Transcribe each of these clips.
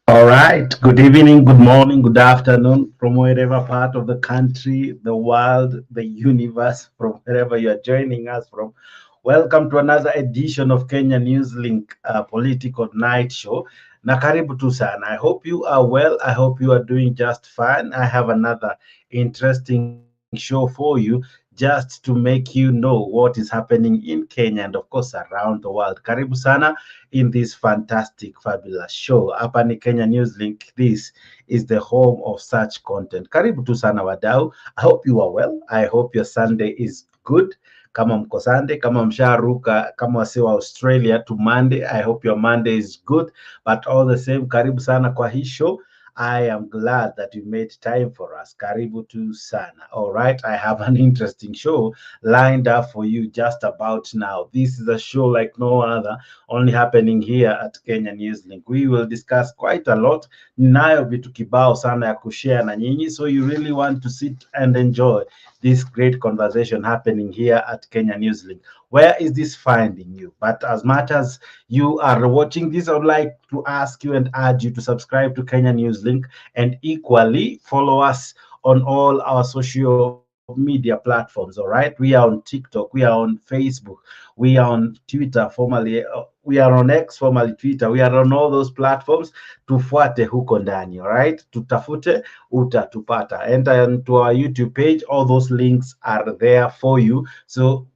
All right. Good evening, good morning, good afternoon from wherever part of the country, the world, the universe, from wherever you are joining us from. Welcome to another edition of Kenya Newslink Political Night Show. Na karibu tu sana. I hope you are well. I hope you are doing just fine. I have another interesting show for you just to make you know what is happening in Kenya and of course around the world. Karibu sana in this fantastic, fabulous show. Hapa ni Kenya Newslink. This is the home of such content. Karibu tu sana wadau. I hope you are well. I hope your Sunday is good. Kama mko Sunday, kama msharuka, kama wasi wa Australia to Monday, I hope your Monday is good. But all the same, karibu sana kwa hii show. I am glad that you made time for us. Karibu tu sana. All right, I have an interesting show lined up for you just about now. This is a show like no other, only happening here at Kenya Newslink. We will discuss quite a lot. Nayo vitu kibao sana ya kushare na nyinyi, so you really want to sit and enjoy this great conversation happening here at Kenya Newslink. Where is this finding you? But as much as you are watching this, I would like to ask you and urge you to subscribe to Kenya Newslink and equally follow us on all our social media platforms. All right, we are on TikTok, we are on Facebook, we are on Twitter, formerly we are on X, formerly Twitter. We are on all those platforms. Tufuate huko ndani, all right? Tutafute utatupata. Enter into our YouTube page. All those links are there for you. So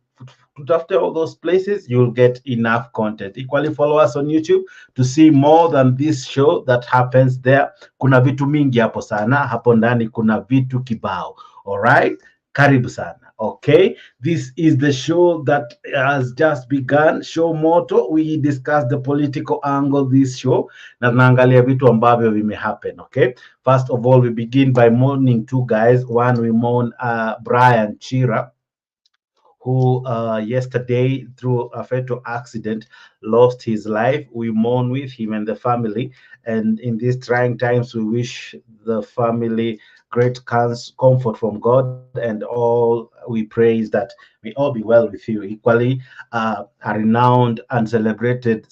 after all those places, you'll get enough content. Equally follow us on YouTube to see more than this show that happens there. Kuna vitu mingi hapo sana, hapo ndani kuna vitu kibao. All right? Karibu sana. Okay, this is the show that has just begun. Show motto, we discuss the political angle this show. Na tunaangalia vitu ambavyo happen. Okay, first of all, we begin by mourning two guys. One, we mourn Brian Chira, who yesterday through a fatal accident lost his life. We mourn with him and the family, and in these trying times we wish the family great comfort from God, and all we pray is that we all be well with you. Equally, a renowned and celebrated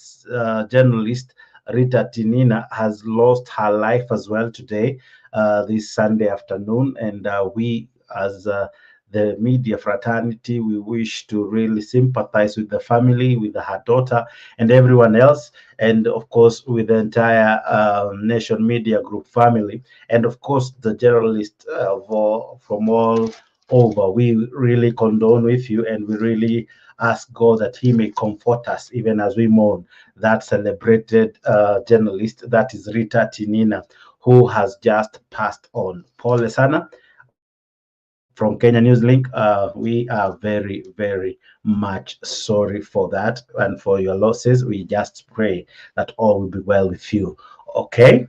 journalist, Rita Tinina, has lost her life as well today, this Sunday afternoon, and we as the media fraternity, we wish to really sympathize with the family, with her daughter, and everyone else, and of course with the entire Nation Media Group family, and of course the journalists from all over. We really condone with you, and we really ask God that He may comfort us even as we mourn that celebrated journalist, that is Rita Tinina, who has just passed on. Paul Sana from Kenya Newslink, we are very, very much sorry for that and for your losses. We just pray that all will be well with you. Okay?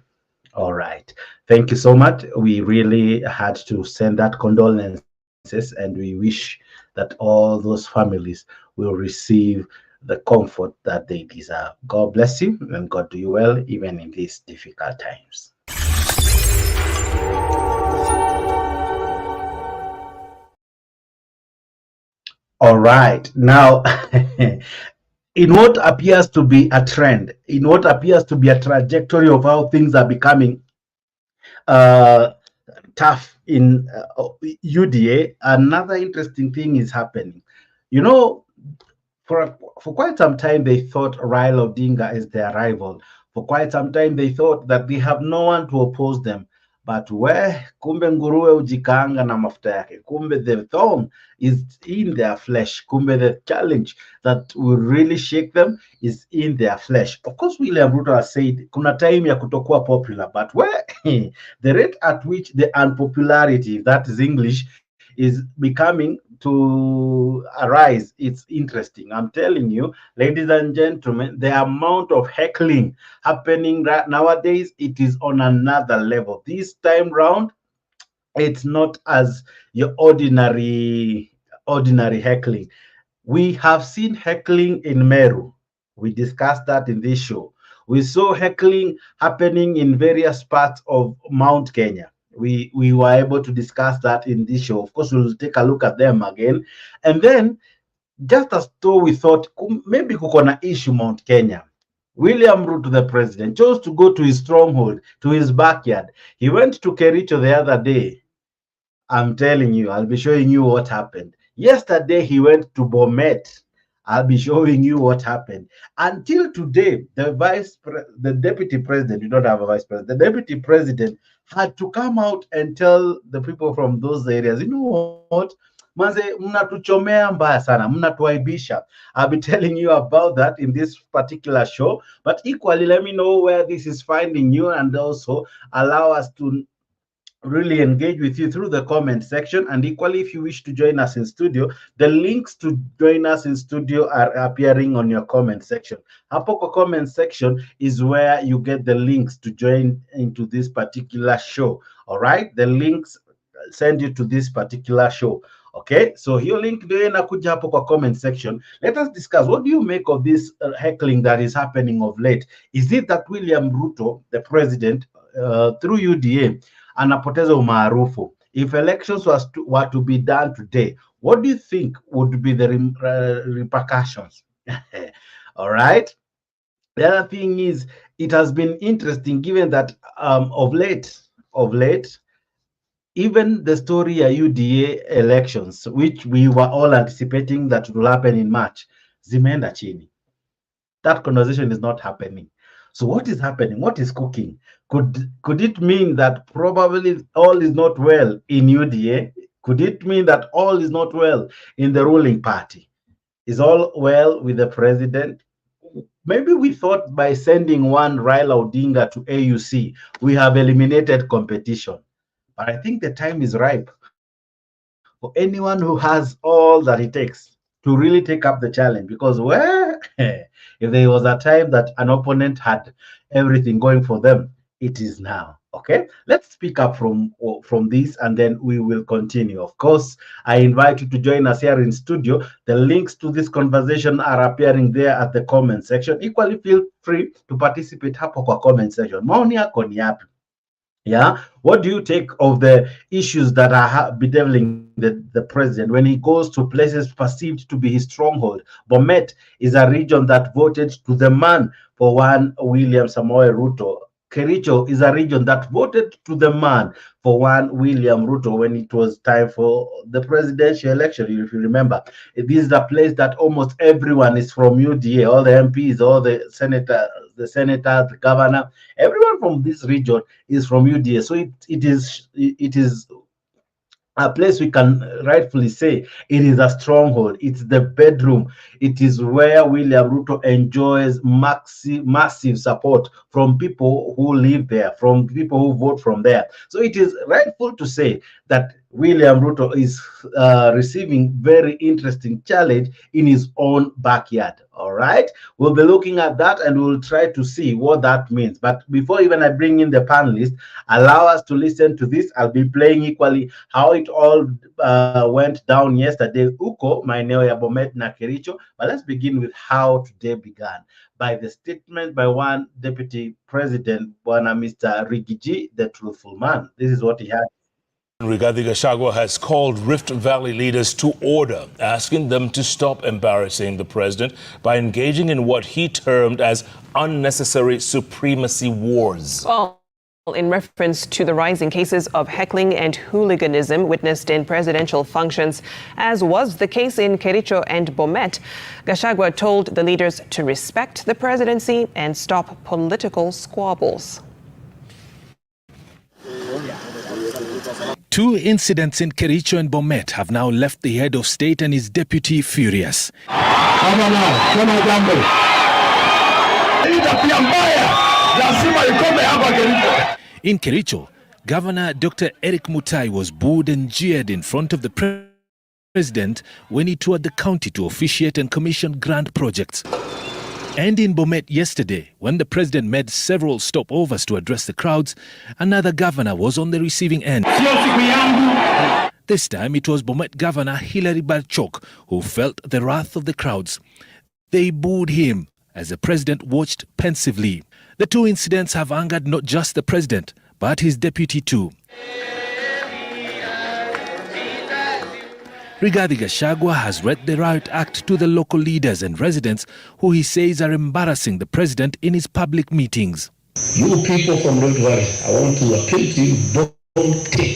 All right. Thank you so much. We really had to send that condolences, and we wish that all those families will receive the comfort that they deserve. God bless you, and God do you well, even in these difficult times. All right. Now, in what appears to be a trend, in what appears to be a trajectory of how things are becoming uh, tough in UDA, another interesting thing is happening. You know, for quite some time, they thought Raila Odinga is their rival. For quite some time, they thought that they have no one to oppose them. But where kumbe nguruwe ujikaanga na mafuta yake, kumbe the thorn is in their flesh, kumbe the challenge that will really shake them is in their flesh. Of course, William Ruto has said kuna time ya kutokuwa popular, but where the rate at which the unpopularity, that is English, is becoming to arise, it's interesting. I'm telling you, ladies and gentlemen, the amount of heckling happening right nowadays, it is on another level. This time round, it's not as your ordinary heckling. We have seen heckling in Meru. We discussed that in this show. We saw heckling happening in various parts of Mount Kenya. We were able to discuss that in this show. Of course, we'll take a look at them again. And then, just as though we thought maybe kuko na issue Mount Kenya, William Ruto, the president, chose to go to his stronghold, to his backyard. He went to Kericho the other day. I'm telling you, I'll be showing you what happened. Yesterday, he went to Bomet. I'll be showing you what happened. Until today, the deputy president, we don't have a vice president, the deputy president had to come out and tell the people from those areas, you know what? Manze, mnatuchomea mbaya sana, mnatuaibisha. I'll be telling you about that in this particular show. But equally, let me know where this is finding you, and also allow us to really engage with you through the comment section. And equally, if you wish to join us in studio, the links to join us in studio are appearing on your comment section. Hapo kwa comment section is where you get the links to join into this particular show. All right, the links send you to this particular show. Okay, so hiyo link ndio inakuja hapo kwa comment section. Let us discuss, what do you make of this heckling that is happening of late? Is it that William Ruto, the president, through UDA, anapoteza umaarufu? If elections were to be done today, what do you think would be the repercussions? All right. The other thing is, it has been interesting given that of late, even the story UDA elections, which we were all anticipating that will happen in March, zimeenda chini. That conversation is not happening. So what is happening? What is cooking? Could it mean that probably all is not well in UDA? Could it mean that all is not well in the ruling party? Is all well with the president? Maybe we thought by sending one Raila Odinga to AUC, we have eliminated competition. But I think the time is ripe for anyone who has all that it takes to really take up the challenge. Because if there was a time that an opponent had everything going for them, it is now. Okay, let's speak up from this, and then we will continue. Of course, I invite you to join us here in studio. The links to this conversation are appearing there at the comment section. Equally, feel free to participate hapo kwa comment section. Maoni yako ni yapi? Yeah, what do you take of the issues that are bedeviling the president when he goes to places perceived to be his stronghold? Bomet is a region that voted to the man for one William Samoei Ruto. Kericho is a region that voted to the man for one William Ruto when it was time for the presidential election. If you remember, this is a place that almost everyone is from UDA, all the MPs, all the senator, the governor, everyone from this region is from UDA. So it is a place we can rightfully say it is a stronghold. It's the bedroom. It is where William Ruto enjoys massive support from people who live there, from people who vote from there. So it is rightful to say that William Ruto is receiving very interesting challenge in his own backyard. All right, we'll be looking at that and we'll try to see what that means. But before even I bring in the panelists, allow us to listen to this. I'll be playing equally how it all went down yesterday, uko maeneo ya Bomet na Kericho. But let's begin with how today began, by the statement by one deputy president, Bwana Mr. Rigiji, the truthful man. This is what he had. Rigathi Gachagua has called Rift Valley leaders to order, asking them to stop embarrassing the president by engaging in what he termed as unnecessary supremacy wars. Well, in reference to the rising cases of heckling and hooliganism witnessed in presidential functions, as was the case in Kericho and Bomet, Gachagua told the leaders to respect the presidency and stop political squabbles. Two incidents in Kericho and Bomet have now left the head of state and his deputy furious. In Kericho, Governor Dr. Eric Mutai was booed and jeered in front of the president when he toured the county to officiate and commission grand projects. And in Bomet yesterday, when the president made several stopovers to address the crowds, another governor was on the receiving end. This time it was Bomet Governor Hilary Barchok who felt the wrath of the crowds. They booed him as the president watched pensively. The two incidents have angered not just the president, but his deputy too. Rigathi Gachagua has read the Riot Act to the local leaders and residents who he says are embarrassing the president in his public meetings. You people from Rift Valley, I want to appeal to you, don't take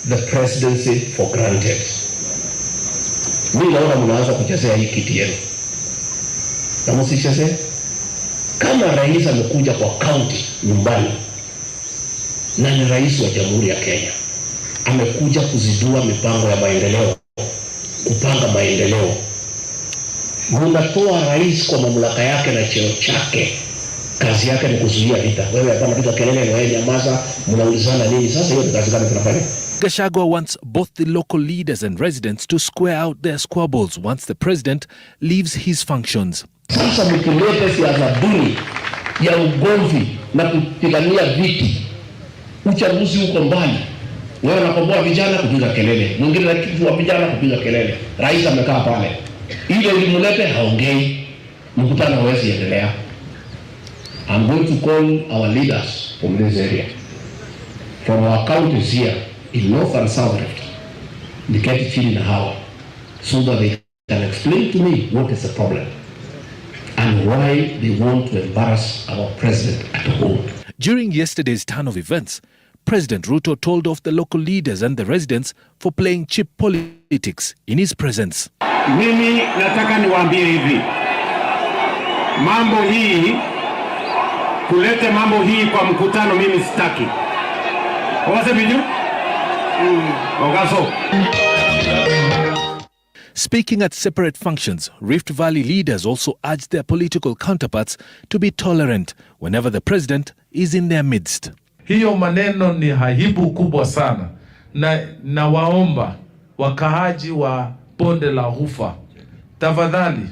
the presidency for granted. Mimi naona mnaanza kuchezea hii kiti yenu. Na msichezee. Kama rais amekuja kwa county nyumbani na ni rais wa Jamhuri ya Kenya, amekuja kuzidua mipango ya maendeleo, kupanga maendeleo. Mnatoa rais kwa mamlaka yake na cheo chake. Kazi yake ni kuzuia vita. Wewe hapa unapiga kelele na wewe nyamaza, mnaulizana nini? Sasa hiyo kazi gani tunafanya? Gachagua wants both the local leaders and residents to square out their squabbles once the president leaves his functions. Sasa mkileta siasa duni ya ugomvi na kupigania viti, uchaguzi uko mbali. Wewe unakomboa vijana kupiga kelele, mwingine anakitua vijana kupiga kelele. Rais amekaa pale. Ile ulimlete haongei, mkutano hawezi endelea. I'm going to call our leaders from this area, from our counties here in North and South Rift, niketi chini na hawa, so that they can explain to me what is the problem and why they want to embarrass our president at home. During yesterday's turn of events, President Ruto told off the local leaders and the residents for playing cheap politics in his presence. Mimi nataka niwaambie hivi, mambo hii, kulete mambo hii kwa mkutano mimi sitaki. Wawase biju? Wakaso. Speaking at separate functions, Rift Valley leaders also urged their political counterparts to be tolerant whenever the president is in their midst. Hiyo maneno ni aibu kubwa sana, na waomba wakaaji wa bonde la Ufa, tafadhali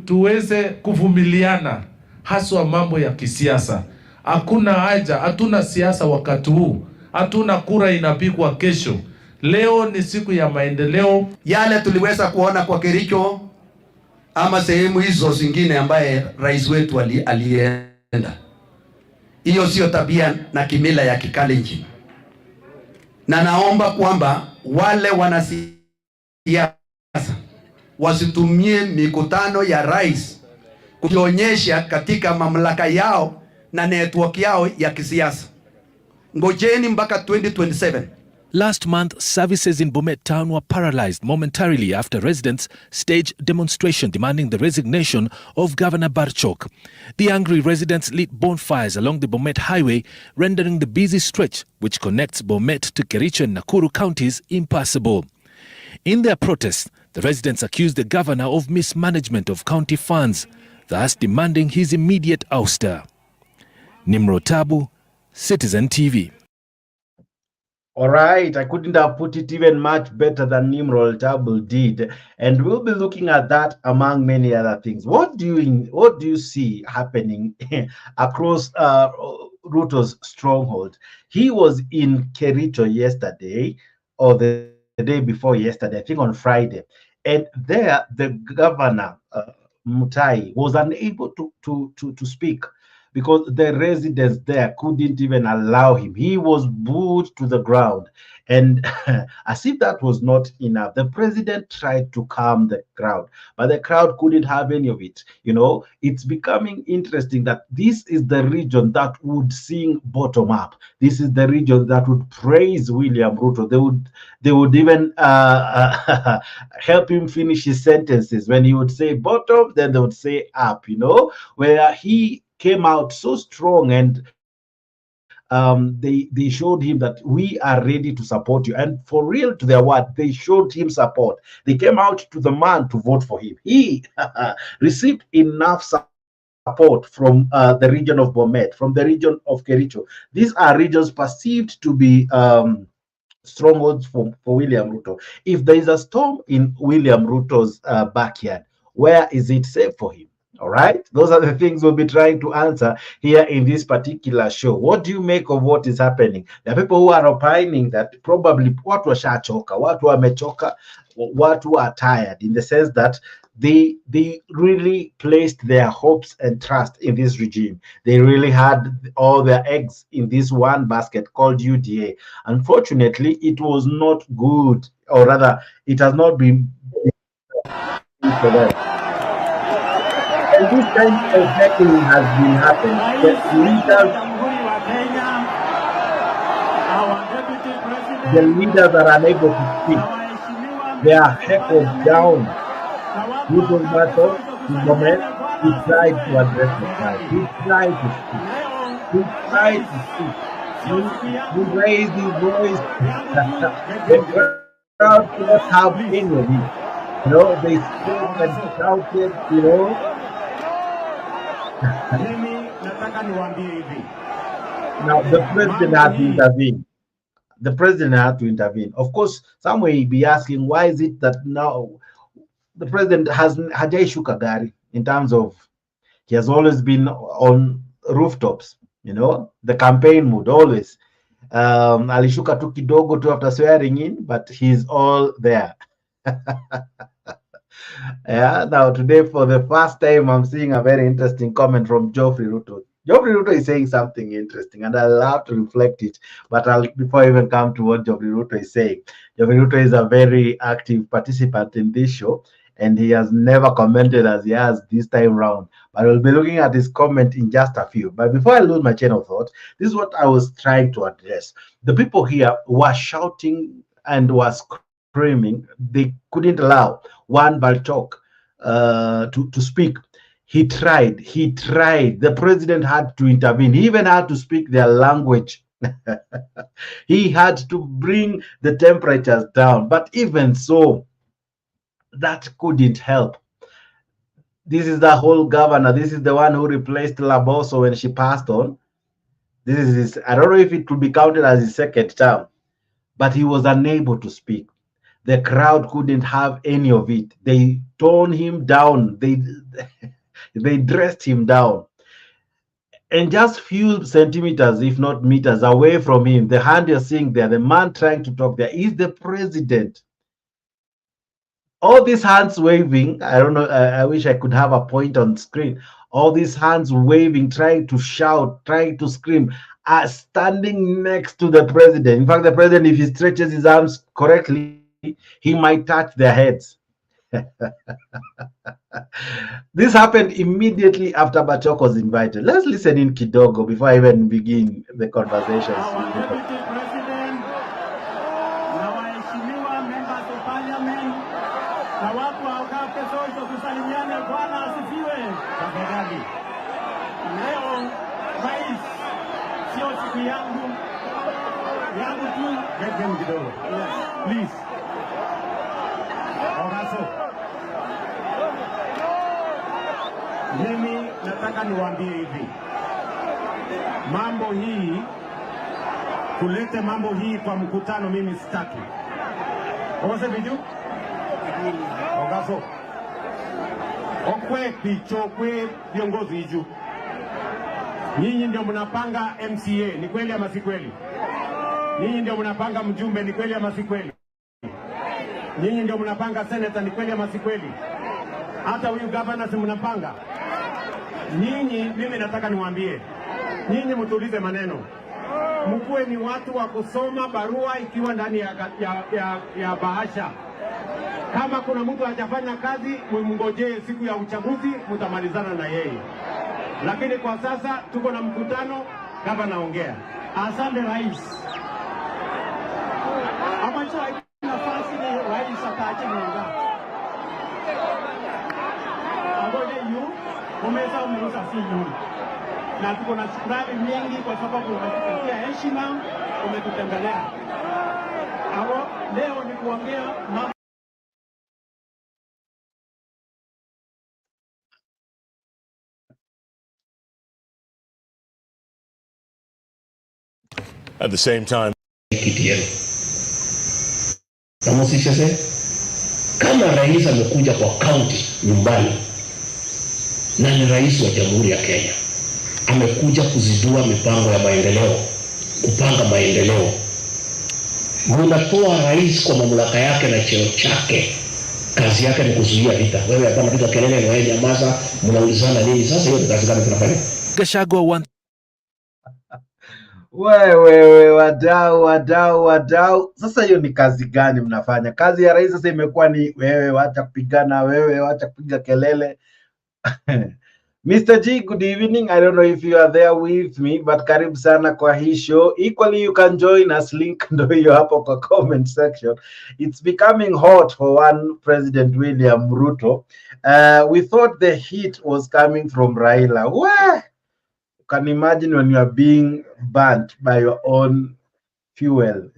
tuweze kuvumiliana, haswa mambo ya kisiasa. Hakuna haja, hatuna siasa wakati huu, hatuna kura inapigwa kesho. Leo ni siku ya maendeleo. Yale tuliweza kuona kwa Kericho ama sehemu hizo zingine ambaye rais wetu alienda, hiyo sio tabia na kimila ya Kikalenjin. Na naomba kwamba wale wanasiasa wasitumie mikutano ya rais kujionyesha katika mamlaka yao na network yao ya kisiasa. Ngojeni mpaka 2027. Last month, services in Bomet town were paralyzed momentarily after residents staged demonstration demanding the resignation of Governor Barchok. The angry residents lit bonfires along the Bomet highway, rendering the busy stretch, which connects Bomet to Kericho and Nakuru counties, impassable. In their protest, the residents accused the governor of mismanagement of county funds, thus demanding his immediate ouster. Nimro Tabu, Citizen TV. All right, I couldn't have put it even much better than Nimrol Tabul did, and we'll be looking at that among many other things. What do you see happening across Ruto's stronghold? He was in Kericho yesterday, or the day before yesterday, I think on Friday, and there the governor Mutai was unable to speak, because the residents there couldn't even allow him. He was booed to the ground. And as if that was not enough, the president tried to calm the crowd, but the crowd couldn't have any of it. You know, it's becoming interesting that this is the region that would sing bottom up. This is the region that would praise William Ruto. They would even help him finish his sentences. When he would say bottom, then they would say up, you know, where he came out so strong, and they showed him that we are ready to support you. And for real, to their word, they showed him support. They came out to the man to vote for him. He received enough support from the region of Bomet, from the region of Kericho. These are regions perceived to be strongholds for William Ruto. If there is a storm in William Ruto's backyard, where is it safe for him? All right, those are the things we'll be trying to answer here in this particular show. What do you make of what is happening? There are people who are opining that probably watu washachoka, watu wamechoka, watu are tired, in the sense that they really placed their hopes and trust in this regime. They really had all their eggs in this one basket called UDA. Unfortunately, it was not good or rather, it has not been for them. And this kind of heckling has been happening. The leaders are unable to speak. They are heckled down. Ruto Mato, Bomet, he tried to address the crowd. He tried to speak. He tried to speak. He raised his voice. The crowd could not have any of it. You know, they spoke and shouted, you know. Now, the president had to intervene. The president had to intervene. Of course, some may be asking, why is it that now the president has Hajai Shukagari in terms of he has always been on rooftops, you know, the campaign mood always. Alishuka tu kidogo tu after swearing in, but he's all there. Yeah, now today for the first time I'm seeing a very interesting comment from Geoffrey Ruto. Geoffrey Ruto is saying something interesting, and I'll have to reflect it. But before I even come to what Geoffrey Ruto is saying, Geoffrey Ruto is a very active participant in this show, and he has never commented as he has this time round. But we'll be looking at his comment in just a few. But before I lose my chain of thought, this is what I was trying to address. The people here were shouting and were screaming. They couldn't allow one Baltok to speak. He tried. The president had to intervene. He even had to speak their language. He had to bring the temperatures down. But even so, that couldn't help. This is the whole governor. This is the one who replaced Laboso when she passed on. This is his, I don't know if it could be counted as his second term, but he was unable to speak. The crowd couldn't have any of it. They toned him down. They dressed him down. And just few centimeters, if not meters, away from him, the hand you're seeing there, the man trying to talk there, is the president. All these hands waving, I don't know, I wish I could have a point on screen. All these hands waving, trying to shout, trying to scream, are standing next to the president. In fact, the president, if he stretches his arms correctly, he might touch their heads. This happened immediately after Bachok was invited. Let's listen in kidogo before I even begin the conversations. Please. Mimi nataka niwaambie hivi, mambo hii, kulete mambo hii kwa mkutano mimi sitaki. Ose biju? Ogaso. Okwe pichokwe viongozi iju. Nyinyi ndio mnapanga MCA, ni kweli ama si kweli? Nyinyi ndio mnapanga mjumbe, ni kweli ama si kweli? Nyinyi ndio mnapanga senator, ni kweli ama si kweli? Hata huyu governor si mnapanga? Nyinyi, mimi nataka niwaambie, nyinyi mtulize maneno. Mkuwe ni watu wa kusoma barua ikiwa ndani ya bahasha. Kama kuna mtu hajafanya kazi, mngojee siku ya uchaguzi, mtamalizana na yeye. Lakini kwa sasa tuko na mkutano, kama naongea. Asante rais. Amacho nafasi ni rais ataache mwanga. Ngoja yu umeza umeuza simu. Na tuko na shukrani nyingi kwa sababu umetupatia heshima, umetutembelea. Hapo leo ni kuongea mambo. At the same time, kama rais amekuja kwa county nyumbani na ni rais wa Jamhuri ya Kenya, amekuja kuzidua mipango ya maendeleo, kupanga maendeleo. Mnatoa rais kwa mamlaka yake na cheo chake, kazi yake ni kuzuia vita. Wewe hapa unapiga kelele na wewe nyamaza, mnaulizana nini? Sasa hiyo kazi gani tunafanya? Gachagua Wewe wadau. Sasa hiyo ni kazi gani mnafanya? Kazi ya rais sasa imekuwa ni wewe wacha kupigana, wewe wacha kupiga kelele. Mr. G, good evening. I don't know if you are there with me, but karibu sana kwa hii show. Equally, you can join us, link ndo hiyo hapo kwa comment section. It's becoming hot for one President William Ruto. We thought the heat was coming from Raila. Where? You can imagine when you are being burnt by your own fuel.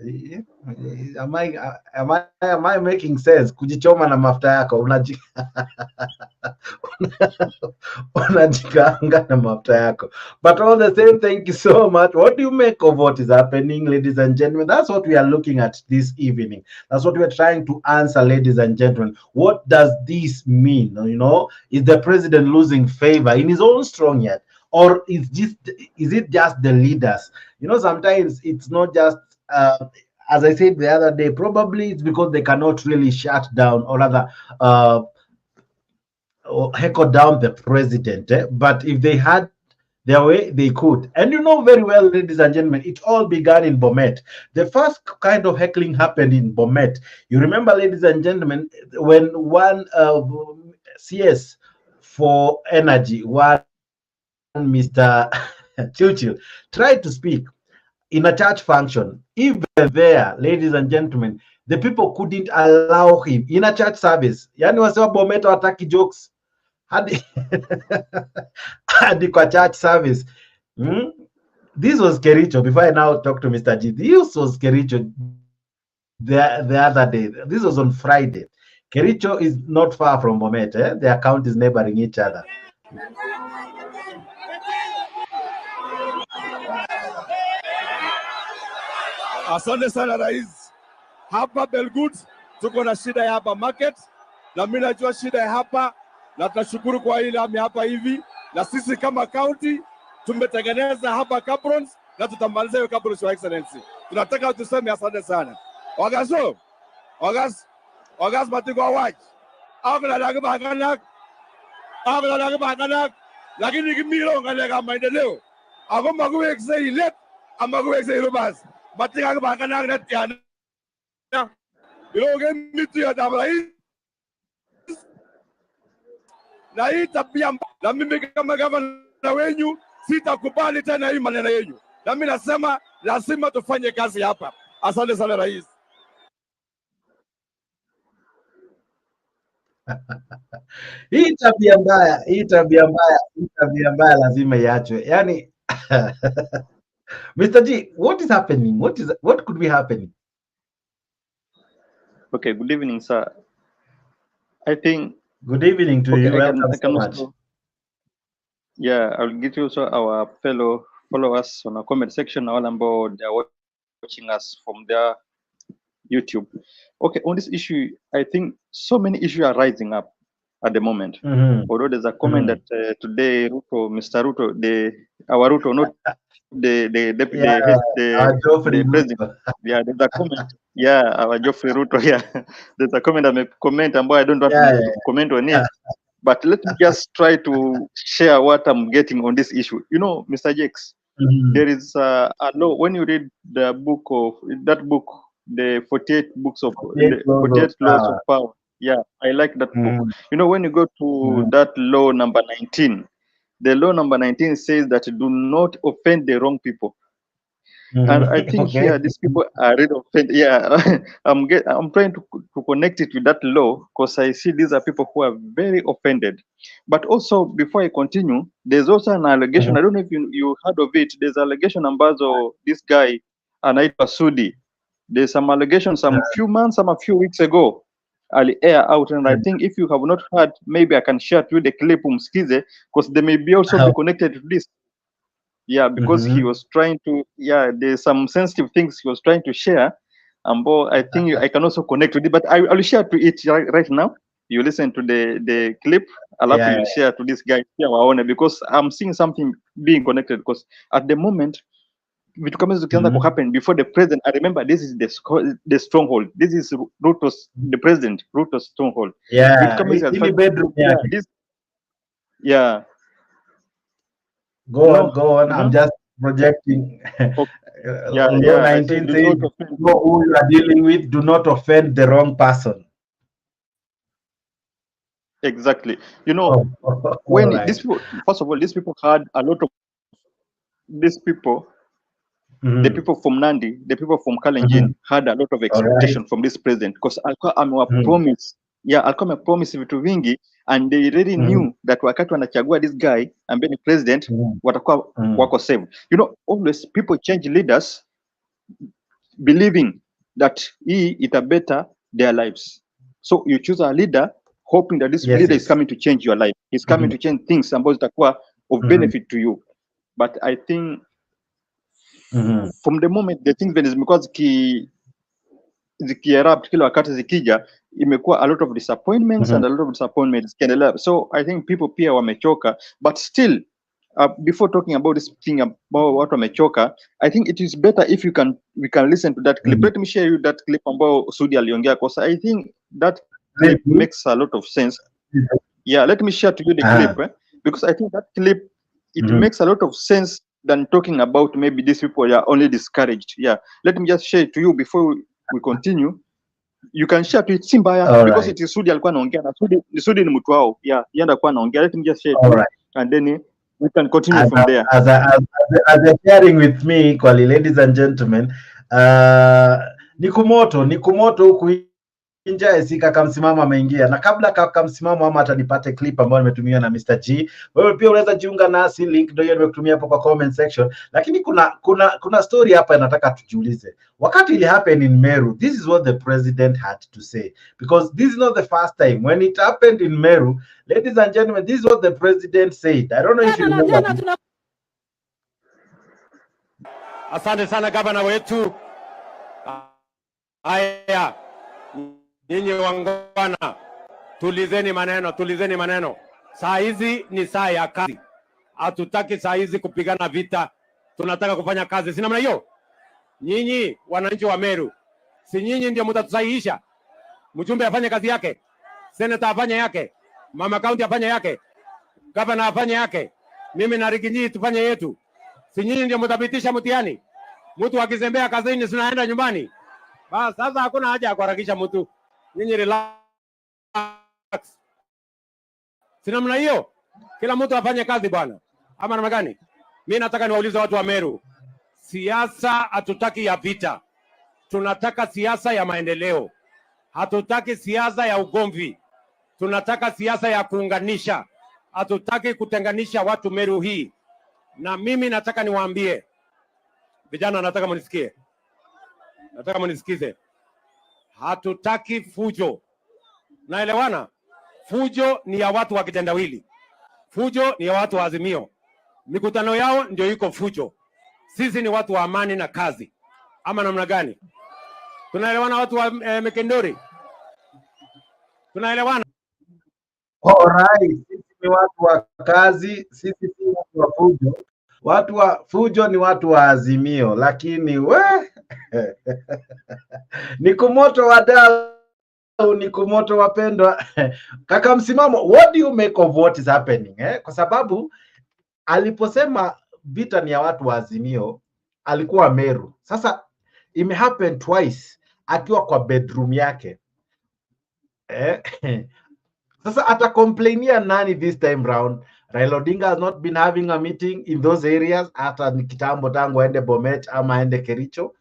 Am I making sense? Kujichoma na mafuta yako unajikaanga na mafuta yako. But all the same, thank you so much. What do you make of what is happening, ladies and gentlemen? That's what we are looking at this evening. That's what we are trying to answer, ladies and gentlemen. What does this mean? You know, is the president losing favor in his own strong yet? Or is it just the leaders? You know, sometimes it's not just as I said the other day, probably it's because they cannot really shut down or rather heckle down the president. But if they had their way, they could. And you know very well, ladies and gentlemen, it all began in Bomet. The first kind of heckling happened in Bomet. You remember, ladies and gentlemen, when one CS for energy, one Mr. Churchill tried to speak in a church function. Even there, ladies and gentlemen, the people couldn't allow him in a church service. Yani wasewa Bomet wataki jokes hadi kwa church service. This was Kericho. Before I now talk to Mr. G, this was Kericho the other day. This was on Friday. Kericho is not far from Bomet. Their counties neighboring each other. Asante sana rais. Hapa Belgut tuko na shida ya hapa market, na mimi najua shida ya hapa, na tunashukuru kwa ile ami hapa hivi, na sisi kama county tumetengeneza hapa caprons na tutamaliza hiyo caprons, your excellency. Tunataka tuseme asante sana. Wagas matigo awaj. Agla laga baganak. Lakini kimilo ngalega maendeleo. Ako maguwekse ilet, amaguwekse irubas. Matiga baganak net yana. Iloge mitu ya tabrais. Na hii tabia na mimi kama gavana wenyu sitakubali tena hii maneno yenu. Na mimi nasema lazima tufanye kazi hapa. Asante sana rais. Hii tabia mbaya lazima iachwe. Yani Mr. G, what is happening? What could be happening? Okay, good evening, sir. I think good evening to you. Welcome so much. Yeah, I'll get you also our fellow followers on our comment section. All about they are watching us from their YouTube. Okay, on this issue, I think so many issues are rising up at the moment. Although there's a comment that today, Ruto, Mr. Ruto, our Ruto, not the deputy, the president. Yeah, there's a comment. Yeah, our Geoffrey Ruto. Yeah, there's a comment. I may comment, and boy, I don't want to comment on it. But let me just try to share what I'm getting on this issue. You know, Mr. Jakes, there is a law. When you read the book of that book, the 48 books of the 48 laws of power. Yeah, I like that book. You know, when you go to that law number 19, the law number 19 says that do not offend the wrong people. And I think here these people are really offended. Yeah, I'm trying to connect it with that law because I see these are people who are very offended. But also, before I continue, there's also an allegation. I don't know if you heard of it. There's an allegation ambazo this guy anaitwa Sudi. There's some allegations some few weeks ago ali air out, and I think if you have not heard, maybe I can share to you the clip umskize because they may be also be connected to this. Yeah, because he was trying to, there's some sensitive things he was trying to share. I think I can also connect with it, but I will share to it right now. You listen to the clip. I'll have to share to this guy here, because I'm seeing something being connected. Because at the moment, vitu kama hizo zikianza kuhappen before the president, I remember this is the stronghold. This is the president, Ruto's stronghold. Yeah, bedroom. Go on. I'm just projecting. Yeah, Law I 19 said, do says, not offend. know who you are dealing with, do not offend the wrong person. Exactly. You know, when these people, first of all, these people had a lot of these people. The people from Nandi, the people from Kalenjin had a lot of expectation from this president because alikuwa promise, alikuwa promise vitu vingi, and they really knew that wakati wanachagua this guy ambaye ni president watakuwa wako save. You know, always people change leaders believing that it better their lives. So you choose a leader hoping that this leader is coming to change your life. He's coming to change things ambazo zitakuwa of benefit to you. But I think from the moment the things zimekuwa zikierupt kila wakati zikija, imekuwa a lot of disappointments and a lot of disappointments zikiendelea. So I think people pia wamechoka, but still before talking about this thing about watu wamechoka, I think it is better if we can listen to that clip. Let me share you that clip ambao Sudi aliongea, because I think that clip makes a lot of sense. Yeah, let me share to you the clip, because I think that clip, it makes a lot of sense than talking about maybe these people are only discouraged. Yeah, let me just share it to you before we continue. You can share to it Simbaya, because it is Sudi alikuwa anaongea na Sudi ni mtu wao. Yeah, yeye alikuwa anaongea. Let me just share it and then we can continue from there. As you're sharing with me, equally, ladies and gentlemen, Nikumoto huku nje sika kamsimama ameingia, na kabla kamsimama ama hata nipate clip ambayo nimetumia na Mr. G. Wewe pia unaweza jiunga nasi, link ndio hiyo nimekutumia hapo kwa comment section. Lakini kuna story hapa nataka tujiulize. Wakati ili happen in Meru, this is what the president had to say, because this is not the first time when it happened in Meru. Ladies and gentlemen, this is what the president said. I don't know if you remember. Asante sana gavana wetu. Haya, nyinyi wangwana, tulizeni maneno. Saa hizi ni saa ya kazi. Hatutaki saa hizi kupigana vita. Tunataka kufanya kazi. Si namna hiyo? Nyinyi wananchi wa Meru, si nyinyi ndio mtatusahihisha? Mjumbe afanye kazi yake, senator afanye yake, mama county afanye yake, gavana afanye yake, mimi na Riginyi tufanye yetu. Si nyinyi ndio mtabitisha mtihani? Mtu akizembea kazini tunaenda nyumbani. Basi sasa hakuna haja ya kuharakisha mtu. Nyinyi relax. Si namna hiyo? Kila mtu afanye kazi bwana. Ama namna gani? Mimi nataka niwaulize watu wa Meru. Siasa hatutaki ya vita. Tunataka siasa ya maendeleo. Hatutaki siasa ya ugomvi. Tunataka siasa ya kuunganisha. Hatutaki kutenganisha watu Meru hii. Na mimi nataka niwaambie, vijana, nataka mnisikie. Nataka mnisikize. Hatutaki fujo. Naelewana? Fujo ni ya watu wa kitendawili. Fujo ni ya watu wa Azimio. Mikutano yao ndio iko fujo. Sisi ni watu wa amani na kazi. Ama namna gani? Tunaelewana watu wa Mekendori? Tunaelewana? Alright, sisi ni watu wa kazi, sisi si watu wa fujo. Watu wa fujo ni watu wa Azimio, lakini Nikumoto wadau, Nikumoto wapendwa. Kaka msimamo, what do you make of what is happening? Kwa sababu aliposema vita ni ya watu wa Azimio, alikuwa Meru. Sasa ime happen twice akiwa kwa bedroom yake. Sasa atacomplainia nani this time round? Raila Odinga has not been having a meeting in those areas hata kitambo tangu aende Bomet ama aende Kericho.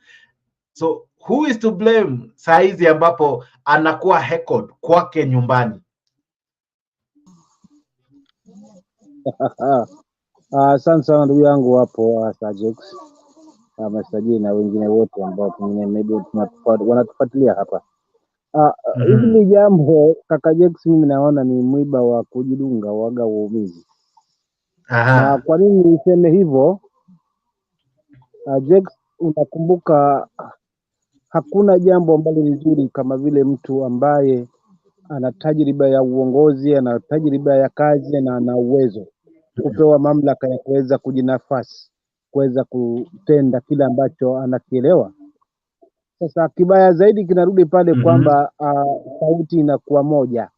So who is to blame saizi ambapo anakuwa heckled kwake nyumbani? Asante sana ndugu yangu hapo Sajex, Masaji na wengine wote ambao pengine maybe wanatufuatilia hapa. Hili jambo kaka Jex, mimi naona ni mwiba wa kujidunga waga uumizi. Na kwa nini niseme hivyo? Jex, unakumbuka hakuna jambo ambalo ni nzuri kama vile mtu ambaye ana tajriba ya uongozi, ana tajriba ya kazi na ana uwezo kupewa mamlaka ya kuweza kujinafasi, kuweza kutenda kile ambacho anakielewa. Sasa kibaya zaidi kinarudi pale kwamba sauti inakuwa moja,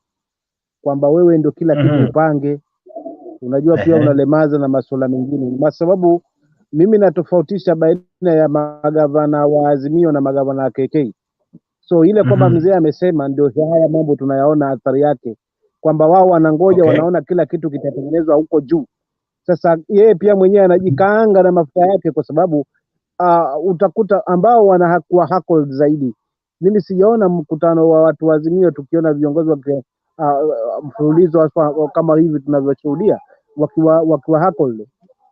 kwamba wewe ndio kila kitu upange. Unajua pia unalemaza na masuala mengine, kwa sababu Mimi natofautisha baina ya magavana wa Azimio na magavana wa KK. So ile kwamba mzee amesema ndio haya mambo tunayaona athari yake, kwamba wao wanangoja, wanaona kila kitu kitatengenezwa huko juu. Sasa yeye pia mwenyewe anajikaanga na mafuta yake, kwa sababu utakuta ambao wanakuwa heckled zaidi. Mimi sijaona mkutano wa watu wa Azimio tukiona viongozi wa mfululizo kama hivi tunavyoshuhudia wakiwa heckled.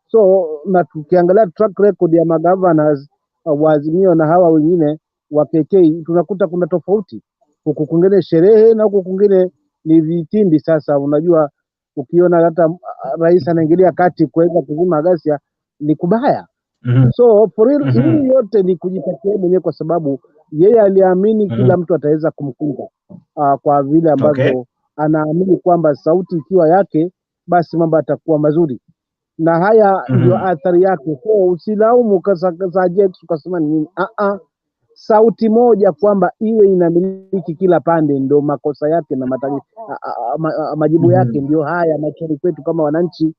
So na tukiangalia track record ya magovernors wa Azimio na hawa wengine wa KK, tunakuta kuna tofauti. Huku kwingine sherehe na huku kwingine ni vitimbi. Sasa unajua, ukiona hata rais anaingilia kati kuweza kuzima ghasia ni kubaya. So for real, hii yote ni kujipatia mwenyewe, kwa sababu yeye aliamini kila mtu ataweza kumkunga kwa vile ambavyo anaamini kwamba sauti ikiwa yake basi mambo atakuwa mazuri, na haya ndio athari yake. So usilaumu Jax ukasema nini. Sauti moja kwamba iwe inamiliki kila pande ndio makosa yake na majibu yake ndio haya machoni kwetu kama wananchi.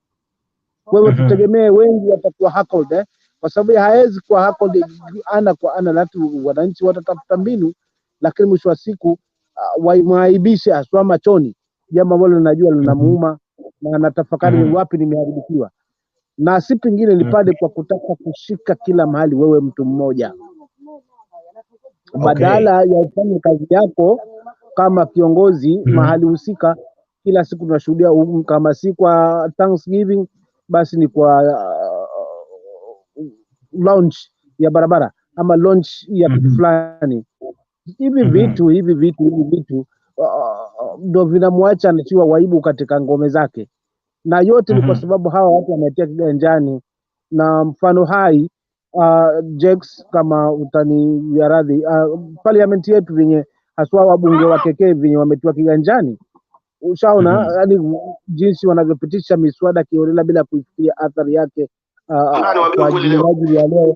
Kwa hivyo tutegemee wengi watakuwa heckled, kwa sababu hawezi kuwa heckled ana kwa ana. Watu wananchi watatafuta mbinu, lakini mwisho wa siku waimaibishe aswa machoni, jambo ambalo linajua linamuuma na anatafakari ni wapi nimeharibikiwa, na si pengine ni pale kwa kutaka kushika kila mahali wewe mtu mmoja. Badala ya ufanye kazi yako kama kiongozi mahali husika. Kila siku tunashuhudia kama si kwa Thanksgiving basi ni kwa launch ya barabara ama launch ya kitu fulani. Hivi vitu ndio vinamwacha anachiwa waibu katika ngome zake, na yote ni kwa sababu hawa watu wametia kiganjani. Na mfano hai Jax, kama utani ya radhi, parliament yetu venye haswa wabunge wa KK venye wametiwa kiganjani. Ushaona yani jinsi wanavyopitisha miswada kiholela bila kuifikiria athari yake kwa ajili ya leo.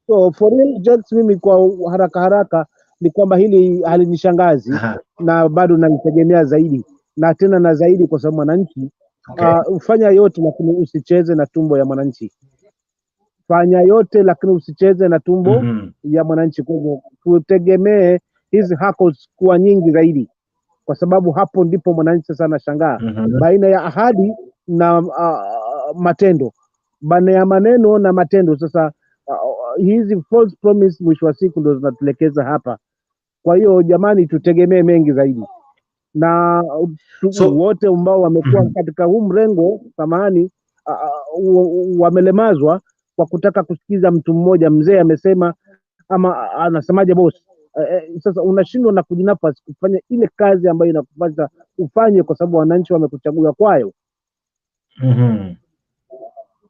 So for real Jax, mimi kwa haraka ni kwamba hili halinishangazi na bado nalitegemea zaidi na tena na zaidi, kwa sababu mwananchi ufanya yote lakini usicheze na tumbo ya mwananchi. Fanya yote lakini usicheze na tumbo ya mwananchi. Kwa hivyo tutegemee hizi hackles kuwa nyingi zaidi, kwa sababu hapo ndipo mwananchi sasa anashangaa baina ya ahadi na matendo, baina ya maneno na matendo. Sasa hizi false promise mwisho wa siku ndio zinatulekeza hapa. Kwa hiyo jamani, tutegemee mengi zaidi, na wote ambao wamekuwa katika huu mrengo samahani wamelemazwa kwa kutaka kusikiza mtu mmoja. Mzee amesema ama anasemaje boss. Sasa unashindwa na kujinafasi kufanya ile kazi ambayo inakupasa ufanye, kwa sababu wananchi wamekuchagua kwayo.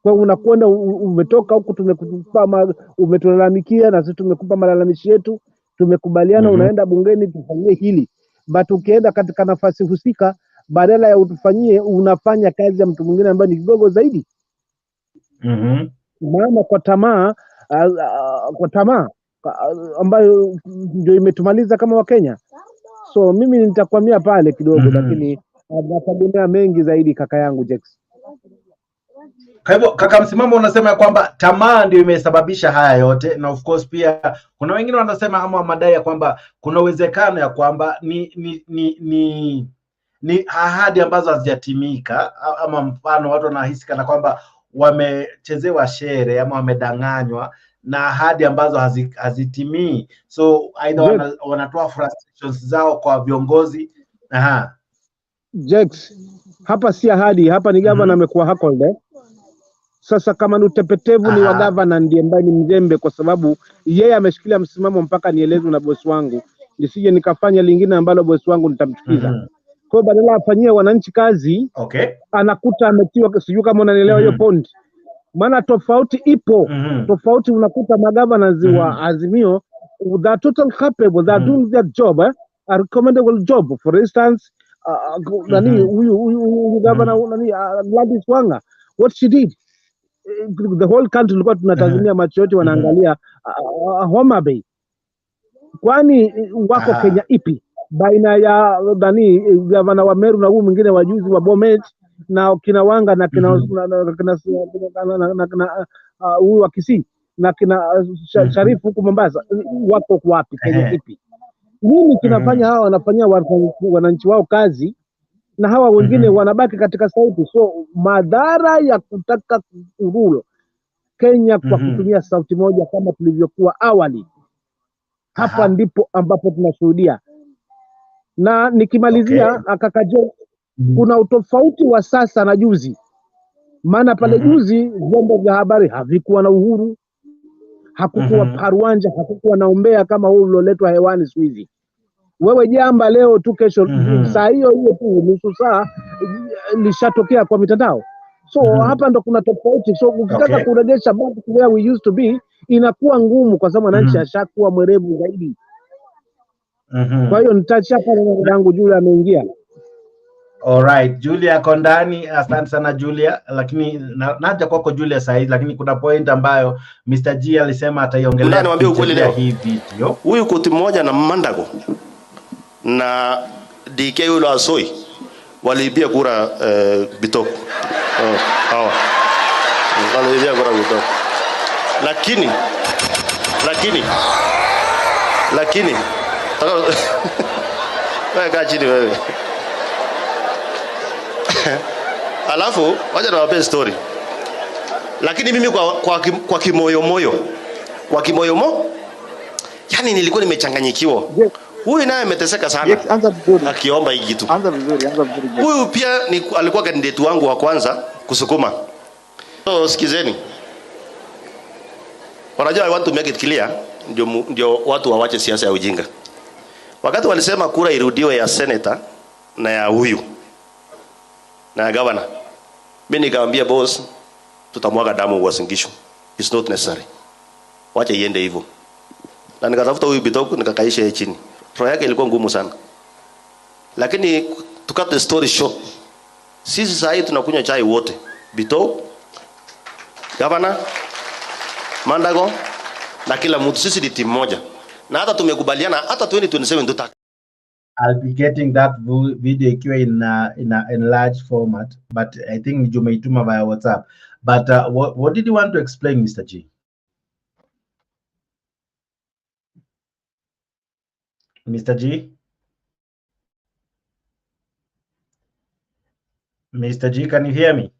Kwa unakwenda umetoka huku, tumekupa umetulalamikia na sisi tumekupa malalamishi yetu, tumekubaliana unaenda bungeni tufanyie hili, but ukienda katika nafasi husika badala ya utufanyie unafanya kazi ya mtu mwingine ambaye ni kidogo zaidi. Maana kwa tamaa ambayo ndio imetumaliza kama Wakenya. So mimi nitakwamia pale kidogo lakini nategemea mengi zaidi kaka yangu Jax. Kwa hivyo kaka, msimamo unasema kwamba tamaa ndio imesababisha haya yote, na of course pia kuna wengine wanasema ama madai ya kwamba kuna uwezekano ya kwamba ni ahadi ambazo hazijatimika, ama mfano watu wanahisi kana kwamba wamechezewa shere ama wamedanganywa na ahadi ambazo hazitimii. So aidha wanatoa frustrations zao kwa viongozi. Jax, hapa si ahadi, hapa ni gavana amekuwa heckled. Sasa kama ni utepetevu ni wa gavana ndiye ambaye ni mzembe, kwa sababu yeye ameshikilia msimamo mpaka nielezwe na bosi wangu, nisije nikafanya lingine ambalo bosi wangu nitamchukiza. Kwa badala afanyie wananchi kazi, anakuta ametiwa, sijui kama unanielewa hiyo point. Maana tofauti ipo. Tofauti unakuta magavana wa Azimio they are totally capable, they are doing their job, a recommendable job. For instance, huyu gavana Gladys Wanga, what she did, the whole country ilikuwa tunatazamia macho yote wanaangalia Homa Bay. Kwani wako Kenya ipi baina ya gavana wa Meru na huyu mwingine wa juzi wa Bomet na kina Wanga na kina huyu wa Kisii na kina Sharifu huku Mombasa wako wapi? Kenya ipi? Nini kinafanya hawa wanafanyia wananchi wao kazi na hawa wengine wanabaki katika sauti? So madhara ya kutaka uhuru Kenya kwa kutumia sauti moja kama tulivyokuwa awali, hapa ndipo ambapo tunashuhudia. Na nikimalizia akakaje, kuna utofauti wa sasa na juzi. Maana pale juzi vyombo vya habari havikuwa na uhuru, hakukuwa paruanja, hakukuwa naombea kama huu ulioletwa hewani siku hizi. Wewe jamba leo tu, kesho saa hiyo tu nusu saa lishatokea kwa mitandao. So hapa ndo kuna tofauti. So ukitaka kurejesha back to where we used to be inakuwa ngumu, kwa sababu wananchi ashakuwa mwerevu zaidi. Kwa hiyo nitachapa yangu Julia ameingia. Alright, Julia Kondani, asante sana Julia, lakini naja kwako Julia sahizi, lakini kuna point ambayo Mr. G alisema ataiongelea. Niambie ukweli leo. Hii video. Huyu kuti mmoja na Mandago na DK yule Asoi waliibia kura Bitoko. Hawa. Waliibia kura Bitoko. Lakini wewe kaa chini wewe. Alafu wacha niwape story. Lakini mimi kwa kimoyo yani nilikuwa nimechanganyikiwa. Huyu naye ameteseka sana. Akiomba hiki kitu. Anza vizuri. Huyu pia alikuwa candidate wangu wa kwanza kusukuma. So sikizeni. Wanajua I want to make it clear ndio watu wawache siasa ya ujinga. Wakati walisema kura irudiwe ya senator na ya huyu na ya governor, mimi nikamwambia boss, tutamwaga damu kwa Singishu. It's not necessary. Wacha iende hivyo. Na nikatafuta huyu Bitoko nikakaisha yeye chini. Roho yake ilikuwa ngumu sana. Lakini to cut the story short, sisi sasa tunakunywa chai wote. Bitoko, governor, Mandago na kila mtu, sisi ni timu moja. Na hata tumekubaliana hata 2027 tutaka. I'll be getting that video ikiwa in large format, but I think Jumeituma via WhatsApp. But what did you want to explain, Mr. G? Mr. G? Mr. G, can you hear me?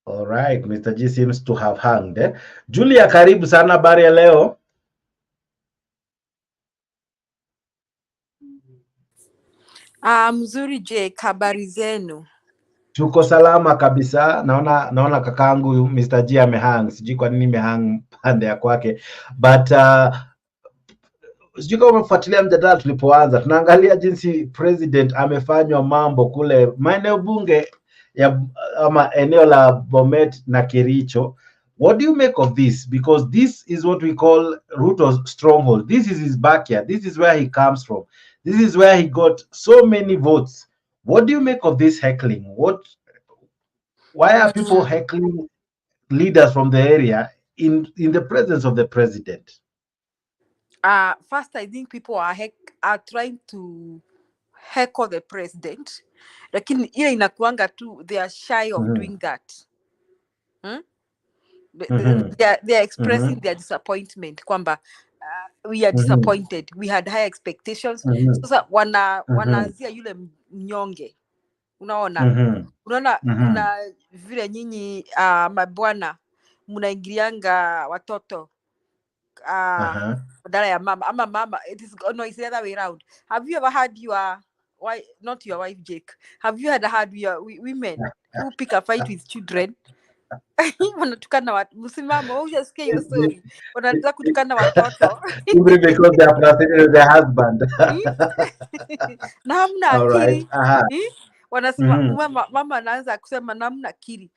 All right, Mr. G seems to have hung there. Julia, karibu sana, habari ya leo. Mzuri je, habari zenu? Tuko salama kabisa. Naona kakaangu Mr. G amehang. Sijui kwa nini amehang pande ya kwake. But sijui kama umefuatilia mjadala tulipoanza. Tunaangalia jinsi president amefanywa mambo kule maeneo bunge ya ama eneo la Bomet na Kericho. What do you make of this? Because this is what we call Ruto's stronghold. This is his backyard. This is where he comes from. This is where he got so many votes. What do you make of this heckling? Why are people heckling leaders from the area in the presence of the president? First, I think people are trying to heckle the president. Lakini ile inakuanga tu, they are shy of doing that. They are expressing their disappointment kwamba we are disappointed, we had high expectations. Sasa wanaanzia yule mnyonge. Unaona kuna vile nyinyi mabwana mnaingilianga watoto badala ya mama ama mama. It's the other way around. Have you ever had your wife, not your wife Jake, have you ever had your women who pick a fight with children? Wanatukana watu, msimamo unasikia hiyo story, wanataka kutukana watoto simply because they are frustrated with their husband. Na hamna akili. Wanasema mama anaanza kusema na hamna akili,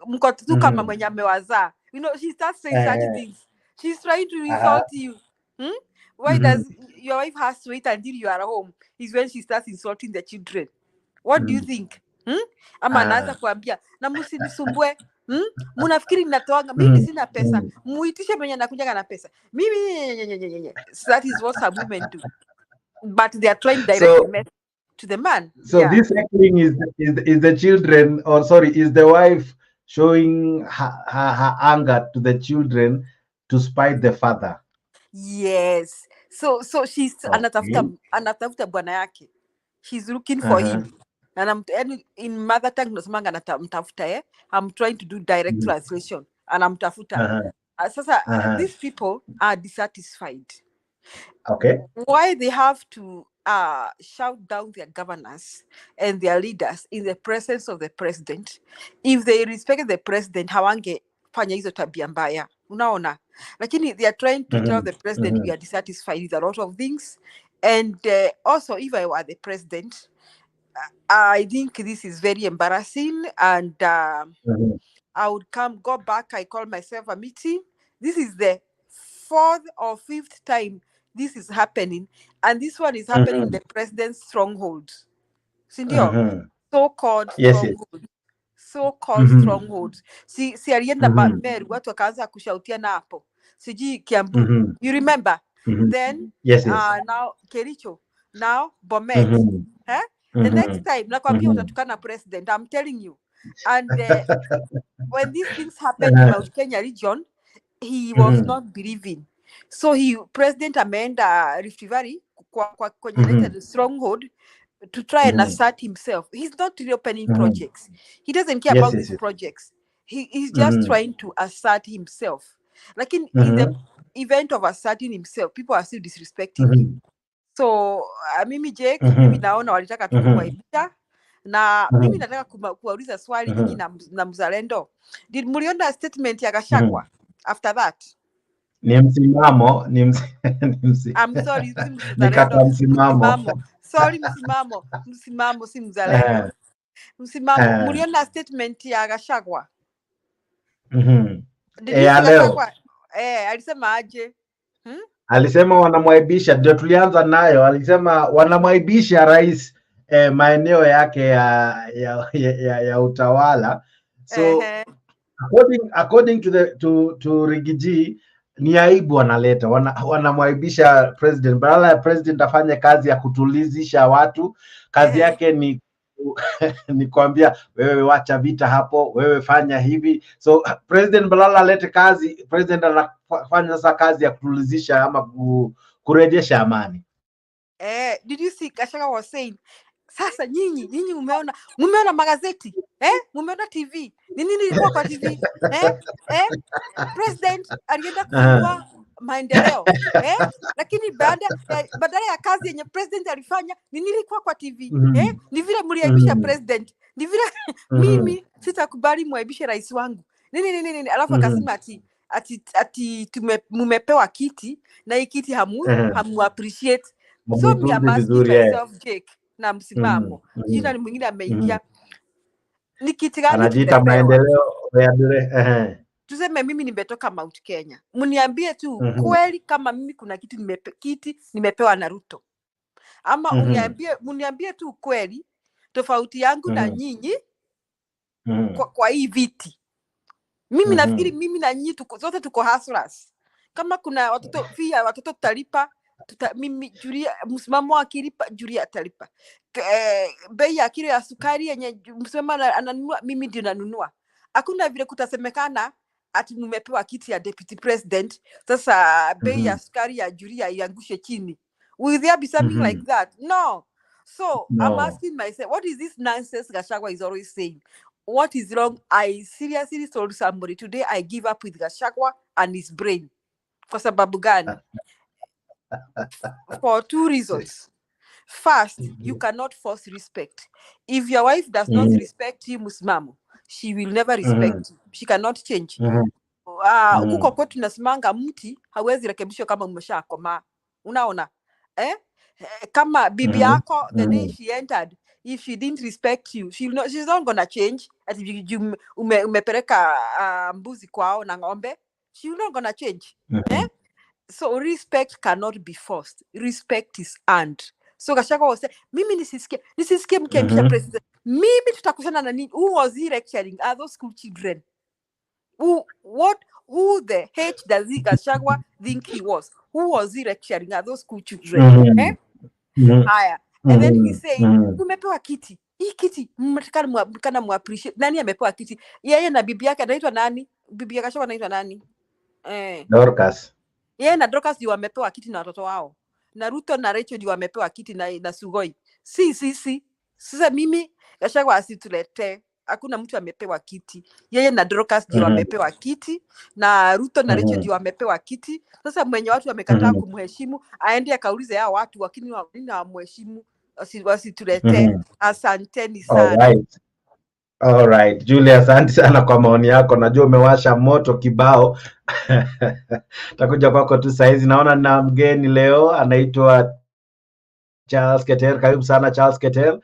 mko tu kama mwenye amewazaa. You know, she starts saying such things. She's trying to insult you. Why does your wife has to wait until you are home is when she starts insulting the children? What do you think? Ama anaanza kuambia na msinisumbue. Munafikiri ninatoanga mimi sina pesa, muitishe mwenye anakuja na pesa. Mimi that is what some women do, but they are trying direct to the man. So this heckling is the children, or sorry, is the wife showing her anger to the children to spite the father. Yes. So she's Okay. anatafuta bwana yake. She's looking for him. And in mother tongue nasemanga anamtafuta I'm trying to do direct translation. Anamtafuta. Sasa these people are dissatisfied. Okay. Why they have to shout down their governors and their leaders in the presence of the president? If they respect the president, hawangefanya hizo tabia mbaya. Unaona? Lakini they are trying to tell the president we are dissatisfied with a lot of things. And also, if I were the president, I think this is very embarrassing. And I would go back. I call myself a meeting. This is the 4th or 5th time this is happening, and this one is happening in the president's stronghold. Sindio? So-called stronghold. So-called strongholds. Si alienda Meru, watu wakaanza kushautia hapo. Siji Kiambu. You remember? Then now Kericho. Now Bomet. The next time, nakwambia utatukana president. I'm telling you. And when these things happened in Mount Kenya region, he was not believing. So President ameenda Rift Valley kwenye the stronghold to try and assert himself. He's not reopening projects. He doesn't care about these projects. He's just trying to assert himself. Like in the event of asserting himself, people are still disrespecting him. So mimi Jake, mimi naona walitaka tu kumwaibisha. Na mimi nataka kuwauliza swali nyinyi na mzalendo. Did muliona statement ya Gachagua after that? Ni msimamo, I'm sorry, si mzalendo. Msimamo. Sorry, msimamo si mzalendo. Msimamo. Muliona statement ya Gachagua? Gachagua alisema aje? Alisema wanamwaibisha, ndio tulianza nayo. Alisema wanamwaibisha rais maeneo yake ya utawala. So according to Rigiji, ni aibu wanaleta, wanamwaibisha president. Badala ya president afanye kazi ya kutulizisha watu, kazi yake ni ni kuambia wewe wacha vita hapo, wewe fanya hivi. So president badala alete kazi, president anafanya sasa kazi ya kutulizisha ama kurejesha amani. Did you see Gachagua was saying, sasa nyinyi mumeona magazeti, mumeona TV, nini ilikuwa kwa TV, president alienda kufungua maendeleo, lakini badala ya kazi yenye president alifanya, nini ilikuwa kwa TV, ni vile mliaibisha president, ni vile mimi sitakubali mwaibishe rais wangu, nini, alafu akasema ati mumepewa kiti na hii kiti hamu appreciate. So me am asking myself, Jake, na msimamo. Jina ni mwingine ameingia. Ni kiti gani anajiita maendeleo ya bure? Tuseme mimi nimetoka Mount Kenya. Mniambie tu kweli kama mimi kuna kiti nimepewa na Ruto. Ama mniambie tu kweli tofauti yangu na nyinyi kwa hii viti. Mimi nafikiri mimi na nyinyi zote tuko hustlers. Kama kuna watoto tutalipa, mimi Julia msimamo akilipa Julia atalipa. Bei ya kilo ya sukari yenye msimamo ananunua mimi ndio nanunua. Hakuna vile kutasemekana ati mmepewa kiti ya deputy president sasa bei ya sukari ya Julia iangushe chini. Will there be something like that? No. So I'm asking myself, what is this nonsense Gachagua is always saying? What is wrong? I seriously told somebody today I give up with Gachagua and his brain. Kwa sababu gani? For 2 reasons. First, you cannot force respect. If your wife does not respect you, msimamo, she will never respect you. She cannot change. Huko kwetu tunasimanga mti hawezi rekebishwa kama umeshakoma. Unaona? Kama bibi yako the day she entered, if she didn't respect you, she's not gonna change. Ati umepeleka mbuzi kwao na ng'ombe, she's not gonna change. So respect cannot be forced. Respect is earned. So Gachagua was saying, mimi nisisikie mkiambia president. Mimi tutakushana na nini? Who was he lecturing? Are those school children? Who the H does Gachagua think he was? Who was he lecturing? Are those school children? Haya. And then he saying, umepewa kiti. hii kiti mtakana muappreciate. Nani amepewa kiti? Yeye na bibi yake anaitwa nani? Bibi yake Gachagua anaitwa nani? Dorcas. Yeye na Dorcas ndio wamepewa kiti na watoto wao. Na Ruto na Rachel ndio wamepewa kiti na Sugoi. Sasa mimi Gachagua asitulete. Hakuna mtu amepewa kiti. Yeye na Dorcas ndio wamepewa kiti na Ruto na Rachel ndio wamepewa kiti. Sasa mwenye watu wamekataa kumheshimu aende akaulize hao watu wakini hawamheshimu wasitulete. Asanteni sana. All right. Julia, asante sana kwa maoni yako. Najua umewasha moto kibao. Takuja kwako tu saizi. Naona na mgeni leo anaitwa Charles Keter. Karibu sana Charles Keter.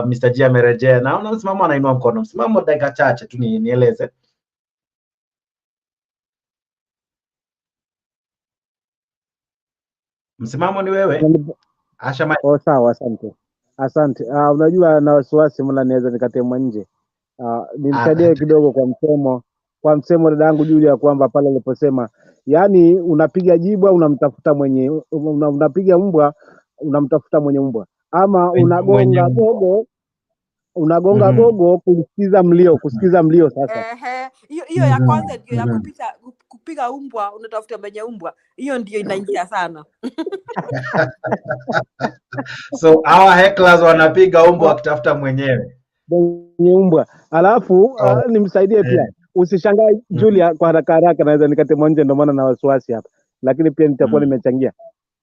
Mr. G amerejea. Naona msimamo anainua mkono. Msimamo dakika chache tu nieleze. Msimamo ni wewe. Asha sawa, asante. Unajua na wasiwasi mbona naweza nikatemwa nje. Nimsaidie kidogo kwa msemo dadangu Julia kwamba pale aliposema yani unapiga jibwa unamtafuta mwenye unapiga mbwa unamtafuta mwenye mbwa ama unagonga gogo kusikiza mlio sasa. Hiyo ya kwanza ndio ya kupiga mbwa unatafuta mwenye mbwa. Hiyo ndio inaingia sana. So our hecklers wanapiga mbwa wakitafuta mwenye mbwa. Alafu nimsaidie pia. Usishangae Julia kwa haraka naweza nikatemwa nje ndio maana na wasiwasi hapa. Lakini pia nitakuwa nimechangia.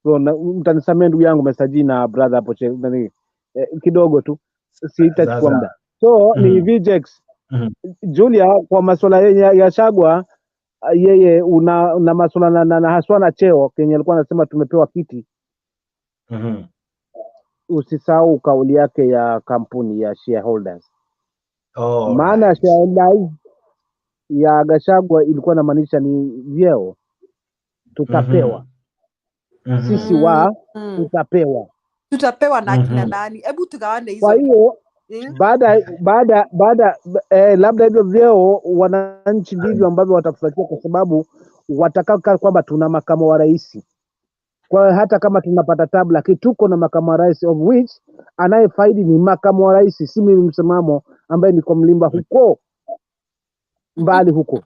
So mtanisamee ndugu yangu Mr. na brother hapo kidogo tu sitachukua muda. So ni VJX. Julia kwa masuala ya Gachagua yeye una masuala na haswa na cheo Kenya alikuwa anasema tumepewa kiti. Usisahau kauli yake ya kampuni ya shareholders. Maana shareholders ya Gachagua ilikuwa inamaanisha ni vyeo tutapewa. Sisi tutapewa na kina nani? Hebu tugawane hizo. Kwa hiyo baada labda hivyo vyeo wananchi ndivyo ambavyo watafuatia kwa sababu watakaa kwamba tuna makamu wa rais. Kwa hata kama tunapata tabu lakini tuko na makamu wa rais of which anayefaidi ni makamu wa rais, si mimi msimamo ambaye niko mlimba huko mbali huko.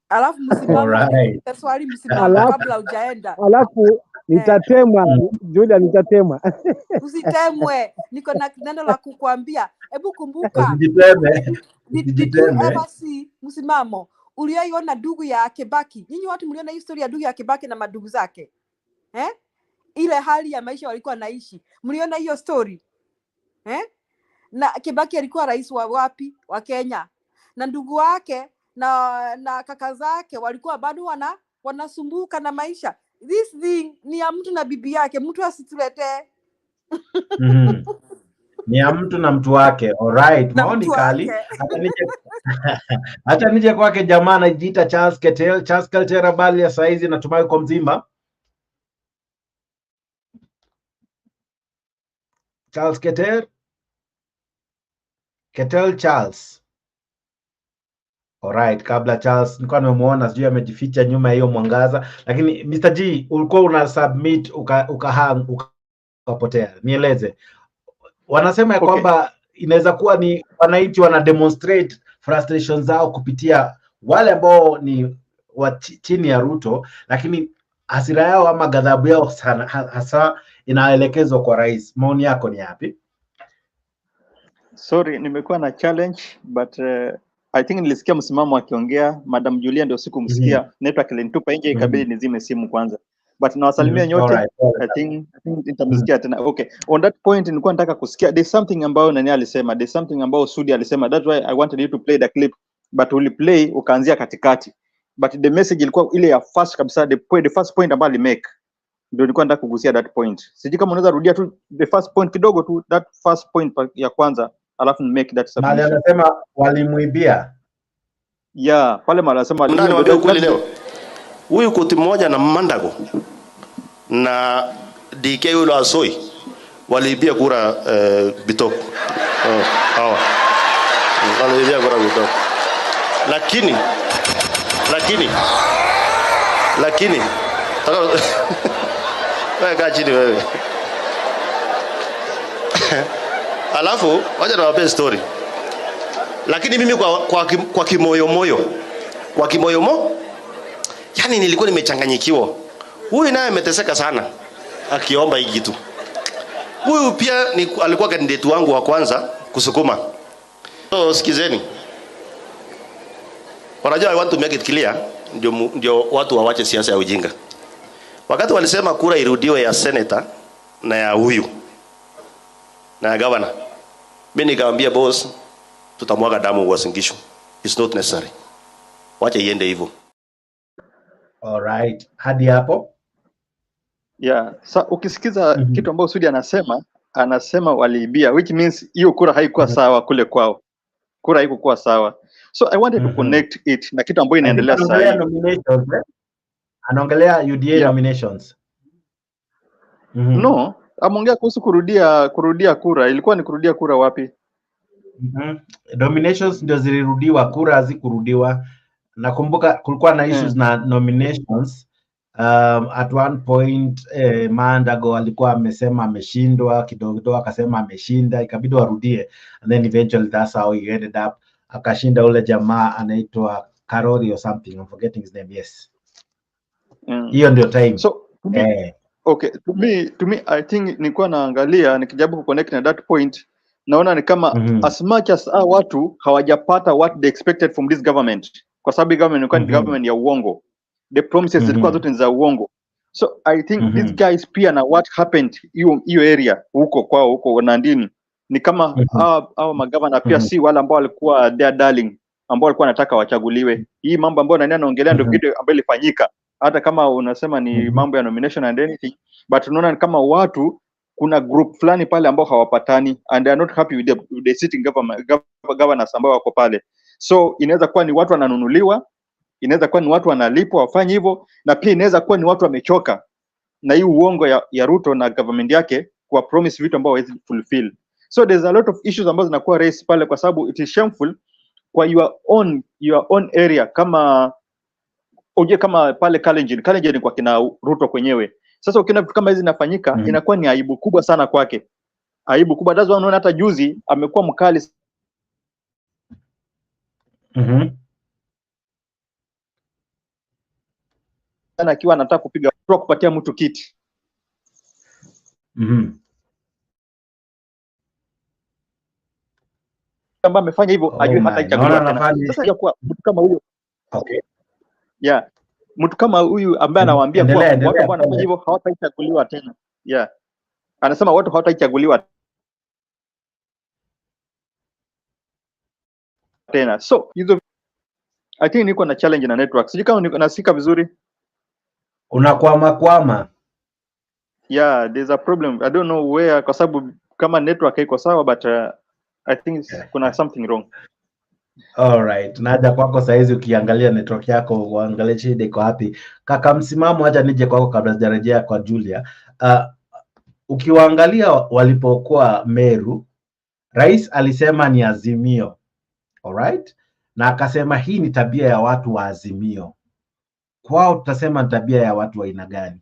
Alafu msimamo kabla hujaenda. Alafu nitatemwa Julia, nitatemwa. Usitemwe, niko na neno la kukuambia. Hebu kumbuka. Msimamo uliyoiona ndugu ya Kibaki. Nyinyi watu mliona historia ya ndugu ya Kibaki na madugu zake? Ile hali ya maisha walikuwa naishi. Mliona hiyo story? Na Kibaki alikuwa rais wa wapi? Wa Kenya. Na ndugu wake na kaka zake walikuwa bado wanasumbuka na maisha. This thing ni ya mtu na bibi yake, mtu asituletee. Ni ya mtu na mtu wake. Alright, maoni kali. Hata nije kwake jamaa anajiita Charles Keter. Charles Keter, habari ya saizi, natumai uko mzima. Charles Keter. Charles. Alright, kabla Charles nilikuwa nimemuona sijui amejificha nyuma ya hiyo mwangaza, lakini Mr. G ulikuwa una submit ukapotea. Nieleze. Wanasema ya kwamba inaweza kuwa ni wananchi wana demonstrate frustration zao kupitia wale ambao ni chini ya Ruto, lakini hasira yao ama ghadhabu yao sana hasa inaelekezwa kwa rais. Maoni yako ni yapi? Sorry, nimekuwa na challenge but I think nilisikia msimamo akiongea. Madam Julia ndio sikumsikia. Network ilinitupa nje ikabidi nizime simu kwanza. But nawasalimia nyote. I think nitamsikia tena. Okay. On that point nilikuwa nataka kusikia there's something ambayo nani alisema. There's something ambayo Sudi alisema. That's why I wanted you to play the clip but uli play ukaanzia katikati. But the message ilikuwa ile ya first kabisa, the first point ambayo alimake. Ndio nilikuwa nataka kugusia that point. Sijui kama unaweza rudia tu the first point kidogo tu, that first point ya kwanza. Alafu make that submission. Mali anasema walimuibia. Yeah, pale mali anasema ndani wa kweli leo. Huyu koti mmoja na Mandago na DK yule Asoi waliibia kura Bitok. Hawa. Waliibia kura Bitok. Lakini wewe kaa chini wewe. Alafu wacha niwape story. Lakini mimi kwa kimoyo yani nilikuwa nimechanganyikiwa. Huyu naye ameteseka sana akiomba hiki kitu. Huyu pia alikuwa candidate wangu wa kwanza kusukuma. So sikizeni. Wanajua I want to make it clear ndio watu wawache siasa ya ujinga. Wakati walisema kura irudiwe ya senator na ya huyu na ya governor, mimi nikamwambia boss, tutamwaga damu Uasin Gishu. It's not necessary. Wacha iende hivyo. All right. Hadi hapo? Yeah. Sa ukisikiza kitu ambacho Sudi anasema waliibia, which means hiyo kura haikuwa sawa kule kwao. Kura haikuwa sawa. So I wanted to connect it na kitu ambacho inaendelea sasa. Anaongelea UDA nominations. No, ameongea kuhusu kurudia kura. Ilikuwa ni kurudia kura wapi? Nominations ndio zilirudiwa, kura hazikurudiwa. Nakumbuka kulikuwa na issues na nominations. At one point Mandago alikuwa amesema ameshindwa, kidogo akasema ameshinda, ikabidi warudie, and then eventually that's how he ended up akashinda ule jamaa anaitwa Karori or something, I'm forgetting his name. Yes. Hiyo ndio time. So okay, to me I think nilikuwa naangalia nikijaribu ku connect na that point, naona ni kama as much as watu hawajapata what they expected from this government, kwa sababu government ilikuwa ni government ya uongo. The promises zilikuwa zote za uongo. So I think these guys pia na what happened hiyo area huko kwao huko Nandini ni kama hao magavana pia si wale ambao walikuwa their darling, ambao walikuwa wanataka wachaguliwe. Hii mambo ambayo nani anaongelea ndio kitu ambayo ilifanyika, hata kama unasema ni mambo ya nomination and anything, but unaona kama watu kuna group fulani pale ambao hawapatani and they are not happy with the sitting governors ambao wako pale. So inaweza kuwa ni watu wananunuliwa, inaweza kuwa ni watu wanalipwa wafanye hivyo, na pia inaweza kuwa ni watu wamechoka na hii uongo ya Ruto na government yake kwa promise vitu ambao hawezi fulfill. So there's a lot of issues ambazo zinakuwa raised pale, kwa sababu it is shameful kwa your own area. Kama kama pale Kalenjin kwa kina Ruto kwenyewe. Sasa ukiona vitu kama hizi zinafanyika, inakuwa ni aibu kubwa sana kwake. Aibu kubwa. That's why unaona hata juzi amekuwa mkali sana akiwa anataka kupatia mtu kiti. Kama amefanya hivyo ajue hata ichaguliwa tena. Sasa kwa mtu kama huyo, yeah, mtu kama huyu ambaye anawaambia kwa watu ambao wanafanya hivyo hawataichaguliwa tena. Yeah. Anasema watu hawataichaguliwa tena. So hizo I think niko na challenge na network. Sijui kama nasika vizuri. Unakwama. Yeah, there's a problem. I don't know where, kwa sababu kama network haiko sawa, but I think kuna something wrong. All right. Naja kwako saizi ukiangalia network yako uangalie shida iko wapi. Kaka msimamo, acha nije kwako kabla sijarejea kwa Julia. Ukiwaangalia walipokuwa Meru, Rais alisema ni Azimio. All right? Na akasema hii ni tabia ya watu wa Azimio. Kwao tutasema ni tabia ya watu wa aina gani?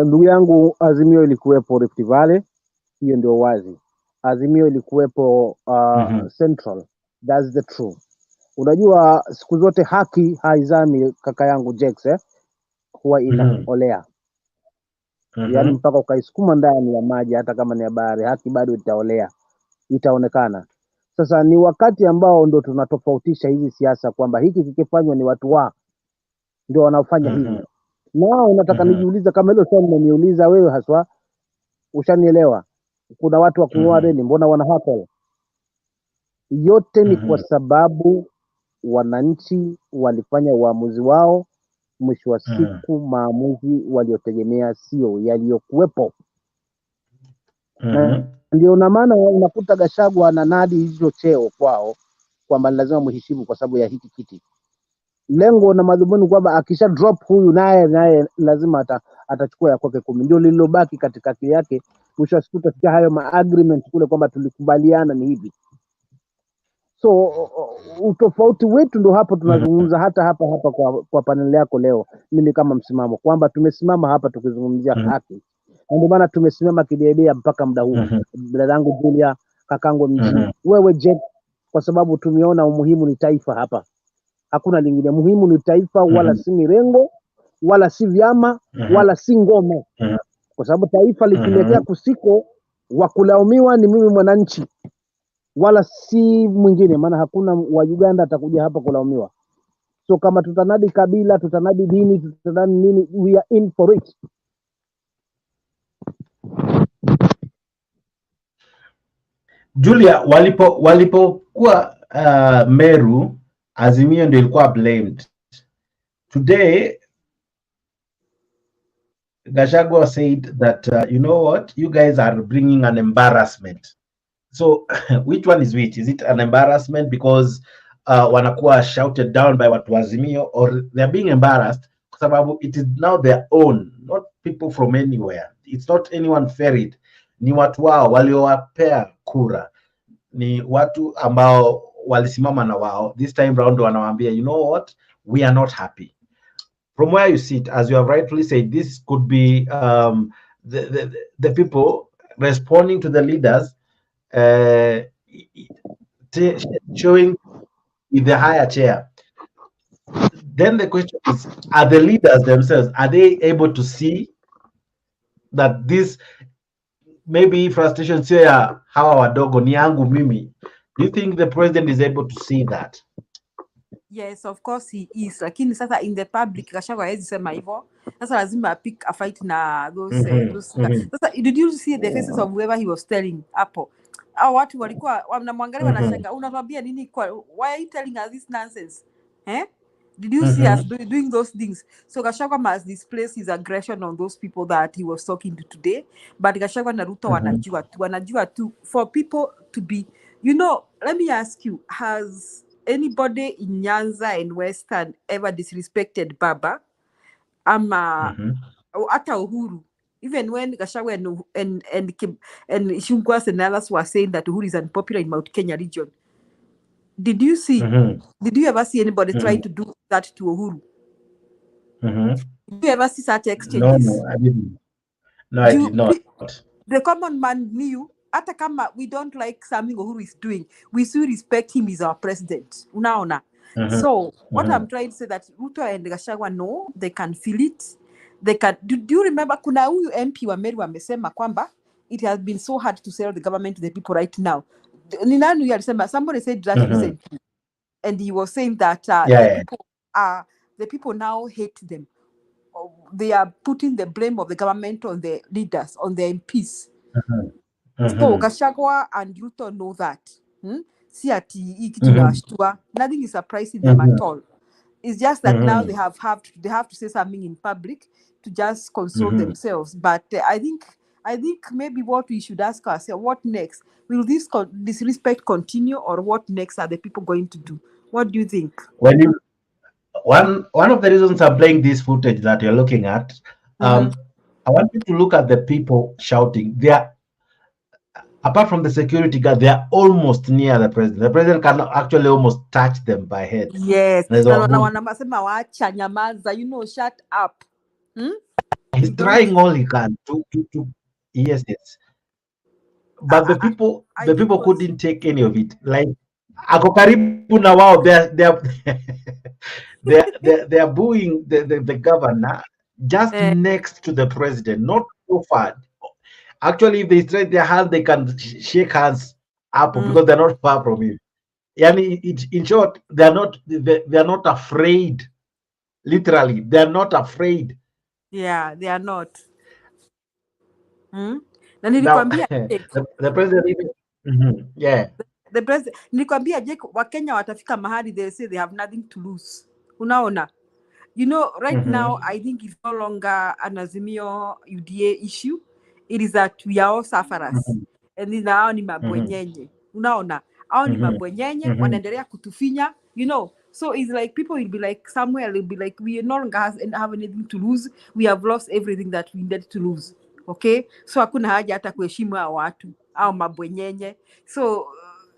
Ndugu yangu, Azimio ilikuwepo Rift Valley, hiyo ndio wazi. Azimio ilikuwepo Central, that's the truth. Unajua siku zote haki haizami, kaka yangu Jex, huwa inaolea. Yaani mpaka ukaisukuma ndani ya maji, hata kama ni ya bahari, haki bado itaolea, itaonekana. Sasa ni wakati ambao ndo tunatofautisha hizi siasa, kwamba hiki kikifanywa ni watu ndio wanaofanya hivi. Nao unataka nijiuliza kama hilo swali unaniuliza wewe haswa, ushanielewa? Kuna watu wa kung'oa reli, mbona wana Heckle? Yote ni kwa sababu wananchi walifanya uamuzi wao, mwisho wa siku maamuzi waliotegemea sio yaliyokuwepo. Ndio na maana unakuta Gachagua na nadi hizo cheo kwao kwamba lazima muheshimu kwa sababu ya hiki kiti. Lengo na madhumuni kwamba akisha drop huyu naye lazima atachukua ya kwake 10. Ndio lililobaki katikati yake. Mwisho wa siku tutafikia hayo agreement kule kwamba tulikubaliana ni hivi. So utofauti wetu ndo hapo tunazungumza, hata hapa kwa panel yako leo, mimi kama msimamo kwamba tumesimama hapa tukizungumzia haki, ndio maana tumesimama kidedea mpaka muda huu. Dadangu Julia, kakangu MG, wewe Jack, kwa sababu tumeona umuhimu ni taifa hapa, hakuna lingine. Muhimu ni taifa, wala si mirengo, wala si vyama, wala si ngoma, kwa sababu taifa likielekea kusiko, wa kulaumiwa ni mimi mwananchi, wala si mwingine, maana hakuna wa Uganda atakuja hapa kulaumiwa. So kama tutanadi kabila, tutanadi dini, tutanadi nini, we are in for it. Julia, walipokuwa Meru, Azimio ndio ilikuwa blamed. Today Gachagua said that you know what, you guys are bringing an embarrassment. So which one is which? Is it an embarrassment because wanakuwa shouted down by watu wa Azimio, or they're being embarrassed kwa sababu it is now their own, not people from anywhere. It's not anyone ferried. Ni watu wao waliowapea kura, ni watu ambao walisimama na wao. This time round wanawaambia, you know what, we are not happy. From where you sit, as you have rightfully said, this could be the people responding to the leaders, showing with the higher chair. Then the question is, are the leaders themselves, are they able to see that this maybe frustration sio ya hawa wadogo, ni yangu mimi? Do you think the president is able to see that? Yes, of course he is. Lakini sasa in the public Gachagua hawezi sema hivyo. Sasa lazima pick a fight na those. Sasa did you see the faces of whoever he was telling hapo? Hao watu walikuwa wanamwangalia wanashanga, unatuambia nini kwa, why are you telling us this nonsense? Did you see us doing those things? So Gachagua must displace his aggression on those people that he was talking to today. But Gachagua na Ruto wanajua tu for people to be, you know, let me ask you, has anybody in Nyanza and Western ever disrespected Baba? Ama ata Uhuru? Even when Gachagua and Shungwas and others were saying that Uhuru is unpopular in Mount Kenya region, did you see? Did you ever see anybody try to do that to Uhuru? Did you ever see such exchanges? No, I didn't. No, I did not. The common man knew. Hata kama we don't like something Uhuru is doing, we still respect him as our president. Unaona? So what I'm trying to say that Ruto and Gachagua know, they can feel it. They can. Do you remember kuna huyu MP wa Meru amesema kwamba it has been so hard to sell the government to the people right now. Ni nani alisema? Somebody said that recently, and he was saying that the people now hate them. They are putting the blame of the government on the leaders, on the MPs. So Gachagua and Ruto know that. Si ati hii kitu inawashtua. Nothing is surprising them at all. It's just that now they have to say something in public to just console themselves. But I think maybe what we should ask ourselves, what next? Will this disrespect continue, or what next are the people going to do? What do you think? One of the reasons I'm playing this footage that you're looking at, I want you to look at the people shouting. They are, apart from the security guard, they are almost near the president. The president can actually almost touch them by head. Yes. You know, shut up. He's trying all he can to yes. But the people couldn't take any of it. Like ako karibu na wao, they are booing the governor just next to the president, not so far. Actually, if they stretch their hands, they can shake hands up because they're not far from him. In short, they're not afraid. Literally, they're not afraid. Yeah, they are not. Now, the president even, the president, nilikwambia Jake, Wakenya watafika mahali they say they have nothing to lose. Unaona? You know, right now, I think it's no longer an Azimio UDA issue. It is that we are all sufferers. And then hao ni mabwenyenye. Unaona? Hao ni mabwenyenye, wanaendelea kutufinya, you know. So it's like people will be like, somewhere will be like, we no longer have anything to lose. We have lost everything that we needed to lose. Okay? So hakuna haja hata kuheshimu hao watu, hao mabwenyenye. So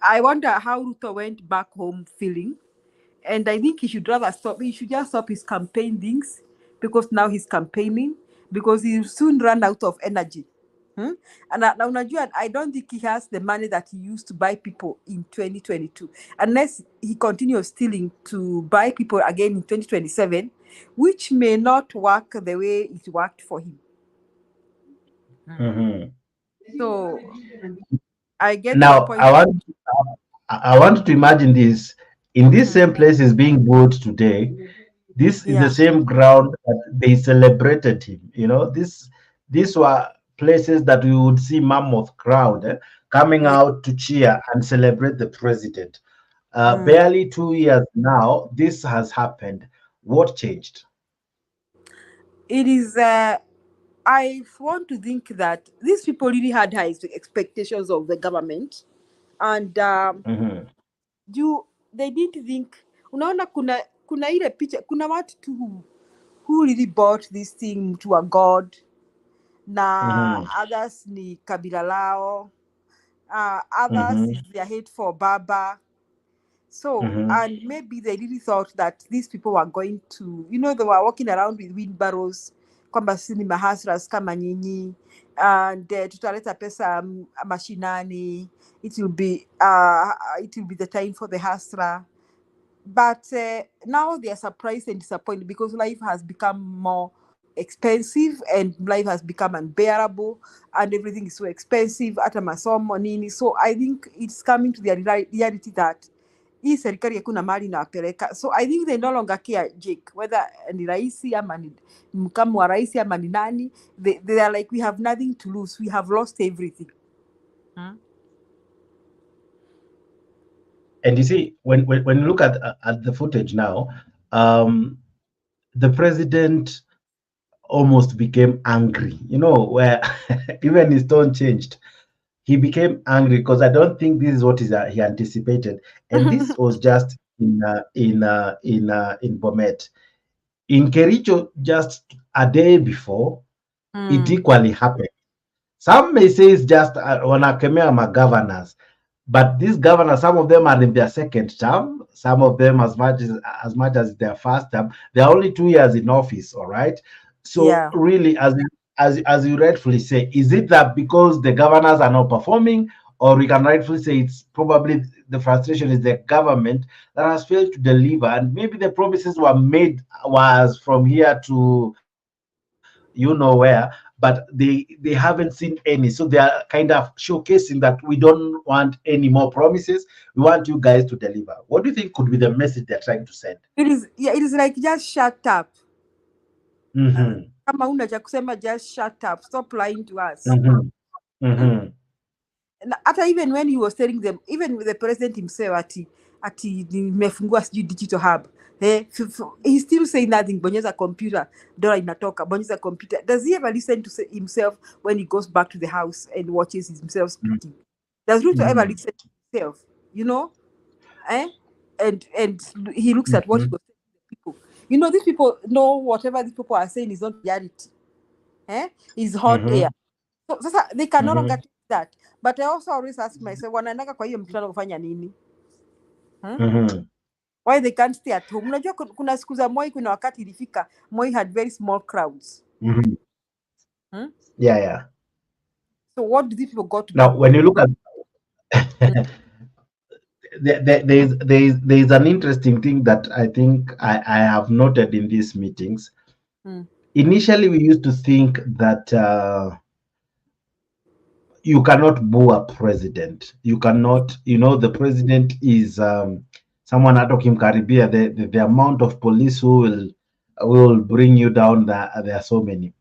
I wonder how Ruto went back home feeling. And I think he should rather stop. He should just stop his campaign things, because now he's campaigning, because he'll soon run out of energy. And I don't think he has the money that he used to buy people in 2022, unless he continues stealing to buy people again in 2027, which may not work the way it worked for him. So I get Now, your point. I want to imagine this. In this same place is being built today. This is the same ground that they celebrated him. You know, these were places that we would see mammoth crowd coming out to cheer and celebrate the president. Barely 2 years now, this has happened. What changed? It is. I want to think that these people really had high expectations of the government, and they didn't think. Unaona, kuna ile picha, kuna watu tu who really bought this thing to a god, na others ni kabila lao, others is their hate for Baba. So, and maybe they really thought that these people were going to, they were walking around with wheelbarrows, kwamba sisi ni mahasras kama nyinyi, and tutaleta pesa mashinani, it will be the time for the hasra. But now they are surprised and disappointed, because life has become more expensive and life has become unbearable and everything is so expensive, hata masomo nini. So I think it's coming to the reality that hii serikali hakuna mali inawapeleka. So I think they no longer care, Jake, whether ni raisi ama ni mkamu wa raisi ama ni nani. They are like, we have nothing to lose, we have lost everything. And you see, when you look at the footage now, the president almost became angry, where even his tone changed. He became angry because I don't think this is what he anticipated. And this was just in Bomet. In Kericho, just a day before, it equally happened. Some may say it's just wanakemea governors, but these governors, some of them are in their second term, some of them as much as their first term. They're only 2 years in office, all right? So really, as you rightfully say, is it that because the governors are not performing, or we can rightfully say it's probably the frustration is the government that has failed to deliver, and maybe the promises were made was from here to where, but they haven't seen any. So they are kind of showcasing that we don't want any more promises. We want you guys to deliver. What do you think could be the message they're trying to send? It is like, just shut up. Kama una cha kusema, just shut up. Stop lying to us. After, even when he was telling them, even with the president himself, ati nimefungua sijui digital hub, he still say nothing. Bonyeza computer, dola inatoka. Bonyeza computer. Does he ever listen to himself when he goes back to the house and watches himself speaking? Does Ruto ever listen to himself? And he looks at what he was saying to the people. These people know whatever these people are saying is not reality. Is hot air. So they can no longer take that. But I also always ask myself, wanaendanga kwa hiyo mkutano kufanya nini? Why they can't stay at home? Unajua kuna siku za Moi, kuna wakati ilifika Moi had very small crowds. Yeah. So what do these people got to now do? When you look at there's an interesting thing that I think I have noted in these meetings. Initially, we used to think that you cannot boo a president. You cannot, the president is someone Atokim Karibia. The amount of police who will bring you down, there are so many.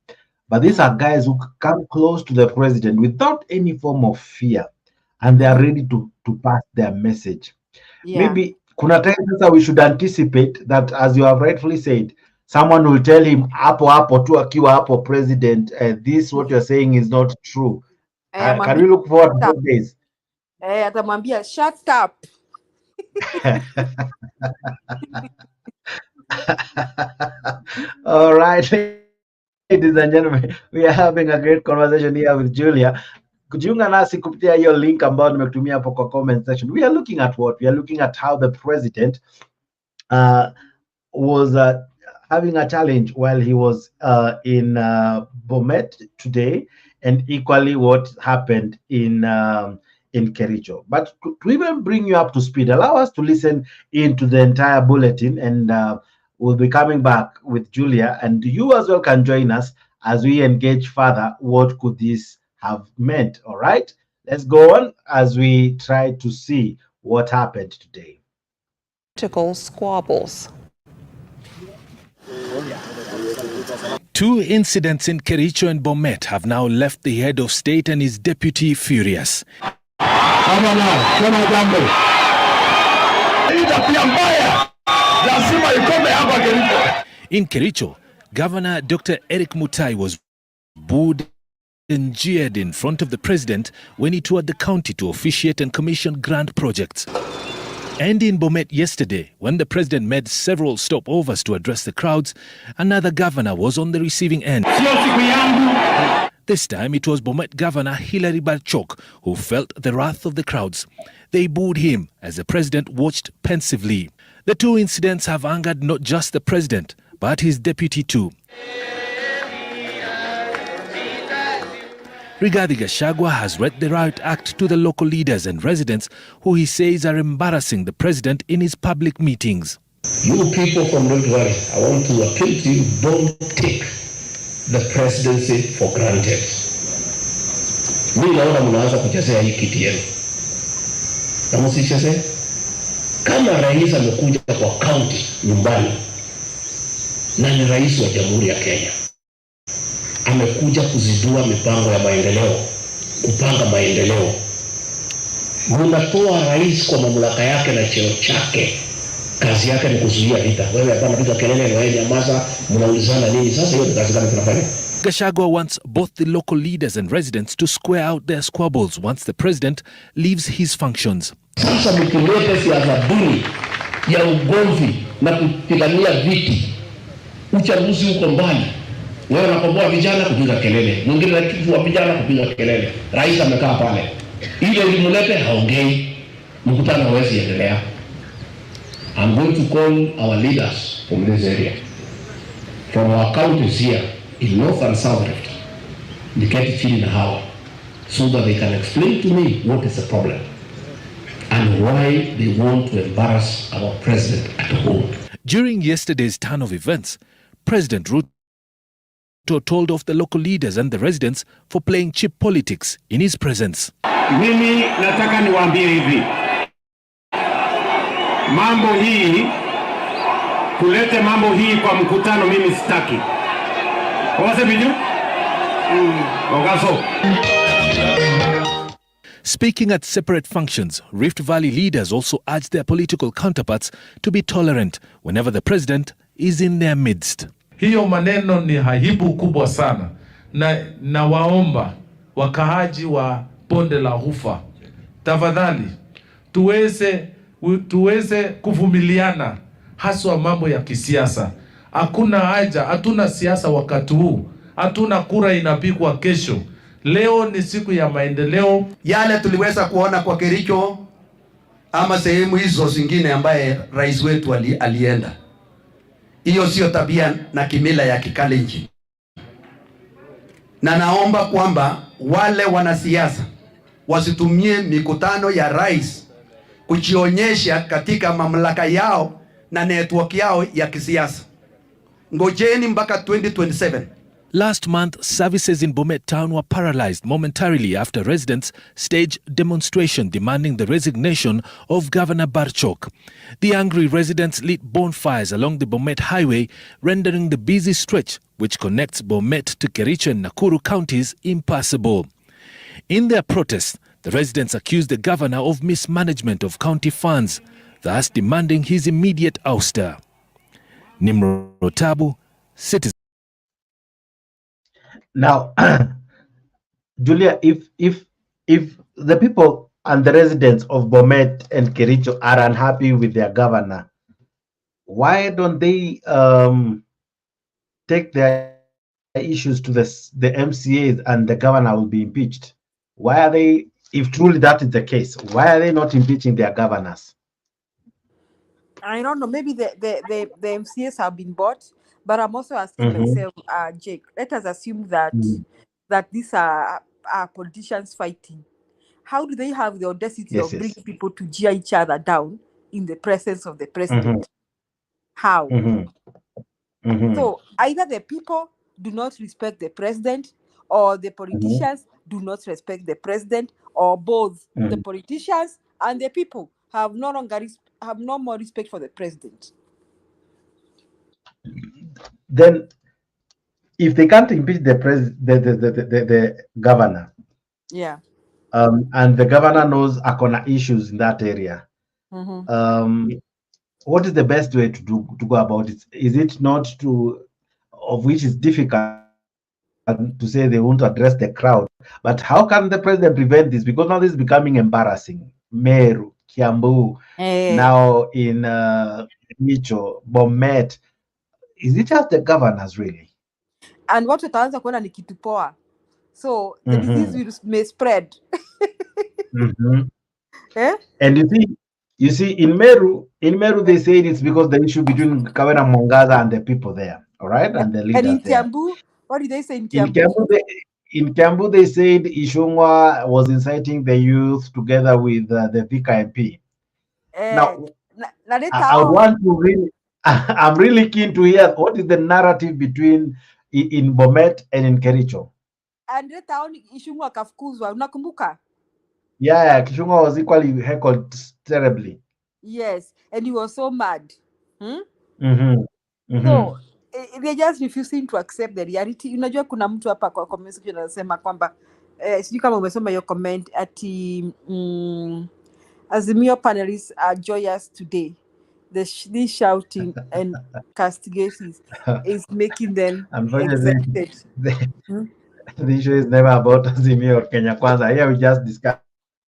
But these are guys who come close to the president without any form of fear, and they are ready to pass their message. Maybe kuna time sasa we should anticipate that, as you have rightfully said, someone will tell him hapo tu akiwa hapo president, this what you're saying is not true. Can we look forward to those days? Atamwambia shut up. All right, ladies and gentlemen, we are having a great conversation here with Julia. kujiunga nasi kupitia hiyo link ambayo nimekutumia hapo kwa comment section. We are looking at what? We are looking at how the president was having a challenge while he was in Bomet today, and equally what happened in Kericho. But to even bring you up to speed, allow us to listen into the entire bulletin, and we'll be coming back with Julia, and you as well can join us as we engage further. What could this have meant? All right, let's go on as we try to see what happened today. Political squabbles. Two incidents in Kericho and Bomet have now left the head of state and his deputy furious. In Kericho, Governor Dr. Eric Mutai was booed and jeered in front of the president when he toured the county to officiate and commission grant projects. And in Bomet yesterday, when the president made several stopovers to address the crowds, another governor was on the receiving end. This time it was Bomet Governor Hilary Barchok who felt the wrath of the crowds. They booed him as the president watched pensively. The two incidents have angered not just the president, but his deputy too. Rigathi Gachagua has read the Riot Act to the local leaders and residents who he says are embarrassing the president in his public meetings. You people from Don't Worry, I want to appeal to you, don't take the presidency for granted. Mimi naona mnaanza kuchezea hii kiti yenu. Na msichezee. Kama rais amekuja kwa county nyumbani na ni rais wa Jamhuri ya Kenya, amekuja kuzidua mipango ya maendeleo, kupanga maendeleo. Mnatoa rais kwa mamlaka yake na cheo chake. Kazi yake ni kuzuia vita. Wewe hapa unapiga kelele na wewe nyamaza, mnaulizana nini? Sasa hiyo ni kazi gani tunafanya? Gachagua wants both the local leaders and residents to square out their squabbles once the president leaves his functions. Sasa mkileta siasa duni ya ugomvi na kupigania viti, uchaguzi uko mbali. Wewe unakomboa vijana kupiga kelele, mwingine anachukua vijana kupiga kelele. Rais amekaa pale. Ile ilimlete haongei. Mkutano hawezi endelea. I'm going to call our leaders from this area, from our counties here in North and South Rift, niketi chini na hawa, so that they can explain to me what is the problem and why they want to embarrass our president at home. During yesterday's turn of events, President Ruto told off the local leaders and the residents for playing cheap politics in his presence. Mimi nataka niwaambie hivi. Mambo hii, kulete mambo hii kwa mkutano mimi sitaki. Wawase biju? Wakaso. Speaking at separate functions, Rift Valley leaders also urged their political counterparts to be tolerant whenever the president is in their midst. Hiyo maneno ni aibu kubwa sana, na waomba wakaaji wa bonde la Ufa, tafadhali tuweze kuvumiliana, haswa mambo ya kisiasa. Hakuna haja, hatuna siasa wakati huu, hatuna kura inapigwa kesho. Leo ni siku ya maendeleo. Yale tuliweza kuona kwa Kericho ama sehemu hizo zingine ambaye rais wetu alienda, hiyo sio tabia na kimila ya Kikalenjin. Na naomba kwamba wale wanasiasa wasitumie mikutano ya rais kujionyesha katika mamlaka yao na network yao ya kisiasa. Ngojeni mpaka 2027. Last month, services in Bomet town were paralyzed momentarily after residents staged demonstration demanding the resignation of Governor Barchok. The angry residents lit bonfires along the Bomet highway, rendering the busy stretch which connects Bomet to Kericho and Nakuru counties impassable. In their protest, the residents accused the governor of mismanagement of county funds, thus demanding his immediate ouster. Nimro Tabu, Citizen. Now, Julia, if the people and the residents of Bomet and Kericho are unhappy with their governor, why don't they take their issues to the MCAs and the governor will be impeached? Why are they, if truly that is the case, why are they not impeaching their governors? I don't know. Maybe the MCAs have been bought, but I'm also asking myself, Jake. Let us assume that these are politicians fighting. How do they have the audacity of bringing people to jeer each other down in the presence of the president? How? So either the people do not respect the president, or the politicians do not respect the president, or both the politicians and the people have no more respect for the president. Then, if they can't impeach the governor, and the governor knows Akona issues in that area, what is the best way to go about it? Is it not of which is difficult to say they won't address the crowd, but how can the president prevent this? Because now this is becoming embarrassing. Meru, Kiambu, now in Micho, Bomet. Is it just the governors really? And what wataanza kuona ni kitu poa, so the disease may spread. And you see in Meru they say it's because the issue between Kawena Mongaza and the people there, all right, and the leaders. And in Kiambu, what did they say in Kiambu? In Kiambu, they said Ishungwa was inciting the youth together with the Thika MP. Now, I would want to really, I'm really keen to hear what is the narrative between in Bomet and in Kericho. And Ishungwa kafukuzwa, unakumbuka? Yeah, Kishungwa was equally heckled terribly. Yes, and he was so mad. So they're just refusing to accept the reality. Unajua kuna mtu hapa kwa comment section anasema kwamba sijui kama umesoma your comment ati Azimio panelists are joyous today. This shouting and castigations is making them excited. The issue is never about Azimio or Kenya Kwanza. Here we just discuss.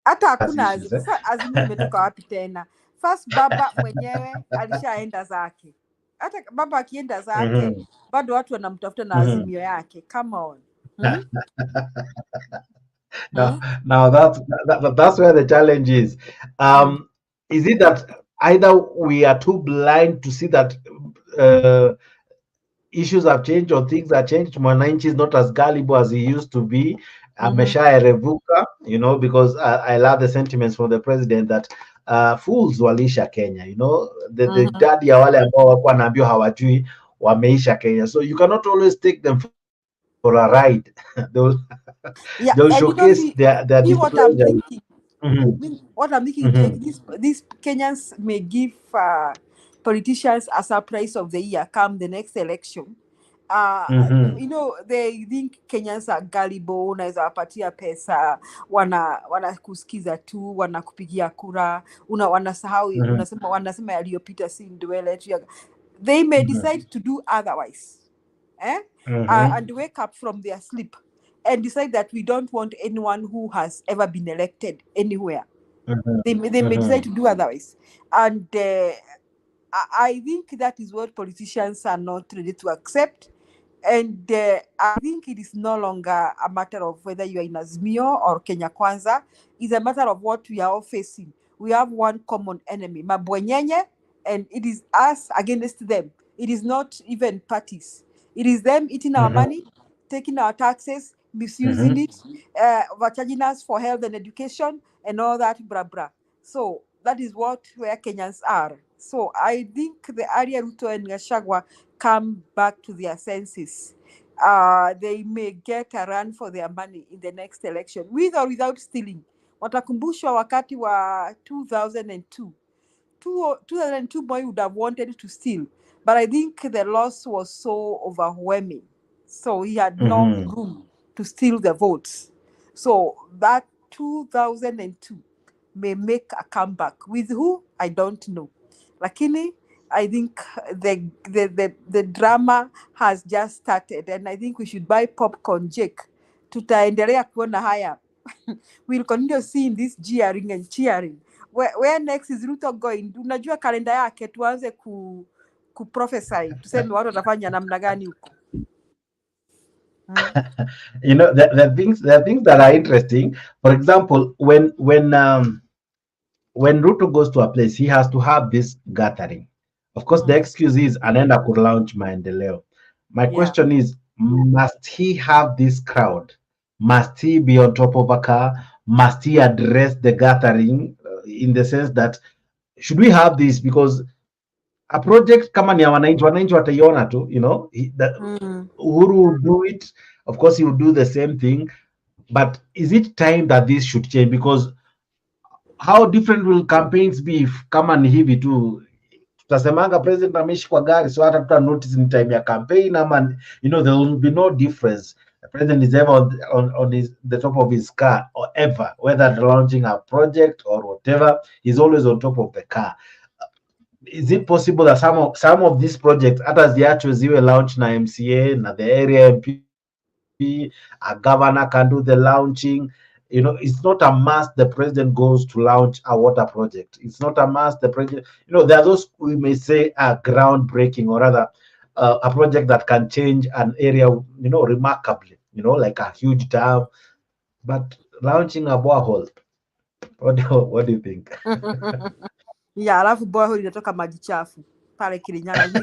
Hata hakuna Azimio imetoka wapi tena? First baba mwenyewe alishaenda zake. Hata baba akienda zake bado watu wanamtafuta na Azimio yake. Come on. Now that's where the challenge is. Is it that either we are too blind to see that issues have changed or things have changed? Mwananchi is not as gullible as he used to be. Revuka, because I love the sentiments from the president that fools walisha Kenya, the daddy ya wale ambao wako wanaambiwa hawajui wameisha Kenya. So you cannot always take them for a ride. they'll showcase their what I'm thinking. What I'm thinking, these Kenyans may give politicians a surprise of the year come the next election. They think Kenyans are gullible, unaweza wapatia pesa, wanakusikiza tu, wanakupigia kura, wanasahau, wanasema yaliyopita si ndwele. They may decide to do otherwise. And wake up from their sleep and decide that we don't want anyone who has ever been elected anywhere. They may decide to do otherwise. And I think that is what politicians are not ready to accept. And I think it is no longer a matter of whether you are in Azimio or Kenya Kwanza. It's a matter of what we are all facing. We have one common enemy, Mabwenyenye, and it is us against them. It is not even parties. It is them eating our money, taking our taxes, misusing it, charging us for health and education, and all that, blah, blah. So that is where Kenyans are. So I think the area Ruto and Gachagua come back to their senses. They may get a run for their money in the next election, with or without stealing. Watakumbushwa wakati wa 2002. 2002 boy would have wanted to steal, but I think the loss was so overwhelming. So he had no room to steal the votes. So that 2002 may make a comeback. With who? I don't know. Lakini, I think the drama has just started, and I think we should buy popcorn, Jake. Tutaendelea kuona haya. We'll continue seeing this jeering and cheering. Where next is Ruto going? Unajua kalenda yake, tuanze ku prophesy, tuseme watu watafanya namna gani huko. You know, the things that are interesting. For example, when Ruto goes to a place, he has to have this gathering. Of course, the excuse is anaenda ku launch maendeleo. My question is, must he have this crowd? Must he be on top of a car? Must he address the gathering in the sense that should we have this? Because a project kama ni ya wananchi wataiona tu, you know, Uhuru will do it. Of course, he will do the same thing. But is it time that this should change? Because how different will campaigns be if kama ni hivi tu tutasemanga president ameishi kwa gari, so hata tuta notice in time ya campaign ama, you know, there will be no difference. The president is ever on the top of his car, or ever, whether launching a project or whatever, he's always on top of the car. Is it possible that some of these projects hata ziachwe ziwe launch na MCA na the area MP, a governor can do the launching? You know, it's not a must the president goes to launch a water project. It's not a must the president, you know, there are those we may say are groundbreaking, or rather a project that can change an area, you know, remarkably, you know, like a huge dam. But launching a borehole, what do you think? Alafu borehole inatoka maji chafu pale Kirinyaga.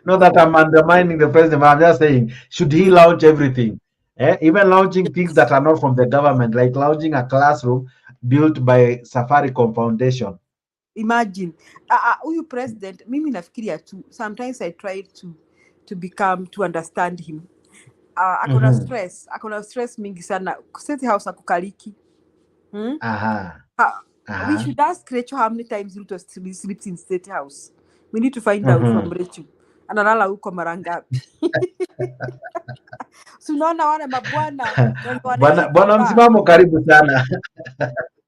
Not that I'm undermining the president, but I'm just saying, should he launch everything? Even launching things that are not from the government, like launching a classroom built by Safaricom Foundation. Imagine, huyu president, mimi nafikiria tu, sometimes I try to understand him. Akona stress mingi sana. State House akukaliki. We should ask Rachel how many times Ruto sleeps in State House. We need to find out from Rachel. Analala huko mara ngapi? Sunaona wale mabwana bwana msimamo karibu sana.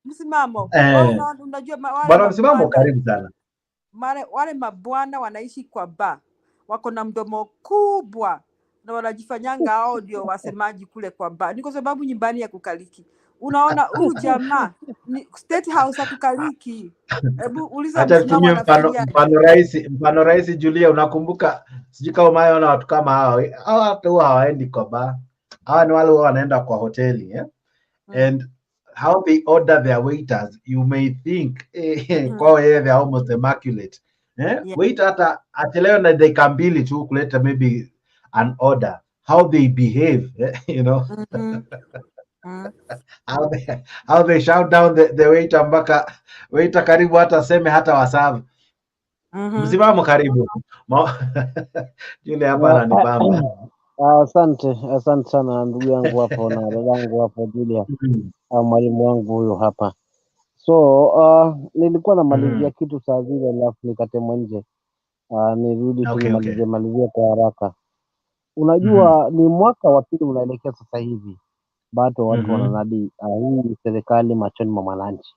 Msimamo. Unajua bwana msimamo karibu sana. Wale mabwana wanaishi kwa bar. Wako na mdomo kubwa na wanajifanyanga hao ndio wasemaji kule kwa bar. Ni kwa sababu nyumbani ya kukaliki. Unaona huyu jamaa ni State House akukaliki. Hebu uliza msimamo anafikiria. Mfano rais Julia, unakumbuka sijui kama umeona watu kama hao hata huwa hawaendi kwa bar. Hawa ni wale wanaenda kwa hoteli, and how they order their waiters, you may think kwao yeye they're almost immaculate. Wait hata achelewe na dakika mbili tu kuleta maybe an order, how they behave, you know. How they shout down the waiter mpaka waiter karibu hata seme hata wasavu. Msimamo karibu. Yule hapa ananibamba. Asante sana ndugu yangu hapo na dadangu hapo Julia. Mwalimu wangu huyo hapa. So nilikuwa namalizia kitu saa zile alafu nikatemwa nje. Nirudi malizia kwa haraka. Unajua ni mwaka wa pili unaelekea sasa hivi. Bado watu wananadi hii serikali machoni mwa wananchi.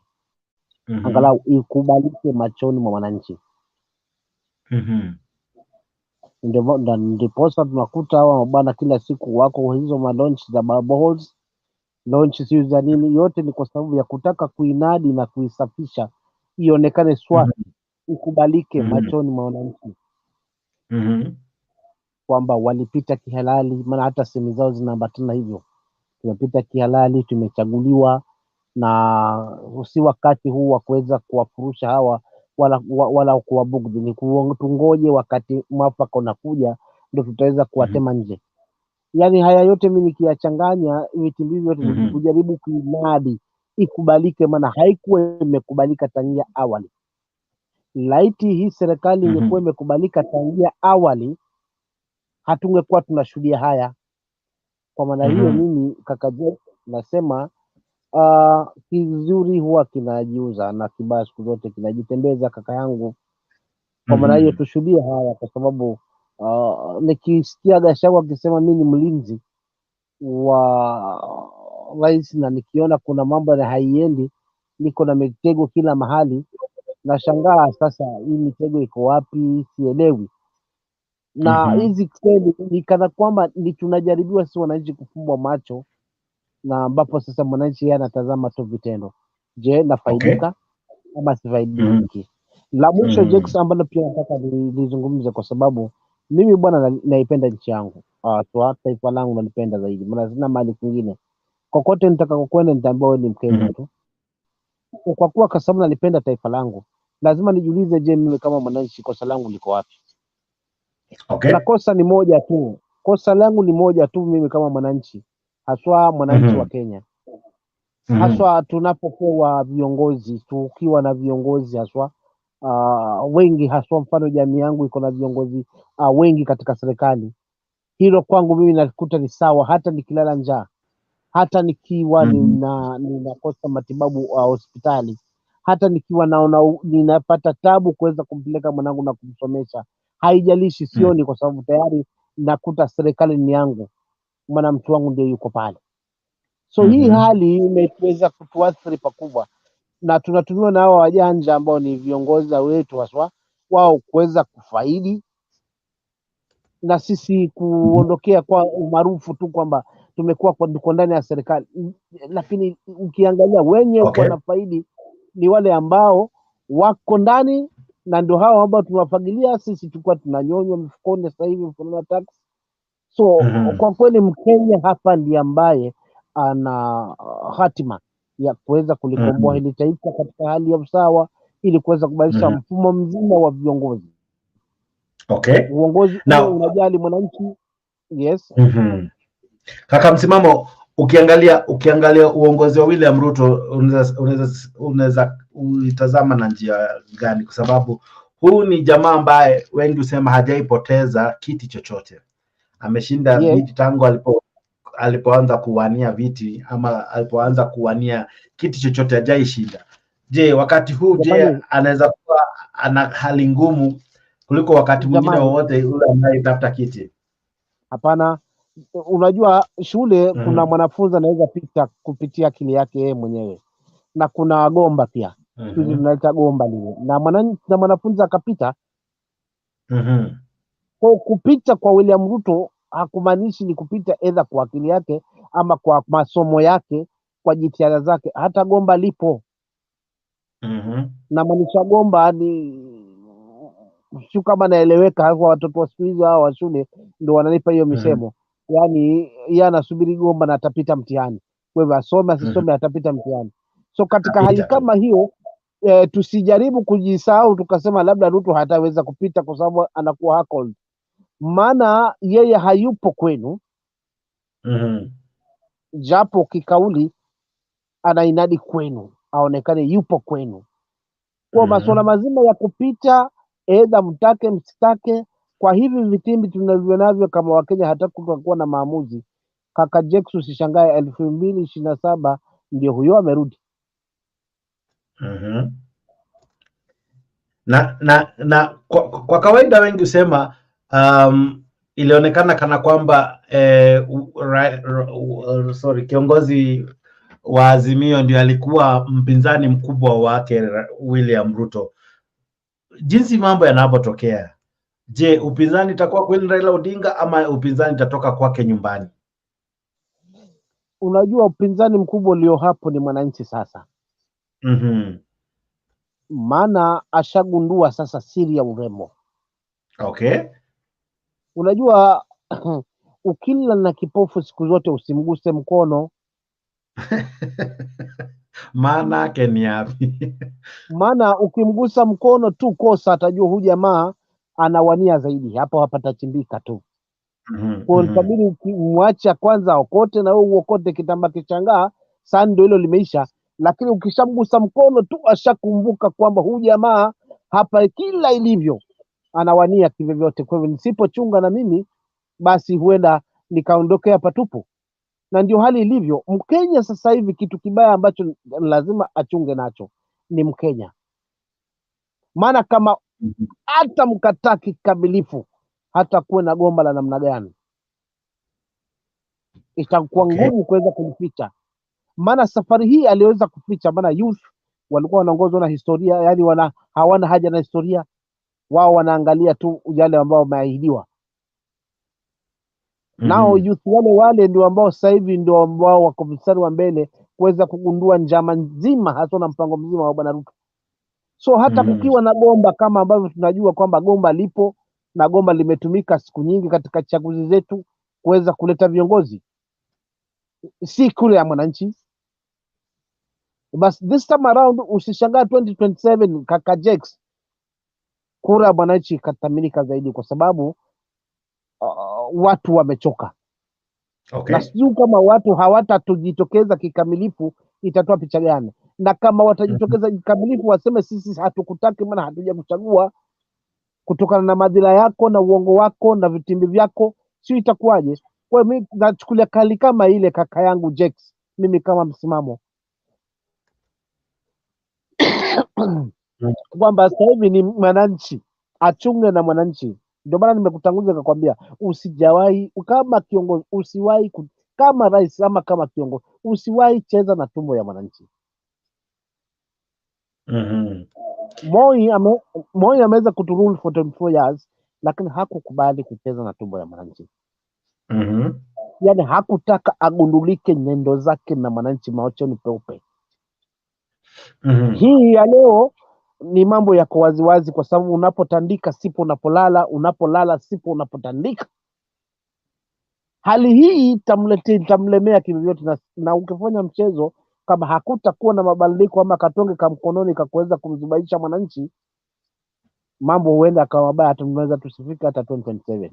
Angalau ikubalike machoni mwa wananchi. Ndipo tunakuta hawa mabana kila siku wako hizo launch za barrage, launch sio za nini, yote ni kwa sababu ya kutaka kuinadi na kuisafisha ionekane swafi, ikubalike machoni mwa wananchi. Kwamba walipita kihalali, maana hata semi zao zinaambatana hivyo. Tumepita kihalali, tumechaguliwa, na si wakati huu wa kuweza kuwafurusha hawa wala kuwabugudhi. Ni tungoje wakati mwafaka unakuja ndio tutaweza kuwatema nje. Yani haya yote mimi nikiyachanganya vitu hivi vyote ni kujaribu kuinadi ikubalike, maana haikuwa imekubalika tangia awali. Laiti hii serikali ingekuwa imekubalika tangia awali, hatungekuwa tunashuhudia haya. Kwa maana hiyo mimi kaka Jeff nasema kizuri huwa kinajiuza na kibaya siku zote kinajitembeza kaka yangu. Kwa maana hiyo tushuhudie haya, kwa sababu nikisikia Gachagua akisema mimi ni mlinzi wa rais na nikiona kuna mambo na haiendi, niko na mitego kila mahali, na shangaa sasa hii mitego iko wapi sielewi. Na hizi kweli ni kana kwamba ni tunajaribiwa si wananchi kufumbwa macho, na ambapo sasa mwananchi yeye anatazama tu vitendo. Je, nafaidika ama sifaidiki? La mwisho Jackson ambalo pia nataka nizungumze, kwa sababu Mimi bwana naipenda nchi yangu. Taifa langu nalipenda zaidi. Maana sina mali kwingine. Kokote nitakakokwenda nitaambiwa wewe ni Mkenya tu. Kwa kuwa kwa sababu nalipenda taifa langu, lazima nijiulize, je, mimi kama mwananchi kosa langu liko wapi? Okay. Na kosa ni moja tu. Kosa langu ni moja tu mimi kama mwananchi, haswa mwananchi wa Kenya. Haswa tunapokuwa viongozi, tukiwa na viongozi haswa wengi, haswa mfano jamii yangu iko na viongozi wengi katika serikali. Hilo kwangu mimi nakuta ni sawa, hata nikilala njaa, hata nikiwa ninakosa matibabu hospitali, hata nikiwa ninapata tabu kuweza kumpeleka mwanangu na kumsomesha, haijalishi, sioni, kwa sababu tayari nakuta serikali ni yangu, mwanamtu wangu ndio yuko pale. So hii hali imeweza kutuathiri pakubwa, na tunatumiwa na hao wajanja ambao ni viongozi wetu haswa, wao kuweza kufaidi na sisi kuondokea kwa umaarufu tu kwamba tumekuwa kwa ndani ya serikali. Lakini ukiangalia wenye wanafaidi ni wale ambao wako ndani, na ndio hao ambao tunawafagilia. Sisi tulikuwa tunanyonywa mfukoni, sasa hivi mfukoni tax. So kwa kweli Mkenya hapa ndiye ambaye ana hatima ya kuweza kulikomboa hili taifa katika hali ya usawa, ili kuweza kubadilisha mfumo mzima wa viongozi. Okay. Uongozi unajali mwananchi. Yes. Kaka Msimamo, ukiangalia uongozi wa William Ruto unaweza uitazama na njia gani? Kwa sababu huu ni jamaa ambaye wengi husema hajaipoteza kiti chochote. Ameshinda viti tangu alipoanza kuwania viti, ama alipoanza kuwania kiti chochote hajaishinda. Je, wakati huu anaweza kuwa ana hali ngumu kuliko wakati mwingine wowote ule ambaye tafuta kiti? Hapana. Unajua shule kuna mwanafunzi anaweza pita kupitia akili yake yeye mwenyewe, na kuna gomba pia. Sisi tunaita gomba lile, na mwanafunzi akapita. Kwa kupita kwa William Ruto hakumaanishi ni kupita either kwa akili yake ama kwa masomo yake, kwa jitihada zake. Hata gomba lipo. Na maanisha gomba ni sio kama naeleweka. Hapo watoto wa siku hizi hao wa shule ndio wananipa hiyo misemo. Yaani yeye anasubiri gomba na atapita mtihani. Kwa hivyo asome asisome atapita mtihani. So katika hali kama hiyo tusijaribu kujisahau tukasema labda Ruto hataweza kupita kwa sababu anakuwa Heckled. Maana yeye hayupo kwenu. Japo kikauli anainadi kwenu, aonekane yupo kwenu. Kwa masuala mazima ya kupita, aidha mtake msitake, kwa hivi vitimbi tunavyonavyo kama Wakenya, hata kutakuwa na maamuzi. Kaka Jex, usishangae 2027 ndio huyo amerudi. Na kwa kawaida wengi husema ilionekana kana kwamba kiongozi wa Azimio ndio alikuwa mpinzani mkubwa wake William Ruto. Jinsi mambo yanapotokea, je, upinzani itakuwa kweli Raila Odinga ama upinzani itatoka kwake nyumbani? Unajua upinzani mkubwa ulio hapo ni mwananchi sasa. Maana ashagundua sasa siri ya urembo. Okay. Unajua ukila na kipofu siku zote usimguse mkono. Maana yake ni yapi? Maana ukimgusa mkono tu kosa, atajua huyu jamaa anawania zaidi, hapo hapatachimbika tu. Kwa itabidi ukimwacha kwanza okote, na wewe uokote kitamba kichangaa, sasa ndio hilo limeisha. Lakini ukishamgusa mkono tu ashakumbuka kwamba huyu jamaa hapa kila ilivyo anawania kivyovyote. Kwa hivyo nisipochunga na mimi, basi huenda nikaondokea patupu. Na ndio hali ilivyo. Mkenya sasa hivi kitu kibaya ambacho lazima achunge nacho ni Mkenya. Maana kama hata mkataa kikamilifu, hata kuwe na gomba la namna gani, itakuwa ngumu kuweza kumficha. Maana safari hii aliweza kuficha, maana youth walikuwa wanaongozwa na historia, yani hawana haja na historia. Wao wanaangalia tu yale ambao wameahidiwa. Nao youth wale ndio ambao sasa hivi ndio ambao wako mstari wa mbele kuweza kugundua njama nzima, hasa na mpango mzima wa Bwana Ruto. So hata kukiwa na gomba kama ambavyo tunajua kwamba gomba lipo, na goma limetumika siku nyingi katika chaguzi zetu kuweza kuleta viongozi, si kule ya mwananchi. But this time around usishangaa 2027 kaka Jex, kura ya mwananchi ikathaminika zaidi, kwa sababu watu wamechoka. Okay. Na sijui kama watu hawatatujitokeza kikamilifu itatoa picha gani, na kama watajitokeza kikamilifu waseme sisi hatukutaki maana hatuja kuchagua kutokana na madhila yako na uongo wako na vitimbi vyako, sio itakuwaje? Kwa hiyo mimi nachukulia kali kama ile kaka yangu Jex, mimi kama msimamo kwamba sasa hivi ni mwananchi achunge na mwananchi. Ndio maana nimekutanguza nikakwambia usijawahi kama kiongozi, usiwahi kama rais ama kama kiongozi, usiwahi cheza na tumbo ya mwananchi. Moi ameweza kuturule for 24 years lakini hakukubali kucheza na tumbo ya mwananchi. Yani hakutaka agundulike nyendo zake na mwananchi maochoni peupe. Hii ya leo ni mambo yako waziwazi, kwa sababu unapotandika sipo unapolala, unapolala sipo unapotandika. Hali hii itamlemea kivyote, na ukifanya mchezo kama hakutakuwa na mabadiliko ama katonge kamkononi kakuweza kumzubaisha mwananchi, mambo huenda akawa mabaya. Tunaweza tusifika hata 2027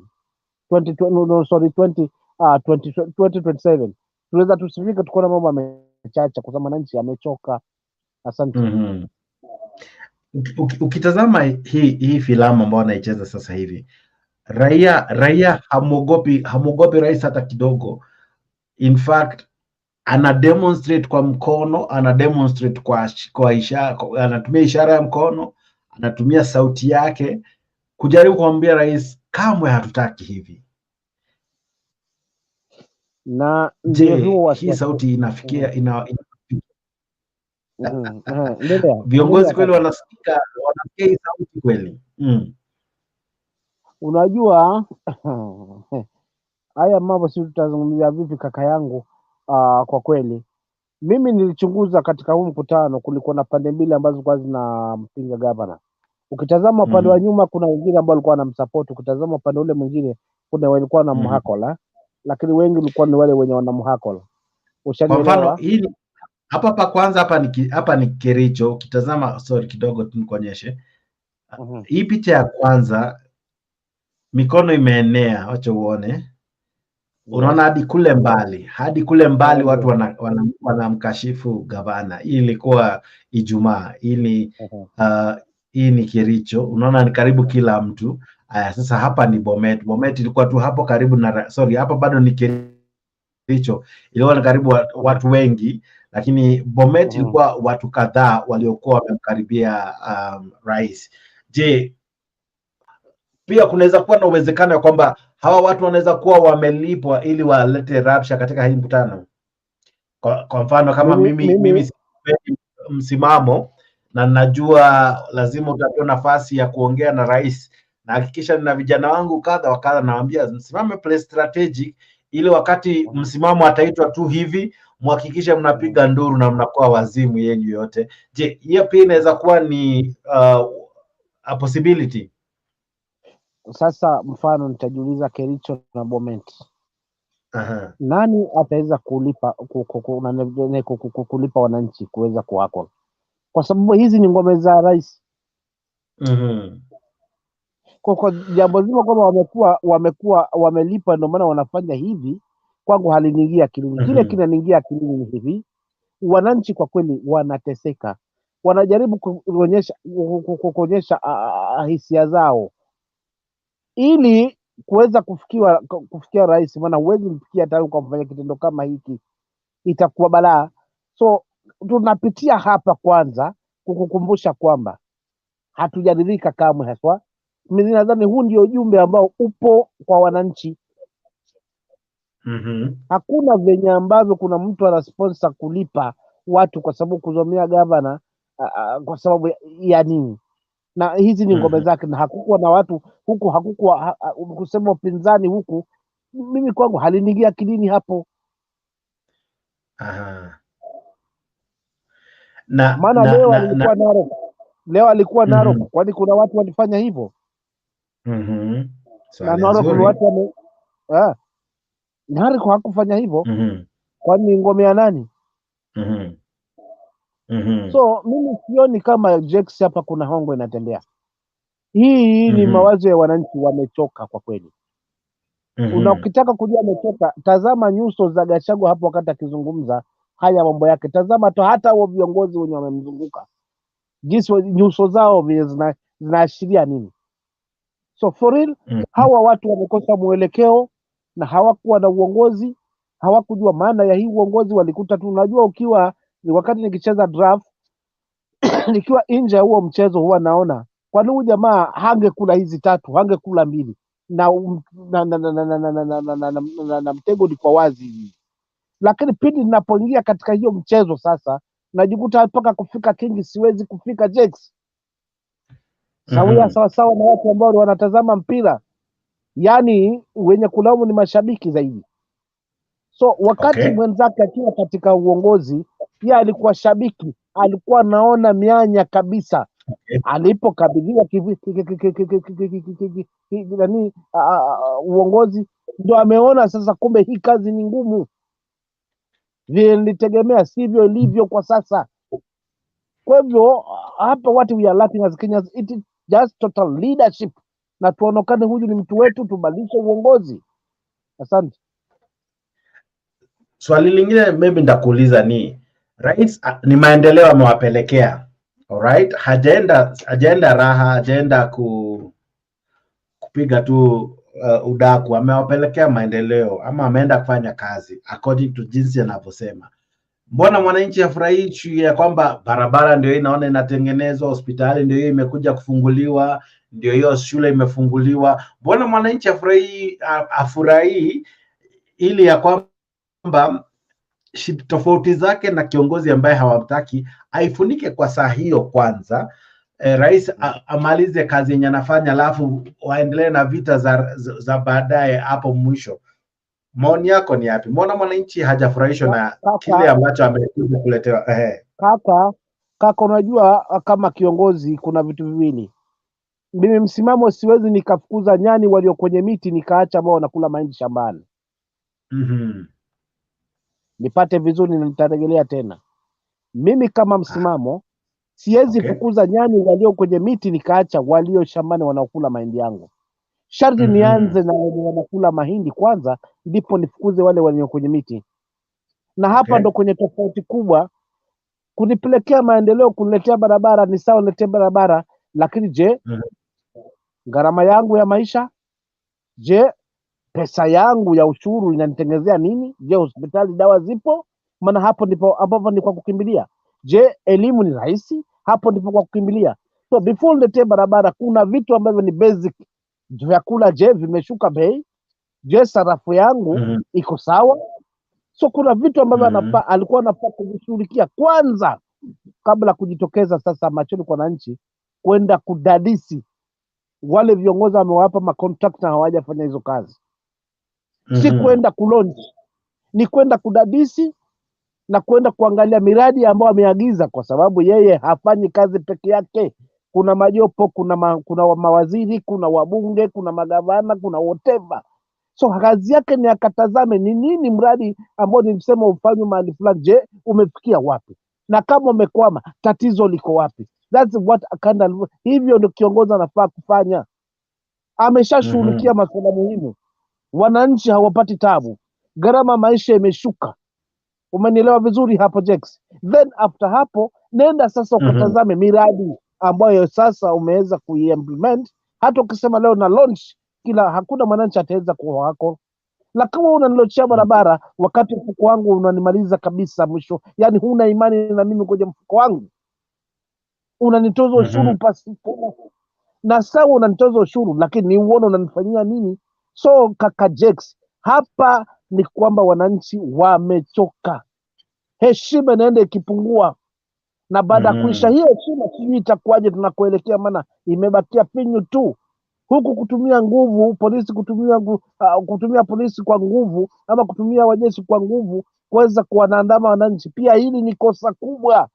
2027 tunaweza tusifika tukaona mambo yamechacha, kwa sababu mwananchi amechoka. Asante. Ukitazama hii filamu ambayo anaicheza sasa hivi, raia hamuogopi rais hata kidogo. In fact ana demonstrate kwa mkono, ana demonstrate kwa ishara, anatumia ishara ya mkono, anatumia sauti yake kujaribu kumwambia rais kamwe hatutaki hivi. Na hii sauti inafikia viongozi kweli wanasikia hii sauti kweli? Unajua haya mambo si tutazungumzia vipi kaka yangu? Kwa kweli mimi nilichunguza katika huu mkutano, kulikuwa na pande mbili ambazo kwa zinampinga gavana. Ukitazama upande wa nyuma kuna wengine ambao walikuwa wanamsupport, ukitazama upande ule mwingine kuna walikuwa wanamhakola, lakini wengi walikuwa ni wale wenye wanamhakola. Kwa mfano hii hapa pa kwanza hapa ni Kericho. Ukitazama, sorry kidogo tu nikuonyeshe. Hii picha ya kwanza mikono imeenea, acha uone. Unaona hadi kule mbali watu wanamkashifu gavana. Hii ilikuwa Ijumaa. Hii ni Kericho. Unaona ni karibu kila mtu. Sasa hapa ni Bomet. Bomet ilikuwa tu hapo karibu na hapa bado ni Kericho. Ilikuwa ni karibu watu wengi, lakini Bomet ilikuwa watu kadhaa waliokuwa wamemkaribia rais. Je, pia kunaweza kuwa na uwezekano ya kwamba hawa watu wanaweza kuwa wamelipwa ili walete rabsha katika hii mkutano? Kwa mfano kama mimi msimamo na najua lazima utapewa nafasi ya kuongea na rais, na hakikisha nina vijana wangu kadha wa kadha, nawaambia msimame play strategic, ili wakati msimamo ataitwa tu hivi muhakikishe mnapiga nduru na mnakuwa wazimu yenyu yote. Je, hiyo pia inaweza kuwa ni a possibility? Sasa mfano nitajiuliza Kericho na Bomet, nani ataweza kulipa wananchi kuweza kuwako? Kwa sababu hizi ni ngome za rais. Kwa jambo zima kwamba wamekuwa wamelipa ndio maana wanafanya hivi, kwangu haliniingia akilini. Kile kinaniingia akilini ni hivi: wananchi kwa kweli wanateseka, wanajaribu kuonyesha hisia zao ili kuweza kufikia rais, maana huwezi mfikia tayari ukamfanya kitendo kama hiki, itakuwa balaa. So tunapitia hapa kwanza kukukumbusha kwamba hatujaridhika kamwe haswa. Mimi nadhani huu ndio ujumbe ambao upo kwa wananchi. Hakuna venye ambavyo kuna mtu ana sponsor kulipa watu kwa sababu kuzomea gavana kwa sababu ya nini? Na hizi ni ngome zake, na hakukuwa na watu huku, hakukuwa kusema upinzani huku. Mimi kwangu haliniingia akilini hapo. Maana leo alikuwa Narok, kwani kuna watu walifanya hivyo? Na naona kuna watu nani kwa kufanya hivyo? Kwani ngome ya nani? So mimi sioni kama Jex hapa kuna hongo inatembea. Hii ni mawazo ya wananchi, wamechoka kwa kweli. Ukitaka kujua amechoka, tazama nyuso za Gachagua hapo wakati akizungumza haya mambo yake. Tazama tu hata wao viongozi wenye wamemzunguka, jinsi nyuso zao zinaashiria nini. So for real, hawa watu wamekosa mwelekeo na hawakuwa na uongozi, hawakujua maana ya hii uongozi. Walikuta tu, unajua, ukiwa ni wakati nikicheza draft nikiwa nje huo mchezo, huwa naona kwa nini jamaa hangekula hizi tatu, hangekula mbili, na mtego ni kwa wazi. Lakini pindi ninapoingia katika hiyo mchezo sasa, najikuta mpaka kufika kingi siwezi kufika Jex. Sawa sawa na watu ambao wanatazama mpira, yani wenye kulaumu ni mashabiki zaidi. So wakati mwenzake akiwa katika uongozi, pia alikuwa shabiki, alikuwa naona mianya kabisa. Alipokabidhiwa uongozi, ndio ameona sasa kumbe hii kazi ni ngumu, vile nilitegemea sivyo ilivyo kwa sasa. Kwa hivyo hapa watu we are lacking as Kenyans, it is just total leadership, na tuonekane huyu ni mtu wetu, tubadilishe uongozi. Asante. Swali lingine maybe ndakuuliza ni rais ni maendeleo amewapelekea, alright, hajaenda raha, hajaenda kupiga tu udaku, amewapelekea maendeleo ama ameenda kufanya kazi according to jinsi anavyosema. Mbona mwananchi afurahi ya kwamba barabara ndio inaona inatengenezwa, hospitali ndio hiyo imekuja kufunguliwa, ndio hiyo shule imefunguliwa? Mbona mwananchi afurahi ili ya kwamba tofauti zake na kiongozi ambaye hawamtaki aifunike kwa saa hiyo kwanza, rais amalize kazi yenye anafanya, alafu waendelee na vita za baadaye hapo mwisho? Maoni yako ni yapi? Mbona mwananchi hajafurahishwa na kile ambacho amekuja kuletewa? Kaka, unajua kama kiongozi kuna vitu viwili. Mimi msimamo, siwezi nikafukuza nyani walio kwenye miti nikaacha ambao wanakula mahindi shambani. Nipate vizuri na nitarejelea tena. Mimi kama msimamo, siwezi fukuza nyani walio kwenye miti nikaacha walio shambani wanaokula mahindi yangu. Sharti nianze na wanakula mahindi kwanza, ndipo nifukuze wale walio kwenye miti. Na hapa ndo kwenye tofauti kubwa. Kunipelekea maendeleo, kuniletea barabara ni sawa, niletee barabara, lakini je, gharama yangu ya maisha? Je, pesa yangu ya ushuru inanitengenezea nini? Je, hospitali dawa zipo? Maana hapo ndipo ambapo ni kwa kukimbilia. Je, elimu ni rahisi? Hapo ndipo kwa kukimbilia. So before niletee barabara, kuna vitu ambavyo ni basic. Vyakula, je, vimeshuka bei? Je, sarafu yangu iko sawa? So kuna vitu ambavyo alikuwa anafaa kuvishughulikia kwanza kabla kujitokeza sasa machoni kwa wananchi kwenda kudadisi wale viongozi amewapa macontract na hawajafanya hizo kazi. Si kwenda kulonji, ni kwenda kudadisi na kwenda kuangalia miradi ambayo ameagiza, kwa sababu yeye hafanyi kazi peke yake. Kuna majopo, kuna mawaziri, kuna wabunge, kuna magavana, kuna whatever. So kazi yake ni akatazame ni nini mradi ambao nilisema ufanywe mahali fulani, je, umefikia wapi? Na kama umekwama, tatizo liko wapi? That's what hivyo ndio kiongozi anafaa kufanya. Ameshashughulikia masuala muhimu. Wananchi hawapati tabu. Gharama maisha imeshuka. Umenielewa vizuri hapo Jex? Then after hapo nenda sasa ukatazame miradi ambayo sasa umeweza kuimplement. Hata ukisema leo na launch, hakuna mwananchi ataweza kuwa wako. La, kama unanilochea barabara wakati mfuko wangu unanimaliza kabisa mwisho, yani huna imani na mimi kwenye mfuko wangu, unanitoza ushuru pasipo na sawa, unanitoza ushuru, lakini ni uone unanifanyia nini? So kaka Jex, hapa ni kwamba wananchi wamechoka. Heshima inaenda ikipungua, na baada ya kuisha hiyo heshima sijui itakuwaje tunakoelekea, maana imebakia pinyu tu. Huku kutumia nguvu, polisi kutumia polisi kwa nguvu ama kutumia wajeshi kwa nguvu kuweza kuwanaandama wananchi, pia hili ni kosa kubwa.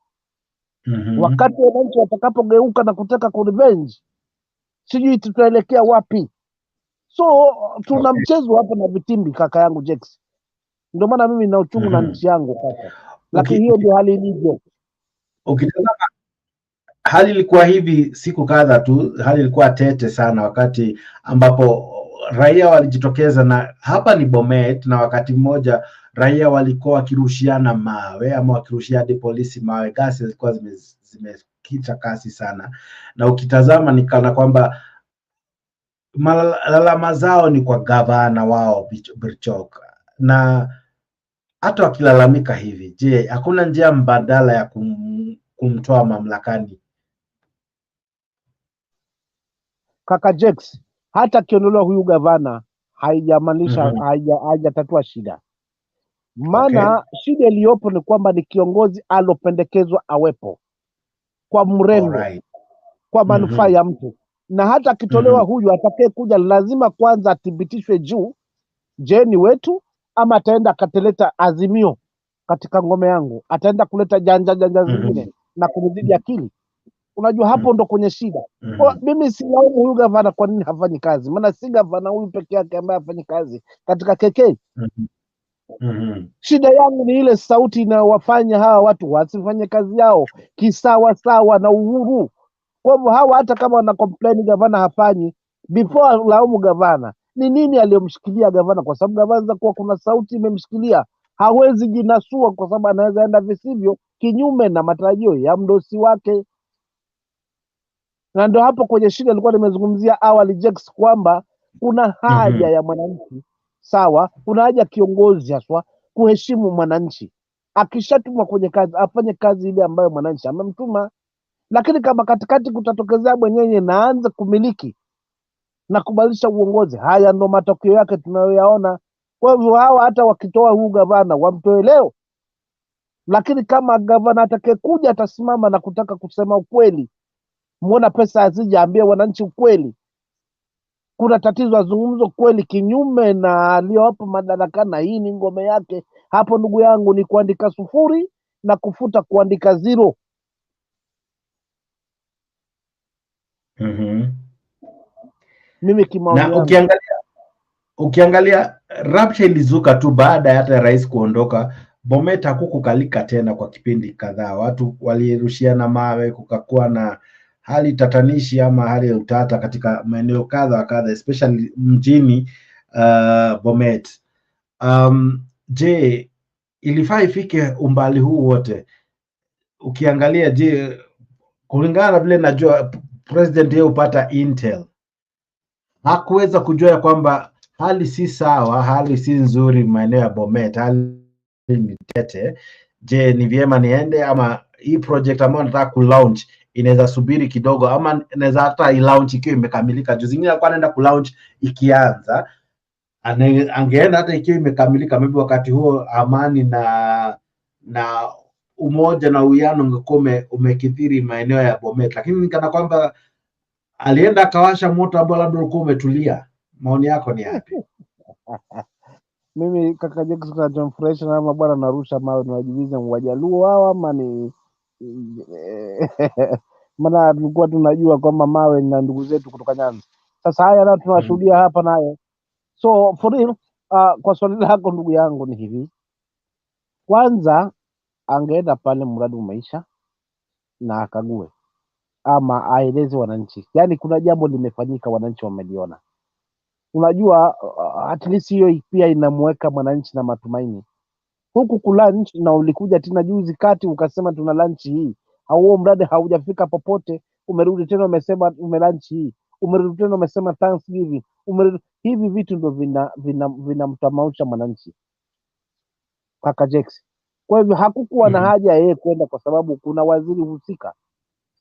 Wakati wananchi watakapogeuka na kutaka kurevenge, sijui tutaelekea wapi. So tuna mchezo hapa na vitimbi, kaka yangu Jex. Ndio maana mimi nina uchungu na nchi yangu kaka, lakini hiyo ndio hali ilivyo. Ukitazama hali ilikuwa hivi siku kadha tu, hali ilikuwa tete sana wakati ambapo raia walijitokeza, na hapa ni Bomet, na wakati mmoja raia walikuwa wakirushiana mawe ama wakirushia hadi polisi mawe. Gasi zilikuwa zimekita kasi sana, na ukitazama ni kana kwamba malalama zao ni kwa gavana wao Birchok, na hata wakilalamika hivi, je, hakuna njia mbadala ya kumtoa mamlakani? Kaka Jex, hata kiondolewa huyu gavana haijamaanisha haijatatua shida. Maana shida iliyopo ni kwamba ni kiongozi alopendekezwa awepo kwa mrengo, kwa manufaa ya mtu, na hata akitolewa huyu atakaye kuja lazima kwanza athibitishwe juu, je ni wetu ama ataenda akateleta azimio katika ngome yangu, ataenda kuleta janja zingine na kunizidi akili. Unajua hapo ndo kwenye shida. Mimi silaumu huyu gavana kwa nini hafanyi kazi, maana si gavana huyu peke yake ambaye hafanyi kazi katika KK. Shida yangu ni ile sauti inayowafanya hawa watu wasifanye kazi yao kisawa sawa na uhuru. Kwa hivyo hawa hata kama wana complain gavana hafanyi, before laumu gavana, ni nini aliyomshikilia gavana? Kwa sababu gavana kuwa kuna sauti imemshikilia, hawezi jinasua kwa sababu anaweza enda visivyo kinyume na matarajio ya mdosi wake. Na ndio hapo kwenye shida nilikuwa nimezungumzia awali Jex, kwamba kuna haja ya mwananchi, sawa, kuna haja kiongozi haswa kuheshimu mwananchi. Akishatumwa kwenye kazi afanye kazi ile ambayo mwananchi amemtuma, lakini kama katikati kutatokezea mwenyewe naanza kumiliki na kubadilisha uongozi, haya ndo matokeo yake tunayoyaona. Kwa hivyo hawa hata wakitoa huu gavana wamtoe leo, lakini kama gavana atakayekuja atasimama na kutaka kusema ukweli, muona pesa hazijaambia wananchi ukweli, kuna tatizo, azungumzo kweli, kinyume na aliyopo madarakani, na hii ni ngome yake. Hapo ndugu yangu ni kuandika sufuri na kufuta kuandika zero. Mimi kimaoni na ukiangalia rapture ilizuka tu baada hata ya rais kuondoka. Bomet hakukukalika tena kwa kipindi kadhaa, watu walirushiana mawe, kukakuwa na hali tatanishi ama hali ya utata katika maeneo kadha kadha, especially mjini Bomet. Je, ilifaa ifike umbali huu wote? Ukiangalia, je, kulingana na vile najua president yeye upata intel, hakuweza kujua kwamba hali si sawa, hali si nzuri maeneo ya Bomet, hali ni tete. Je, ni vyema niende ama hii project ambayo nataka ku-launch inaweza subiri kidogo, ama inaweza hata i-launch ikiwa imekamilika? Juu zingine alikuwa anaenda ku-launch ikianza, angeenda hata ikiwa imekamilika, maybe wakati huo amani na umoja na uwiano ungekuwa umekithiri maeneo ya Bomet, lakini nikana kwamba alienda akawasha moto ambao labda ulikuwa umetulia. Maoni yako ni yapi? Mimi kaka Jex, kinachomfurahisha na ama bwana narusha mawe ni wajibiza Wajaluo hao ama ni maana tulikuwa tunajua kwamba mawe na ndugu zetu kutoka Nyanza. Sasa haya nao tunashuhudia hapa nayo. So for real, kwa swali lako ndugu yangu ni hivi. Kwanza angeenda pale mradi umeisha na akague ama aeleze wananchi, yaani kuna jambo limefanyika, wananchi wameliona. Unajua at least hiyo pia inamweka mwananchi na matumaini. Huku kulunch na ulikuja tena juzi kati ukasema tuna lunch hii, huo mradi haujafika popote, umerudi tena umesema umelunch hii, umerudi tena umesema Thanksgiving, hivi vitu ndio vinamtamausha mwananchi kaka Jex. Kwa hivyo hakukuwa na haja yeye kwenda, kwa sababu kuna waziri husika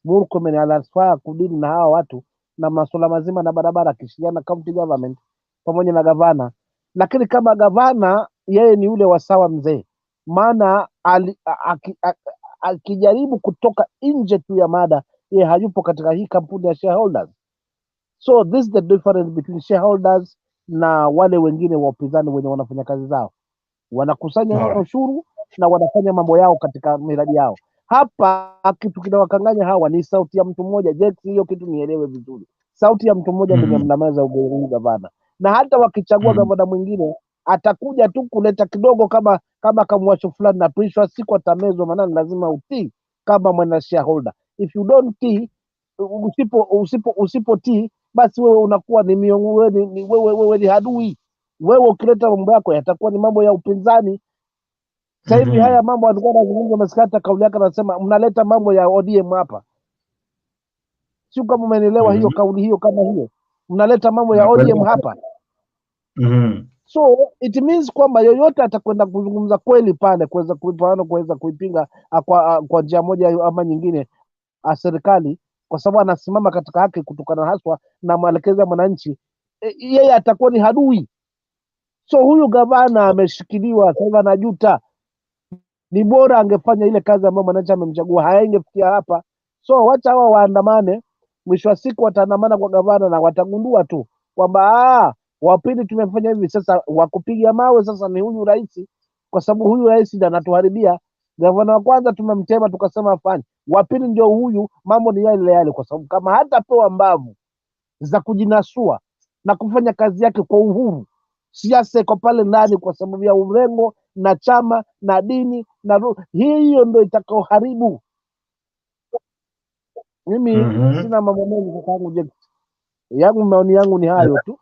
Murkomen anafaa kudili na hawa watu na masuala mazima na barabara, akishirikiana county government pamoja na gavana. Lakini kama gavana yeye ni ule wasawa mzee, maana akijaribu kutoka nje tu ya mada, yeye hayupo katika hii kampuni ya shareholders. So this is the difference between shareholders na wale wengine wa upinzani wenye wanafanya kazi zao, wanakusanya ushuru na wanafanya mambo yao katika miradi yao. Hapa kitu kinawakanganya hawa ni sauti ya mtu mmoja. Jex, hiyo kitu nielewe vizuri, sauti ya mtu mmoja ningemlamaza huyu gavana. Na hata wakichagua gavana mwingine atakuja tu kuleta kidogo kama kamwasho fulani, na pressure siku atamezwa, maana lazima utii kama mwana shareholder. If you don't tii, usipotii, basi wewe unakuwa ni wewe ni adui. Wewe ukileta mambo yako yatakuwa ni mambo ya upinzani. Sasa hivi haya mambo alikuwa anazungumza, masikata kauli yake anasema mnaleta mambo ya ODM hapa. Sio kama umeelewa hiyo kauli hiyo, kama hiyo mnaleta mambo ya ODM hapa. So it means kwamba yoyote atakwenda kuzungumza kweli pale kuweza kuipinga kwa njia moja ama nyingine serikali, kwa sababu anasimama katika haki kutokana haswa na maelekezo ya mwananchi, yeye atakuwa ni adui. So huyu gavana ameshikiliwa sasa, anajuta. Ni bora angefanya ile kazi ambayo mwananchi amemchagua, haingefikia hapa. So wacha hawa waandamane, mwisho wa siku wataandamana kwa gavana na watagundua tu kwamba wapili tumefanya hivi, sasa wakupiga mawe sasa ni huyu rais, kwa sababu huyu rais ndiye anatuharibia. Gavana wa kwanza tumemtema tukasema afanye, wapili ndio huyu, mambo ni yale, kwa sababu kama hatapewa mbavu za kujinasua na kufanya kazi yake kwa uhuru, siasa iko pale ndani kwa sababu ya urengo na chama na dini na hiyo ndio itakaoharibu. Mimi sina mambo mengi yangu, maoni yangu ni hayo tu.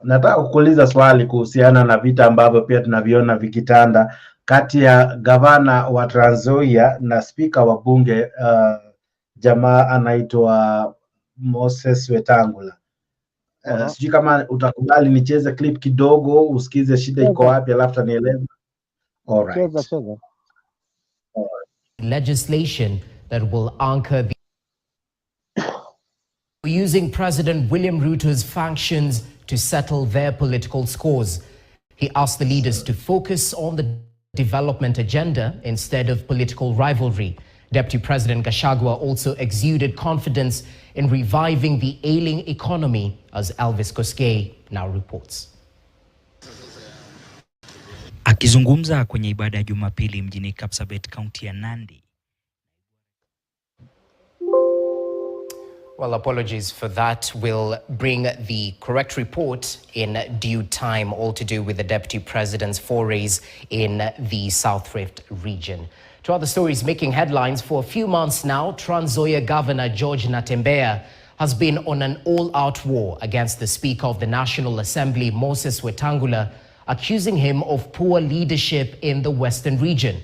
Nataka kukuuliza swali kuhusiana na vita ambavyo pia tunaviona vikitanda kati ya gavana wa Trans Nzoia na spika wa bunge jamaa anaitwa Moses Wetangula. Sijui kama utakubali nicheze clip kidogo usikize shida iko wapi, alafu tanieleza. All right. Legislation that will anchor the using President William Ruto's functions to settle their political scores. He asked the leaders to focus on the development agenda instead of political rivalry. Deputy President Gachagua also exuded confidence in reviving the ailing economy, as Elvis Koskei now reports. Akizungumza kwenye ibada ya Jumapili mjini Kapsabet, kaunti ya Nandi. Well, apologies for that. We'll bring the correct report in due time, all to do with the Deputy President's forays in the South Rift region. To other stories making headlines for a few months now, Trans Nzoia Governor George Natembeya has been on an all-out war against the Speaker of the National Assembly, Moses Wetangula, accusing him of poor leadership in the Western region.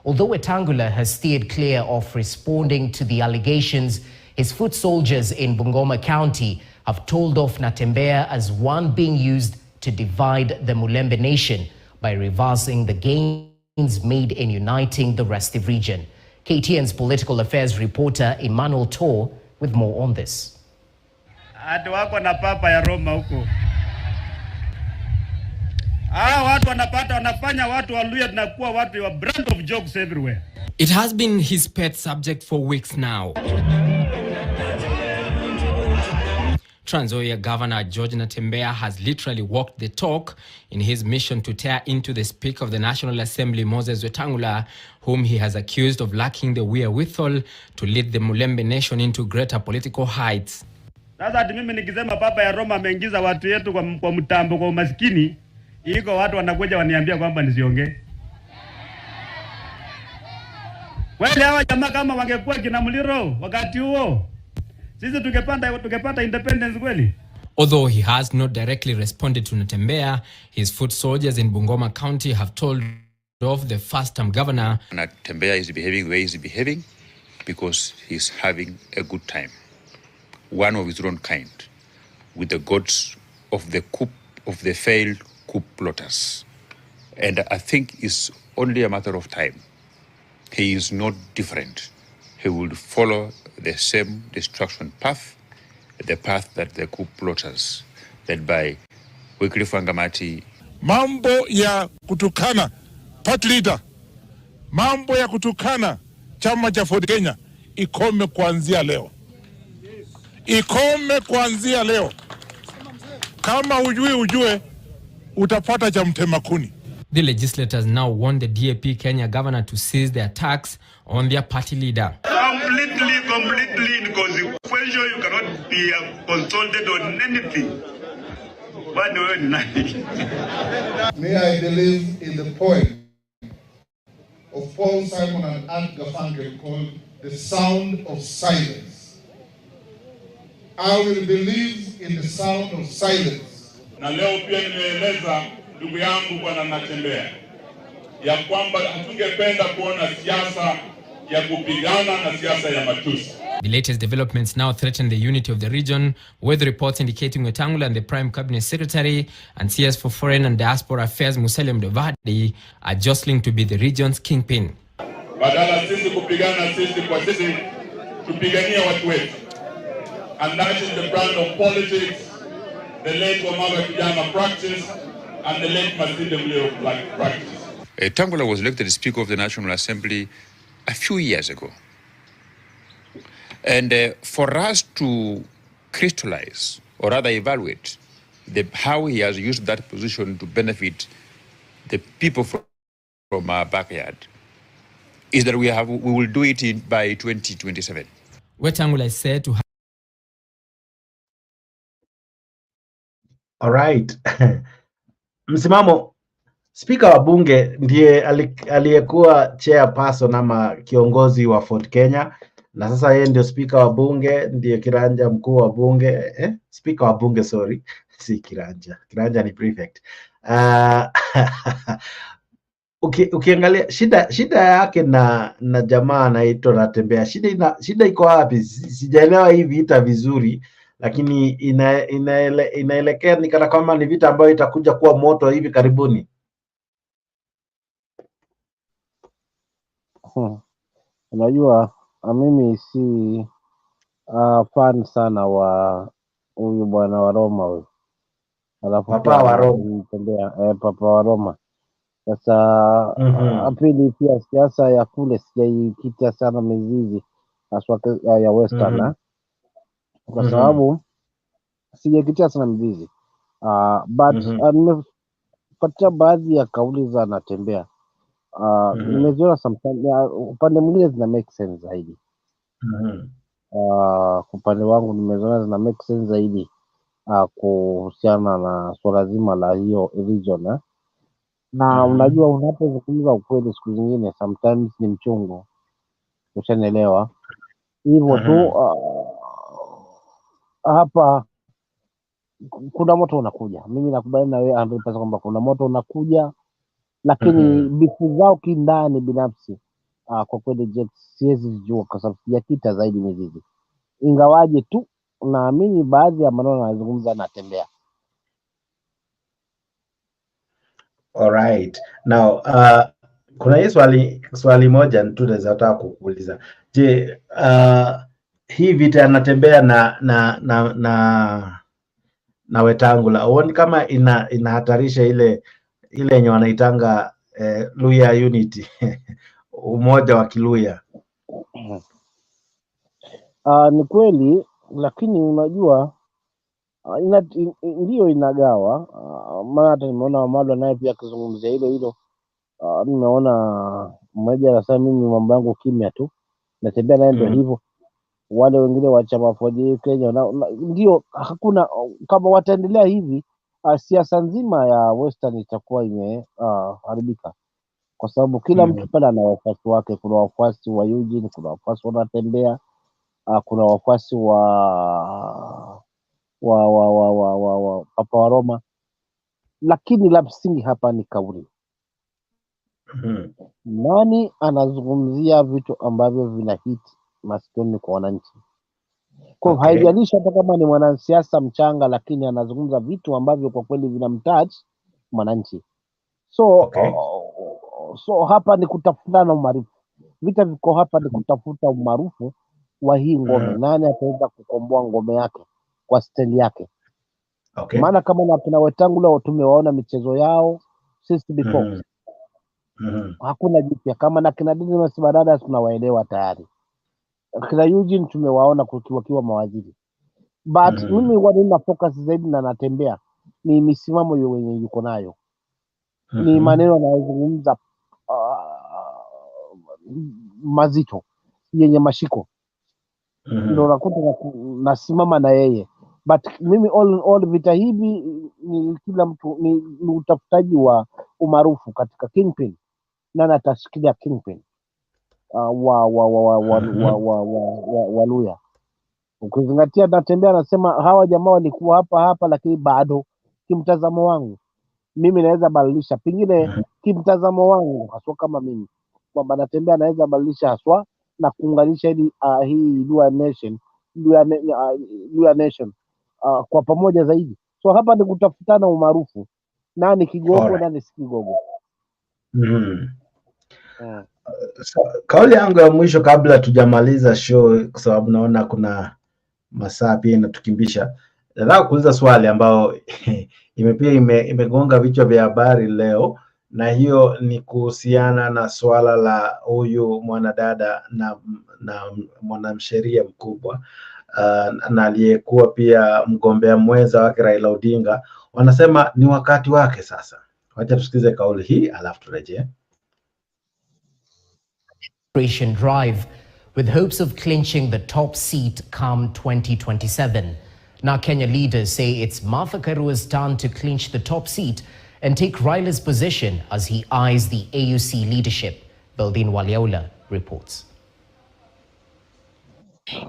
Although Wetangula has steered clear of responding to the allegations, his foot soldiers in Bungoma County have told off Natembeya as one being used to divide the Mulembe nation by reversing the gains made in uniting the restive region. KTN's political affairs reporter Emmanuel Tor with more on this. Watu wako na papa ya Roma huko. Watu wanapata wanafanya watu wa Luhya na kuwa watu wa brand of jokes everywhere. It has been his pet subject for weeks now. Trans Nzoia Governor George Natembeya has literally walked the talk in his mission to tear into the Speaker of the National Assembly, Moses Wetangula, whom he has accused of lacking the wherewithal to lead the Mulembe nation into greater political heights. Sasa ati mimi nikisema papa ya Roma ameingiza watu yetu kwa mtambo kwa umaskini, iko watu wanakuja waniambia kwamba nisiongee. Wale hawa jamaa kama wangekuwa kina Muliro wakati huo, sisi tungepata independence kweli. Although he has not directly responded to Natembeya, his foot soldiers in Bungoma County have told off the first-term governor. Natembeya is behaving the way he's behaving because he's having a good time, one of his own kind, with the gods of the coup, of the failed coup plotters. And I think it's only a matter of time. He is not different. He will follow the same destruction path, the path that the coup plotters, led by Wycliffe Wangamati. Mambo ya kutukana party leader, mambo ya kutukana chama cha Ford Kenya, ikome kuanzia leo. Ikome kuanzia leo. Kama ujue, utapata cha mtema kuni. The legislators now want the DAP Kenya governor to cease the attacks on their party leader. Completely inconsequential. You cannot be consulted on anything. May I believe in the poem of Paul Simon and Art Garfunkel called The Sound of Silence. I will believe in the sound of silence. Na leo pia nimeeleza ndugu yangu Bwana Natembea ya kwamba hatungependa kuona siasa ya kupigana na siasa ya matusi. The latest developments now threaten the unity of the region, with reports indicating Wetangula and the Prime Cabinet Secretary and CS for Foreign and Diaspora Affairs Musalia Mudavadi are jostling to be the region's kingpin. Badala sisi kupigana sisi kwa sisi, tupigania watu wetu. And that is the brand of politics, the late Wamaga Kijana practice, and the late Mathira practice. Wetangula was elected Speaker of the National Assembly a few years ago. And for us to crystallize, or rather evaluate, how he has used that position to benefit the people from our backyard, is that we will do it by 2027. Wetangula is said to have... All right. Msimamo, Spika wa bunge ndiye aliyekuwa chairperson ama kiongozi wa Ford Kenya, na sasa yeye ndio spika wa bunge, ndiye kiranja mkuu wa bunge, spika wa bunge, sorry, si kiranja. Kiranja ni prefect. Ukiangalia shida yake na jamaa anaitwa Natembea. Shida iko wapi? Sijaelewa hii vita vizuri, lakini inaelekea ni kana kwamba ni vita ambayo itakuja kuwa moto hivi karibuni. Unajua, mimi si fan sana wa huyu bwana wa Roma huyu. Alafu Papa wa Roma. Papa wa Roma. Sasa pili pia siasa ya kule sijaikita sana mizizi haswa ya Western, kwa sababu sijaikita sana mizizi. But nimefuatia baadhi ya kauli za Natembea. Nimeziona sometimes upande mwingine zina make sense zaidi. Upande wangu nimeziona zina make sense zaidi kuhusiana na swala zima la hiyo region. Na unajua, unapozungumza ukweli siku zingine sometimes ni mchungu. Ushanielewa? Hivyo tu hapa kuna moto unakuja. Mimi nakubaliana na wewe 100% kwamba kuna moto unakuja, lakini bifu zao kindani binafsi kwa kweli siwezi jua kwa sababu sijakita zaidi mizizi. Ingawaje tu naamini baadhi ya maneno anazungumza Natembea. All right. Now, kuna hii swali moja tu naweza kukuuliza. Je, hii vita Natembea na Wetangula, uone kama inahatarisha ile yenye wanaitanga Luhya unity umoja wa Kiluhya? Ni kweli, lakini unajua ndio inagawa. Maana hata nimeona Wamalwa naye pia akizungumzia hilo. Nimeona mmoja anasema mimi mambo yangu kimya tu, Natembea naye ndio hivyo. Wale wengine wa chama Ford Kenya ndio hakuna, kama wataendelea hivi siasa nzima ya Western itakuwa imeharibika, kwa sababu kila mtu pale ana wafuasi wake. Kuna wafuasi wa Eugene, kuna wafuasi wa Natembea, kuna wafuasi wa Papa wa Roma, lakini la msingi hapa ni kauli. Nani anazungumzia vitu ambavyo vina hit masikioni kwa wananchi? Kwa haijalishi hata kama ni mwanasiasa mchanga, lakini anazungumza vitu ambavyo kwa kweli vinamtouch mwananchi. So hapa ni kutafutana umaarufu. Vita viko hapa ni kutafuta umaarufu wa hii ngome. Nani ataweza kukomboa ngome yake kwa style yake? Maana kama na kina Wetangula tumewaona michezo yao since before. Hakuna jipya. Kama na kina Dismas Badada tunawaelewa tayari. Kina Eugene tumewaona wakiwa mawaziri. But mimi wana focus zaidi na Natembea ni misimamo yenye yuko nayo. Ni maneno anayozungumza mazito yenye mashiko. ndio unakuta nasimama na yeye. But mimi all vita hivi ni kila mtu ni utafutaji wa umaarufu katika kingpin. Nani atashikilia kingpin wa Luhya. Ukizingatia Natembea anasema hawa jamaa walikuwa hapa lakini bado kimtazamo wangu mimi naweza badilisha, pengine kimtazamo wangu haswa kama mimi kwamba Natembea anaweza badilisha haswa na kuunganisha hii Luhya nation kwa pamoja zaidi. So hapa ni kutafutana umaarufu, nani kigogo nani si kigogo. So, kauli yangu ya mwisho kabla tujamaliza show, kwa sababu naona kuna masaa pia inatukimbisha, nataka kuuliza swali ambao imegonga vichwa vya habari leo, na hiyo ni kuhusiana na swala la huyu mwanadada na mwanamsheria mkubwa na aliyekuwa pia mgombea mwenza wake Raila Odinga. Wanasema ni wakati wake sasa. Wacha tusikize kauli hii alafu turejee. Drive with hopes of clinching the top seat come 2027. Now Kenya leaders say it's Martha Karua's turn to clinch the top seat and take Raila's position as he eyes the AUC leadership. Beldin Waliaula reports.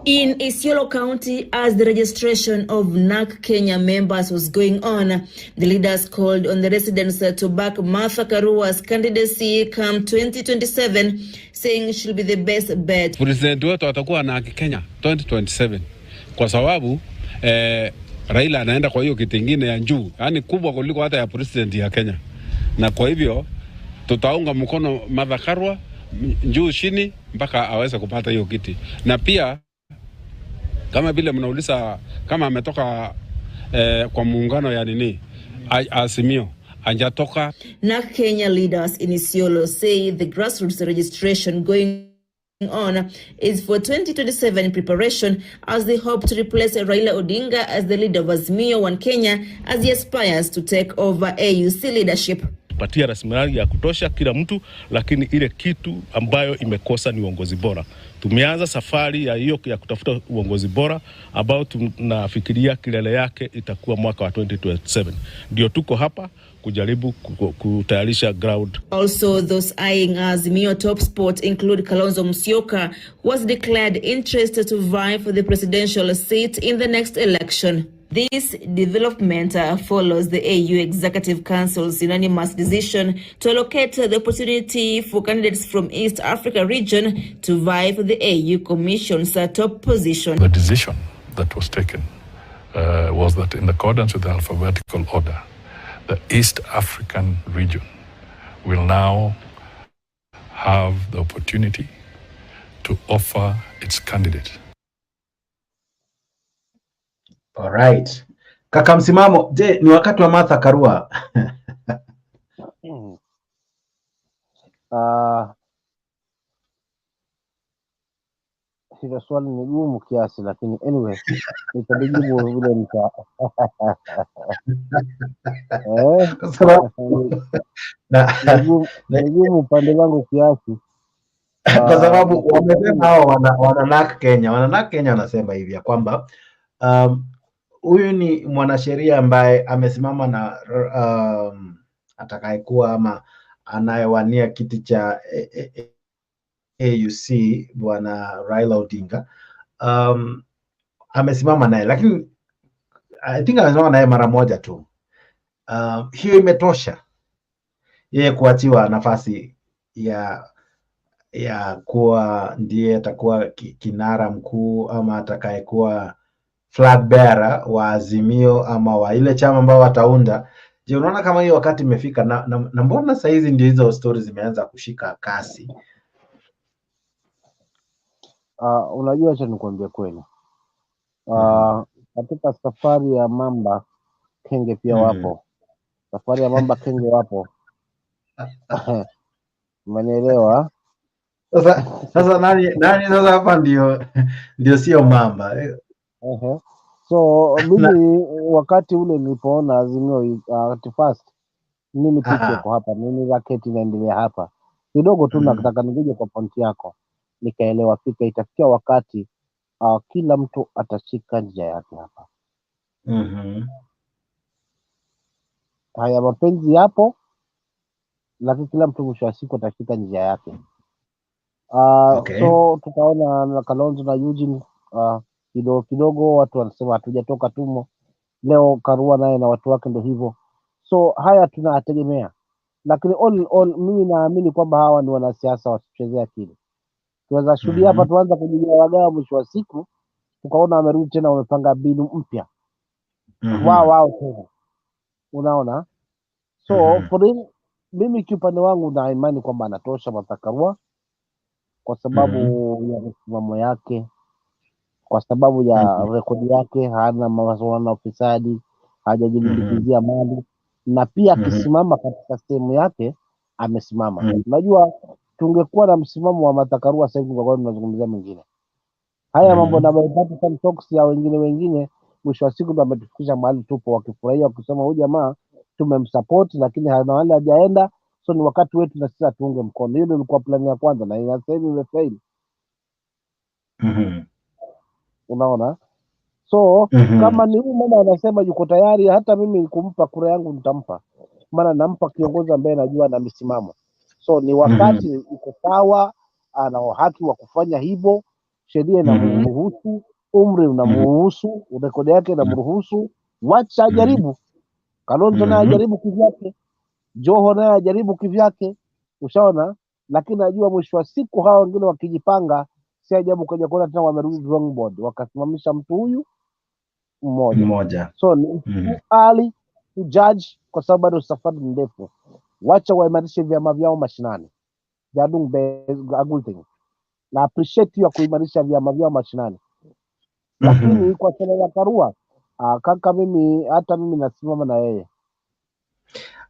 In Isiolo County, as the registration of NAC Kenya members was going on, the leaders called on the residents to back Martha Karua's candidacy come 2027, saying she'll be the best bet. President wetu atakuwa NAC Kenya 2027 kwa sababu Raila anaenda kwa hiyo kiti kingine ya juu, yani kubwa kuliko hata ya president ya Kenya, na kwa hivyo tutaunga mkono Martha Karua juu chini mpaka aweze kupata hiyo kiti. Na pia kama vile mnauliza kama ametoka kwa muungano ya nini Azimio hajatoka. NAC Kenya leaders in Isiolo say the grassroots registration going on is for 2027 preparation as they hope to replace Raila Odinga as the leader of Azimio One Kenya as he aspires to take over AUC leadership. Patia rasilimali ya kutosha kila mtu, lakini ile kitu ambayo imekosa ni uongozi bora. Tumeanza safari ya hiyo ya kutafuta uongozi bora ambao tunafikiria kilele yake itakuwa mwaka wa 2027. Ndio tuko hapa kujaribu kutayarisha ground. Also, those eyeing Azimio top spot include Kalonzo Musyoka, who was declared interested to vie for the presidential seat in the next election. This development follows the AU Executive Council's unanimous decision to allocate the opportunity for candidates from East Africa region to vie for the AU Commission's top position. The decision that was taken was that in accordance with the alphabetical order, the East African region will now have the opportunity to offer its candidate. All right. Kaka Msimamo, je, ni wakati wa Martha Karua? Hilo swali ni gumu kiasi, lakini anyway nitajibu vile ni gumu upande wangu kiasi, kwa sababu wamesema hao wana NAC Kenya. Wana NAC Kenya wanasema hivi ya kwamba huyu ni mwanasheria ambaye amesimama na atakayekuwa ama anayewania kiti cha AUC bwana Raila Odinga. Amesimama naye, lakini I think amesimama naye mara moja tu. Hiyo imetosha yeye kuachiwa nafasi ya kuwa ndiye atakuwa kinara mkuu ama atakayekuwa flag bearer wa Azimio ama wa ile chama ambao wataunda. Je, unaona kama hiyo wakati imefika na mbona saa hizi ndio hizo stories zimeanza kushika kasi? Unajua acha nikwambie kweli. Katika safari ya Mamba Kenge pia wapo. Safari ya Mamba Kenge wapo. Umenielewa? Sasa nani sasa hapa ndio sio Mamba. So mimi wakati ule nilipoona Azimio at first mimi piko hapa, mimi raketi inaendelea hapa kidogo tu, nataka ningije kwa point yako nikaelewa fika itafikia wakati kila mtu atashika njia yake hapa. Haya mapenzi yapo, lakini kila mtu mwisho wa siku atashika njia yake. So tukaona na Kalonzo na Eugene kidogo kidogo watu wanasema hatujatoka tumo. Leo Karua naye na watu wake ndio hivyo. So haya tunategemea. Lakini all mimi naamini kwamba hawa ni wanasiasa wasichezea akili. Tuweza shuhudia hapa tuanza kujilia wagawa mwisho wa siku tukaona wamerudi tena wamepanga mbinu mpya. Wao tena. Unaona? So mimi kiupande wangu na imani kwamba anatosha Martha Karua kwa sababu ya msimamo yake, kwa sababu ya rekodi yake, hana masuala na ufisadi, hajajilimbikizia mali, na pia akisimama katika sehemu yake amesimama. Unajua tungekuwa na msimamo wa Martha Karua sasa hivi tungekuwa tunazungumzia mengine. Haya mambo na bipartisan talks ya wengine mwisho wa siku ndio ametufikisha mahali tupo, wakifurahia wakisema huyu jamaa tumemsupport lakini hana wale hajaenda, so ni wakati wetu na sisi tuunge mkono. Hiyo ndio ilikuwa plan ya kwanza na sasa hivi imefail. Unaona? So kama ni huyu mama anasema yuko tayari, hata mimi kumpa kura yangu nitampa. Maana nampa kiongozi ambaye najua na misimamo. So ni wakati uko sawa, ana haki wa kufanya hivyo, sheria inamruhusu, umri unamruhusu, rekodi yake inamruhusu, wacha ajaribu. Kalonzo naye ajaribu kivyake, Joho naye ajaribu kivyake, ushaona? Lakini najua mwisho wa siku hao wengine wakijipanga, si ajabu kaja kuona tena wamerudi drawing board, wakasimamisha mtu huyu mmoja. So ni early to judge kwa sababu bado safari ni ndefu. Wacha waimarishe vyama vyao mashinani. They are doing a good thing. Na appreciate hiyo kuimarisha vyama vyao mashinani. Lakini kwa sala ya Karua, kaka hata mimi nasimama na yeye.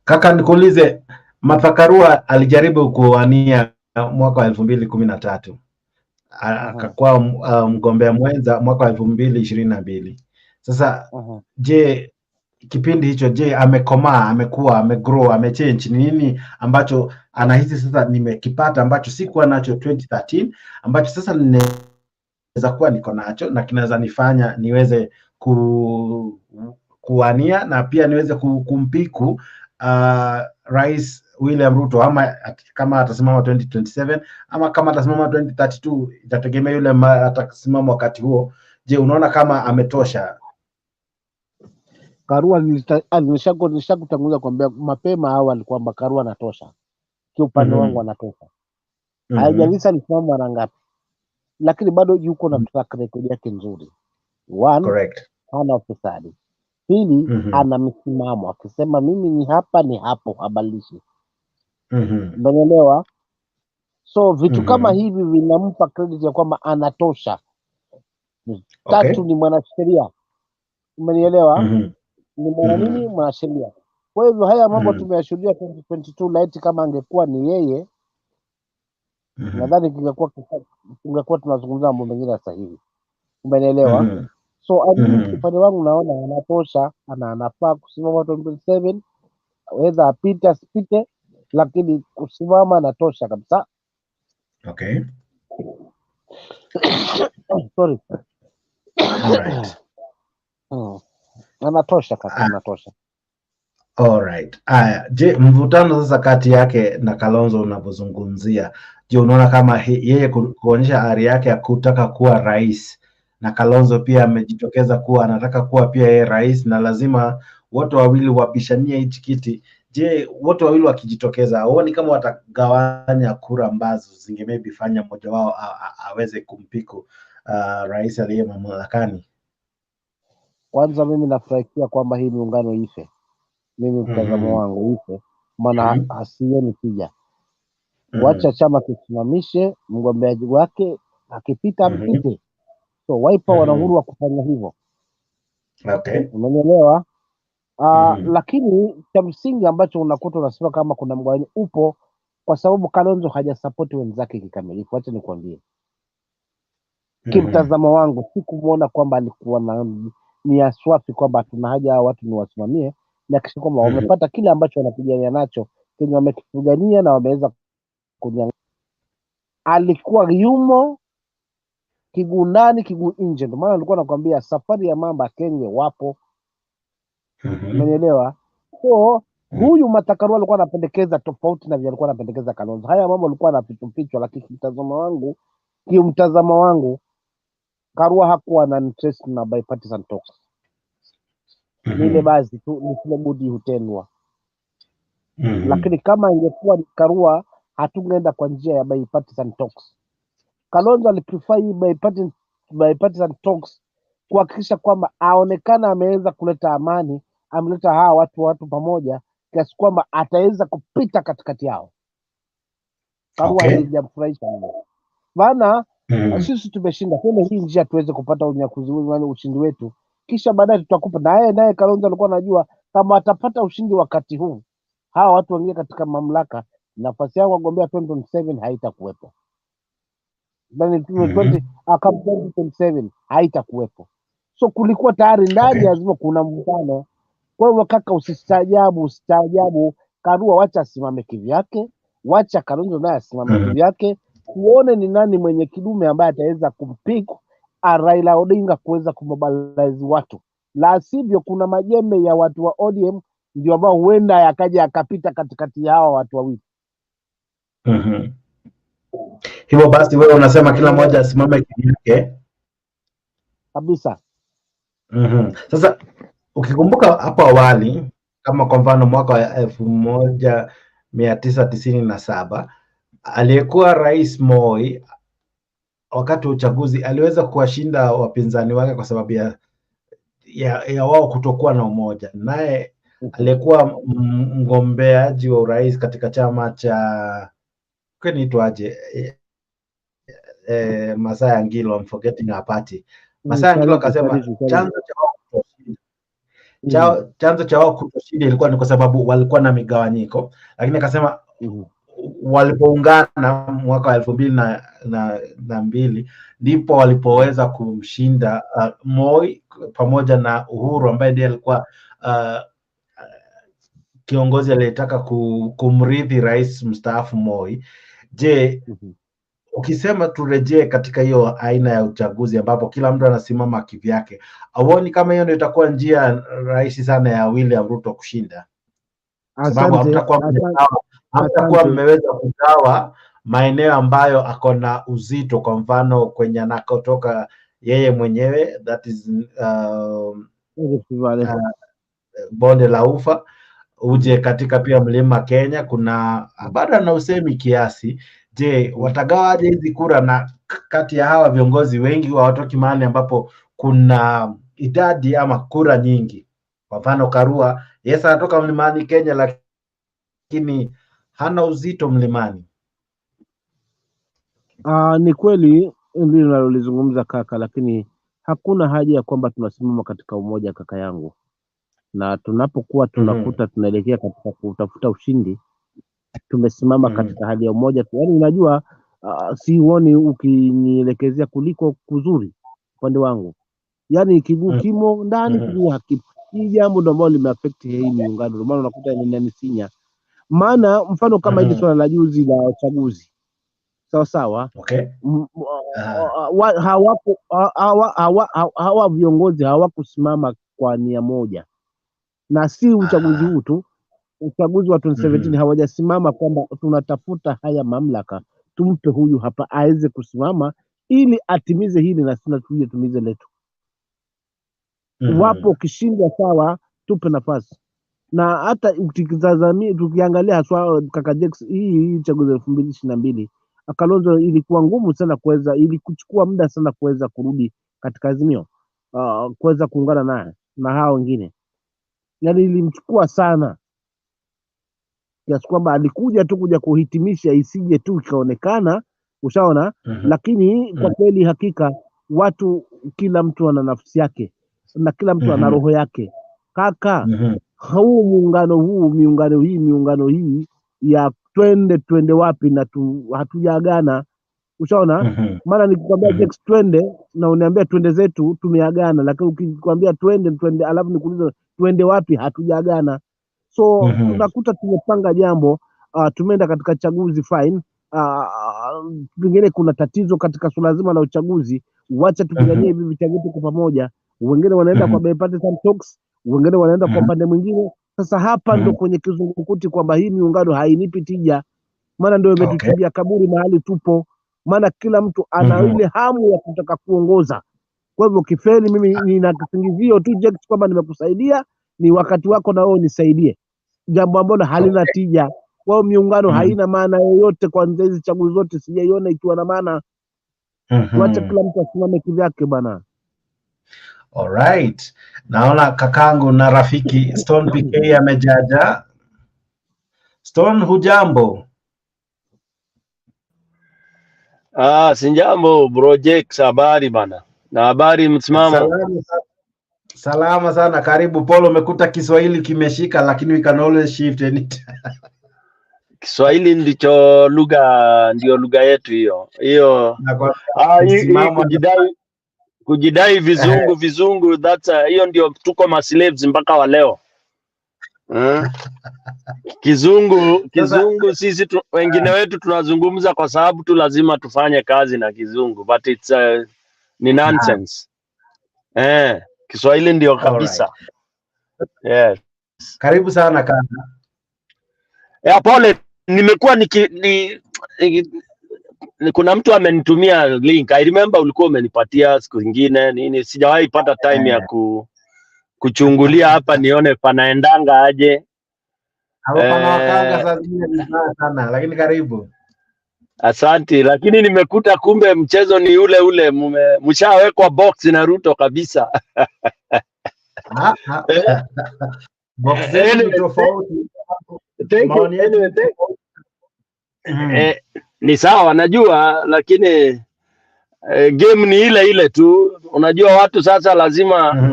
Kaka nikuulize, Martha Karua alijaribu kuwania mwaka wa 2013. Akakuwa mgombea mwenza mwaka wa 2022. Sasa je, kipindi hicho amekomaa, amekuwa, amegrow, amechange? Ni nini ambacho anahisi sasa nimekipata ambacho sikuwa nacho 2013 ambacho sasa ninaweza kuwa niko nacho na kinaweza nifanya niweze kuwania na pia niweze kumpiku Rais William Ruto, ama kama atasimama 2027 ama kama atasimama 2032, itategemea yule atasimama wakati huo. Je, unaona kama ametosha? Karua nilishakutangulia kuambia mapema awali kwamba Karua anatosha. Kiupande wangu anatosha. Haijalishi alisimama mara ngapi. Lakini bado yuko na track record yake nzuri. Correct. Hana ufisadi. Pili, ana msimamo. Akisema mimi ni hapa ni hapo, habalishi. Umeelewa? So vitu kama hivi vinampa credit ya kwamba anatosha. Tatu, ni mwanasheria. Umenielewa? Ni mwanasheria. Kwa hivyo haya mambo tumeyashuhudia 2022, laiti kama angekuwa ni yeye, nadhani tungekuwa tunazungumza mambo mengine sasa hivi. Umenielewa? So upande wangu naona anatosha, anafaa kusimama 2027, whether apite asipite, lakini kusimama anatosha kabisa. Sorry. Alright. Anatosha kaka, anatosha. Alright. Je, mvutano sasa kati yake na Kalonzo unapozungumzia, je, unaona kama yeye kuonyesha ari yake ya kutaka kuwa rais, na Kalonzo pia amejitokeza kuwa anataka kuwa pia yeye rais, na lazima wote wawili wabishanie hichi kiti? Je, wote wawili wakijitokeza, huoni kama watagawanya kura ambazo zinge fanya mmoja wao aweze kumpiku rais aliye mamlakani? Kwanza mimi nafurahikia kwamba hii muungano ife. Mimi mtazamo wangu ife, maana asioni tija. Wacha chama kisimamishe mgombeaji wake, akipita mpite. So Wiper wana uhuru wa kufanya hivyo. Umeelewa? Lakini cha msingi ambacho unakuta unasema kama kuna mgawanyiko upo, kwa sababu Kalonzo hajasupport wenzake kikamilifu. Acha nikwambie. Kimtazamo wangu sikumuona kwamba alikuwa ni aswafi kwamba tuna haja hao watu ni wasimamie, na kisha kwamba wamepata kile ambacho wanapigania nacho, kenye wamekipigania na wameweza kunyang'anya. Alikuwa yumo kiguu ndani kiguu nje. Ndio maana nilikuwa nakwambia safari ya mamba Kenya wapo, umenielewa? So huyu Matakarua alikuwa anapendekeza tofauti na vile alikuwa anapendekeza Kalonzo. Haya mambo alikuwa anafichwa, lakini kimtazamo wangu Karua hakuwa na interest na bipartisan talks. Ile basi tu ni kile budi hutendwa. Lakini kama ingekuwa Karua hatungeenda kwa njia ya bipartisan talks. Kalonzo aliprefer hii bipartisan talks kuhakikisha kwamba aonekana ameweza kuleta amani, ameleta hawa watu pamoja kiasi kwamba ataweza kupita katikati yao. Karua haijamfurahisha mno. Maana sisi tumeshinda kwenye hii njia tuweze kupata ushindi wetu, kisha baadaye tutakupa naye Kalonzo alikuwa anajua kama atapata ushindi wakati huu, hawa watu wengine katika mamlaka, nafasi yao wagombea 2027 haitakuwepo. 2027 haitakuwepo. So kulikuwa tayari ndani lazima kuna mvutano. Kwa hiyo kaka, usistaajabu Karua, wacha asimame kivyake, wacha Kalonzo naye asimame kivyake, tuone ni nani mwenye kidume ambaye ataweza kumpick Raila Odinga kuweza kumobilize watu. La sivyo kuna majembe ya watu wa ODM ndio ambao huenda yakaja yakapita katikati ya hawa watu wawili. Hivyo basi wewe unasema kila mmoja asimame kivyake kabisa. Sasa ukikumbuka hapo awali, kama kwa mfano mwaka wa 1997 aliyekuwa Rais Moi wakati wa uchaguzi aliweza kuwashinda wapinzani wake kwa sababu ya wao kutokuwa na umoja. Naye aliyekuwa mgombeaji wa urais katika chama cha kinaitwaje, Masaya Ngilo, I'm forgetting her party. Masaya Ngilo akasema chanzo cha wao kutoshinda ilikuwa ni kwa sababu walikuwa na migawanyiko, lakini akasema walipoungana mwaka wa 2002 ndipo walipoweza kumshinda Moi pamoja na Uhuru ambaye ndiye alikuwa kiongozi aliyetaka kumrithi rais mstaafu Moi. Je, ukisema turejee katika hiyo aina ya uchaguzi ambapo kila mtu anasimama kivyake, auoni kama hiyo ndio itakuwa njia rahisi sana ya William Ruto kushinda? Sababu hamtakuwa mmeweza kugawa maeneo ambayo akona uzito, kwa mfano kwenye anakotoka yeye mwenyewe, that is bonde la Ufa, uje katika pia mlima Kenya, kuna bado na usemi kiasi. Je, watagawaje hizi kura, na kati ya hawa viongozi wengi hawatoki mahali ambapo kuna idadi ama kura nyingi? Kwa mfano Karua, yes, anatoka mlimani Kenya, lakini hana uzito mlimani. Ni kweli ndilo nalolizungumza kaka, lakini hakuna haja ya kwamba tunasimama katika umoja kaka yangu, na tunapokuwa tunakuta tunaelekea katika kutafuta ushindi, tumesimama katika hali ya umoja. Yaani unajua sioni ukinielekezea kuliko kuzuri upande wangu, yaani kiguu kimo ndani kiguu hakipo. Hii jambo ndio ambalo limeaffect hii miungano, ndio maana unakuta ni sinya. Maana mfano kama hili swala la juzi la uchaguzi, sawa hawa viongozi hawakusimama kwa nia moja, na si uchaguzi huu tu, uchaguzi wa 2017 hawajasimama kwamba tunatafuta haya mamlaka tumpe huyu hapa aweze kusimama ili atimize hili na sina tuje tumize letu. Wapo kishinda sawa, tupe nafasi. Na hata tukiangalia haswa kaka Jex, hii uchaguzi 2022 Kalonzo ilikuwa ngumu sana kuweza, ilikuchukua muda sana kuweza kurudi katika Azimio, kuweza kuungana naye na hao wengine, yaani ilimchukua sana kiasi kwamba alikuja tu kuja kuhitimisha, isije tu ikaonekana, ushaona. Lakini kwa kweli hakika watu, kila mtu ana nafsi yake na kila mtu ana roho yake kaka. Huu miungano hii ya twende wapi na hatujaagana, ushaona. Maana nikikwambia Jex twende na uniambia twende zetu tumeagana, lakini ukikwambia twende alafu nikuuliza twende wapi, hatujaagana. So tunakuta tumepanga jambo, tumeenda katika chaguzi fine, pengine kuna tatizo katika suala zima la uchaguzi, wacha tupiganie hivi vita vyetu kwa pamoja. Wengine wanaenda kwa bipartisan talks, wengine wanaenda kwa upande mwingine. Sasa hapa ndo kwenye kizungumkuti kwamba hii miungano hainipi tija, maana ndio imetuchimbia kaburi mahali tupo, maana kila mtu ana ile hamu ya kutaka kuongoza. Kwa hivyo kifeli, mimi nina kisingizio tu Jack kwamba nimekusaidia, ni wakati wako na wewe nisaidie, jambo ambalo halina tija. Kwa hiyo miungano haina maana yoyote. Kwanza hizi chaguzi zote sijaiona ikiwa na maana. Wacha kila mtu asimame kivyake bana. Alright. Naona kakangu na rafiki Stone PK amejaja. Stone, hujambo? Sinjambo bro Jake, habari bana. Na habari msimamo? Salama sana, karibu Polo. Umekuta Kiswahili kimeshika, lakini we can always shift anytime. Kiswahili ndio lugha yetu hiyo. Kujidai vizungu that's hiyo ndio tuko slaves mpaka wa leo. Kizungu sisi wengine wetu tunazungumza kwa sababu tu lazima tufanye kazi na kizungu, but it's ni nonsense. Kiswahili ndio kabisa. Yes. Karibu sana kaka. Pole, nimekuwa kuna mtu amenitumia link. I remember ulikuwa umenipatia siku nyingine nini, sijawahi pata time ya kuchungulia hapa nione panaendanga aje. Wakanga saa zingine vibaya sana, lakini karibu. Asante, lakini nimekuta kumbe mchezo ni ule mshawekwa box na Ruto kabisa. Box tofauti. Ni sawa najua, lakini game ni ile tu. Unajua watu sasa lazima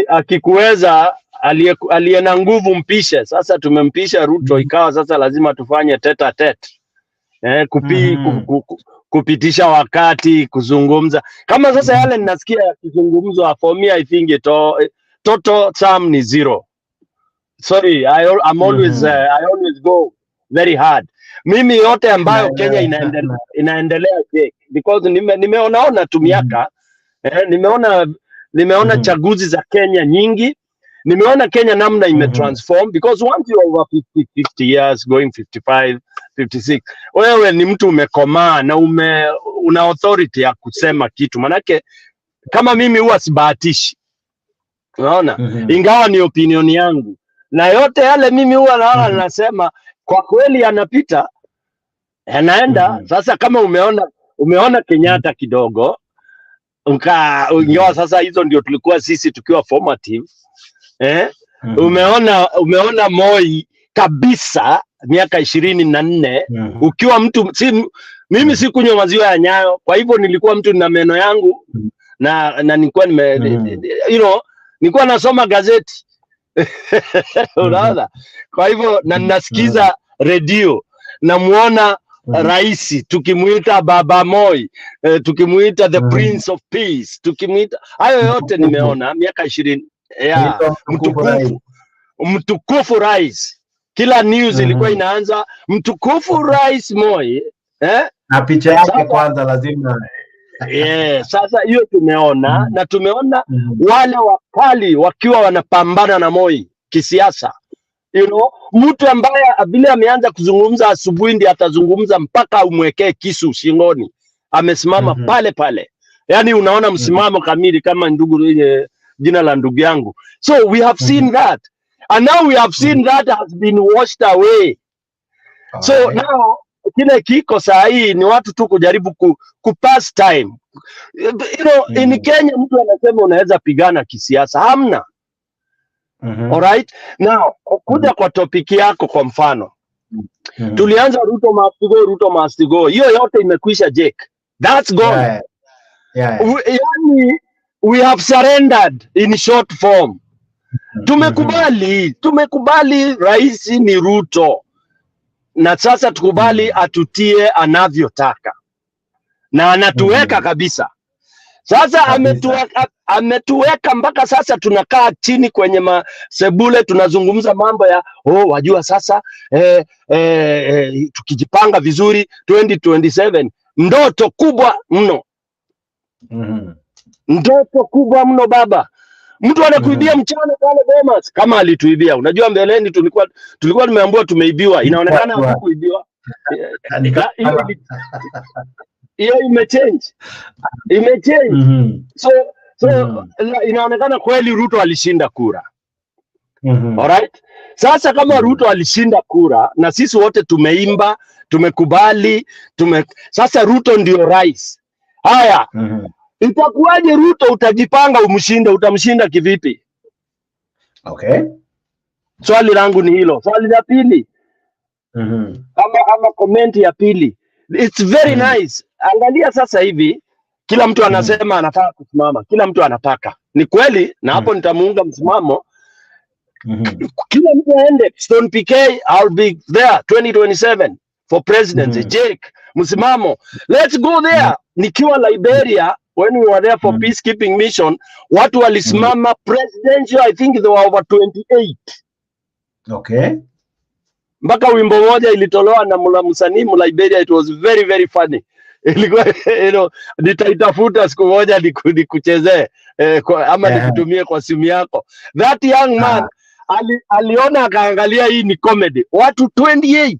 akikuweza aliye na nguvu mpishe. Sasa tumempisha Ruto, ikawa sasa lazima tufanye tete a tete. Kupitisha wakati, kuzungumza kama sasa yale ninasikia yakizungumzwa. For me I think total sum ni 0. Sorry, I'm always I always go very hard. Mimi yote ambayo Kenya inaendelea because nimeona tu miaka nimeona chaguzi za Kenya nyingi. Nimeona Kenya namna imetransform because once you are over 50 years going 55 56, wewe ni mtu umekomaa na una authority ya kusema kitu. Manake kama mimi huwa sibahatishi, unaona, ingawa ni opinion yangu, na yote yale mimi huwa naona nasema kwa kweli anapita, anaenda. Sasa kama umeona Kenyatta kidogo ingawa sasa hizo ndio tulikuwa sisi tukiwa formative, umeona Moi kabisa miaka 24, ukiwa mtu mimi si kunywa maziwa ya Nyayo, kwa hivyo nilikuwa mtu na meno yangu na nilikuwa nilikuwa nasoma gazeti. Unaona, kwa hivyo na nasikiza redio, namuona rais tukimuita Baba Moi, tukimuita the Prince of Peace, tukimuita hayo yote nimeona miaka 20. Mtukufu rais, kila news ilikuwa inaanza mtukufu rais Moi, na picha yake kwanza lazima. Sasa hiyo tumeona na tumeona wale wakali wakiwa wanapambana na Moi kisiasa. Mtu ambaye vile ameanza kuzungumza asubuhi ndiye atazungumza mpaka umwekee kisu shingoni, amesimama pale pale. Yani unaona msimamo kamili kama jina la ndugu yangu. So we have seen that, and now we have seen that has been washed away. So now kile kiko saa hii ni watu tu kujaribu kupass time. In Kenya mtu anasema unaweza pigana kisiasa, hamna. Alright, now kuja kwa topic yako, kwa mfano tulianza Ruto must go, hiyo yote imekwisha Jake, that's gone. Yani we have surrendered in short form. Tumekubali rais ni Ruto, na sasa tukubali atutie anavyotaka, na anatuweka kabisa. Sasa ametuweka mpaka sasa tunakaa chini kwenye sebule tunazungumza mambo ya wajua sasa tukijipanga vizuri 2027, ndoto kubwa mno. Ndoto kubwa mno baba. Mtu anakuibia mchana pale Bomet kama alituibia. Unajua mbeleni tulikuwa tumeambiwa tumeibiwa. Inaonekana hakukuibiwa. Hiyo imechange. So inaonekana kweli Ruto alishinda kura. Alright? Sasa kama Ruto alishinda kura na sisi wote tumeimba, tumekubali, sasa Ruto ndio rais. Haya. Itakuwaje Ruto utajipanga utamshinda kivipi? Okay. Swali langu ni hilo. Swali la pili. Ama comment ya pili. It's very nice. Angalia sasa hivi kila mtu anasema anataka kusimama. Kila mtu anataka. Ni kweli na hapo nitamuunga msimamo. Kila mtu aende. Stone PK, I'll be there 2027 for presidency. Jake, msimamo. Let's go there. Nikiwa Liberia, when we were there for peacekeeping mission, watu walisimama presidential, I think there were over 28. Okay. Mpaka wimbo moja ilitolewa na msanii Liberia, it was very very funny. Ilikuwa nitaitafuta siku moja nikuchezee ama nikutumie kwa simu yako. That young man aliona akaangalia hii ni comedy. Watu 28.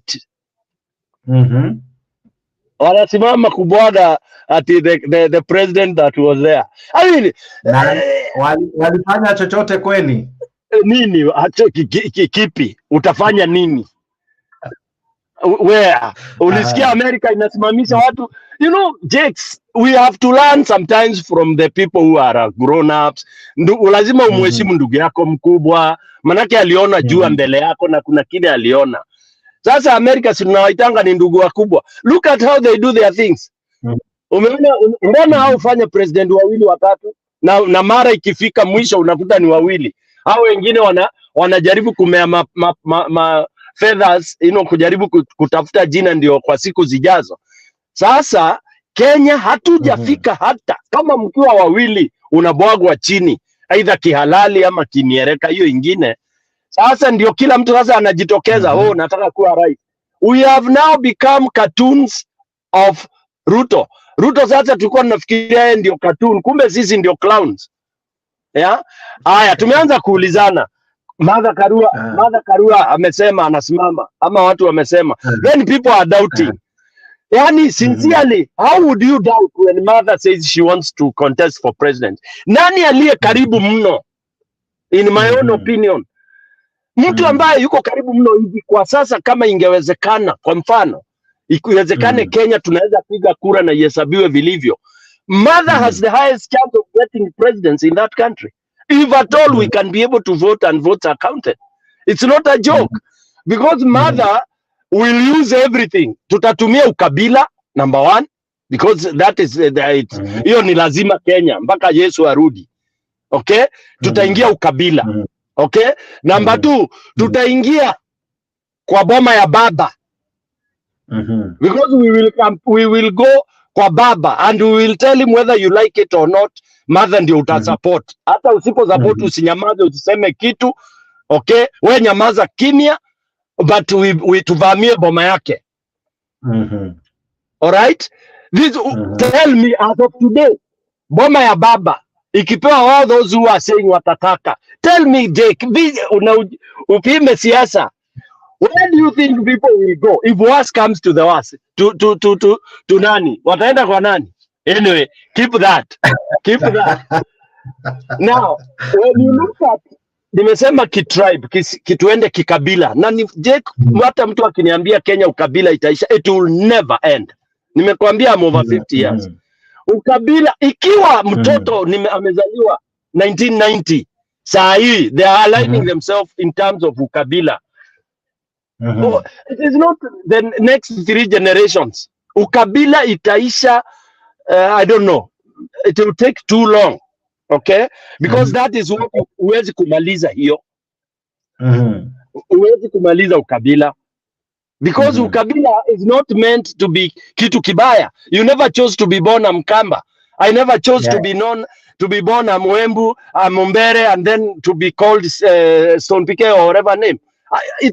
Wanasimama kubwaga ati the president that was there. I mean, walifanya chochote kweli? Nini? Kipi? Utafanya nini? Where? Ulisikia America inasimamisha watu? You know, Jakes, we have to learn sometimes from the people who are grown ups. Lazima umheshimu ndugu yako mkubwa, manake aliona jua mbele yako na kuna kile aliona. Sasa America tunawaitanga ni ndugu wakubwa. Look at how they do their things. Umeona mbona hao ufanye president wawili watatu na mara ikifika mwisho unakuta ni wawili. Hao wengine wanajaribu kumea feathers, kujaribu kutafuta jina ndio kwa siku zijazo. Sasa Kenya hatujafika hata kama mkiwa wawili unabwagwa chini aidha kihalali ama kiniereka hiyo ingine. Sasa ndio kila mtu sasa anajitokeza, nataka kuwa rais. We have now become cartoons of Ruto. Ruto sasa tulikuwa tunafikiria yeye ndio cartoon, kumbe sisi ndio clowns. Yeah? Haya, tumeanza kuulizana. Martha Karua amesema anasimama ama watu wamesema. Then people are doubting. Yani sincerely, how would you doubt when Martha says she wants to contest for president? Nani aliye karibu mno? In my own opinion. Mtu ambaye yuko karibu mno hivi kwa sasa, kama ingewezekana, kwa mfano, ikiwezekane Kenya tunaweza piga kura na ihesabiwe vilivyo. Martha has the highest chance of getting presidency in that country. If at all we can be able to vote and votes are counted. It's not a joke. Because Martha will use everything. Tutatumia ukabila, number one. Because that is, hiyo ni lazima Kenya, mpaka Yesu arudi. Okay? Tutaingia ukabila. Okay? Number two, tutaingia kwa boma ya baba. Because we will go kwa baba and we will tell him whether you like it or not. Mother ndio utasupport. Hata usipo support usinyamaze, usiseme kitu. Okay? We nyamaza kimya, but we tuvamie boma yake. Alright? Tell me as of today, boma ya baba ikipewa all those who are saying watataka. Tell me, Jake, upime siasa. Where do you think people will go if worse comes to the worst? To nani? Wataenda kwa nani? Anyway, keep that. Keep that. Now, when you look at, nimesema kitribe, kituende kikabila. Na Jake, hata mtu akiniambia Kenya ukabila itaisha, it will never end. Nimekuambia I'm over 50 years. Ukabila, ikiwa mtoto amezaliwa 1990, saa hii, they are aligning themselves in terms of ukabila. So, it is not the next 3 generations. Ukabila itaisha, I don't know. It will take too long. Okay? Because that is what huwezi kumaliza hiyo. Huwezi kumaliza ukabila. Because ukabila is not meant to be kitu kibaya. You never chose to be born a Mkamba. I never chose to be known to be born a Mwembu, a Mumbere, and then to be called Stone PK or whatever name.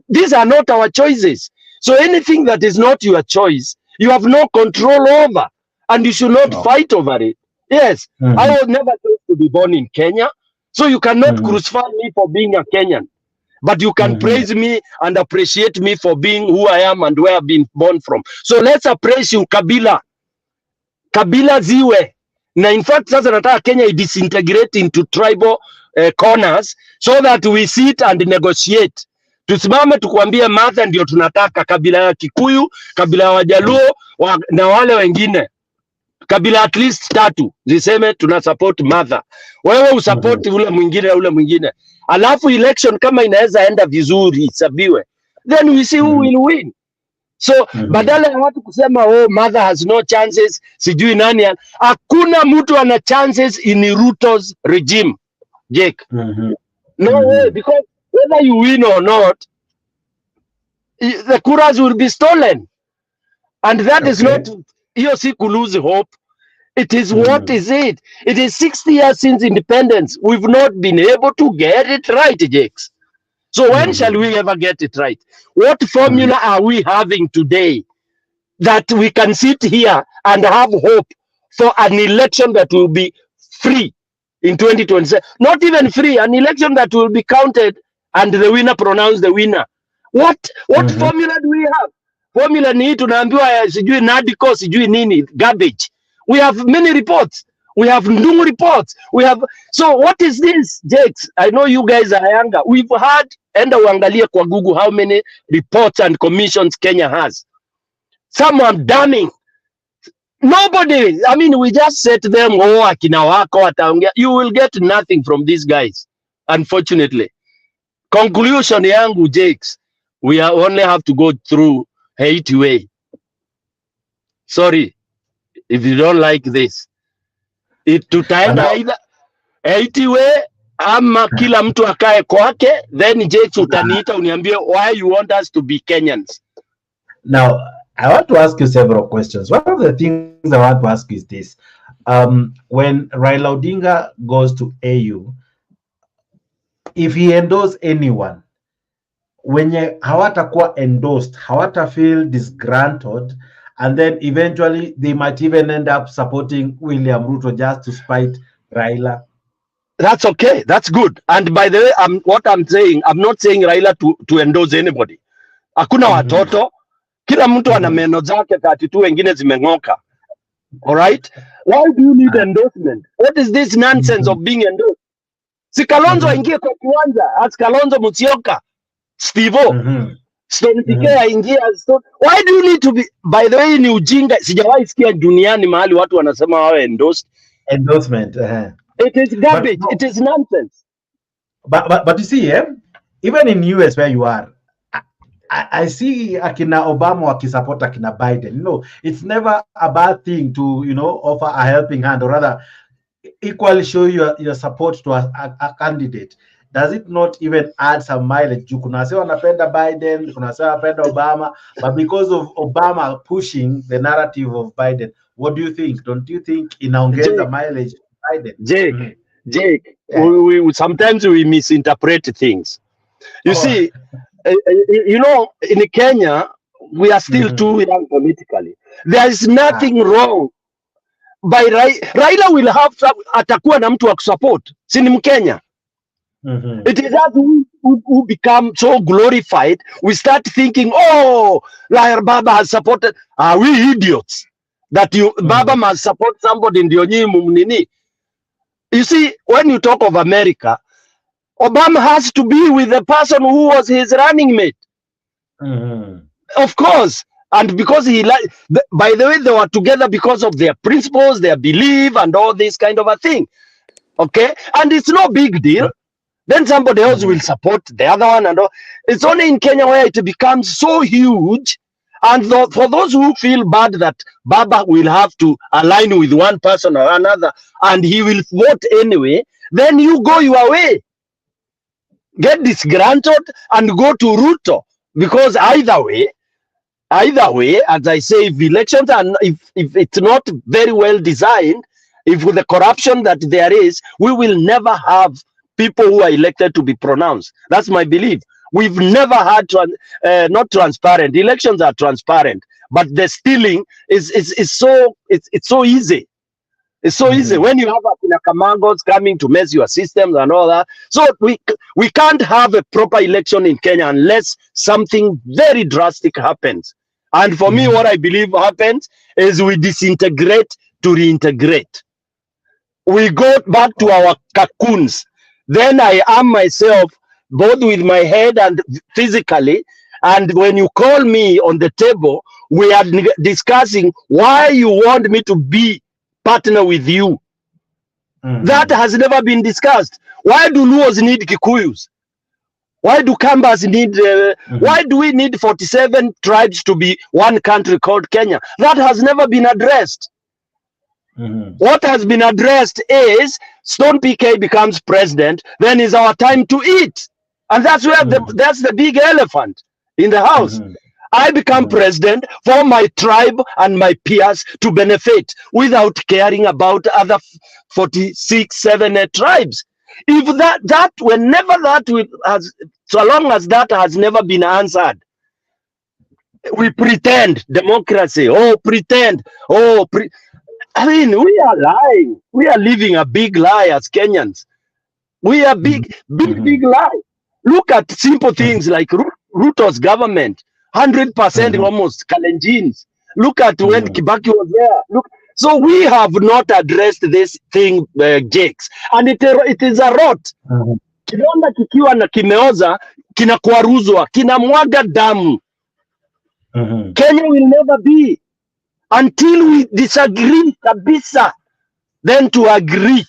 These are not our choices. So anything that is not your choice, you have no control over, and you should not fight over it. Yes, I was never supposed to be born in Kenya. So you cannot crucify me for being a Kenyan. But you can praise me and appreciate me for being who I am and where I've been born from. So let's appraise you, Kabila. Kabila ziwe. Na in fact, sasa nataka Kenya disintegrate into tribal corners so that we sit and negotiate. Tusimame tukuambie Martha ndio tunataka, kabila ya Kikuyu, kabila ya Wajaluo na wale wengine. Kabila at least 3 ziseme tuna support Martha. Wewe usupport ule mwingine. Alafu election kama inaweza enda vizuri isabiwe. Then we see who will win. So badala ya watu kusema oh Martha has no chances, sijui nani, hakuna mtu ana chances in Ruto's regime. Jake. No way, because whether you win or not, the kuras will be stolen. And that is not, you see, to lose hope. It is what is it? It is 60 years since independence. We've not been able to get it right, Jakes. So when shall we ever get it right? What formula are we having today that we can sit here and have hope for an election that will be free in 2027? Not even free, an election that will be counted and the winner pronounced the winner. What formula do we have? Formula ni tunaambiwa sijui NADCO sijui nini, garbage. We have many reports. We have new reports. We have, so what is this, Jakes? I know you guys are younger. We've had, enda uangalie kwa Google how many reports and commissions Kenya has. Some are damning. Nobody, I mean, we just set them, oh, akina wako wataongea. You will get nothing from these guys, unfortunately. Conclusion yangu, Jakes, we only have to go through Haiti way. Sorry, if you don't like this. Tutaenda either Haiti way ama kila mtu akae kwake, then Jakes utaniita uniambie why you want us to be Kenyans. Now, I want to ask you several questions. One of the things I want to ask is this. When Raila Odinga goes to AU, if he endorses anyone, wenye hawatakuwa endorsed, hawata feel disgruntled, and then eventually they might even end up supporting William Ruto just to spite Raila. That's okay. That's good. And by the way, what I'm saying, I'm not saying Raila to endorse anybody. Hakuna watoto. Kila mtu ana meno zake 32 wengine zimengoka. All right? Why do you need endorsement? What is this nonsense of being endorsed? Si Kalonzo aingie kwa kiwanja as Kalonzo Musyoka. Stevo. Why do you need to be, by the way, ni ujinga, sijawahi sikia duniani mahali watu wanasema wawe endorsed. Endorsement. It is garbage. It is nonsense. But you see, even in US where you are, I see akina Obama wakisupport akina Biden. You know, it's never a bad thing to, you know, offer a helping hand, or rather equally show your support to a candidate. Does it not even add some mileage? Kuna say wanapenda Biden, kuna say wanapenda Obama, but because of Obama pushing the narrative of Biden, what do you think? Don't you think inaongeza mileage to Biden? Jake, we sometimes we misinterpret things. You see, you know, in Kenya, we are still too young politically. There is nothing wrong. By Raila will have atakuwa na mtu wa kusupport. Si ni Mkenya. It is us who become so glorified. We start thinking, oh, like Baba has supported. Are we idiots that Baba must support somebody in the You see, when you talk of America, Obama has to be with the person who was his running mate. Of course. And because by the way, they were together because of their principles, their belief, and all this kind of a thing. Okay? And it's no big deal. Then somebody else will support the other one. And all. It's only in Kenya where it becomes so huge. And for those who feel bad that Baba will have to align with one person or another, and he will vote anyway, then you go your way. Get disgruntled and go to Ruto. Because either way, as I say, if elections and if it's not very well designed, if with the corruption that there is, we will never have people who are elected to be pronounced. That's my belief. We've never had not transparent. Elections are transparent, but the stealing is so easy. It's so easy when you have Kamangos coming to mess your systems and all that. So we can't have a proper election in Kenya unless something very drastic happens. And for me, what I believe happens is we disintegrate to reintegrate. We go back to our cocoons. Then I arm myself both with my head and physically. And when you call me on the table, we are discussing why you want me to be partner with you. That has never been discussed. Why do Luos need Kikuyus? Why do Kambas need, why do we need 47 tribes to be one country called Kenya? That has never been addressed. What has been addressed is Stone PK becomes president, then is our time to eat. And that's where that's the big elephant in the house. I become president for my tribe and my peers to benefit without caring about other 46, 7 tribes. If whenever that has, so long as that has never been answered, we pretend democracy. I mean, we are lying. We are living a big lie as Kenyans. We are big lie. Look at simple things like Ruto's government. 100% almost Kalenjins. Look at when Kibaki was there. Look, so we have not addressed this thing, Jakes, and it is a rot. Kidonda kikiwa na kimeoza, kinakwaruzwa, kinamwaga damu. Kenya will never be until we disagree kabisa, then to agree.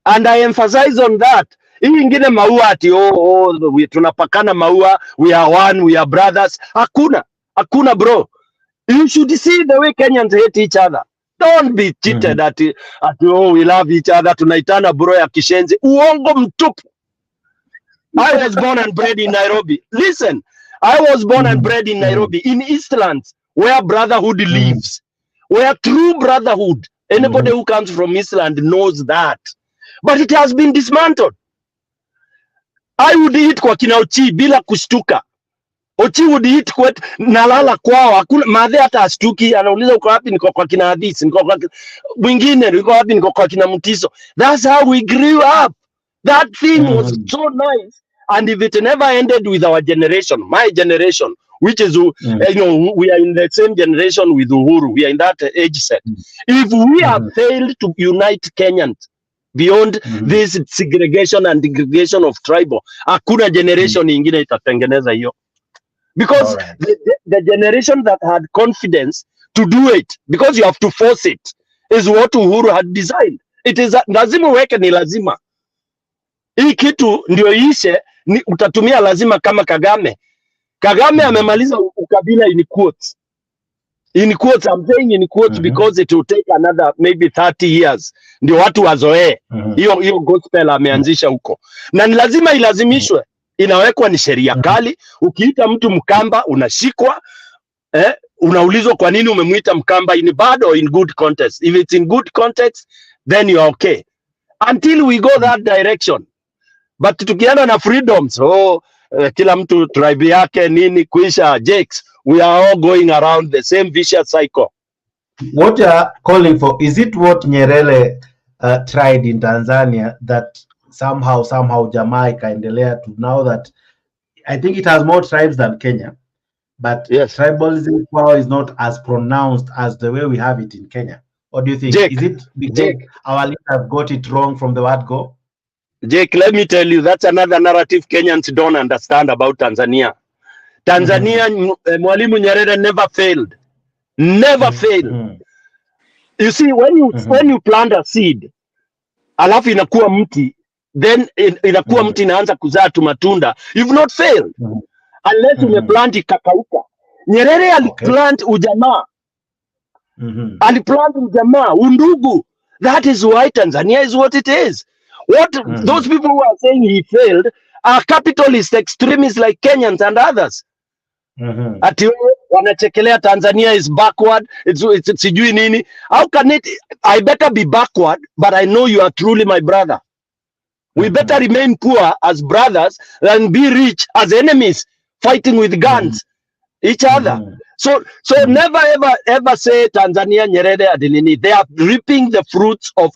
And I emphasize on that. Hii ingine maua ati tunapakana maua, we are one, we are brothers. Hakuna bro. You should see the way Kenyans hate each other. Don't be cheated at we love each other, tunaitana bro ya kishenzi. Uongo mtupu. I was born and bred in Nairobi. Listen, I was born and bred in Nairobi, in Eastlands, where brotherhood lives, where true brotherhood, anybody who comes from Eastland knows that. But it has been dismantled. I would eat kwa kina Ochi bila kushtuka. Ochi would eat kwa nalala kwao. Hakuna madhe hata astuki, anauliza uko wapi, niko kwa kina Hadisi, niko kwa mwingine, niko wapi, niko kwa kina Mutiso. That's how we grew up. That thing was so nice. And if it never ended with our generation, my generation, which is, you know, we are in the same generation with Uhuru, we are in that age set. If we have failed to unite Kenyans beyond this segregation and degradation of tribal, hakuna generation ingine itatengeneza hiyo. Because the generation that had confidence to do it, because you have to force it, is what Uhuru had designed. It is lazima weke ni lazima. Hii kitu ndio ishe, utatumia lazima kama Kagame. Kagame amemaliza ukabila in quotes. In quotes, I'm saying in quotes because it will take another maybe 30 years. Ndio watu wazoee. Hiyo gospel ameanzisha huko. Na ni lazima ilazimishwe. Inawekwa ni sheria kali. Ukiita mtu Mkamba unashikwa. Unaulizwa kwa nini umemuita Mkamba, in bad or in good context. If it's in good context, then you are okay. Until we go that direction. But tukienda na freedoms, kila mtu tribe yake nini kuisha Jakes, we are all going around the same vicious cycle. What you are calling for, is it what Nyerere tried in Tanzania, that somehow Jamaica ikaendelea to now that I think it has more tribes than Kenya, but tribalism power is not as pronounced as the way we have it in Kenya? What do you think? Is it because our leaders got it wrong from the word go? Jake, let me tell you, that's another narrative Kenyans don't understand about Tanzania. Tanzania, Mwalimu Nyerere never failed. Never failed. You see, when you plant a seed, alafu inakuwa mti, then inakuwa mti inaanza kuzaa matunda, you've not failed. Unless umeplant ikakauka. Nyerere aliplant ujamaa. Aliplant ujamaa, undugu. That is why Tanzania is what it is. What those people who are saying he failed are capitalist extremists like Kenyans and others. Ati wanachekelea Tanzania is backward, it's sijui nini. How can it? I better be backward, but I know you are truly my brother. We better remain poor as brothers than be rich as enemies, fighting with guns each other. So never ever say Tanzania Nyerere adinini. They are reaping the fruits of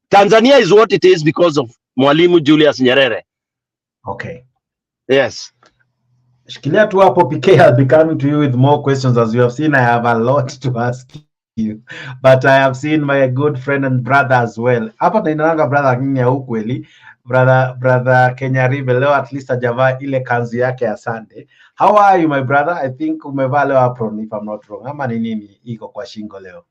Tanzania is what it is because of Mwalimu Julius Nyerere. Okay. Yes. Shikilia tu hapo, PK. I'll be coming to you with more questions. As you have seen, I have a lot to ask you, but I have seen my good friend and brother as well. Hapa tunainanga brother Kenya ukweli, brother Kenya Ribe leo at least ajavaa ile kanzu yake ya Sunday. How are you my brother? I think umevaa leo apron if I'm not wrong. Ama ni nini iko kwa shingo leo?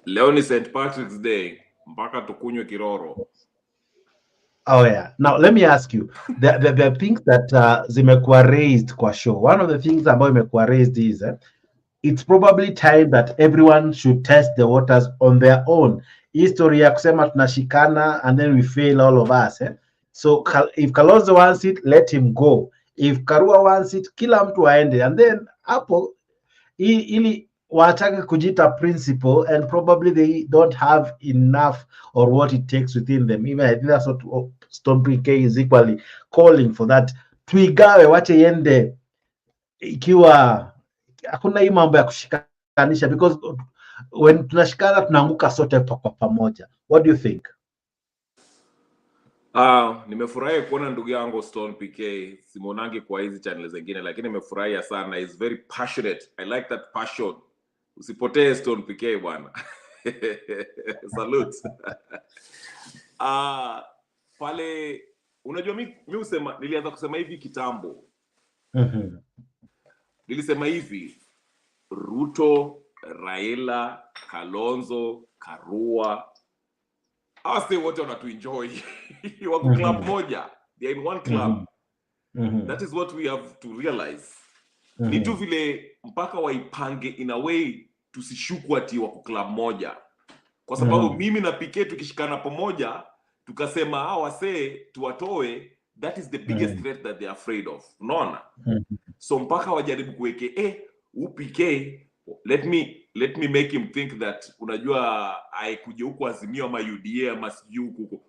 Leo ni St. Patrick's Day, mpaka tukunywe kiroro. Oh yeah. Now let me ask you, the things that zimekuwa raised kwa show. One of the things ambayo imekuwa raised is it's probably time that everyone should test the waters on their own. History ya kusema tunashikana and then we fail all of us. So if Kalonzo wants it, let him go. If Karua wants it, kila mtu aende. And then hapo ili wataka kujita principle and probably they don't have enough or what it takes within them. Even I think that's what Stone PK is equally calling for, that tuigawe wache yende ikiwa hakuna hii mambo ya kushikanisha, because when tunashikana tunaanguka sote kwa pamoja. What do you think? Nimefurahi kuona ndugu yangu Stone PK, simonangi kwa hizi channel zingine, lakini nimefurahia sana. He's very passionate. I like that passion. Usipotee Stone PK bwana. Salute. Pale unajua mimi usema, nilianza kusema hivi kitambo. Nilisema hivi, Ruto, Raila, Kalonzo, Karua, I say wote wanatuenjoy. Wako club moja. They are in one club. That is what we have to realize. Ni tu vile mpaka waipange in a way tusishuku ati wako club moja. Kwa sababu mimi na PK tukishikana pamoja, tukasema hawa wasee tuwatoe, that is the biggest threat that they are afraid of. Unaona? So mpaka wajaribu kuweke PK, let me make him think that unajua aikuja huko Azimio ama UDA ama sijui huko.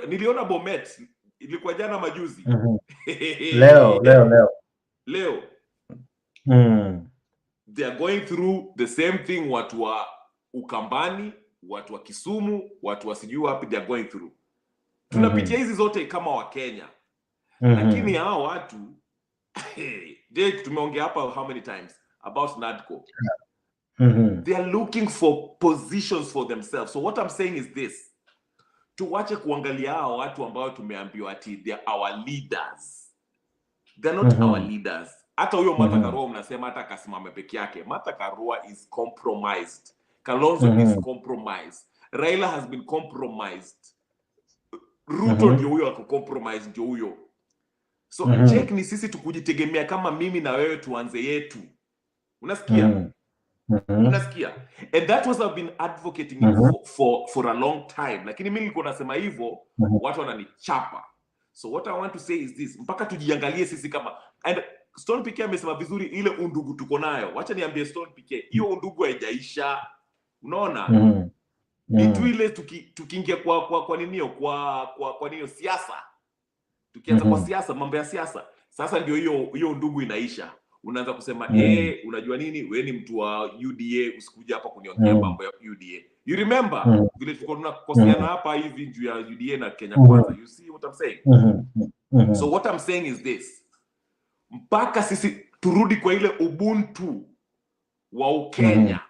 Niliona Bomet ilikuwa jana majuzi. Leo. They are going through the same thing watu wa Ukambani, watu wa Kisumu, watu wa sijui wapi they are going through. Tunapitia hizi zote kama wa Kenya. Lakini hao watu tumeongea hapa how many times about NADCO. They are looking for positions for themselves. So what I'm saying is this. Tuwache kuangalia hao watu ambao tumeambiwa ati they are our leaders. They're not our leaders. Hata huyo Martha Karua mnasema hata kasimame peke yake. Martha Karua is compromised. Kalonzo is compromised. Raila has been compromised. Ruto ndio huyo ako compromised ndio huyo. So check ni sisi tukujitegemea kama mimi na wewe tuanze yetu. Unasikia? Unasikia? And that was I've been advocating for a long time. Lakini mimi nilikuwa nasema hivyo, watu wananichapa. So what I want to say is this, mpaka tujiangalie sisi kama, and Stone PK amesema vizuri ile undugu tuko nayo. Wacha niambie Stone PK, hiyo undugu haijaisha. Unaona? Ni tu ile tukiingia kwa ninio kwa ninio siasa. Tukianza kwa siasa, mambo ya siasa. Sasa ndio hiyo undugu inaisha. Unaanza kusema unajua nini, wewe ni mtu wa UDA, usikuja hapa kuniongea mambo ya UDA. You remember vile tulikuwa tunakoseana hapa hivi juu ya UDA na Kenya Kwanza. You see what I'm saying? So what I'm saying is this. Mpaka sisi turudi kwa ile ubuntu wa Ukenya.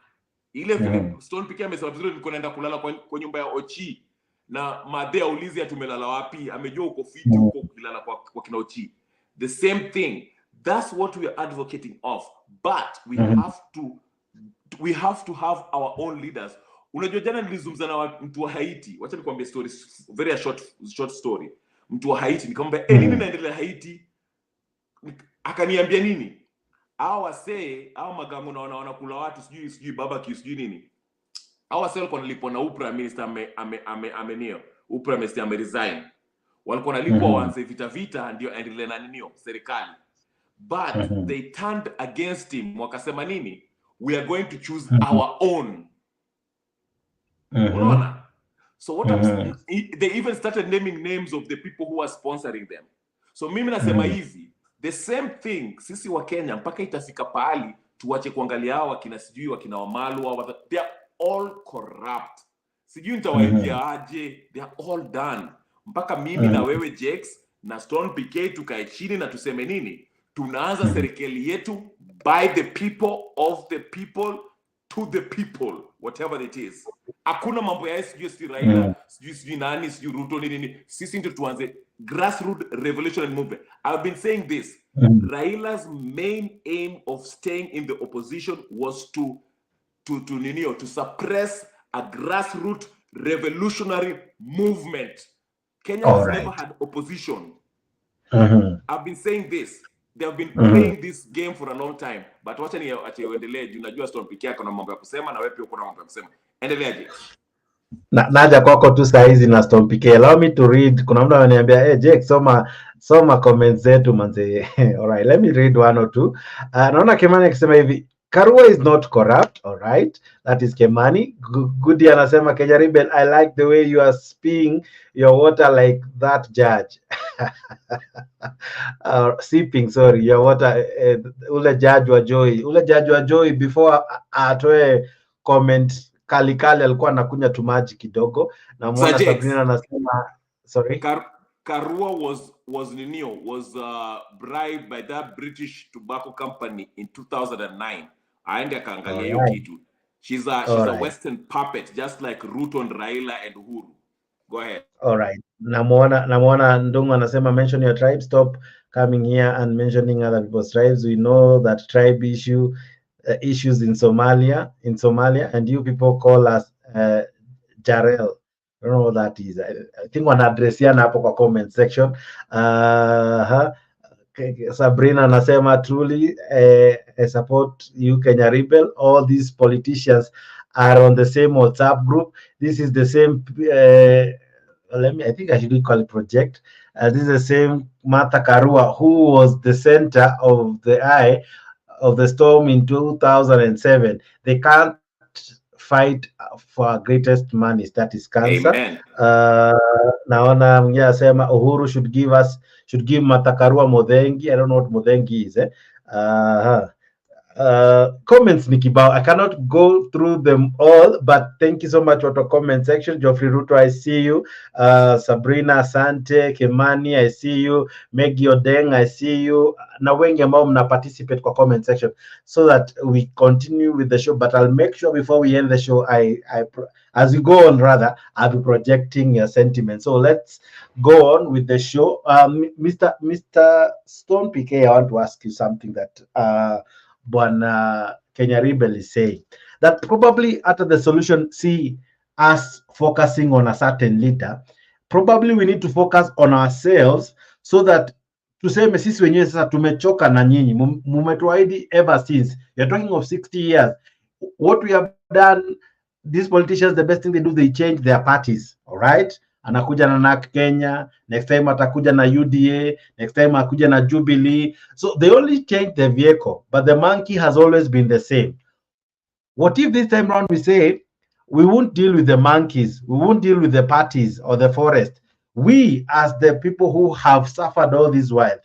Ile vile Stone PK amesema vizuri, nilikuwa naenda kulala kwa nyumba ya Ochi na Madhe aulizi tumelala wapi, amejua uko fiti huko kulala kwa kina Ochi. The same thing. That's what we are advocating of. But we have to have our own leaders. Unajua jana nilizungumza na mtu wa Haiti. Wacha nikwambie story, very short story. Mtu wa Haiti nikamwambia nini naendelea Haiti? Akaniambia nini? Hao wasee, hao magango na wanakula watu sijui barbecue sijui nini. Hao wasee walikuwa nalipwa na Prime Minister amenio. Prime Minister ameresign. Walikuwa nalipwa waanze vita ndio endelee na ninio serikali. But they turned against him. Wakasema nini? We are going to choose our own. Unaona? So what they even started naming names of the people who are sponsoring them. So mimi nasema hivi, the same thing sisi wa Kenya mpaka itafika pahali tuache kuangalia hao wakina sijui wakina Wamalwa, they are all corrupt. Sijui nitawaibia aje, they are all done. Mpaka mimi na wewe Jex na Stone PK tukae chini na tuseme nini? Tunaanza serikali yetu by the people, of the people, to the people, whatever it is. Hakuna mambo ya sijui Raila, sijui nani, sijui Ruto nini. Sisi ndio tuanze grassroots revolutionary movement. I've been saying this. Raila's main aim of staying in the opposition was to suppress a grassroots revolutionary movement. Kenya has never had opposition. I've been saying this. They have been playing this game for a long time. But wacha ni uendelee, unajua Stone PK yako na mambo ya kusema na wewe pia uko na mambo ya kusema. Endeleaje? Naja kwako tu saa hizi na Stone PK. Allow me to read. Kuna mtu ananiambia, Jake, soma comments zetu manze. Alright, let me read one or two. Naona Kimani akisema hivi, Karua is not corrupt, alright. That is Kimani. Goody anasema, Kenya Rebel, I like the way you are spilling your water like that judge. Sipping, sorry, your water. Ule judge wa Joy before atoe comment kali alikuwa anakunya tumaji kidogo. Na muona Sabrina anasema, sorry. Karua was bribed by that British tobacco company in 2009. Aende akaangalia hiyo kitu. She's a Western puppet, just like Ruto and Raila and Uhuru. Go ahead. All right. Namuona Ndungu anasema, mention your tribe, stop coming here and mentioning other people's tribes. We know that tribe issues in Somalia, and you people call us Jarel. I don't know what that is. I think wana addressiana hapo kwa comment section. Sabrina anasema, truly I support you, Kenya Rebel. All these politicians are on the same WhatsApp group. This is the same I think I should call it project. This is the same Martha Karua, who was the center of the eye of the storm in 2007. They can't fight for our greatest money, that is cancer. Amen. Naona mwingine asema Uhuru should give Martha Karua Modhengi. I don't know what Modhengi is. Comments ni kibao. I cannot go through them all, but thank you so much for the comment section. Geoffrey Ruto, I see you. Sabrina Asante, Kimani, I see you. Maggie Odeng, I see you. Na wengi ambao mna participate kwa comment section, so that we continue with the show. But I'll make sure before we end the show, as we go on, rather, I'll be projecting your sentiments. So let's go on with the show. Mr. Stone PK, I want to ask you something that Bwana Kenya Rebel is saying, that probably after the solution, see us focusing on a certain leader, probably we need to focus on ourselves, so that tuseme sisi wenyewe sasa tumechoka na nyinyi, mumetuahidi ever since. You're talking of 60 years. What we have done, these politicians, the best thing they do, they change their parties, all right? Anakuja na NAK Kenya, next time atakuja na UDA, next time akuja na Jubilee. So they only change the vehicle, but the monkey has always been the same. What if this time around we say, we won't deal with the monkeys, we won't deal with the parties or the forest. We, as the people who have suffered all this while,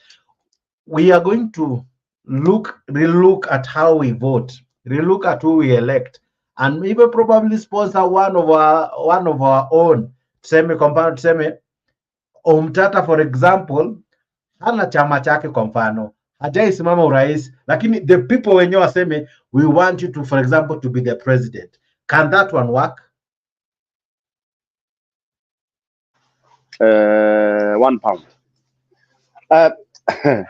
we are going to relook at how we vote, relook at who we elect, and maybe probably sponsor one of our own. Tuseme kwa mfano, tuseme Omtata for example, hana chama chake kwa mfano, hajaisimama urais, lakini the people wenyewe waseme, we want you to, for example, to be the president. Can that one work? 1 pound.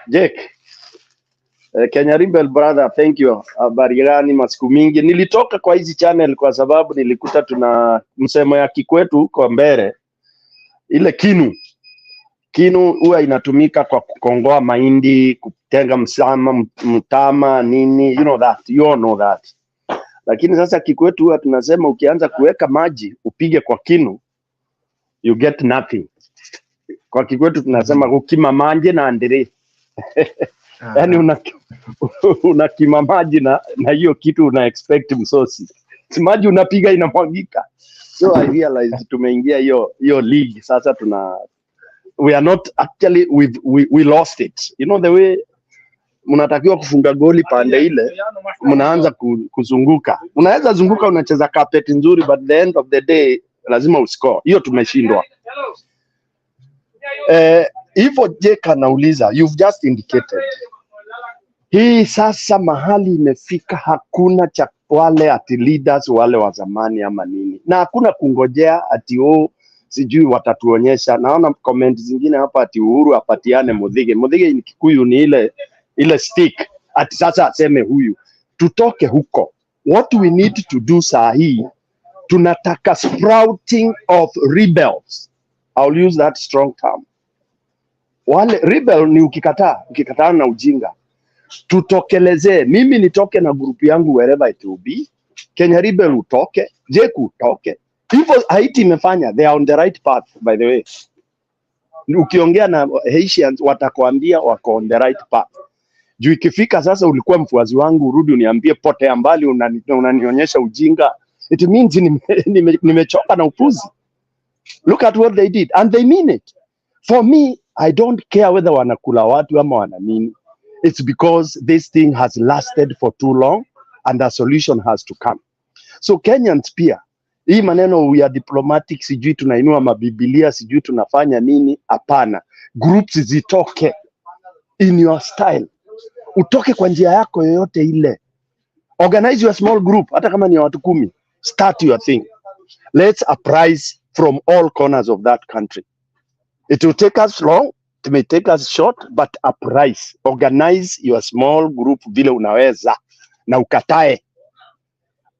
Jake, Kenya Rebel brother, thank you. Habari gani masiku mingi? Nilitoka kwa hizi channel kwa sababu nilikuta tuna msemo ya Kikwetu kwa mbele. Ile kinu huwa inatumika kwa kukongoa mahindi, kutenga mtama nini, you know that, you all know that. Lakini sasa Kikwetu huwa tunasema ukianza kuweka maji upige kwa kinu, you get nothing. Kwa Kikwetu tunasema ukima manje na andere. Yani unakima maji na hiyo kitu una expect msosi. Maji unapiga inamwagika. So I realized tumeingia hiyo league. Sasa we are not actually, we lost it. You know the way mnatakiwa kufunga goli pande ile, mnaanza kuzunguka. Unaweza zunguka, unacheza carpet nzuri, but the end of the day lazima uscore. Hiyo tumeshindwa. Hivyo Jeka nauliza, you've just indicated hii sasa mahali imefika, hakuna cha wale ati leaders wale wa zamani ama nini, na hakuna kungojea ati sijui watatuonyesha. Naona comment zingine hapa ati Uhuru apatiane Muthige. Muthige ni Kikuyu, ni ile stick, ati sasa aseme huyu. Tutoke huko. What we need to do sahi, tunataka sprouting of rebels. I'll use that strong term. Wale rebel ni ukikataa na ujinga. Tutokeleze, mimi nitoke na grupu yangu wherever it will be. Kenya rebel utoke, Jeku utoke. Hivyo Haiti imefanya, they are on the right path by the way. Ukiongea na Haitians watakwambia wako on the right path. Juu ikifika sasa ulikuwa mfuazi wangu, urudi uniambie pote mbali, unanionyesha ujinga. It means nimechoka na upuzi. Look at what they did and they mean it. For me, I don't care whether wanakula watu ama wana nini. It's because this thing has lasted for too long and a solution has to come. So Kenyans pia, hii maneno we are diplomatic, sijui tunainua mabibilia, sijui tunafanya nini, hapana. Groups zitoke in your style. Utoke kwa njia yako yoyote ile. Organize your small group, hata kama ni watu 10. Start your thing. Let's uprise from all corners of that country. It will take us long, it may take us short, but uprise. Organize your small group vile unaweza na ukatae.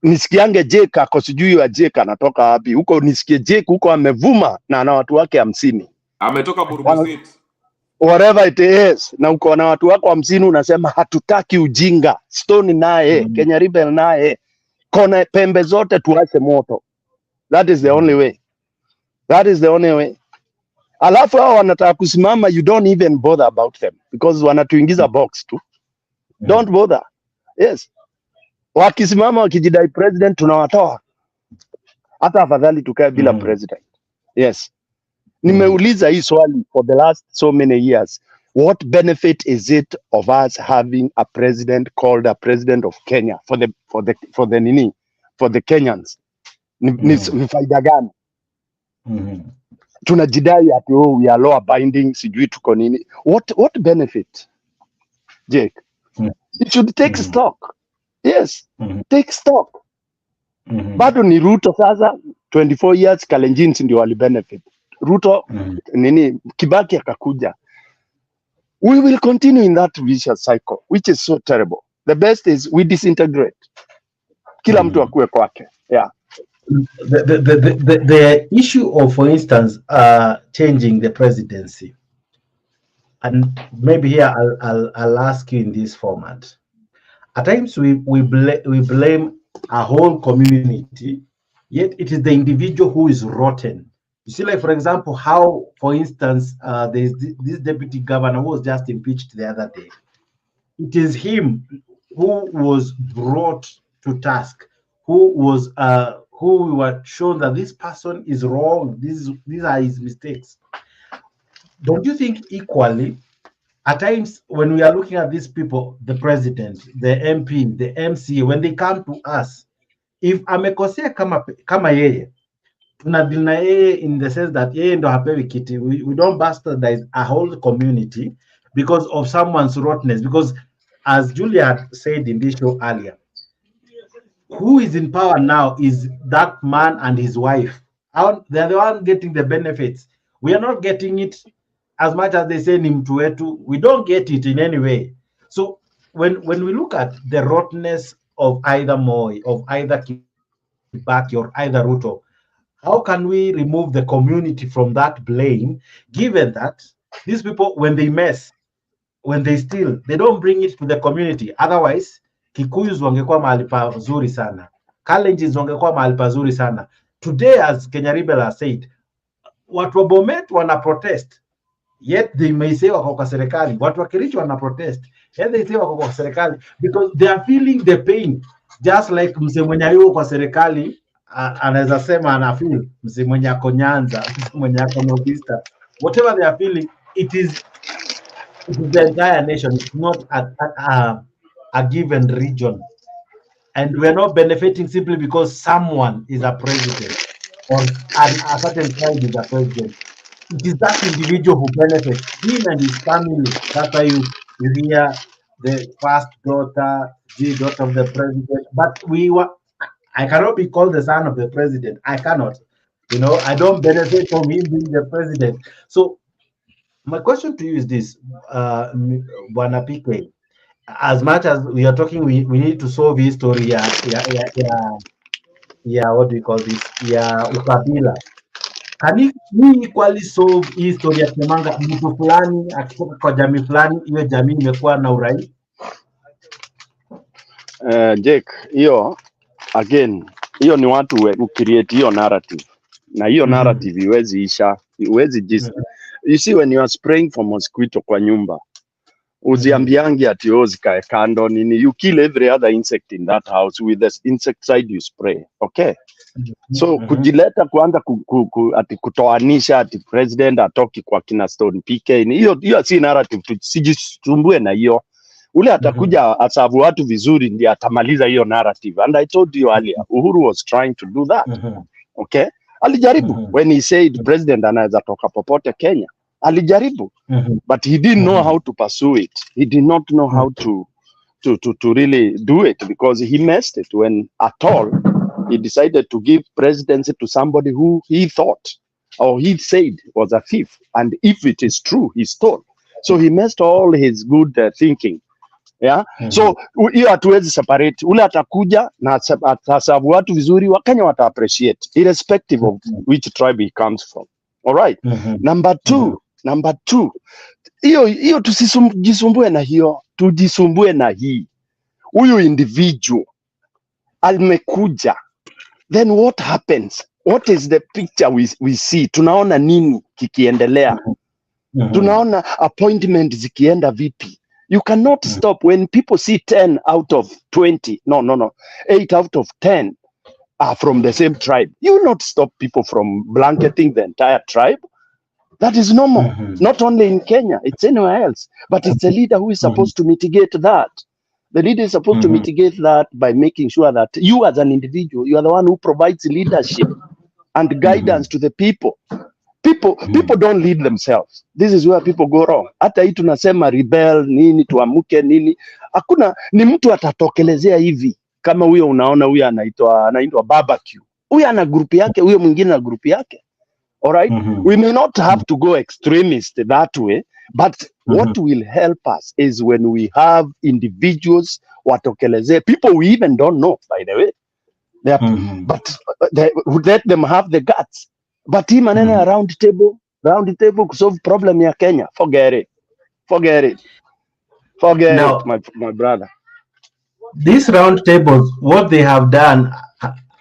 Nisikiange Jeka kwa sijui ya Jeka anatoka wapi. Huko nisikie Jeka huko amevuma na ana watu wake 50. Ametoka Burubusiti. Whatever it is. Na uko na watu wako 50 unasema hatutaki ujinga. Stone naye, Kenya rebel naye. Kona pembe zote tuache moto. That is the only way. That is the only way. Alafu hao wanataka kusimama, you don't even bother about them because wanatuingiza box tu. Don't bother. Yes. Wakisimama wakijidai president tunawatoa. Hata afadhali tukae bila president. Yes. Nimeuliza hii swali for the last so many years. What benefit is it of us having a president called a president of Kenya for the Kenyans? Ni faida gani? Tunajidai ati we are law binding, sijui tuko nini. What benefit? Jake. It should take stock. Yes. Take stock. Bado ni Ruto sasa 24 years Kalenjin ndio wali benefit. Ruto Kibaki akakuja. We will continue in that vicious cycle, which is so terrible. The best is we disintegrate. Kila mtu akue kwake. Yeah. The issue of, for instance, changing the presidency, and maybe here I'll ask you in this format. At times we blame a whole community, yet it is the individual who is rotten. You see, like for example, how, for instance, there's this deputy governor who was just impeached the other day. It is him who was brought to task, who we were shown that this person is wrong. These are his mistakes. Don't you think equally, at times when we are looking at these people, the president, the MP, the MCA, when they come to us, if amekosea kama yeye, tunadili na yeye in the sense that yeye ndo hapewi kiti, we don't bastardize a whole community because of someone's rottenness. Because as Julia had said in this show earlier, who is in power now is that man and his wife. They're the one getting the benefits. We are not getting it as much as they say ni mtu wetu. We don't get it in any way. So when we look at the rottenness of either Moi, of either Kibaki, or either Ruto, how can we remove the community from that blame, given that these people, when they mess, when they steal, they don't bring it to the community? Otherwise, Kikuyus wangekuwa mahali pazuri sana. Kalenjins wangekuwa mahali pazuri sana. Today, as Kenya Rebel has said, watu wa Bomet wana protest, yet they may say wako kwa serikali. Watu wa Kericho wana protest, yet they say wako kwa serikali, because they are feeling the pain. Just like mse mwenye yuko kwa serikali, anaweza sema anafeel, mse mwenye ako Nyanza, mse mwenye ako Northeastern, whatever they are feeling, it is It is the entire nation. It's not a given region. And we're not benefiting simply because someone is a president or a certain tribe is a president. It is that individual who benefits, him and his family. That's why you hear the first daughter, the daughter of the president. But I cannot be called the son of the president. I cannot. I don't benefit from him being the president. So my question to you is this, Bwana PK. As much as we are talking, we need to solve his story. What do you call this? Ukabila. Can we equally solve hii story ya semanga mtu fulani akitoka kwa jamii fulani, iwe jamii imekuwa na urais? Jake, hiyo again, hiyo ni watu who create hiyo narrative, na hiyo narrative iwezi isha, iwezi just you see when you are spraying for mosquito kwa nyumba, uziambiangi ati zikae kando nini, you kill every other insect in that house with the insecticide you spray, okay? So kujileta kuanza ati kutoanisha ati president atoki kwa kina Stone PK, hiyo si narrative, sijisumbue na hiyo. Ule atakuja asavu watu vizuri ndiye atamaliza hiyo narrative, and I told you earlier, Uhuru was trying to do that, okay? Alijaribu when he said president anaweza toka popote Kenya, alijaribu, but he didn't know how to pursue it. He did not know how to really do it, because he messed it when at all he decided to give presidency to somebody who he thought or he said was a thief, and if it is true, he stole. So he messed all his good thinking. Yeah. So hiyo hatuwezi separate. Ule atakuja na atasabu watu vizuri, Wakenya wata appreciate irrespective of which tribe he comes from. All right. Number two, hiyo tusijisumbue na hiyo, tujisumbue na hii. Huyu individual amekuja, then what happens? What is the picture we see? Tunaona nini kikiendelea? Tunaona appointment zikienda vipi? You cannot stop when people see 10 out of 20. No. 8 out of 10 are from the same tribe. You will not stop people from blanketing the entire tribe. That is normal. Not only in Kenya, it's anywhere else. But it's a leader who is supposed to mitigate that. The leader is supposed to mitigate that by making sure that you as an individual, you are the one who provides leadership and guidance to the people. People don't lead themselves. This is where people go wrong. Hata hii tunasema rebel nini, tuamuke nini, hakuna, ni mtu atatokelezea hivi. Kama huyo unaona huyo anaitwa barbecue, huyo ana group yake, huyo mwingine na group yake. All right? We may not have to go extremist that way, but what will help us is when we have individuals watokelezea, people we even don't know, by the way. But they let them have the guts. But hii maneno ya round table kusolve problem ya Kenya, forget it, my brother. These round tables, what they have done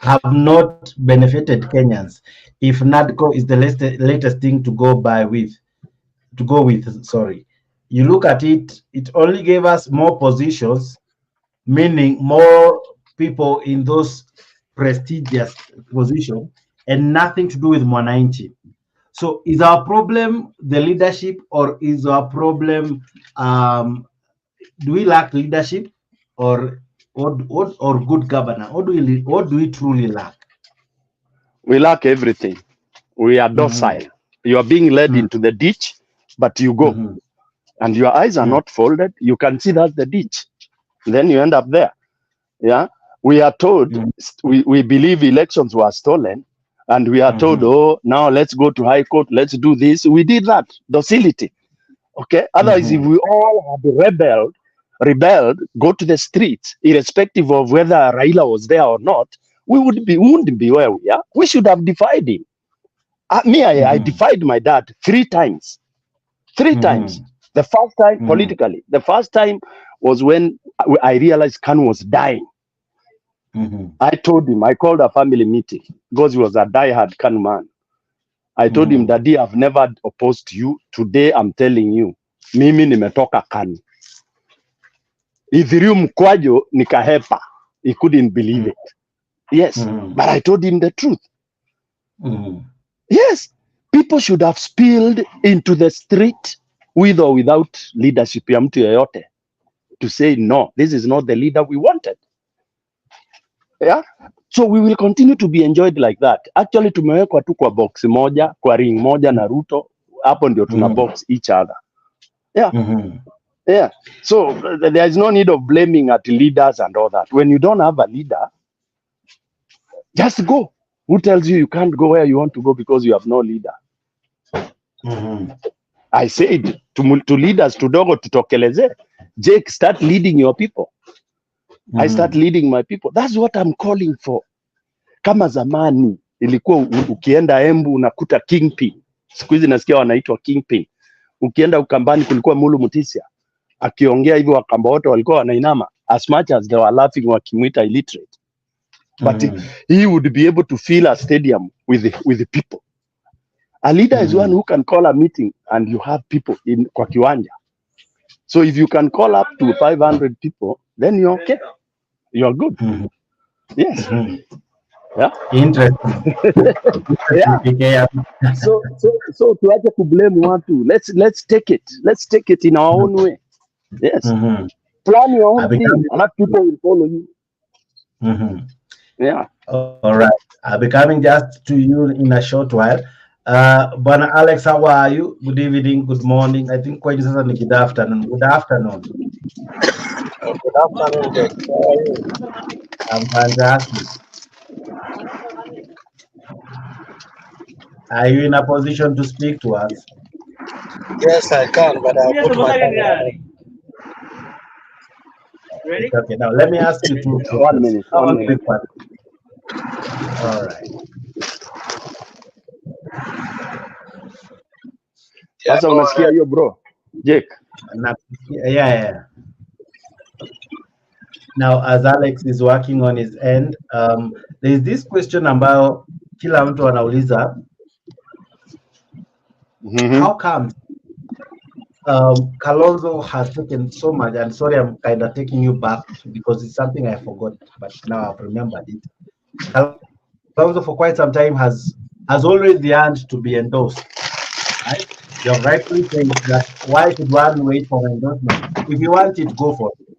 have not benefited Kenyans. If NADCO is the latest thing to go with, sorry. You look at it, it only gave us more positions, meaning more people in those prestigious positions, and nothing to do with Mwananchi. So is our problem the leadership, or is our problem, do we lack leadership or good governance? What do we truly lack? We lack everything. We are docile. You are being led into the ditch, but you go. And your eyes are not folded. You can see that's the ditch. Then you end up there. Yeah. We are told, we believe elections were stolen. And we are told, oh, now let's go to High Court, let's do this. We did that, docility. Okay? Otherwise, if we all had rebelled, go to the streets, irrespective of whether Raila was there or not, we wouldn't be where we are. We should have defied him. I defied my dad 3 times. 3 times. The first time, politically, the first time was when I realized Kanu was dying. I told him, I called a family meeting because he was a diehard Kanu man. I told him, Daddy, I've never opposed you. Today, I'm telling you, mimi nimetoka Kanu. Ithiriu mkwajo nikahepa. He couldn't believe it. Yes, but I told him the truth. Yes, people should have spilled into the street with or without leadership ya mtu yoyote, to say no, this is not the leader we wanted. Yeah, so we will continue to be enjoyed like that. Actually tumewekwa tu kwa box moja, kwa ring moja na Ruto, hapo ndio tuna box each other. Yeah. Yeah, so there is no need of blaming at leaders and all that. When you don't have a leader, just go. Who tells you you can't go where you want to go because you have no leader? I said to leaders, tudogo tutokeleze. Jake, start leading your people. I start leading my people. That's what I'm calling for. Kama zamani ilikuwa ukienda Embu unakuta kingpin. Siku hizi nasikia wanaitwa kingpin. Ukienda Ukambani kulikuwa Mulu Mutisia. Akiongea hivyo Wakamba wote walikuwa wanainama, as much as they were laughing wakimwita illiterate. But he would be able to fill a stadium with the people. A leader is one who can call a meeting and you have people in kwa kiwanja. So if you can call up to 500 people, then you're okay. You're good. Yes. Yeah. Interesting. Yeah. So tuache to blame watu. Let's take it. Let's take it in our own way. Yes. Plan your own thing, and that people will follow you. Yeah. All right. I'll be coming just to you in a short while. Bwana Alex, how are you? Good evening, good morning. I think quite sasa ni good afternoon. Good afternoon. Good afternoon, Jake. How are you? I'm fantastic. Are you in a position to speak to us? Yes, I can, but I'll put my camera. Ready? Okay, now let me ask you two. 1 minute. 1 minute. All right. Sasa unasikia hiyo bro? Jake. Yeah. Now, as Alex is working on his end, there is this question ambayo kila mtu anauliza. How come Kalonzo has taken so much, and sorry, I'm kind of taking you back because it's something I forgot, but now I've remembered it. Kalonzo for quite some time has always yearned to be endorsed. Right? You're rightly saying that why should one wait for endorsement? If you want it, go for it.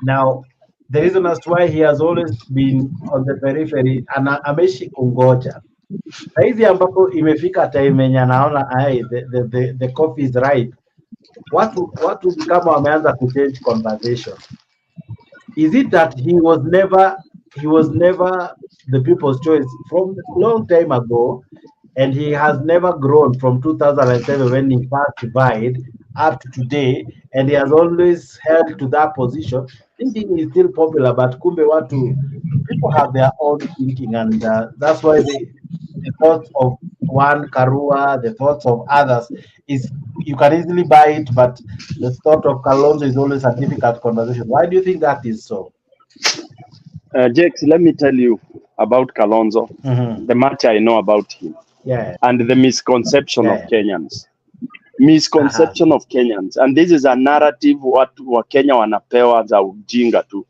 Now, the reason as to why he has always been on the periphery, ameshi kungoja. Saizi ambapo imefika time yenye anaona the coffee is ripe. Watu kama wameanza ku change conversation. Is it that he was never the people's choice from a long time ago, and he has never grown from 2007 when he first died up to today, and he has always held to that position, thinking he's still popular, but kumbe people have their own thinking, and that's why the thoughts of one Karua, the thoughts of others is you can easily buy it, but the thought of Kalonzo is always a difficult conversation. Why do you think that is so? Jake, let me tell you about Kalonzo, the much I know about him, and the misconception of Kenyans. Misconception of Kenyans, and this is a narrative what Kenya wanapewa za ujinga tu.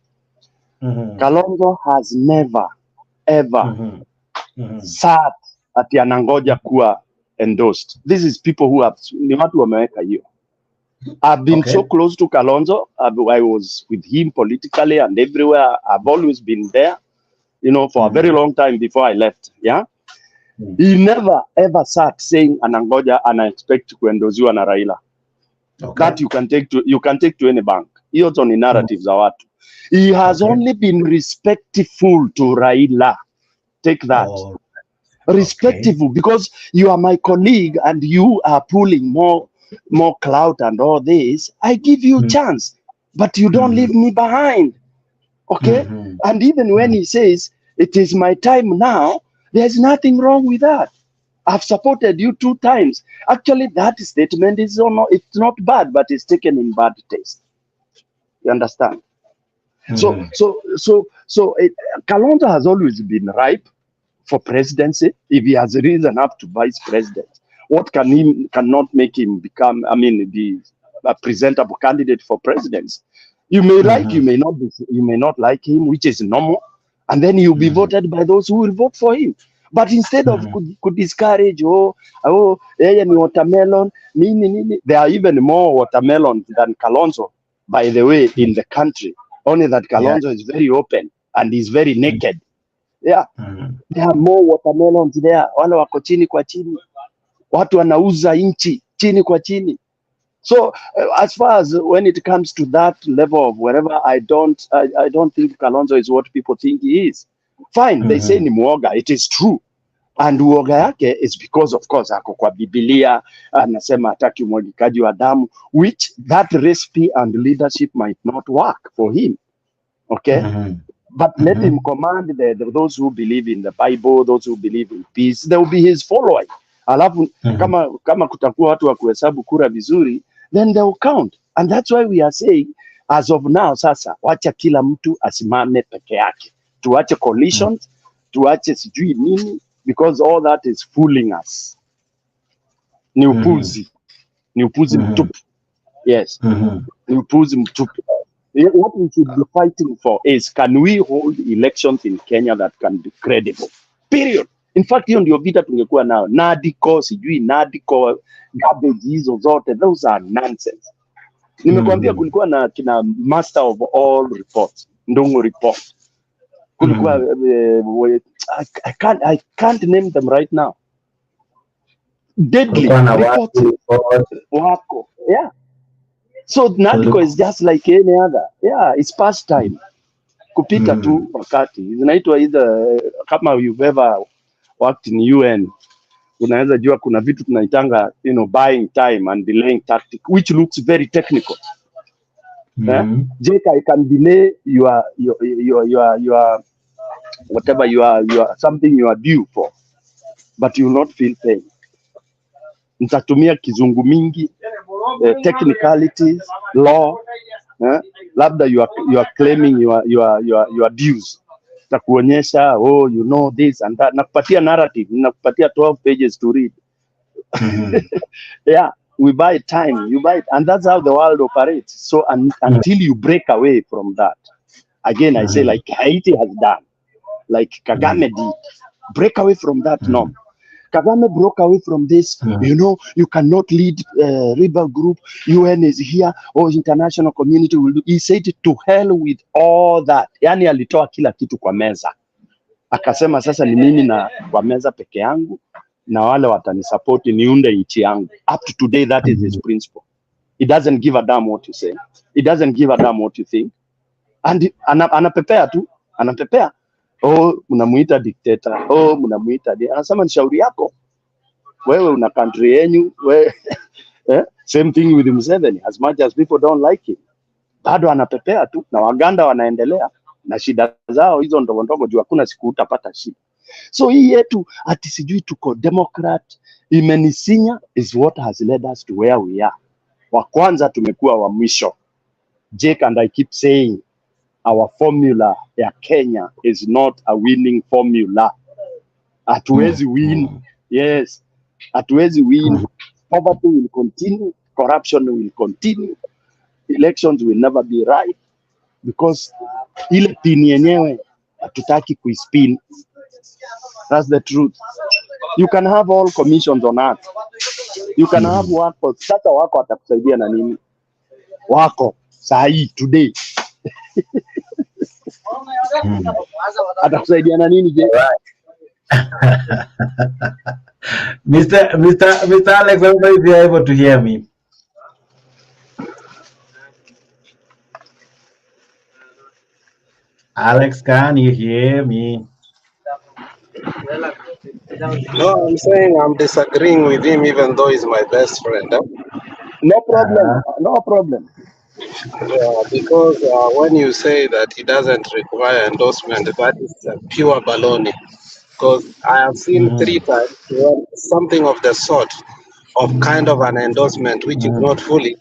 Kalonzo has never ever sat ati anangoja kuwa endorsed. This is people who have ni watu wameweka hiyo. I've been so close to Kalonzo. I was with him politically and everywhere. I've always been there, for a very long time before I left. Yeah. He never ever sat saying anangoja ana expect kuendoziwa na Raila. That you can take to any bank. Hiyo ni narrative za watu. He has only been respectful to Raila. Take that. Respectful, because you are my colleague and you are pulling more clout and all this. I give you a chance, but you don't leave me behind. Okay? And even when he says it is my time now, there's nothing wrong with that. I've supported you 2 times. Actually, that statement is it's not bad, but it's taken in bad taste. You understand? So Kalonzo has always been ripe for presidency. If he has risen up to vice president, what cannot make him become? Be a presentable candidate for presidency. You may like, you may not like him, which is normal, and then he'll be voted by those who will vote for him. But instead of could discourage, yeye ni watermelon, nini, there are even more watermelons than Kalonzo, by the way, in the country. Only that Kalonzo is very open and is very naked. Yeah. There are more watermelons there. Wale wako chini kwa chini. Watu wanauza inchi chini kwa chini. So as far as when it comes to that level of whatever, I don't think Kalonzo is what people think he is. Fine, they say ni muoga. It is true. And uoga yake is because, of course, ako kwa Biblia, anasema hataki umwagikaji wa damu, which that recipe and leadership might not work for him. Okay? But let him command those who believe in the Bible, those who believe in peace. They will be his followers. Alafu, kama kutakuwa watu wa kuhesabu kura vizuri, then they will count. And that's why we are saying, as of now, sasa, wacha kila mtu asimame peke yake. Tuache coalitions, tuache sijui nini, because all that is fooling us. Ni upuzi. Ni upuzi mtupu. Yes. Ni upuzi mtupu. What we should be fighting for is, can we hold elections in Kenya that can be credible? Period. In fact, hiyo ndio vita tungekuwa nao. Nadiko, sijui nadiko, garbage hizo zote, those are nonsense. Nimekuambia kulikuwa na kina master of all reports, Ndungu report. Kulikuwa, I can't name them right now. Deadly reports. Wako. Yeah. So Nadiko is just like any other. Yeah, it's past time. Kupita tu wakati. Zinaitwa either, kama you've ever worked in UN, unaweza jua kuna vitu tunaitanga, buying time and delaying tactic, which looks very technical. Jake, I can delay your whatever you are something you are due for, but you will not feel pain. Nitatumia kizungu mingi, technicalities, law, labda you are claiming your dues. Takuonyesha, you know this and that. Nakupatia narrative, nakupatia 12 pages to read. Yeah, we buy time, you buy it, and that's how the world operates. So until you break away from that, again, I say, like Haiti has done, like Kagame did, break away from that norm. Kagame broke away from this, you cannot lead rebel group, UN is here, international community will do. He said to hell with all that. Yani alitoa kila kitu kwa meza. Akasema sasa ni mimi na kwa meza peke yangu, na wale watanisupport niunde nchi yangu. Up to today, that is his principle. He doesn't give a damn what you say. He doesn't give a damn what you think. And anapepea tu, anapepea. Mnamuita dictator, mnamuita, anasema ni shauri yako. Wewe una country yenyu, same thing with Museveni, as much as people don't like him. Bado anapepea tu, na Waganda wanaendelea na shida zao hizo ndogo ndogo, juu hakuna siku utapata shida. So hii yetu ati sijui tuko Democrat, imenisinya is what has led us to where we are. Wa kwanza tumekuwa wa mwisho. Jake, and I keep saying, our formula ya Kenya is not a winning formula. Hatuwezi win. Yes. Hatuwezi win. Poverty will continue. Corruption will continue. Elections will never be right. Because ile pin yenyewe hatutaki kuispin. That's the truth. You can have all commissions on earth. You can have wako. Sasa wako atakusaidia na nini? Wako. Sahi, today. Atakusaidia na nini je? Mr. Alex, I don't know if you are able to hear me. Alex, can you hear me? No, I'm saying I'm disagreeing with him, even though he's my best friend. Huh? No problem. No problem. Yeah, because when you say that he doesn't require endorsement, that is pure baloney. Because I have seen 3 times something of the sort of kind of an endorsement, which is not fully.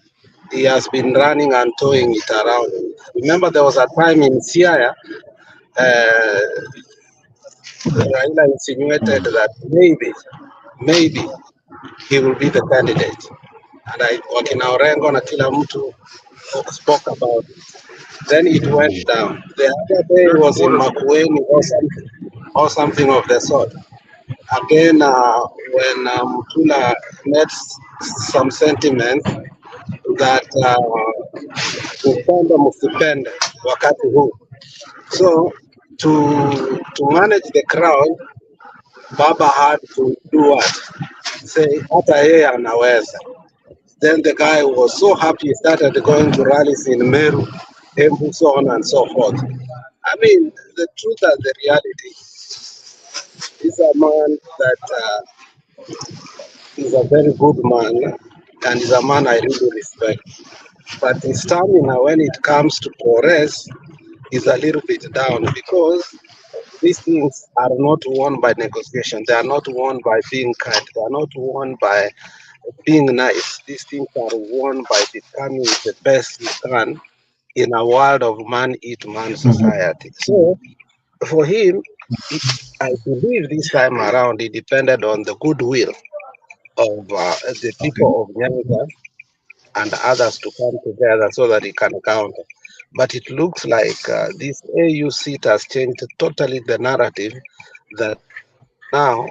He has been running and towing it around. Remember, there was a time in Siaya, Raila insinuated that maybe he will be the candidate. And wakina Orengo na kila mtu spoke about it. Then it went down. The other day was in Makueni or something of the sort. again, when Mutula made some sentiment that upende msipende wakati huu. So to manage the crowd, Baba had to do what? Say hata yeye anaweza. Then the guy was so happy, he started going to rallies in Meru, Embu, so on and so forth. I mean, the truth and the reality is a man that is a very good man, and is a man I really respect. But his stamina when it comes to progress is a little bit down, because these things are not won by negotiation. They are not won by being kind. They are not won by being nice. These things are won by becoming the best you can in a world of man-eat-man society. So for him, I believe this time around it depended on the goodwill of the people of Nyanza and others to come together so that he can counter. But it looks like this AU seat has changed totally the narrative that now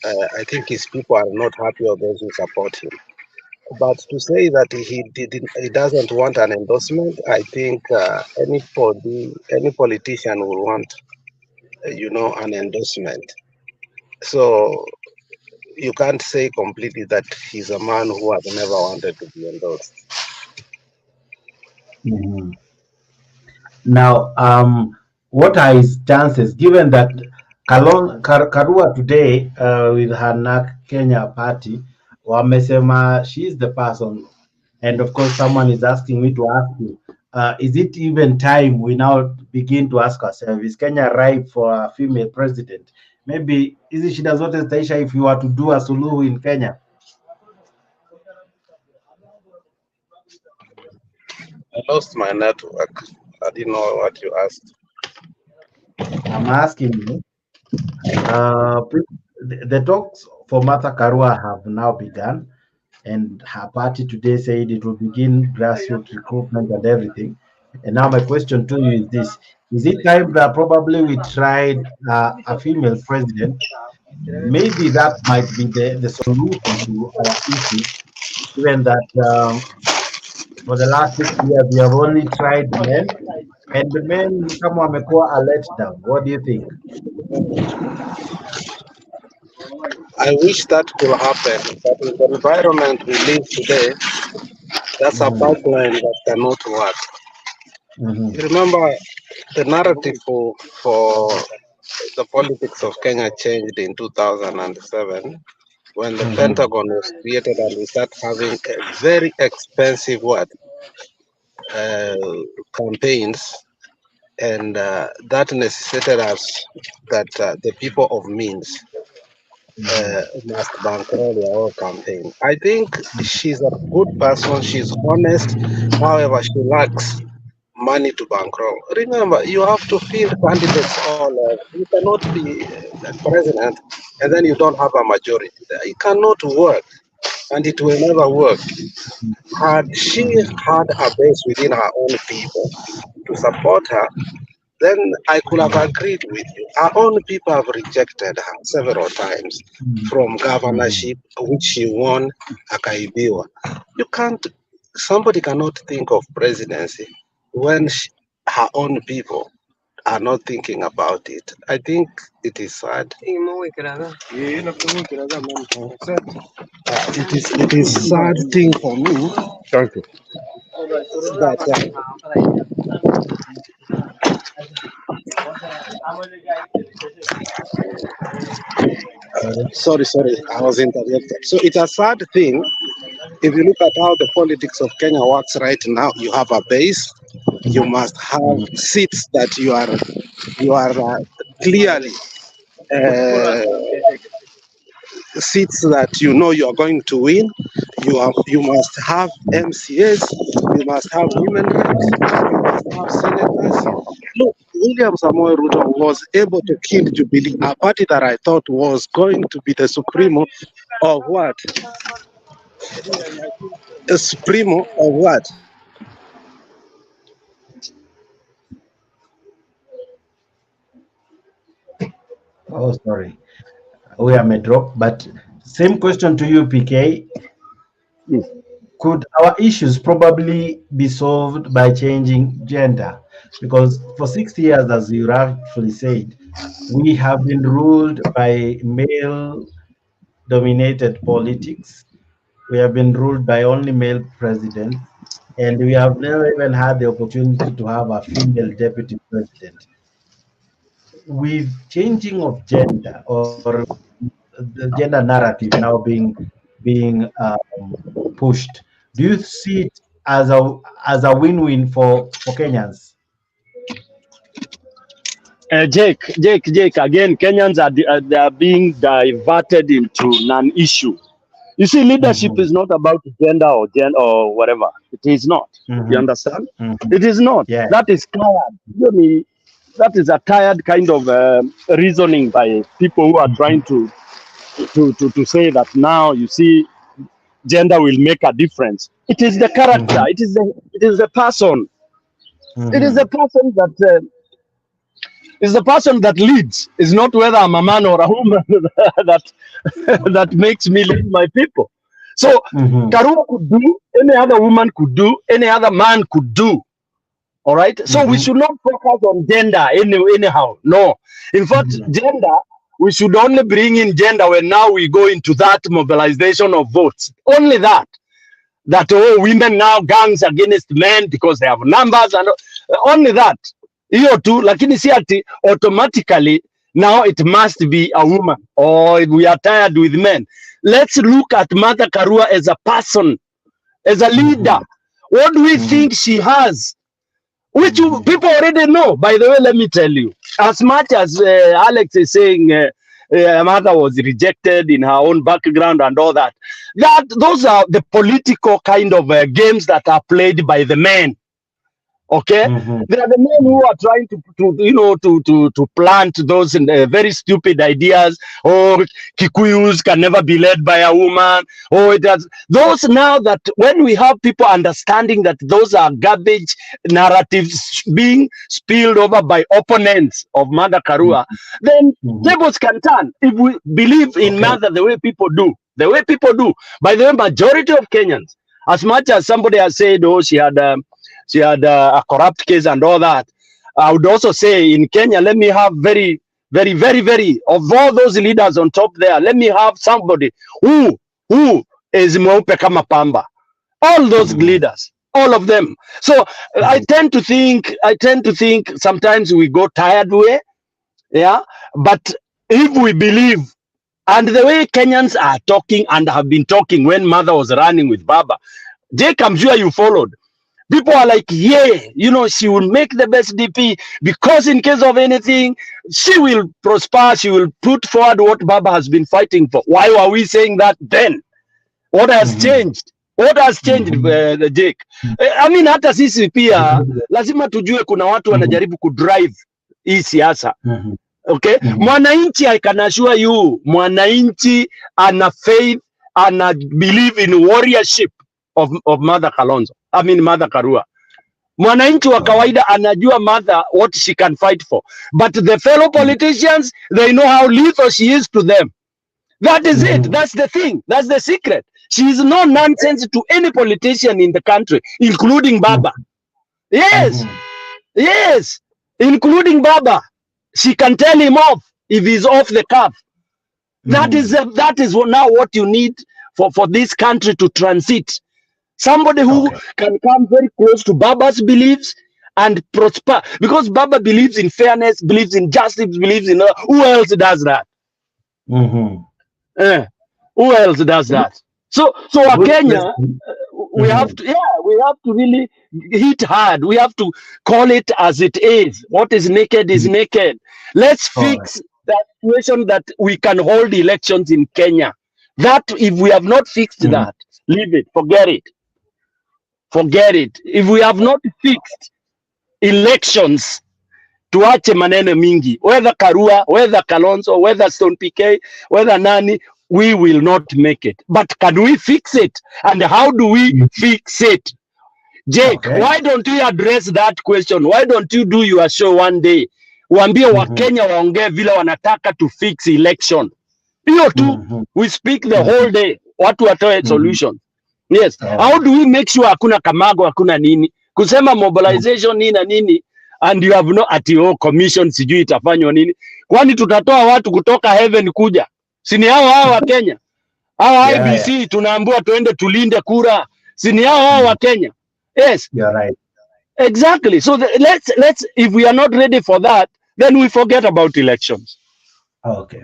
I think his people are not happy or those who support him. But to say that he doesn't want an endorsement, I think any politician will want, an endorsement. So you can't say completely that he's a man who has never wanted to be endorsed. Now, what are his chances, given that Karua today with her NAK Kenya party, wamesema she's the person, and of course someone is asking me to ask you, is it even time we now begin to ask ourselves, is Kenya ripe for a female president? Maybe hizi shida zote zitaisha if you were to do a suluhu in Kenya. I lost my network. I didn't know what you asked. I'm asking you, the talks for Martha Karua have now begun, and her party today said it will begin grassroots recruitment and everything. And now my question to you is this: is it time that probably we tried a female president? Maybe that might be the solution to our issue, given that for the last 6 years we have only tried men, and the men kama wamekuwa a letdown. What do you think? I wish that could happen, but in the environment we live today, that's a pipeline that cannot work. You remember the narrative for the politics of Kenya changed in 2007 when the Pentagon was created and we started having a very expensive campaigns, and that necessitated us that the people of means must bankroll their own campaign. I think she's a good person, she's honest, however, she lacks money to bankroll. Remember, you have to field candidates all over. You cannot be president and then you don't have a majority there. It cannot work, and it will never work. Had she had a base within her own people to support her, then I could have agreed with you. Our own people have rejected her several times from governorship, which she won akaibiwa. Somebody cannot think of presidency when her own people are not thinking about it. I think it is sad. It is sad thing for me. Thank you. That sorry, I was interrupted. So it's a sad thing. If you look at how the politics of Kenya works right now, you have a base. You must have seats that you are clearly seats that you know you are going to win. You must have MCAs. You must have women reps. You must have senators. Look, William Samoei Ruto was able to kill Jubilee, a party that I thought was going to be the supremo of what? A supremo of what? Oh, sorry. we may drop. But same question to you, PK. Could our issues probably be solved by changing gender? Because for 60 years, as you rightfully said, we have been ruled by male-dominated politics. We have been ruled by only male presidents, and we have never even had the opportunity to have a female deputy president. With changing of gender, or the gender narrative now being pushed, do you see it as a win-win for Kenyans? Jake, again, Kenyans they are being diverted into non-issue. You see, leadership is not about gender or whatever. It is not. You understand? It is not. Yeah. That is tired. That is a tired kind of reasoning by people who are trying to say that now, you see, gender will make a difference. It is the character. It is the person. It is the person that is the person that leads. It's not whether I'm a man or a woman that makes me lead my people. So Karua could do, any other woman could do, any other man could do. All right. So we should not focus on gender anyhow. No. In fact, gender, we should only bring in gender when now we go into that mobilization of votes. Only that women now gangs against men because they have numbers, and only that. Hiyo tu, lakini si ati automatically now it must be a woman or we are tired with men. Let's look at Martha Karua as a person, as a leader. What do we think she has? Which people already know. By the way, let me tell you, as much as Alex is saying Martha was rejected in her own background and all that, those are the political kind of games that are played by the men. Okay, there are the men who are trying to plant those very stupid ideas. Oh, Kikuyus can never be led by a woman. Oh, it does. Those now that when we have people understanding that those are garbage narratives being spilled over by opponents of Martha Karua, then tables can turn. If we believe in Martha the way people do. By the way, majority of Kenyans, as much as somebody has said, oh, she had a corrupt case and all that, I would also say in Kenya, let me have very, very, very, very, of all those leaders on top there, let me have somebody who is mweupe kama pamba. All those leaders, all of them. So I tend to think sometimes we go tired way, yeah. But if we believe, and the way Kenyans are talking and have been talking when Mother was running with Baba, Jake, I'm sure you followed. People are like, yeah, she will make the best DP because in case of anything, she will prosper. She will put forward what Baba has been fighting for. Why were we saying that then? What has changed? What has changed, Jake? I mean, hata sisi pia lazima tujue kuna watu wanajaribu kudrive hii siasa. Okay? Mwananchi, I can assure you, mwananchi ana faith, ana believe in warriorship of Mother Kalonzo. I mean Mother Karua. Mwananchi wa kawaida anajua Mother what she can fight for. But the fellow politicians, they know how lethal she is to them. That is it. That's the thing. That's the secret. She is no nonsense to any politician in the country, including Baba. Yes. Yes. Including Baba. She can tell him off if he's off the cuff. That is now what you need for this country to transit. Somebody who can come very close to Baba's beliefs and prosper. Because Baba believes in fairness, believes in justice, believes in... who else does that? Who else does that? So Kenya, we have to really hit hard. We have to call it as it is. What is naked is naked. Let's fix that situation that we can hold elections in Kenya. That if we have not fixed that, leave it, forget it. Forget it. If we have not fixed elections, tuache maneno mingi. Whether Karua, whether Kalonzo, whether Stone PK, whether Nani, we will not make it. But can we fix it? And how do we fix it? Jake, why don't you address that question? Why don't you do your show one day? Waambie Wakenya waongee vile wanataka to fix election. Hiyo tu, we speak the whole day, watu watoe solution. Yes. How do we make sure hakuna kamago, hakuna nini? Kusema mobilization nini na nini, and you have no commission sijui itafanywa nini. Kwani tutatoa watu kutoka heaven kuja? Si ni hao wa Kenya? Hao IBC tunaambiwa tuende tulinde kura. Si ni hao wa Kenya? Yes. You're right. Exactly. So let's if we are not ready for that, then we forget about elections. Okay.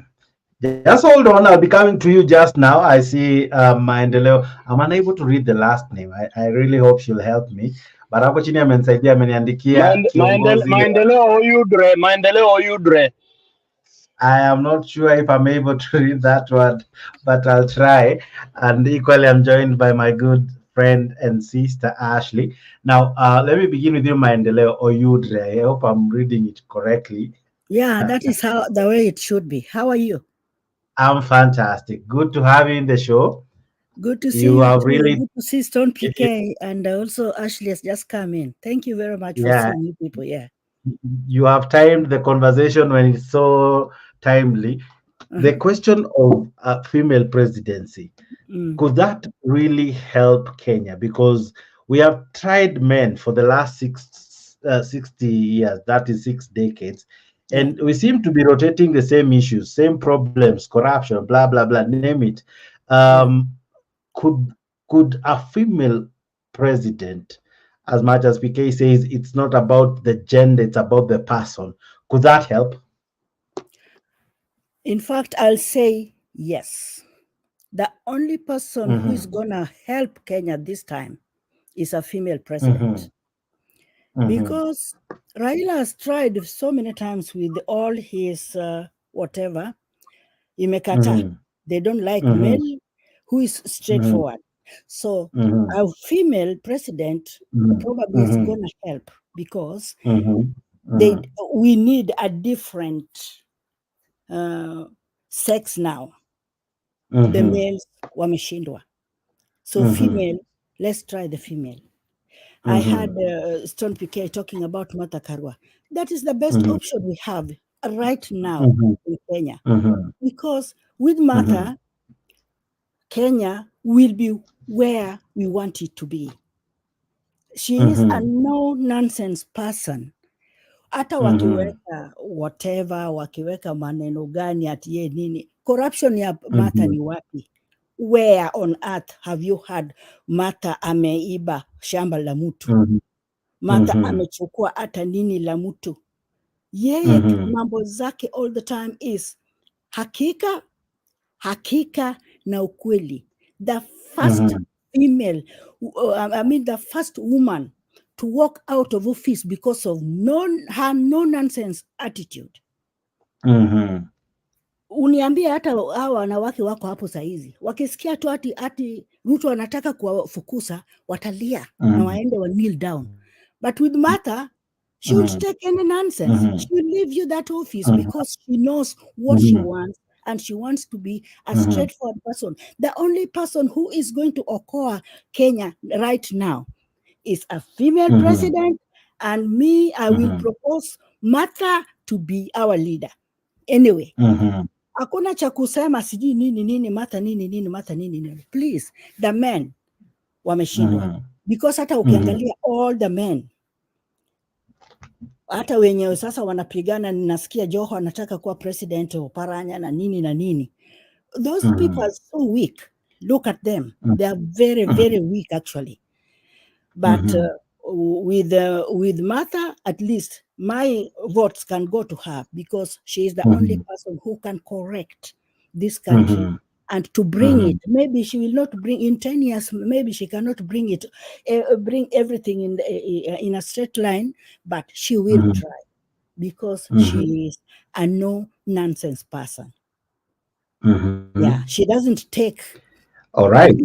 Just hold on. I'll be coming to you just now. I see Maendeleo. I'm unable to read the last name. I really hope she'll help me. But hapo chini amenisaidia, ameniandikia Maendeleo Oyudre. I am not sure if I'm able to read that word, but I'll try. And equally, I'm joined by my good friend and sister Ashley. Now, let me begin with you, Maendeleo Oyudre. I hope I'm reading it correctly. Yeah, that is how the way it should be. How are you? I'm fantastic. Good to have you in the show. Good to see you. Are really good to see Stone PK, and also Ashley has just come in. Thank you very much for seeing you people. Yeah, you have timed the conversation when it's so timely. The question of female presidency, could that really help Kenya? Because we have tried men for the last 60 years, that is 6 decades. And we seem to be rotating the same issues, same problems, corruption, blah, blah, blah, name it. Could a female president, as much as PK says it's not about the gender, it's about the person, could that help? In fact, I'll say yes. The only person who is going to help Kenya this time is a female president. Because Raila has tried so many times with all his whatever, imekata. They don't like male who is straightforward. So a female president probably is going to help, because we need a different sex now. The males wameshindwa. So female, let's try the female. I had Stone PK talking about Mathira. That is the best option we have right now in Kenya. Because with Mathira, Kenya will be where we want it to be. She is a no-nonsense person. Hata wakiweka whatever, wakiweka maneno gani ati ye nini. Corruption ya Mathira ni wapi? Where on earth have you had Mathira ameiba shamba la mtu? Mathira amechukua hata nini la mtu? Yeye mambo zake all the time is hakika, hakika na ukweli. The first female, the first woman to walk out of office because of her no-nonsense attitude. Uniambia hata hao wanawake wako hapo saizi, wakisikia tu ati Ruto anataka kuwafukuza, watalia na waende wa kneel down. But with Mathira, she would take any nonsense. She will leave you that office because she knows what she wants, and she wants to be a straightforward person. The only person who is going to occur Kenya right now is a female president, and me, I will propose Mathira to be our leader. Anyway, hakuna cha kusema sijui nini Mathira nini Mathira nini. Please, the men wameshindwa. Because hata ukiangalia all the men, hata wenyewe sasa wanapigana, ninasikia Joho anataka kuwa president, Oparanya na nini. Those people are so weak. Look at them. They are very, very weak actually. But with Mathira, at least my votes can go to her, because she is the only person who can correct this country and to bring it. Maybe she will not bring in 10 years. Maybe she cannot bring it, bring everything in a straight line, but she will try, because she is a no-nonsense person. Yeah, she doesn't take. All right.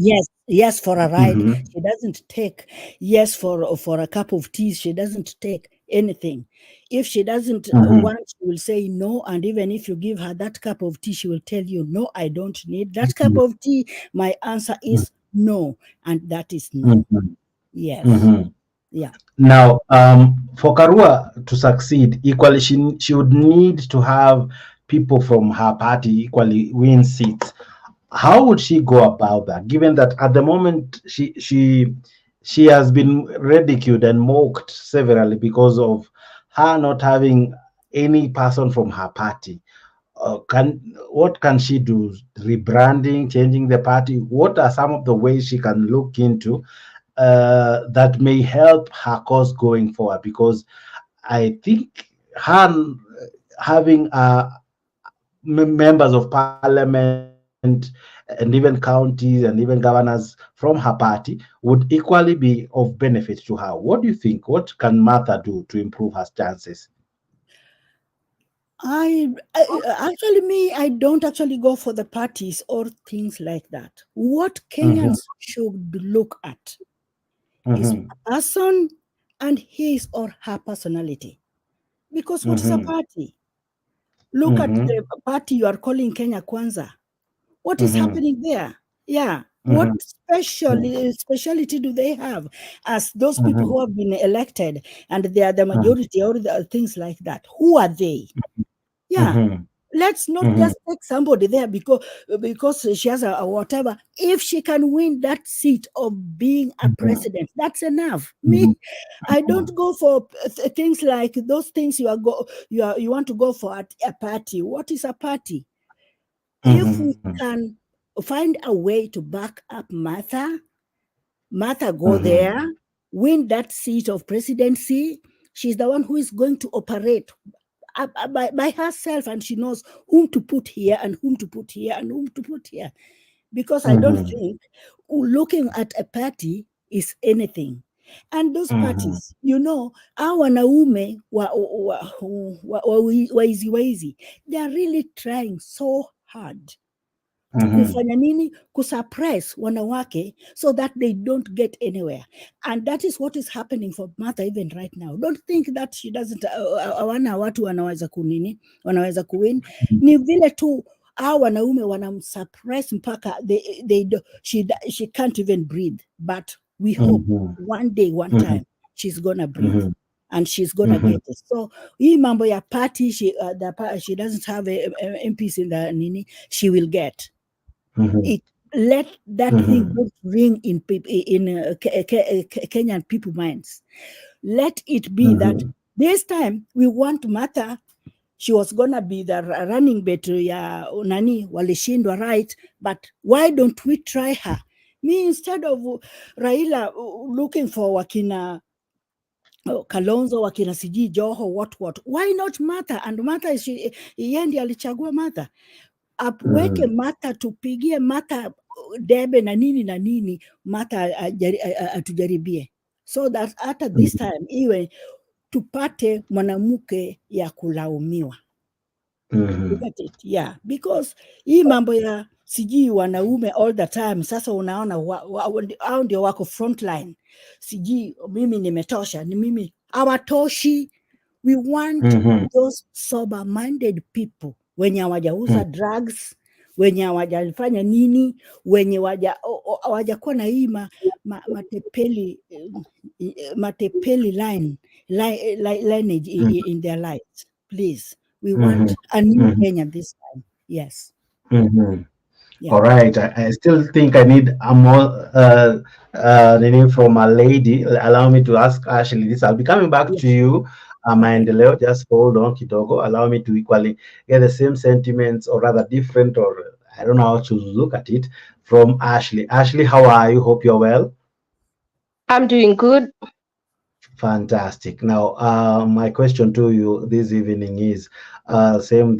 Yes, for a ride. She doesn't take yes for a cup of tea. She doesn't take anything. If she doesn't want, she will say no. And even if you give her that cup of tea, she will tell you, no, I don't need that cup of tea. My answer is no. And that is no. Yes. Yeah. Now, for Karua to succeed, equally, she would need to have people from her party equally win seats. How would she go about that, given that at the moment she has been ridiculed and mocked severally because of her not having any person from her party? What can she do? Rebranding, changing the party? What are some of the ways she can look into that may help her cause going forward? Because I think her having members of parliament and even counties and even governors from her party would equally be of benefit to her. What do you think? What can Martha do to improve her chances? I don't actually go for the parties or things like that. What Kenyans should look at is a person and his or her personality. Because what is a party? Look at the party you are calling Kenya Kwanza. What is happening there? Yeah. What speciality do they have as those people who have been elected and they are the majority or the things like that? Who are they? Yeah. Let's not just take somebody there because she has a whatever. If she can win that seat of being a president, that's enough. Me, I don't go for things like those things you want to go for at a party. What is a party? If we can find a way to back up Martha go there, win that seat of presidency. She's the one who is going to operate by herself, and she knows whom to put here and whom to put here and whom to put here. Because I don't think looking at a party is anything. And those parties, our wanaume waizi, they are really trying so hard kufanya nini, kusuppress wanawake so that they don't get anywhere. And that is what is happening for Martha even right now. Don't think that she doesn't hawana watu wanaweza kuwin. Ni vile tu hao wanaume wanamsuppress mpaka she can't even breathe. But we hope one day, one time, she's gonna breathe. And she's gonna get it. So, hii mambo ya party, she doesn't have MPs in the nini, she will get. Let that thing ring in Kenyan people minds. Let it be that this time we want Martha. She was gonna be the running mate ya nani walishindwa, right? But why don't we try her? Me, instead of Raila looking for wakina Kalonzo, wakina siji Joho, what? Why not Martha? And Martha is yeye ndiye alichagua Martha. Apweke Martha, tupigie Martha debe na nini Martha atujaribie, so that hata this time iwe tupate mwanamke ya kulaumiwa. Look at it, yeah, because hii mambo ya sijui wanaume all the time. Sasa unaona hao ndio wako frontline, sijui mimi nimetosha, ni mimi hawatoshi. We want those sober-minded people wenye hawajauza drugs, wenye hawajafanya nini, wenye hawajakuwa na hii matepeli lineage in their lives. Please, we want a new Kenya this time. Yes. Yeah. All right. I still think I need a more name from a lady. Allow me to ask Ashley this. I'll be coming back to you, Maendeleo. Just hold on, kidogo. Allow me to equally get the same sentiments, or rather different, or I don't know how to look at it, from Ashley. Ashley, how are you? Hope you're well. I'm doing good. Fantastic. Now, my question to you this evening is the same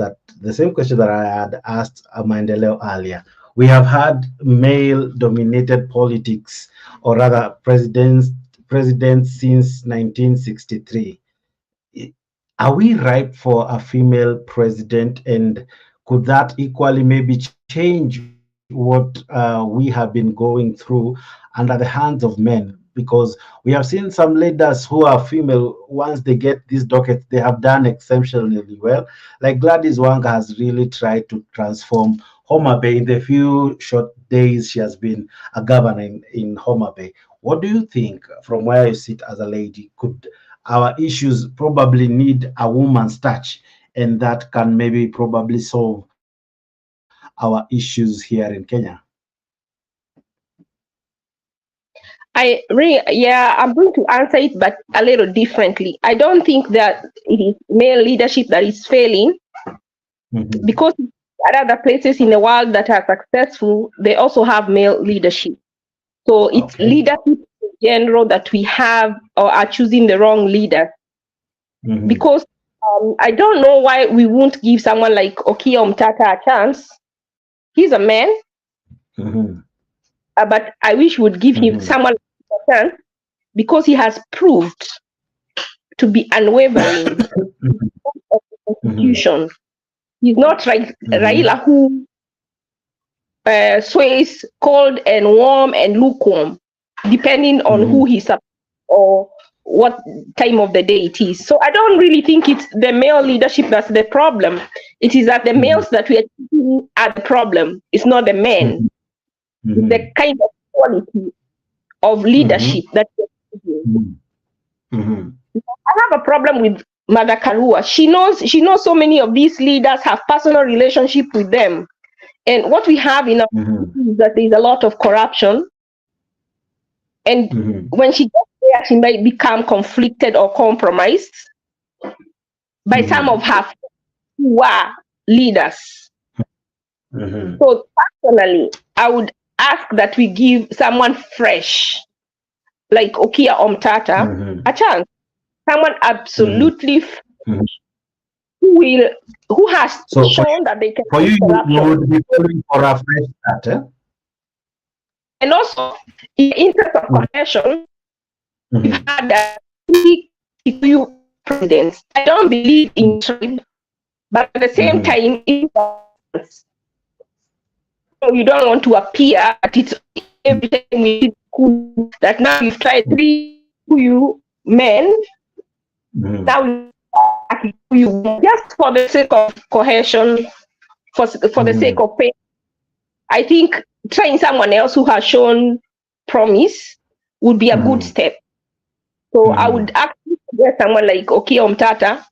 question that I had asked Maendeleo earlier. We have had male-dominated politics, or rather presidents since 1963. Are we ripe for a female president, and could that equally maybe change what we have been going through under the hands of men? Because we have seen some leaders who are female, once they get these dockets, they have done exceptionally well. Like Gladys Wanga has really tried to transform Homa Bay in the few short days she has been a governor in Homa Bay. What do you think, from where you sit as a lady, could our issues probably need a woman's touch and that can maybe probably solve our issues here in Kenya? I'm going to answer it, but a little differently. I don't think that it is male leadership that is failing, because at other places in the world that are successful, they also have male leadership. So it's leadership in general that we have or are choosing the wrong leader. Because I don't know why we won't give someone like Okia Omtata a chance. He's a man, but I wish we would give him someone a chance, because he has proved to be unwavering of the constitution. He's not like Raila, who sways cold and warm and lukewarm, depending on who he's up or what time of the day it is. So I don't really think it's the male leadership that's the problem. It is that the males that we are choosing are the problem. It's not the men. It's the kind of quality of leadership that we're choosing. I have a problem with Mother Karua. She knows so many of these leaders have personal relationship with them. And what we have in our is that there's a lot of corruption. And when she gets there, she might become conflicted or compromised by some of her who are leaders. So personally, I would ask that we give someone fresh, like Okia Omtata, a chance. Someone absolutely who has shown that they can. For you would be calling for a fresh start. And also, in the interest of cohesion, we've had few presidents. I don't believe in tribe, but at the same time, you don't want to appear that it's every time we do that. Now you've tried 3 men. Now you just for the sake of cohesion, for the sake of pain. I think trying someone else who has shown promise would be a good step. So I would actually suggest someone like Okia Omtata,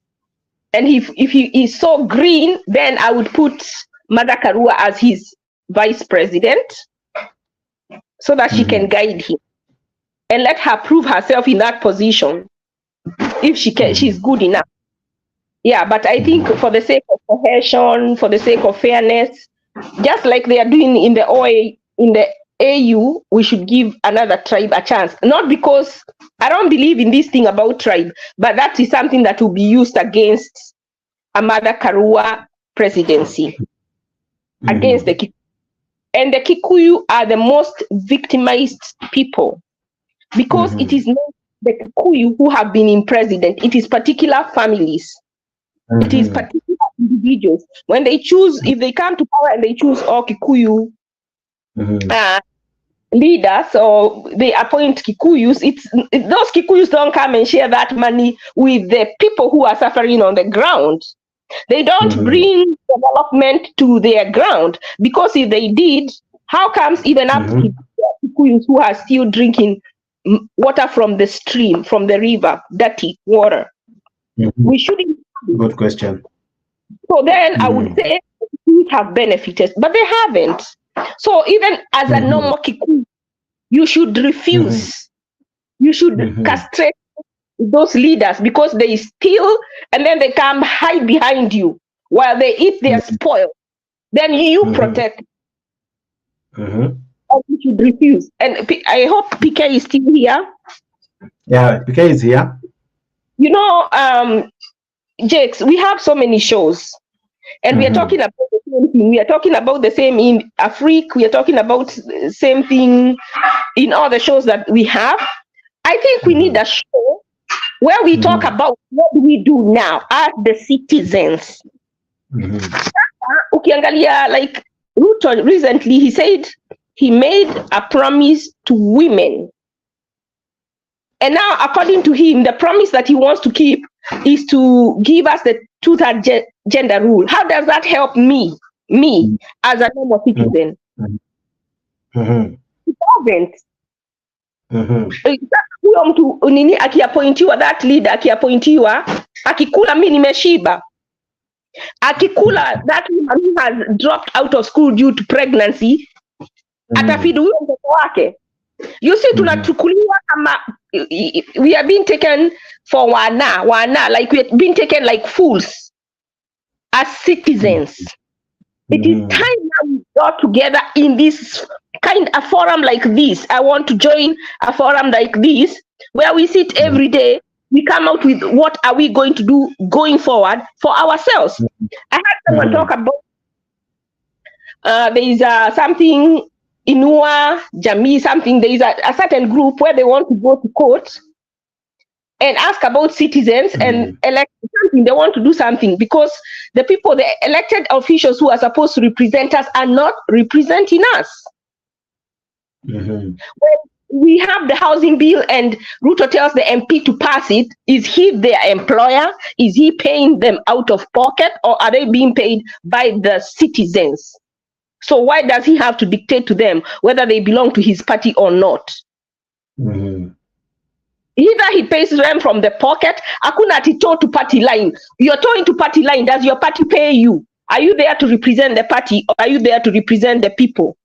and if he is so green, then I would put Mother Karua as his vice president, so that she can guide him and let her prove herself in that position. If she can, she's good enough. Yeah, but I think for the sake of cohesion, for the sake of fairness, just like they are doing in the AU, we should give another tribe a chance. Not because I don't believe in this thing about tribe, but that is something that will be used against a Mother Karua presidency, against the Kikuyu. And the Kikuyu are the most victimized people, because it is not the Kikuyu who have been in president. It is particular families. It is particular individuals. When they choose, if they come to power and they choose all Kikuyu leaders, or they appoint Kikuyus, those Kikuyus don't come and share that money with the people who are suffering on the ground. They don't bring development to their ground, because if they did, how comes even up to Kikuyus who are still drinking water from the stream, from the river, dirty water? We shouldn't. Good question. So then I would say we have benefited, but they haven't. So even as a normal Kikuyu, you should refuse. You should castrate those leaders, because they steal and then they come hide behind you while they eat their spoil. Then you protect. And you should refuse. And I hope PK is still here. Yeah, PK is here. You know, Jakes, we have so many shows, and we are talking about the same thing. We are talking about the same in Africa. We are talking about the same thing in all the shows that we have. I think we need a show where we talk about what do we do now as the citizens. Ukiangalia, like Ruto recently, he said he made a promise to women. And now, according to him, the promise that he wants to keep is to give us the 2/3 gender rule. How does that help me as a normal citizen? It doesn't. Huyo mtu nini akiappointiwa, that leader akiappointiwa, akikula mimi nimeshiba. Akikula, that woman who has dropped out of school due to pregnancy, atafidi huyo mtoto wake. You see, tunachukuliwa kama we are being taken for wana, like we are being taken like fools as citizens. It is time now we got together in this a forum like this. I want to join a forum like this where we sit every day. We come out with what are we going to do going forward for ourselves. I had someone talk about there is something Inua Jamii, something, there is a certain group where they want to go to court and ask about citizens and elect something. They want to do something because the people, the elected officials who are supposed to represent us are not representing us. When we have the housing bill and Ruto tells the MP to pass it, is he their employer? Is he paying them out of pocket, or are they being paid by the citizens? So why does he have to dictate to them whether they belong to his party or not? Either he pays them from the pocket, hakuna ati toe to party line. You're towing to party line, does your party pay you? Are you there to represent the party, or are you there to represent the people?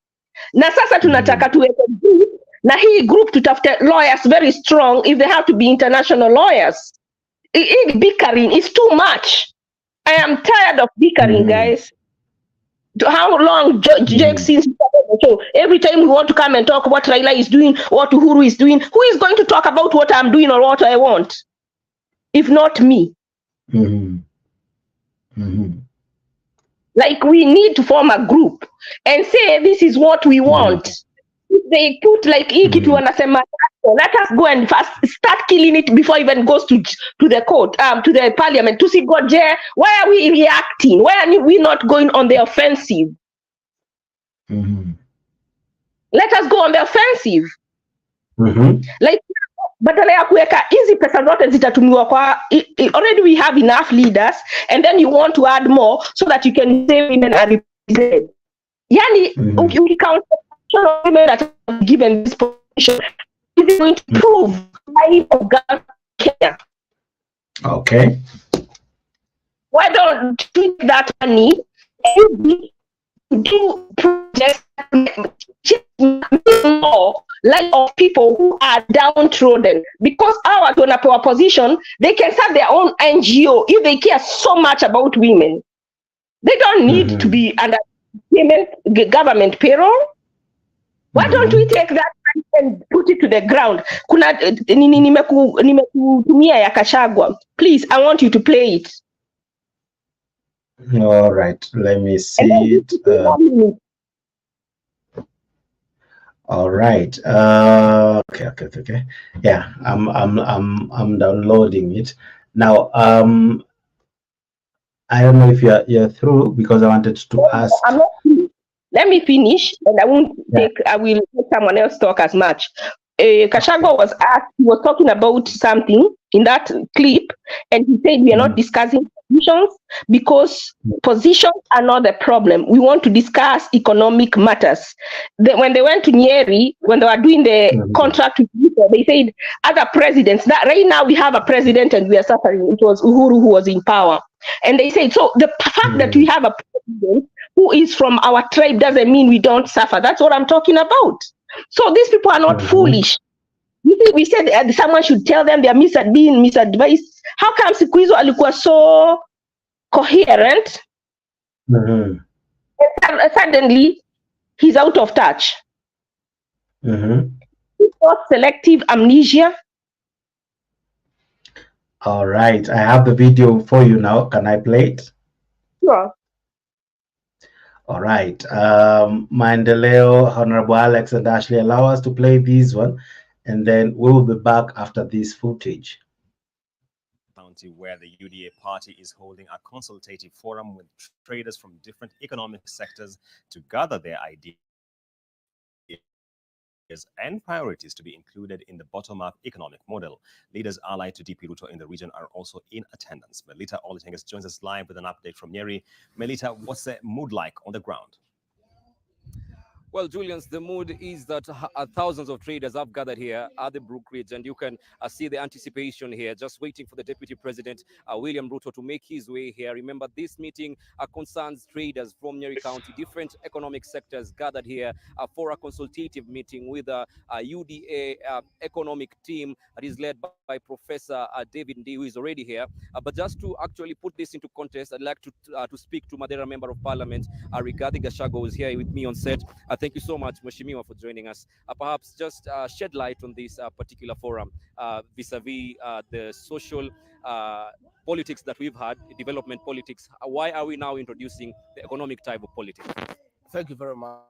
Na sasa tunataka tuweke group, na hii group tutafute lawyers very strong if they have to be international lawyers. Bickering is too much. I am tired of bickering, guys. How long, Jake, since the show? Every time we want to come and talk what Raila is doing, what Uhuru is doing, who is going to talk about what I'm doing or what I want? If not me. Like, we need to form a group and say, this is what we want. If they put like let us go and first start killing it before it even goes to the court, to the parliament, to see God. Why are we reacting? Why are we not going on the offensive? Let us go on the offensive. Like, badala ya kuweka hizi pesa zote zitatumiwa kwa, already we have enough leaders, and then you want to add more so that you can say women are represented. Yani, we count women that are given this position, is going to prove life of God care. Okay. Why don't you take that money and do projects more like of people who are downtrodden? Because our tunapewa position, they can start their own NGO if they care so much about women. They don't need to be under government payroll. Why don't we take that and put it to the ground? Kuna nimekutumia ya Gachagua. Please, I want you to play it. All right, let me see it. All right. Okay. Yeah, I'm downloading it now. I don't know if you're through, because I wanted to ask. I'm not through. Let me finish, and I won't take. I will let someone else talk as much. Gachagua was asked. He was talking about something in that clip, and he said we are not discussing positions because positions are not the problem. We want to discuss economic matters. When they went to Nyeri, when they were doing the contract with Ruto, they said other presidents. That right now we have a president and we are suffering. It was Uhuru who was in power, and they said so. The fact that we have a president who is from our tribe doesn't mean we don't suffer. That's what I'm talking about. So these people are not foolish. You think we said someone should tell them they are being misadvised? How come Sikuizo alikuwa so coherent? And suddenly he's out of touch. It's not selective amnesia. All right, I have the video for you now. Can I play it? Sure. All right, Maendeleo, Honorable Alex and Ashley, allow us to play this one, and then we'll be back after this footage. Where the UDA party is holding a consultative forum with traders from different economic sectors to gather their ideas and priorities to be included in the bottom-up economic model. Leaders allied to DP Ruto in the region are also in attendance. Melita Olitengas joins us live with an update from Nyeri. Melita, what's the mood like on the ground? Well, Julians, the mood is that thousands of traders have gathered here at the Brookridge, and you can see the anticipation here, just waiting for the Deputy President, William Ruto, to make his way here. Remember, this meeting concerns traders from Nyeri County, different economic sectors gathered here for a consultative meeting with a UDA economic team that is led by Professor David Ndi, who is already here. But just to actually put this into context, I'd like to speak to Mathira Member of Parliament, Rigathi Gachagua, who is here with me on set. Thank you so much, Mheshimiwa, for joining us. Perhaps just shed light on this particular forum vis-a-vis the social politics that we've had, development politics. Why are we now introducing the economic type of politics? Thank you very much.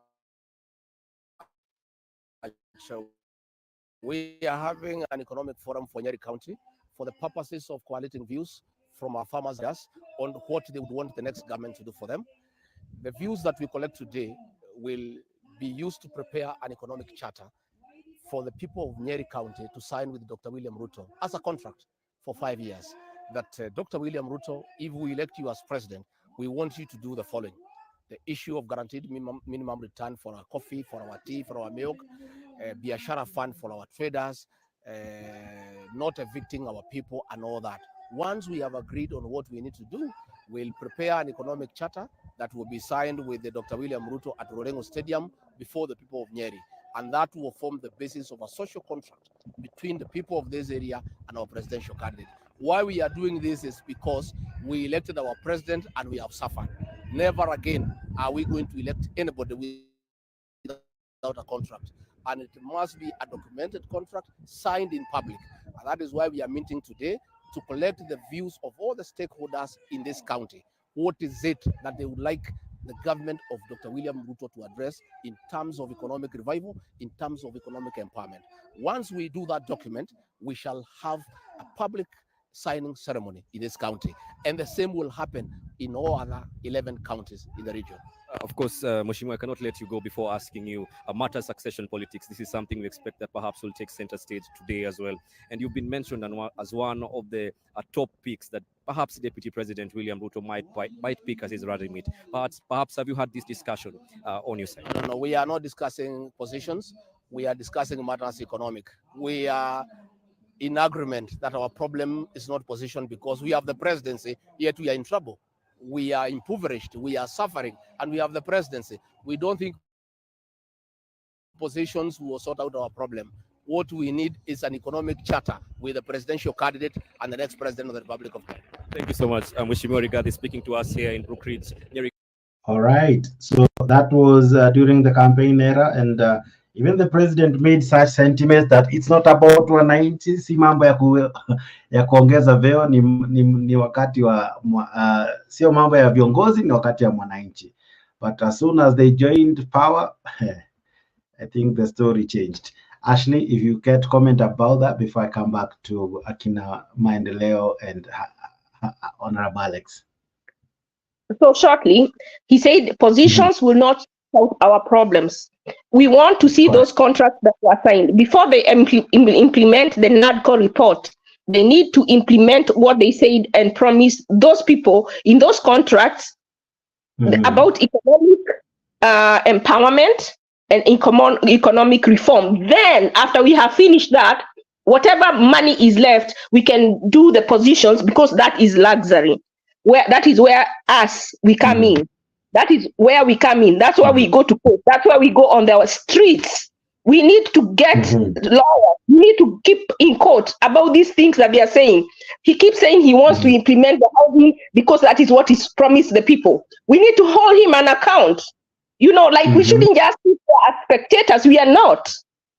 We are having an economic forum for Nyeri County for the purposes of collating views from our farmers on what they would want the next government to do for them. The views that we collect today will be used to prepare an economic charter for the people of Nyeri County to sign with Dr. William Ruto as a contract for 5 years. That Dr. William Ruto, if we elect you as president, we want you to do the following: the issue of guaranteed minimum return for our coffee, for our tea, for our milk, biashara fund for our traders, not evicting our people and all that. Once we have agreed on what we need to do, we'll prepare an economic charter that will be signed with the Dr. William Ruto at Rorengo Stadium before the people of Nyeri. And that will form the basis of a social contract between the people of this area and our presidential candidate. Why we are doing this is because we elected our president and we have suffered. Never again are we going to elect anybody without a contract. And it must be a documented contract signed in public. And that is why we are meeting today, to collect the views of all the stakeholders in this county. What is it that they would like the government of Dr. William Ruto to address in terms of economic revival, in terms of economic empowerment? Once we do that document, we shall have a public signing ceremony in this county. And the same will happen in all other 11 counties in the region. Of course, Mheshimiwa, I cannot let you go before asking you matter succession politics. This is something we expect that perhaps will take center stage today as well. And you've been mentioned as one of the top picks that perhaps Deputy President William Ruto might pick as his running mate. Perhaps have you had this discussion on your side? No, we are not discussing positions. We are discussing matters economic. We are in agreement that our problem is not position, because we have the presidency, yet we are in trouble. We are impoverished, we are suffering, and we have the presidency. We don't think positions will sort out our problem. What we need is an economic charter with a presidential candidate and the next president of the Republic of Kenya. Thank you so much. Mheshimiwa Rigathi speaking to us here in Brookridge. All right. So that was during the campaign era, and even the president made such sentiments that it's not about wananchi, si mambo ya kuongeza veo, ni wakati wa sio mambo ya viongozi, ni wakati ya mwananchi. But as soon as they joined power, I think the story changed. Ashley, if you can comment about that before I come back to Akina Maendeleo and Honorable Alex. So shortly, he said positions will not solve our problems. We want to see those contracts that were signed. Before they implement the NADCO report, they need to implement what they said and promise those people in those contracts about economic empowerment and economic reform. Then, after we have finished that, whatever money is left, we can do the positions, because that is luxury. That is where we come in. That is where we come in. That's why we go to court. That's why we go on the streets. We need to get lawyers. We need to keep in court about these things that they are saying. He keeps saying he wants to implement the housing because that is what is promised the people. We need to hold him an account. You know, like we shouldn't just sit there as spectators. We are not.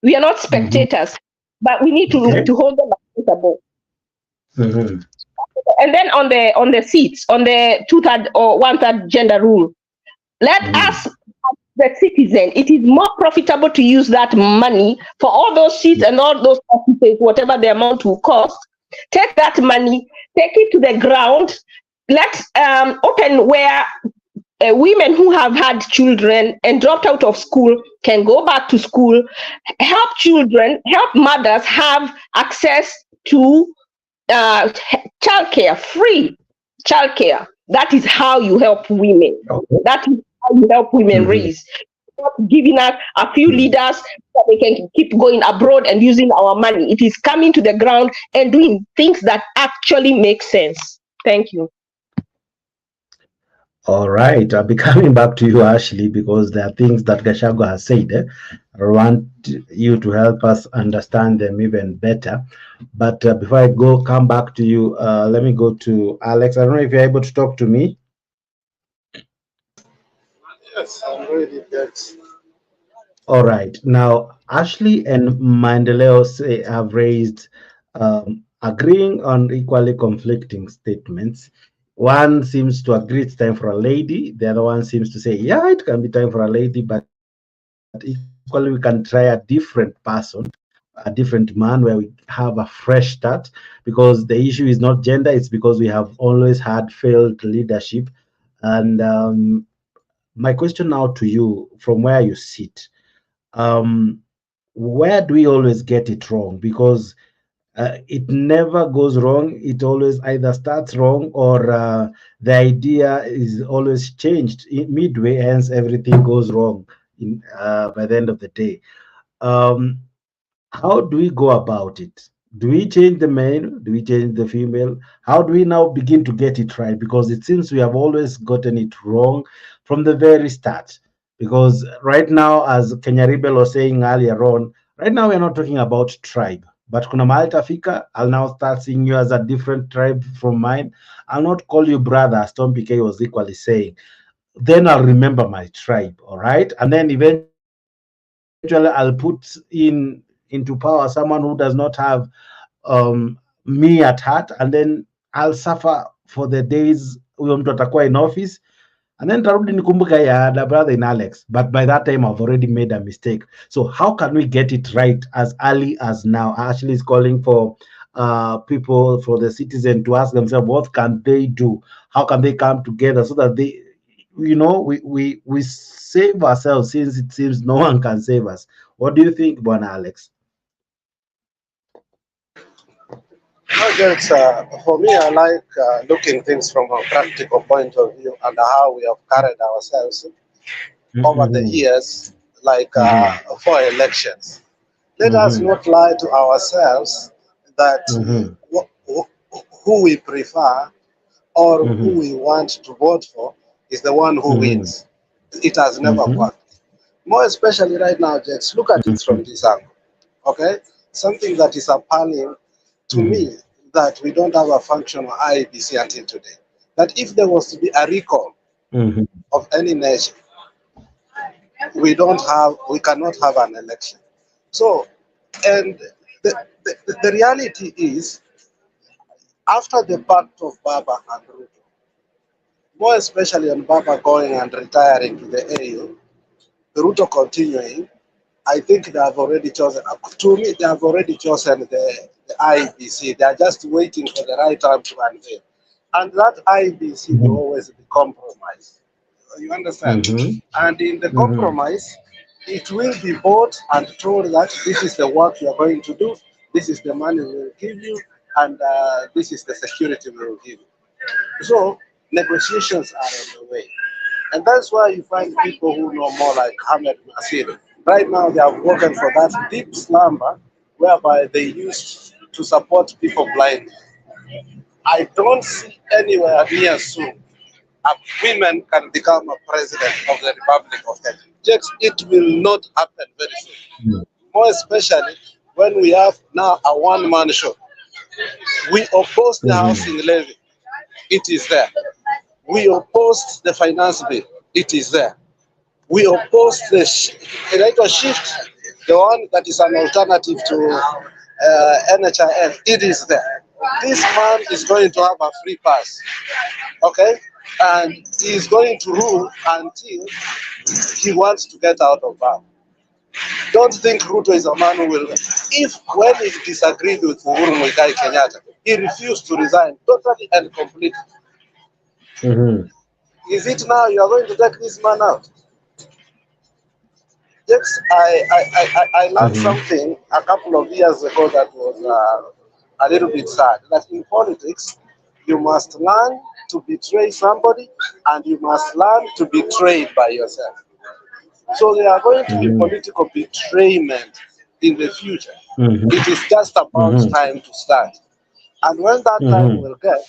We are not spectators. But we need to hold them accountable. And then on the seats, on the 2/3 or 1/3 gender rule, let us, the citizen, it is more profitable to use that money for all those seats and all those offices, whatever the amount will cost. Take that money, take it to the ground. Let's open where women who have had children and dropped out of school can go back to school. Help children, help mothers have access to childcare, free childcare. That is how you help women. That is how you help women raise. giving us a few leaders that they can keep going abroad and using our money. It is coming to the ground and doing things that actually make sense. Thank you. All right, I'll be coming back to you, Ashley, because there are things that Gachagua has said. I want you to help us understand them even better. But before I come back to you, let me go to Alex. I don't know if you're able to talk to me. Yes, I'm ready. Yes. All right. Now, Ashley and Mandeleo have raised agreeing on equally conflicting statements. One seems to agree it's time for a lady. The other one seems to say, yeah, it can be time for a lady, but equally we can try a different person, a different man, where we have a fresh start, because the issue is not gender. It's because we have always had failed leadership. And my question now to you, from where you sit, where do we always get it wrong? Because it never goes wrong. It always either starts wrong, or the idea is always changed midway, hence everything goes wrong by the end of the day. How do we go about it? Do we change the male? Do we change the female? How do we now begin to get it right? Because it seems we have always gotten it wrong from the very start. Because right now, as Kenya Rebel was saying earlier on, right now we're not talking about tribe. But kuna mahali tafika, I'll now start seeing you as a different tribe from mine. I'll not call you brother, as Tom PK was equally saying. Then I'll remember my tribe, all right? And then eventually I'll put into power someone who does not have me at heart, and then I'll suffer for the days huyo mtu atakuwa in office, and then tarudi nikumbuka ya the brother in Alex, but by that time I've already made a mistake. So how can we get it right as early as now? Ashley is calling for people, for the citizen, to ask themselves what can they do, how can they come together so that they, we save ourselves, since it seems no one can save us. What do you think, Bwana Alex? For me, I like looking things from a practical point of view and how we have carried ourselves over the years, like for elections. Let us not lie to ourselves that who we prefer or who we want to vote for is the one who wins. It has never worked. More especially right now, Jex, look at it from this angle, okay? Something that is appalling to me, that we don't have a functional IEBC until today. That if there was to be a recall of any nation, we cannot have an election. So, and the reality is, after the pact of Baba and Ruto, more especially on Baba going and retiring to the AU, Ruto continuing, I think they have already chosen, to me, they have already chosen the IEBC. They are just waiting for the right time to unveil. And that IEBC will always be compromised. You understand? And in the compromise, it will be bought and told that this is the work you are going to do, this is the money we will give you, and this is the security we will give you. So negotiations are on the way. And that's why you find people who know more, like Ahmed Nasir. Right now they have woken for that deep slumber whereby they used to support people blindly. I don't see anywhere near soon women can become a president of the Republic of Haiti. Just, it will not happen very soon. More especially when we have now a one-man show. We opposed the housing levy. It is there. We opposed the finance bill. It is there. We opposed the shift, the one that is an alternative to NHIF. It is there. This man is going to have a free pass, okay? And he is going to rule until he wants to get out of power. Don't think Ruto is a man who will. If when he disagreed with Uhuru Muigai Kenyatta, he refused to resign totally and completely. Is it now you are going to take this man out? Yes, I learned something a couple of years ago that was a little bit sad. That in politics, you must learn to betray somebody and you must learn to be betrayed by yourself. So there are going to be political betrayment in the future. It is just about time to start. And when that time will get,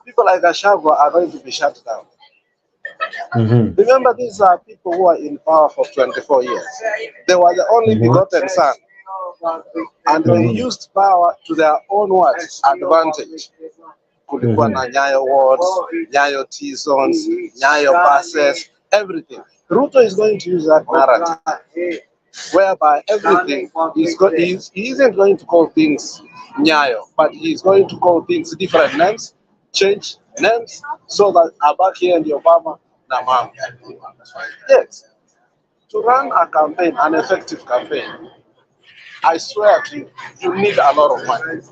people like Gachagua are going to be shut down. Remember, these are people who are in power for 24 years. They were the only begotten son. And they used power to their own advantage. Kulikuwa na Nyayo wards, Nyayo T-zones, Nyayo buses, everything. Ruto is going to use that narrative, whereby everything he isn't going to call things Nyayo, but he's going to call things different names, change names, so that Abaki and Obama Namam. Yes, to run a campaign, an effective campaign, I swear to you, you need a lot of money.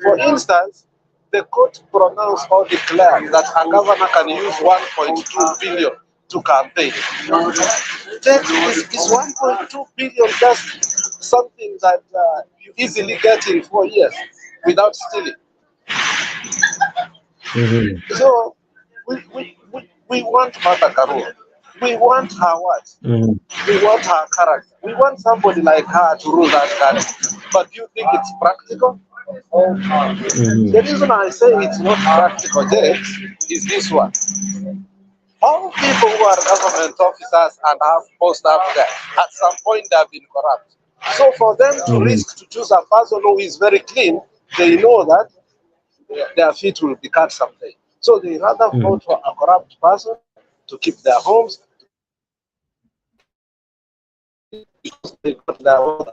For instance, the court pronounced or declared that a governor can use 1.2 billion to campaign. Is 1.2 billion just something that you easily get in 4 years without stealing? So we want Martha Karua. We want her what? We want her character. We want somebody like her to rule that country. But do you think it's practical? The reason I say it's not practical yet is this one. All people who are government officers and have post up there, at some point they have been corrupt. So for them to risk to choose a person who is very clean, they know that their feet will be cut someday. So they rather vote for a corrupt person to keep their homes. They got their own.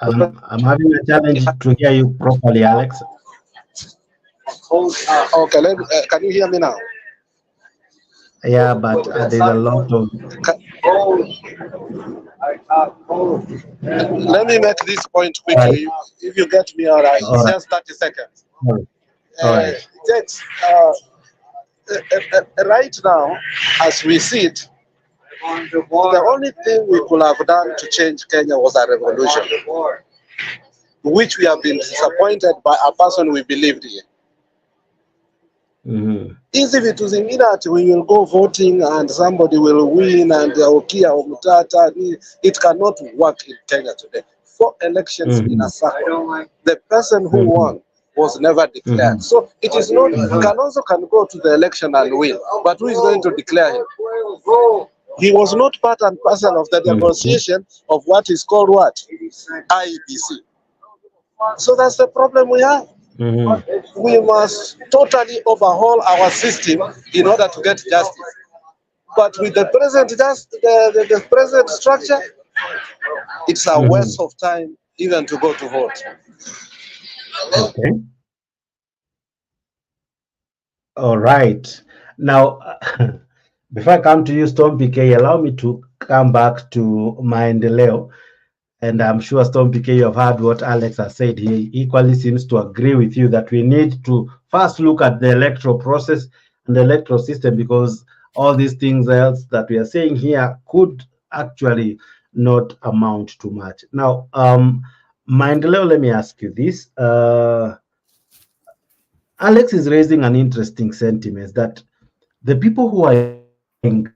I'm having a challenge to hear you properly, Alex. Okay, can you hear me now? Yeah, but there's a lot of... Let me make this point quickly. If you get me all right, it's just 30 seconds. Right now, as we see it, the only thing we could have done to change Kenya was a revolution, which we have been disappointed by a person we believed in. Easy vitu zingine ati we will go voting and somebody will win and Okia or Mutata. It cannot work in Kenya today. 4 elections in a circle. The person who won was never declared. So it is not, Kalonzo can go to the election and win, but who is going to declare him? He was not part and parcel of the negotiation of what is called what? IEBC. So that's the problem we have. We must totally overhaul our system in order to get justice. But with the present the present structure, it's a waste of time even to go to vote. Okay. All right. Now, before I come to you, Storm PK, allow me to come back to Maendeleo. And I'm sure Storm PK, you have heard what Alex has said. He equally seems to agree with you that we need to first look at the electoral process and the electoral system, because all these things else that we are saying here could actually not amount to much. Now, Maendeleo, let me ask you this. Alex is raising an interesting sentiment that the people who are in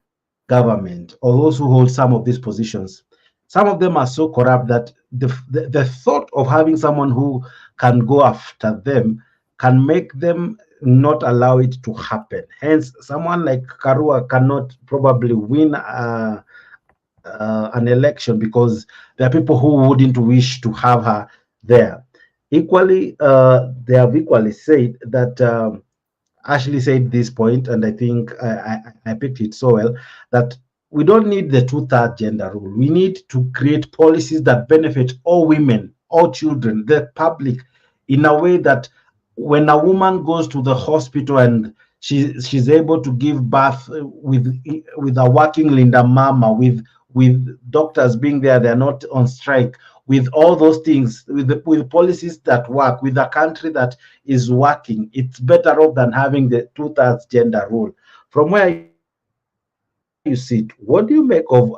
government or those who hold some of these positions, some of them are so corrupt that the thought of having someone who can go after them can make them not allow it to happen. Hence, someone like Karua cannot probably win an election because there are people who wouldn't wish to have her there. Equally, they have equally said that Ashley said this point, and I think I picked it so well, that we don't need the 2/3 gender rule. We need to create policies that benefit all women, all children, the public, in a way that when a woman goes to the hospital and she's able to give birth with a working Linda Mama, with doctors being there, they're not on strike, with all those things, with policies that work, with a country that is working, it's better off than having the 2/3 gender rule. From where you sit, what do you make of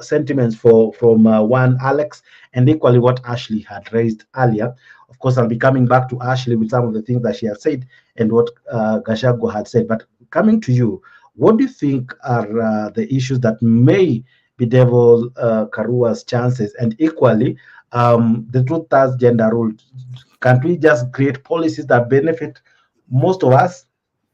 sentiments from one Alex, and equally what Ashley had raised earlier? Of course, I'll be coming back to Ashley with some of the things that she has said and what Gachagua had said, but coming to you, what do you think are the issues that may bedevil Karua's chances? And equally, the two-thirds gender rule. Can't we just create policies that benefit most of us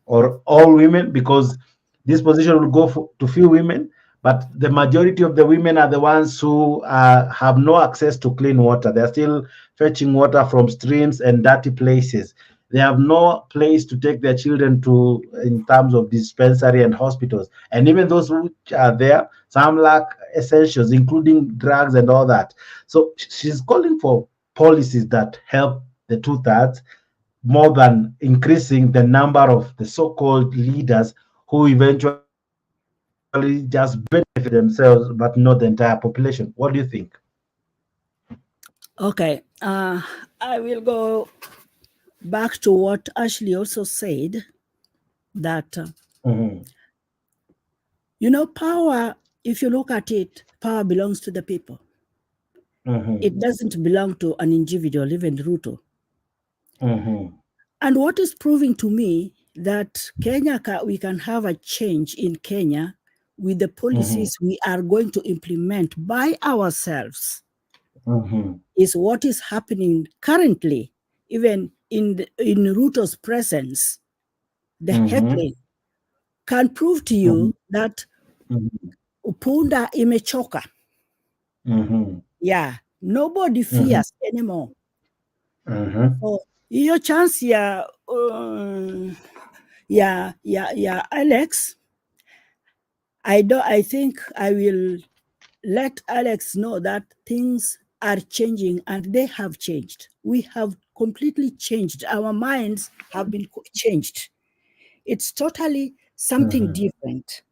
or all women? Because this position will go to few women, but the majority of the women are the ones who have no access to clean water. They're still fetching water from streams and dirty places. They have no place to take their children to in terms of dispensary and hospitals. And even those who are there, some lack essentials, including drugs and all that. So she's calling for policies that help the two-thirds more than increasing the number of the so-called leaders who eventually just benefit themselves, but not the entire population. What do you think? Okay, I will go back to what Ashley also said, that, you know, power, if you look at it, power belongs to the people. It doesn't belong to an individual, even Ruto. And what is proving to me that Kenya, we can have a change in Kenya with the policies we are going to implement by ourselves, is what is happening currently, even in Ruto's presence. The Heckling can prove to you that Upunda imechoka. Yeah, nobody fears anymore. So, hiyo chance ya Alex, I think I will let Alex know that things are changing, and they have changed. We have completely changed. Our minds have been changed. It's totally something different.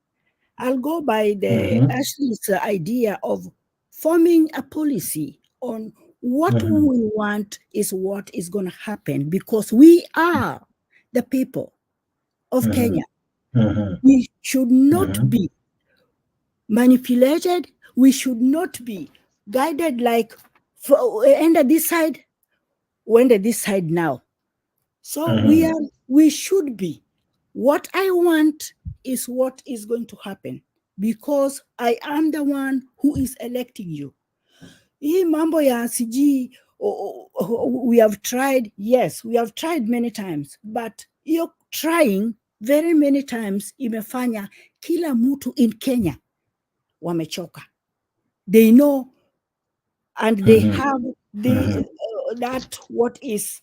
I'll go by the Ashley's idea of forming a policy on what we want is what is going to happen, because we are the people of Kenya. We should not be manipulated. We should not be guided like, enter this side, we enter this side now. So we should be. What I want is what is going to happen, because I am the one who is electing you. Hii mambo ya CG, we have tried, yes, we have tried many times, but you're trying very many times imefanya kila mtu in Kenya wamechoka. They know, and they have that what is,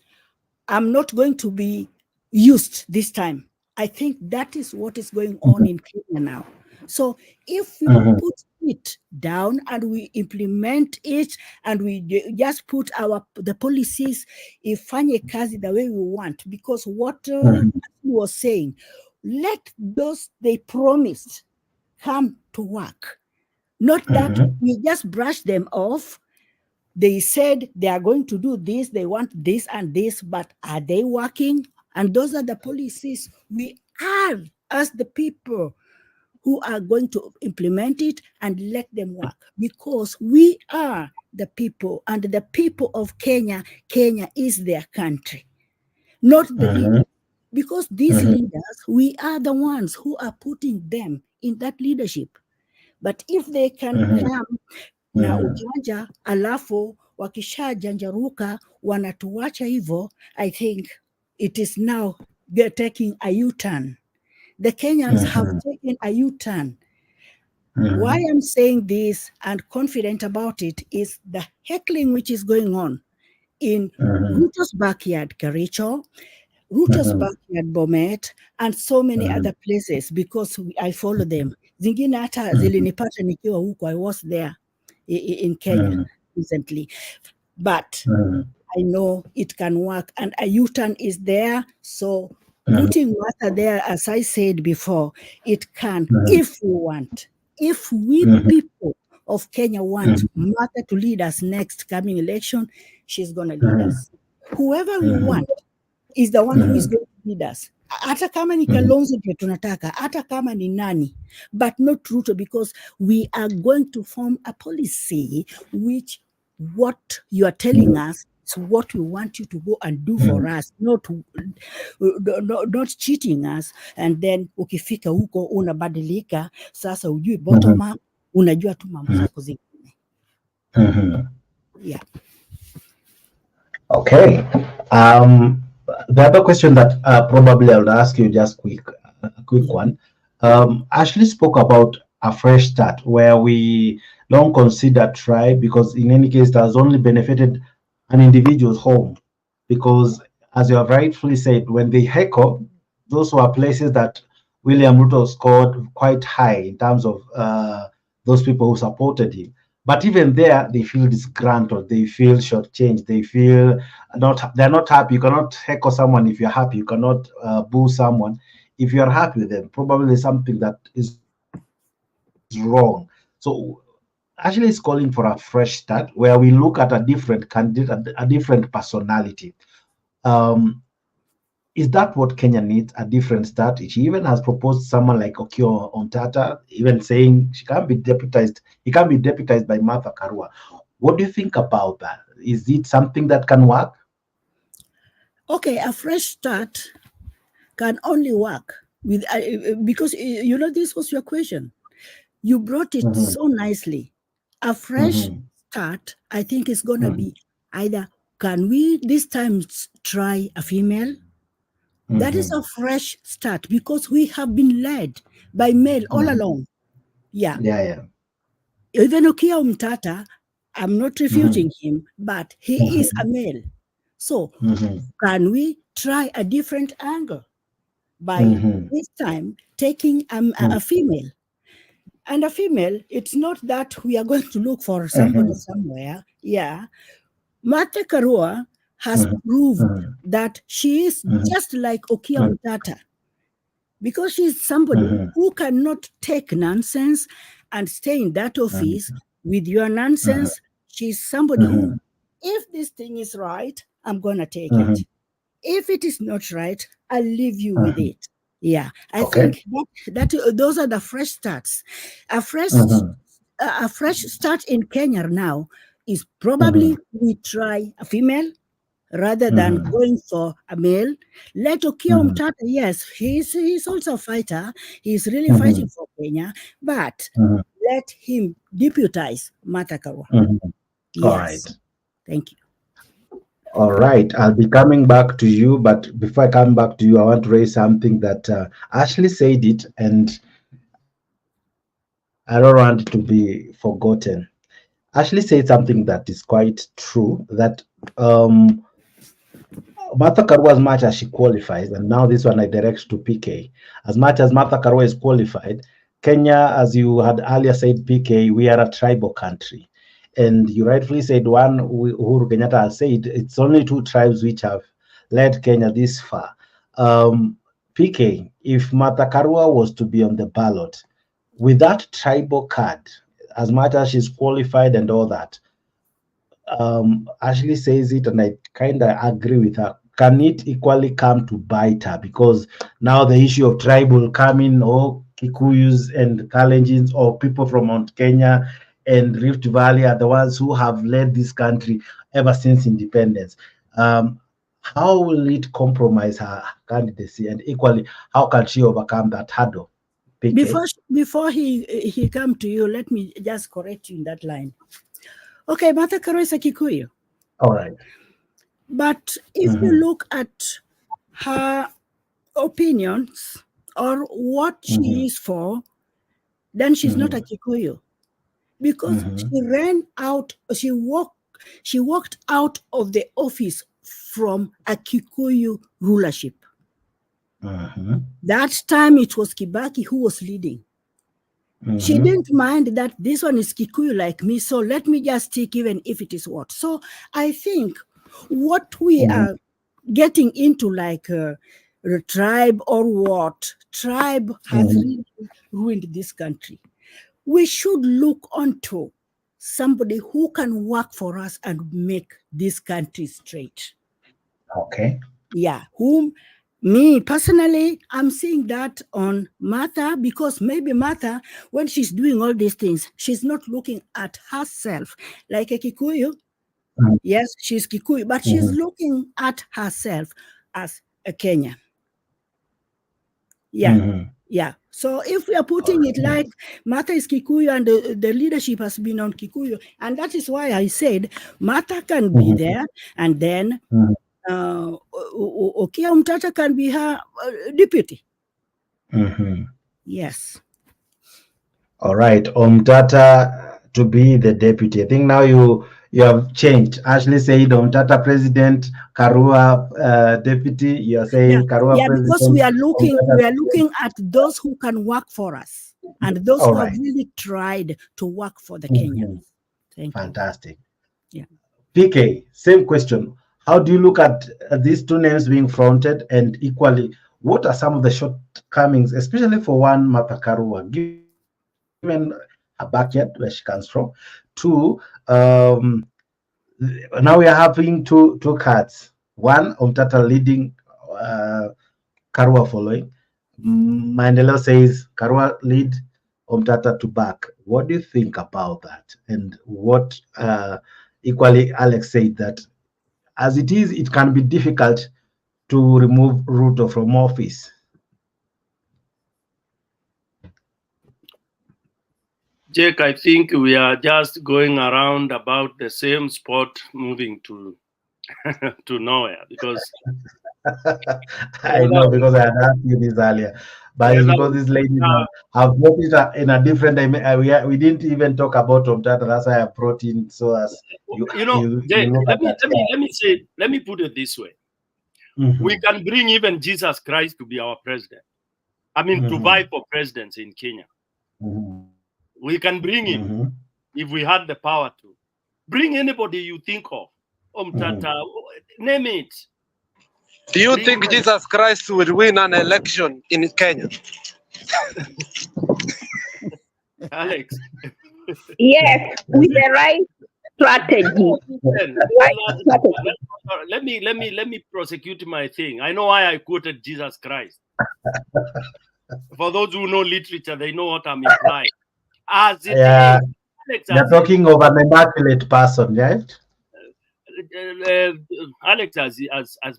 I'm not going to be used this time. I think that is what is going on in Kenya now. So if we put it down and we implement it, and we just put the policies, ifanye kazi the way we want, because what he was saying, let those they promised come to work. Not that we just brush them off. They said they are going to do this, they want this and this, but are they working? And those are the policies we are, as the people, who are going to implement it and let them work, because we are the people, and the people of Kenya, Kenya is their country, not the leaders. Because these leaders, we are the ones who are putting them in that leadership. But if they can come na ujanja, alafu wakisha janjaruka wanatuacha hivyo, I think it is now taking a U-turn. The Kenyans have taken a U-turn. Why I'm saying this and confident about it is the heckling which is going on in Ruto's backyard, Kericho, Ruto's backyard, Bomet, and so many other places, because I follow them. Zingine hata zilinipata nikiwa huko. I was there in Kenya recently. But I know it can work, and a U-turn is there. So putting water there, as I said before, it can, if we want. If we people of Kenya want Martha to lead us next coming election, she's going to lead us. Whoever we want is the one who is going to lead us. Hata kama ni Kalonzo ndio tunataka, hata kama ni nani, but not Ruto, because we are going to form a policy which what you are telling us that's what we want you to go and do for us, not cheating us. And then ukifika huko unabadilika, sasa ujui bottom up, unajua tu mambo zako zingine. Yeah. Okay. The other question that probably I'll ask you, just a quick one. Ashley spoke about a fresh start where we don't consider tribe, because in any case, it has only benefited an individual's home. Because as you have rightfully said, when they heckle, those were places that William Ruto scored quite high in terms of those people who supported him. But even there, they feel disgruntled, they feel shortchanged, they feel they're not happy. You cannot heckle someone if you're happy. You cannot boo someone if you're happy with them. Probably something that is wrong. So actually, it's calling for a fresh start where we look at a different candidate, a different personality. Is that what Kenya needs? A different start? She even has proposed someone like Okiya Omtata, even saying she can't be deputized. He can't be deputized by Mathira. What do you think about that? Is it something that can work? Okay, a fresh start can only work with because this was your question. You brought it so nicely. A fresh start, I think, is gonna be either can we this time try a female? That is a fresh start, because we have been led by male all along. Yeah. Even Okiya Omtata, I'm not refuting him, but he is a male. So can we try a different angle by this time taking a female? And a female, it's not that we are going to look for somebody somewhere. Yeah. Mathira has proved that she is just like Okiya Omtata, because she's somebody who cannot take nonsense and stay in that office with your nonsense. She's somebody who, if this thing is right, I'm going to take it. If it is not right, I'll leave you with it. Yeah, I think that those are the fresh starts. A fresh start in Kenya now is probably we try a female rather than going for a male. Let Okiya Omtata, yes, he's also a fighter. He's really fighting for Kenya, but let him deputize Mathira. Yes. All right. Thank you. All right, I'll be coming back to you, but before I come back to you, I want to raise something that Ashley said it, and I don't want it to be forgotten. Ashley said something that is quite true, that Mathira, as much as she qualifies, and now this one I direct to PK, as much as Mathira is qualified, Kenya, as you had earlier said, PK, we are a tribal country. And you rightfully said, one, Uhuru Kenyatta has said, it's only 2 tribes which have led Kenya this far. PK, if Mathira was to be on the ballot, with that tribal card, as much as she's qualified and all that, Ashley says it, and I kind of agree with her. Can it equally come to bite her? Because now the issue of tribe will come in, or Kikuyus and Kalenjins, or people from Mount Kenya and Rift Valley are the ones who have led this country ever since independence. How will it compromise her candidacy? And equally, how can she overcome that hurdle? PK? Before he come to you, let me just correct you in that line. Okay, Mathira is a Kikuyu. All right. But if you look at her opinions or what she is for, then she's not a Kikuyu. Because she ran out, she walked out of the office from a Kikuyu rulership. That time it was Kibaki who was leading. She didn't mind that this one is Kikuyu like me, so let me just stick even if it is what. So I think what we are getting into, like a tribe or what, tribe has really ruined this country. We should look onto somebody who can work for us and make this country straight. Okay. Yeah, me personally, I'm seeing that on Mathira, because maybe Mathira, when she's doing all these things, she's not looking at herself like a Kikuyu. Yes, she's Kikuyu, but she's looking at herself as a Kenyan. Yeah. Yeah. So if we are putting it like Martha is Kikuyu and the leadership has been on Kikuyu, and that is why I said Martha can be there, and then Okia Umtata can be her deputy. Yes. All right, Umtata to be the deputy. I think now you have changed. Ashley said Umtata president, Karua deputy. You are saying Karua president. Because we are looking at those who can work for us and those who have really tried to work for the Kenyans. Thank you. Fantastic. Yeah. PK, same question. How do you look at these two names being fronted, and equally, what are some of the shortcomings, especially for one Martha Karua, given her backyard where she comes from? Two, now we are having two cards. One, Umtata leading, Karua following. Mandela says Karua lead, Umtata to back. What do you think about that? And what equally Alex said that as it is, it can be difficult to remove Ruto from office. Jake, I think we are just going around about the same spot, moving to to nowhere, because I know, because I had asked you this earlier, but it's because these ladies have brought it in a different dimension. We didn't even talk about Umtata. That's why I brought in, so as Jake, let me put it this way. We can bring even Jesus Christ to be our president. I mean, to vie for presidency in Kenya. We can bring him if we had the power to. Bring anybody you think of. Umtata, name it. Do you think Jesus Christ will win an election in Kenya? Alex. Yes, with the right strategy. Let me prosecute my thing. I know why I quoted Jesus Christ. For those who know literature, they know what I'm implying. As it is, you're talking of an immaculate person, right? Alex has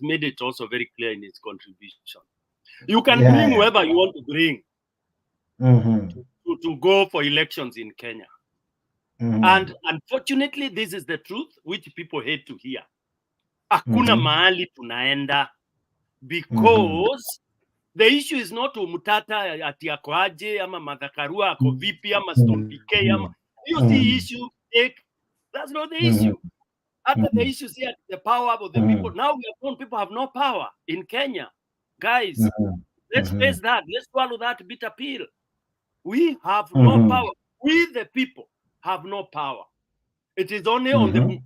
made it also very clear in his contribution. You can bring whoever you want to bring to go for elections in Kenya. And unfortunately, this is the truth which people hate to hear. Hakuna mahali tunaenda, because the issue is not Umtata ati ako aje, ama Martha Karua ako vipi, ama Stone PK, ama you see issue. That's not the issue. After the issue here, the power of the people. Now we have known people have no power in Kenya. Guys, let's face that. Let's swallow that bitter pill. We have no power. We, the people, have no power. It is only on the book.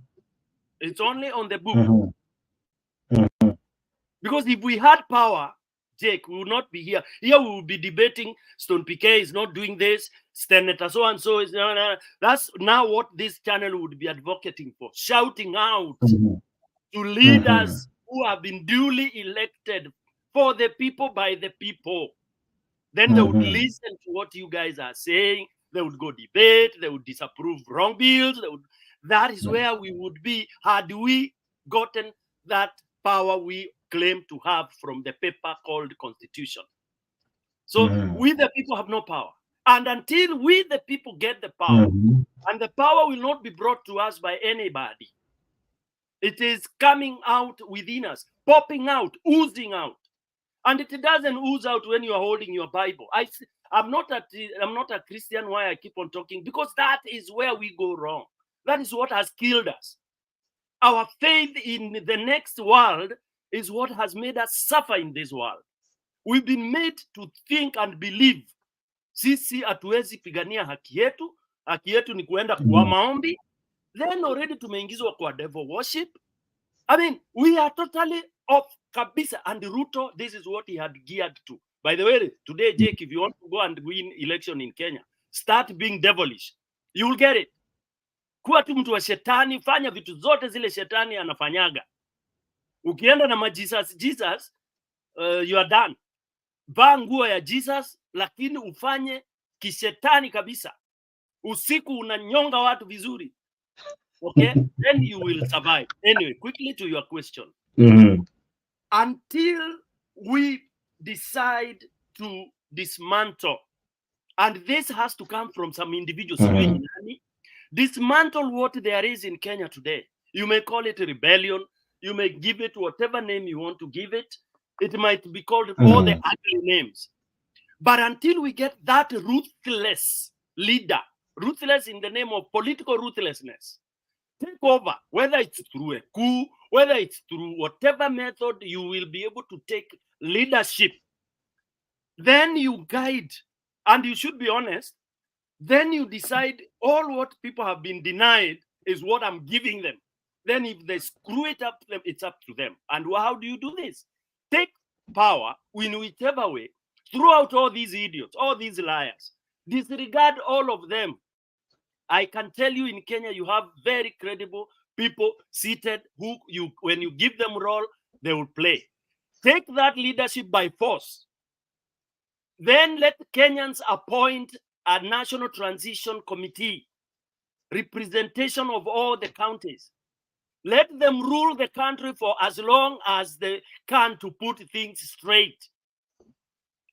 It's only on the book. Because if we had power, Jake, we would not be here. Here we would be debating Stone PK is not doing this, Senator so-and-so is... That's now what this channel would be advocating for. Shouting out to leaders who have been duly elected for the people, by the people. Then they would listen to what you guys are saying. They would go debate. They would disapprove wrong bills. That is where we would be had we gotten that power we claim to have from the paper called Constitution. So we the people have no power. And until we the people get the power, and the power will not be brought to us by anybody. It is coming out within us, popping out, oozing out. And it doesn't ooze out when you are holding your Bible. I'm not a Christian. Why I keep on talking? Because that is where we go wrong. That is what has killed us. Our faith in the next world is what has made us suffer in this world. We've been made to think and believe sisi hatuwezi pigania haki yetu. Haki yetu ni kuenda kwa maombi. Then already tumeingizwa kwa devil worship. I mean, we are totally off kabisa. And Ruto, this is what he had geared to. By the way, today, Jake, if you want to go and win election in Kenya, start being devilish. You will get it. Kuwa tu mtu wa shetani, fanya vitu zote zile shetani anafanyaga. Ukienda na Jesus, you are done. Vaa nguo ya Jesus, lakini ufanye kishetani kabisa. Usiku unanyonga watu vizuri. okay, then you will survive. Anyway, quickly to your question. Until we decide to dismantle, and this has to come from some individuals, dismantle what there is in Kenya today. You may call it a rebellion, you may give it whatever name you want to give it. It might be called all the ugly names. But until we get that ruthless leader, ruthless in the name of political ruthlessness, take over, whether it's through a coup, whether it's through whatever method you will be able to take leadership, then you guide, and you should be honest, then you decide all what people have been denied is what I'm giving them. Then if they screw it up, it's up to them. And how do you do this? Take power in whichever way, throw out all these idiots, all these liars, disregard all of them. I can tell you in Kenya, you have very credible people seated who when you give them role, they will play. Take that leadership by force. Then let Kenyans appoint a national transition committee, representation of all the counties. Let them rule the country for as long as they can to put things straight.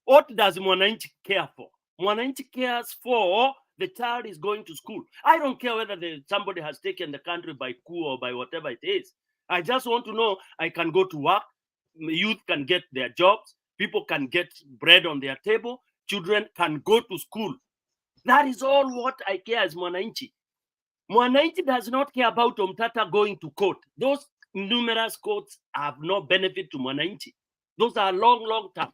What does Mwananchi care for? Mwananchi cares for the child is going to school. I don't care whether somebody has taken the country by coup or by whatever it is. I just want to know I can go to work, youth can get their jobs, people can get bread on their table, children can go to school. That is all what I care as Mwananchi. Mwananchi does not care about Omtata going to court. Those numerous courts have no benefit to Mwananchi. Those are long term.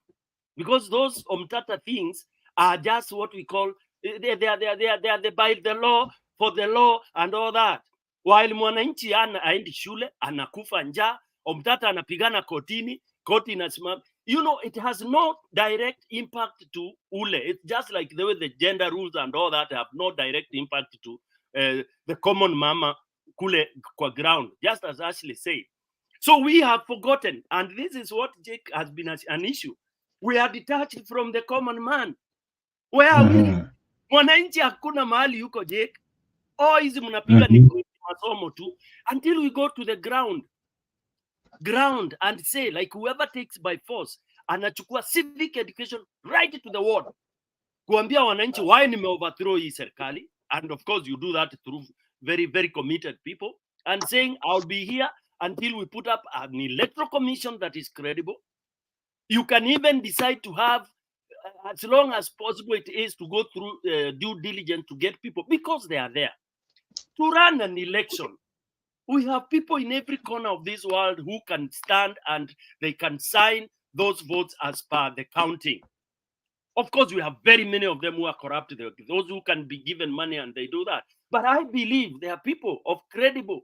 Because those Omtata things are just what we call, they are by the law, for the law and all that. While Mwananchi aendi shule, anakufa njaa, Omtata anapigana kotini, koti inasimama. You know, it has no direct impact to Ule. It's just like the way the gender rules and all that have no direct impact to the common mama kule kwa ground, just as Ashley said. So we have forgotten, and this is what Jake has been an issue. We are detached from the common man. Where are we? Mwananchi hakuna mahali yuko Jake. Hizi mnapiga ni masomo tu until we go to the ground and say, like, whoever takes by force anachukua civic education right to the ward, kuambia wananchi why nime overthrow hii serikali, and of course you do that through very, very committed people, and saying I'll be here until we put up an electoral commission that is credible. You can even decide to have, as long as possible it is, to go through due diligence to get people, because they are there, to run an election. We have people in every corner of this world who can stand and they can sign those votes as per the counting. Of course, we have very many of them who are corrupt, those who can be given money and they do that. But I believe there are people of credible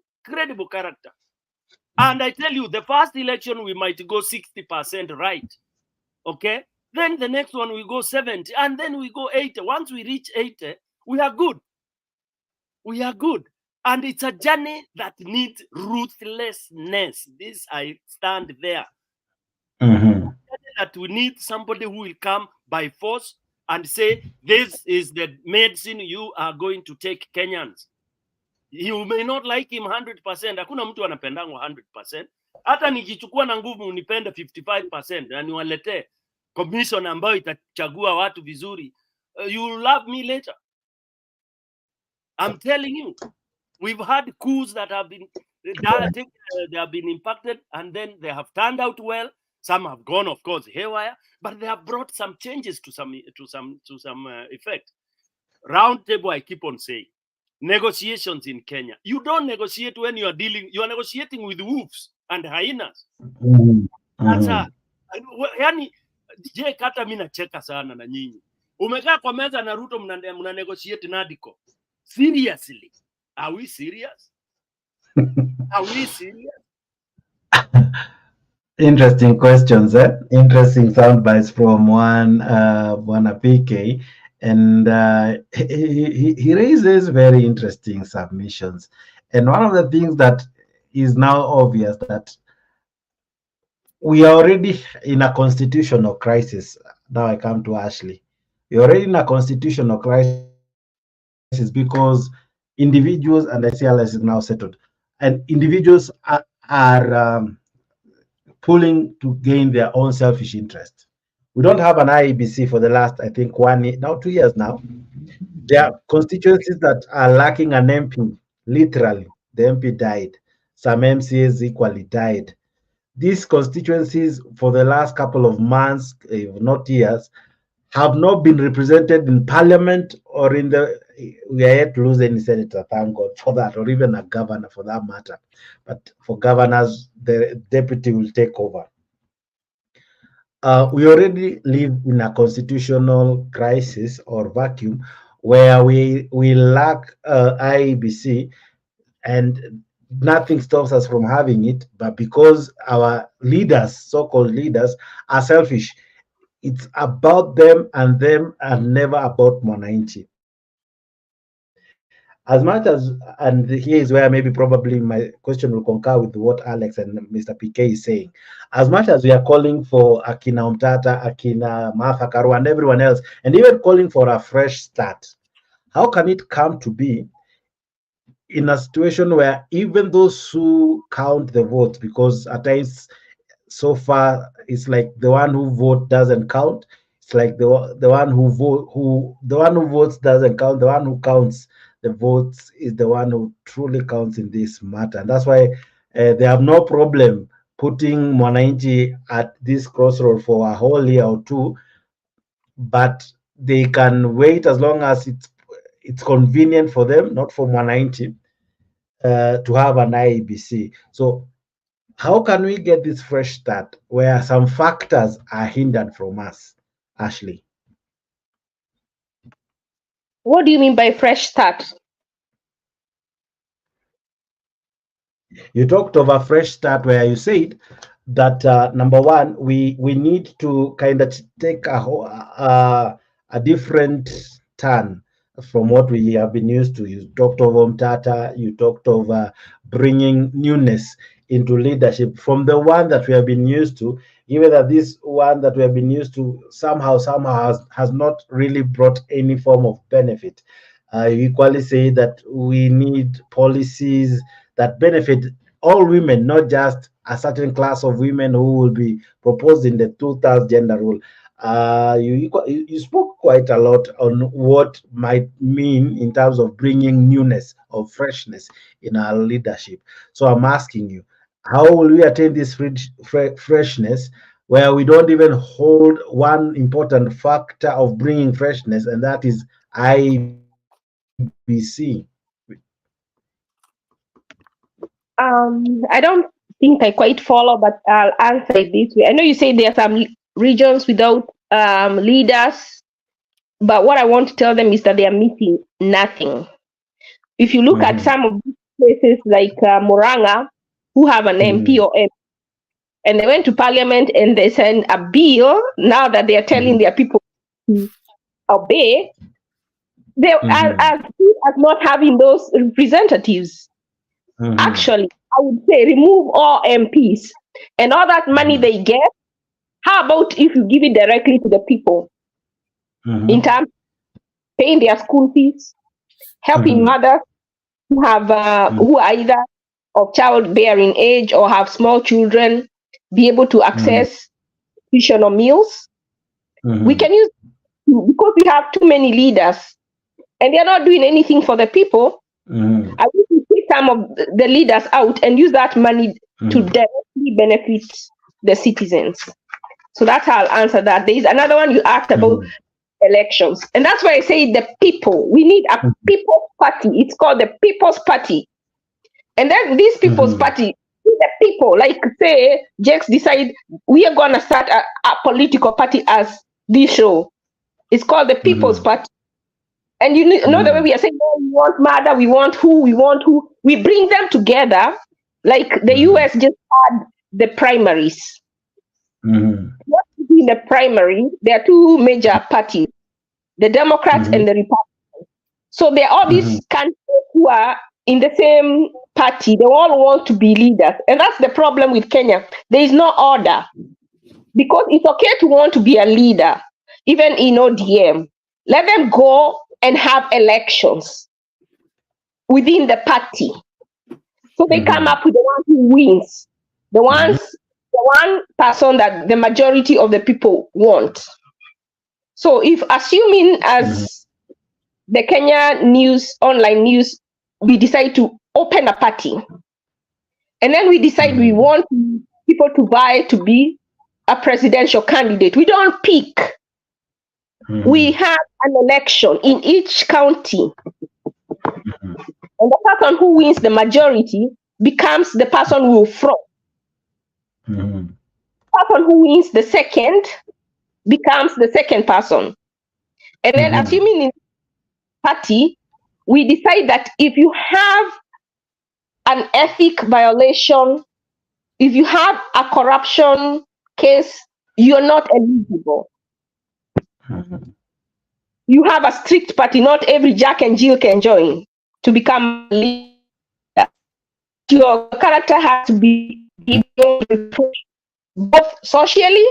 character. And I tell you, the first election, we might go 60% right. Okay? Then the next one, we go 70, and then we go 80. Once we reach 80, we are good. We are good. And it's a journey that needs ruthlessness. This, I stand there. That we need somebody who will come by force and say, this is the medicine you are going to take, Kenyans. You may not like him 100%. Hakuna mtu anapendangwa 100%. Hata nikichukua na nguvu unipende 55% na niwaletee commission ambayo itachagua watu vizuri, you will love me later. I'm telling you. We've had coups that have been they have been impacted, and then they have turned out well. Some have gone, of course, haywire, but they have brought some changes to some effect. Round table, I keep on saying, negotiations in Kenya. You don't negotiate when you are negotiating with wolves and hyenas. That's yani, je, kata mimi nacheka sana na nyinyi. Umekaa kwa meza na Ruto mna negotiate Nadiko. Seriously? Are we serious? Are we serious? Interesting questions, interesting sound bites from one PK, and he raises very interesting submissions. And one of the things that is now obvious that we are already in a constitutional crisis. Now I come to Ashley. We're already in a constitutional crisis because individuals, and ICLS is now settled, and individuals are pulling to gain their own selfish interest. We don't have an IEBC for the last, I think, 1 year, now 2 years now. There are constituencies that are lacking an MP. Literally, the MP died. Some MCAs equally died. These constituencies, for the last couple of months, if not years, have not been represented in parliament or in the. We are yet to lose any senator, thank God for that, or even a governor for that matter. But for governors, the deputy will take over. We already live in a constitutional crisis or vacuum where we lack IEBC, and nothing stops us from having it. But because our leaders, so-called leaders, are selfish, it's about them and never about Mwananchi. As much as, and here is where maybe probably my question will concur with what Alex and Mr. PK is saying. As much as we are calling for Akina Umtata, Akina Martha Karua, and everyone else, and even calling for a fresh start, how can it come to be in a situation where even those who count the votes, because at times so far it's like the one who vote doesn't count, it's like the one who votes doesn't count, the one who counts the votes is the one who truly counts in this matter. And that's why they have no problem putting Mwananchi at this crossroad for a whole year or two, but they can wait as long as it's convenient for them, not for Mwananchi, to have an IEBC. So how can we get this fresh start where some factors are hindered from us, Ashley? What do you mean by fresh start? You talked of a fresh start where you said that number one, we need to kind of take a different turn from what we have been used to. You talked of Umtata, you talked of bringing newness into leadership from the one that we have been used to, even that this one that we have been used to somehow has not really brought any form of benefit. You equally say that we need policies that benefit all women, not just a certain class of women who will be proposed in the 2/3 gender rule. You spoke quite a lot on what might mean in terms of bringing newness or freshness in our leadership. So I'm asking you, how will we attain this freshness where we don't even hold one important factor of bringing freshness, and that is IEBC? I don't think I quite follow, but I'll answer it this way. I know you say there are some regions without leaders, but what I want to tell them is that they are missing nothing. If you look at some of these places like Moranga, who have an MP or MP, and they went to parliament and they sent a bill, now that they are telling their people to obey, they are as good as not having those representatives. Actually, I would say remove all MPs and all that money they get. How about if you give it directly to the people in terms of paying their school fees, helping mothers who have who are either of childbearing age or have small children be able to access nutritional meals? We can use, because we have too many leaders and they're not doing anything for the people. I wish we take some of the leaders out and use that money to directly benefit the citizens. So that's how I'll answer that. There is another one you asked about elections. And that's why I say the people. We need a people's party. It's called the People's Party. And then this People's Party, the people, like say, Jakes decide we are going to start a political party as this show. It's called the People's Party. And you know the way we are saying, oh, we want murder, we want who. We bring them together, like the US just had the primaries. What in the primary, there are two major parties, the Democrats and the Republicans. So there are all these candidates who are in the same party. They all want to be leaders. And that's the problem with Kenya. There is no order. Because it's okay to want to be a leader, even in ODM. Let them go and have elections. within the party. So they come up with the one who wins, the one person that the majority of the people want. So if assuming as the Kenya news, online news, we decide to open a party, and then we decide we want people to vie to be a presidential candidate, we don't pick. We have an election in each county. And the person who wins the majority becomes the person who will front. The person who wins the second becomes the second person. And then assuming in party, we decide that if you have an ethic violation, if you have a corruption case, you're not eligible. You have a strict party. Not every Jack and Jill can join to become a leader. Your character has to be both socially,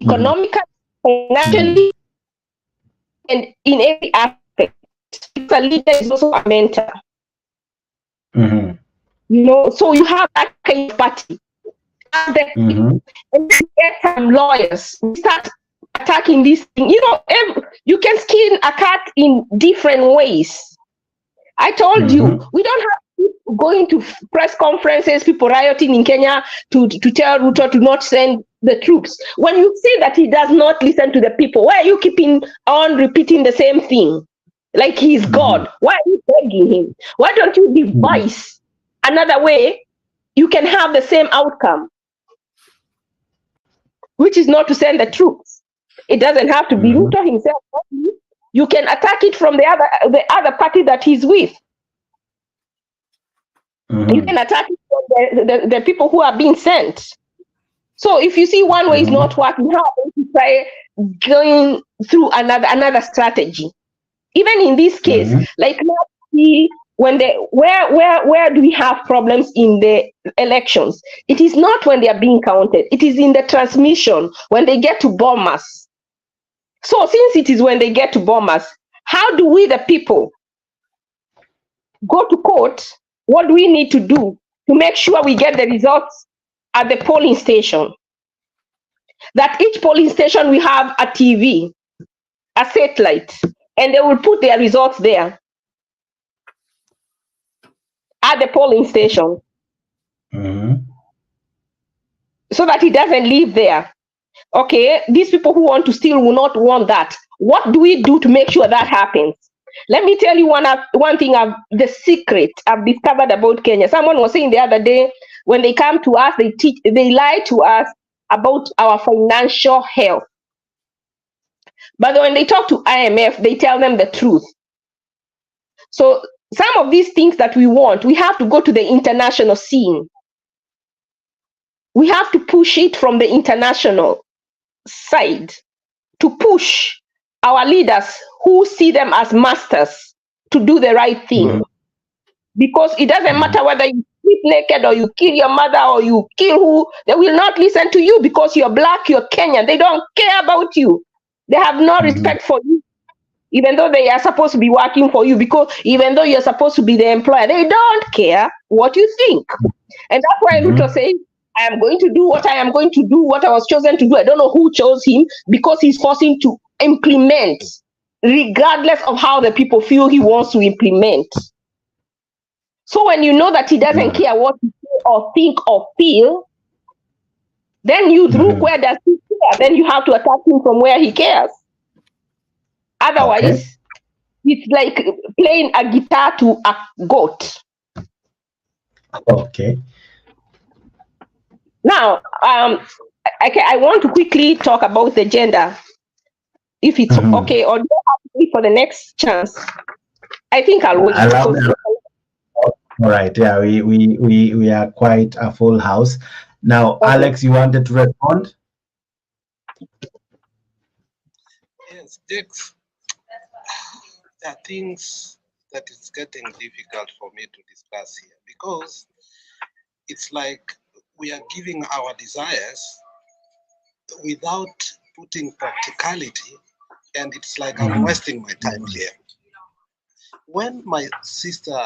economically, financially, and in every aspect. A leader is also a mentor. You know, so you have that kind of party. And then get some lawyers. We start attacking this thing. You know, you can skin a cat in different ways. I told you, we don't have people going to press conferences, people rioting in Kenya to tell Ruto to not send the troops. When you see that he does not listen to the people, why are you keeping on repeating the same thing? Like he's God. Why are you begging him? Why don't you devise another way you can have the same outcome? Which is not to send the troops. It doesn't have to be Ruto himself. You can attack it from the other party that he's with. You can attack it from the people who are being sent. So if you see one way is not working, how are you try going through another strategy? Even in this case, like when where do we have problems in the elections? It is not when they are being counted. It is in the transmission when they get to bombers. So since it is when they get to bombers, how do we, the people, go to court? What do we need to do to make sure we get the results at the polling station? That each polling station we have a TV, a satellite, and they will put their results there at the polling station, so that it doesn't live there. Okay, these people who want to steal will not want that. What do we do to make sure that happens? Let me tell you one thing, the secret I've discovered about Kenya. Someone was saying the other day, when they come to us, they lie to us about our financial health. But when they talk to IMF, they tell them the truth. So some of these things that we want, we have to go to the international scene. We have to push it from the international side to push our leaders who see them as masters to do the right thing. Because it doesn't matter whether you sleep naked or you kill your mother or you kill who, they will not listen to you because you're black, you're Kenyan. They don't care about you. They have no respect for you, even though they are supposed to be working for you, because even though you're supposed to be the employer, they don't care what you think. And that's why Ruto says, I am going to do what I am going to do, what I was chosen to do. I don't know who chose him, because he's forcing to implement, regardless of how the people feel he wants to implement. So when you know that he doesn't care what you say or think or feel, then you look where does he care? Then you have to attack him from where he cares. Otherwise, it's like playing a guitar to a goat. Okay. Now, I want to quickly talk about the gender, if it's okay, or do you have to wait for the next chance? I think I'll wait. All right. Yeah, we are quite a full house now. Okay. Alex, you wanted to respond? Yes, Dex. There are things that it's getting difficult for me to discuss here, because it's like we are giving our desires without putting practicality, and it's like I'm wasting my time here. when my sister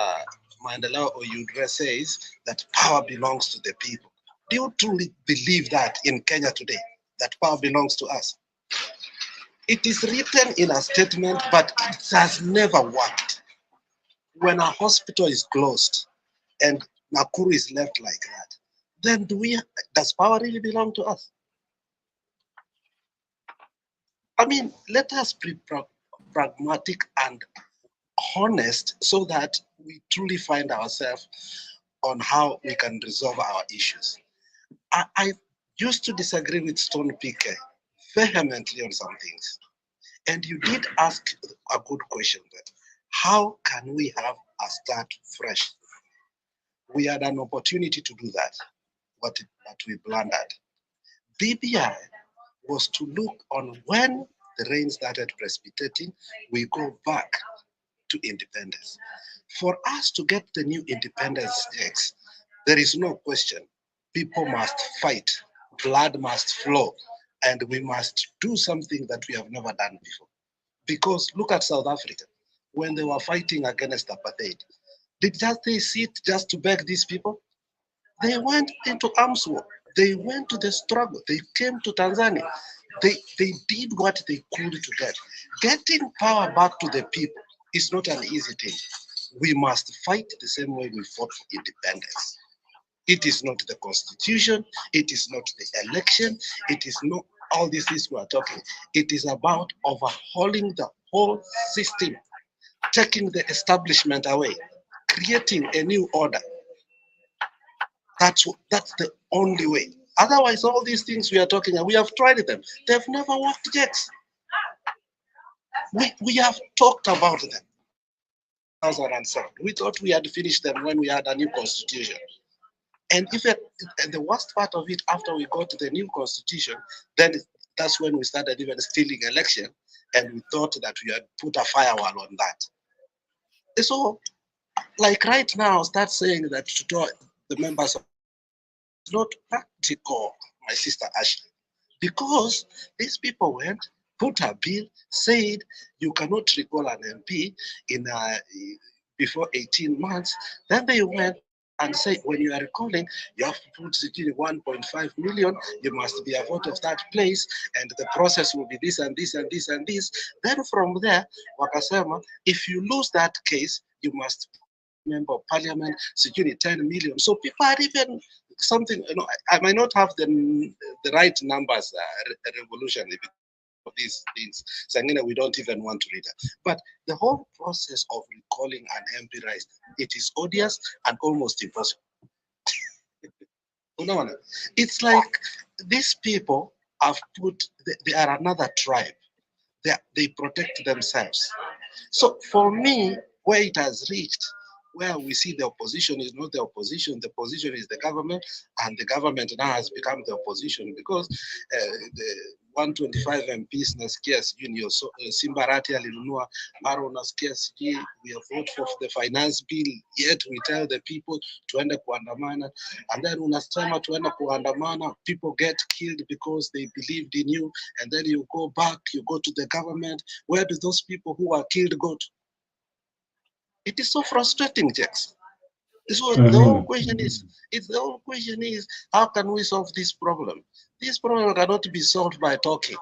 Mandela Oyudre says that power belongs to the people, do you truly believe that in Kenya today, that power belongs to us? It is written in a statement, but it has never worked. When a hospital is closed and Nakuru is left like that, then does power really belong to us? I mean, let us be pragmatic and honest so that we truly find ourselves on how we can resolve our issues. I used to disagree with Stone PK vehemently on some things. And you did ask a good question that how can we have a start fresh? We had an opportunity to do that, but we blundered. BBI was to look on when the rain started precipitating, we go back to independence. For us to get the new independence X, there is no question. People must fight, blood must flow, and we must do something that we have never done before. Because look at South Africa, when they were fighting against apartheid, did they sit just to beg these people? They went into arms war. They went to the struggle. They came to Tanzania. They did what they could to get. Getting power back to the people is not an easy thing. We must fight the same way we fought for independence. It is not the constitution. It is not the election. It is not all these things we are talking. It is about overhauling the whole system, taking the establishment away, creating a new order. That's the only way. Otherwise, all these things we are talking, and we have tried them. They've never worked yet. We have talked about them. 2007. We thought we had finished them when we had a new constitution. And the worst part of it, after we got to the new constitution, then that's when we started even stealing election, and we thought that we had put a firewall on that. So, like right now, start saying that to the members of it's not practical, my sister Ashley, because these people went, put a bill, said you cannot recall an MP in before 18 months. Then they went and said, when you are recalling, you have to put 1.5 million, you must be a vote of that place, and the process will be this and this and this and this. Then from there, wakasema, if you lose that case, you must member of parliament, security 10 million. So people are even something, I might not have the right numbers revolutionary of these things. So we don't even want to read that. But the whole process of recalling an MP right, it is odious and almost impossible. It's like these people have they are another tribe. They protect themselves. So for me, where it has reached, where we see the opposition is not the opposition is the government, and the government now has become the opposition because the 125 MPs nasikia sijui ndio Simbarati alinunua mara unasikia sijui we have voted for the finance bill, yet we tell the people tuende kuandamana, and then unasema tuende kuandamana, people get killed because they believed in you, and then you go back, you go to the government. Where do those people who are killed go to? It is so frustrating, Jax. So the whole question is, how can we solve this problem? This problem cannot be solved by talking.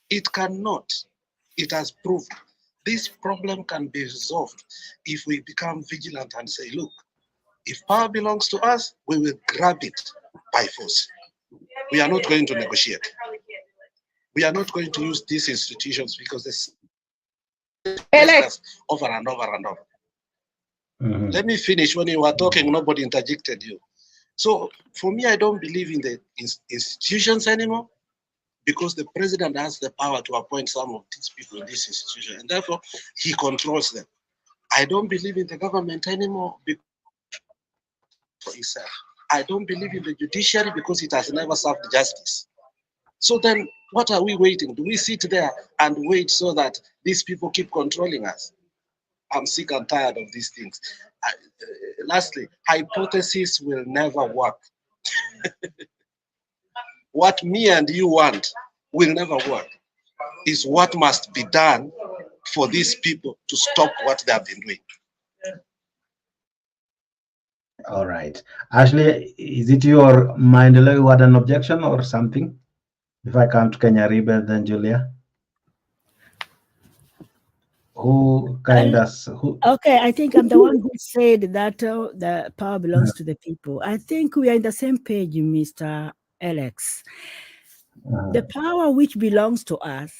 It cannot. It has proved. This problem can be resolved if we become vigilant and say, look, if power belongs to us, we will grab it by force. We are not going to negotiate. We are not going to use these institutions because they over and over and over. Let me finish. When you were talking, nobody interjected you. So for me, I don't believe in the institutions anymore because the president has the power to appoint some of these people in this institution, and therefore he controls them. I don't believe in the government anymore because for itself. I don't believe in the judiciary because it has never served justice. So then what are we waiting? Do we sit there and wait so that these people keep controlling us? I'm sick and tired of these things. Lastly, hypothesis will never work. What me and you want will never work. Is what must be done for these people to stop what they have been doing. All right. Ashley, is it your mind you had an objection or something? If I come to Kenya Rebel, then Julia. Who kind of who? Okay, I think I'm the one who said that the power belongs to the people. I think we are in the same page, Mr. Alex. The power which belongs to us,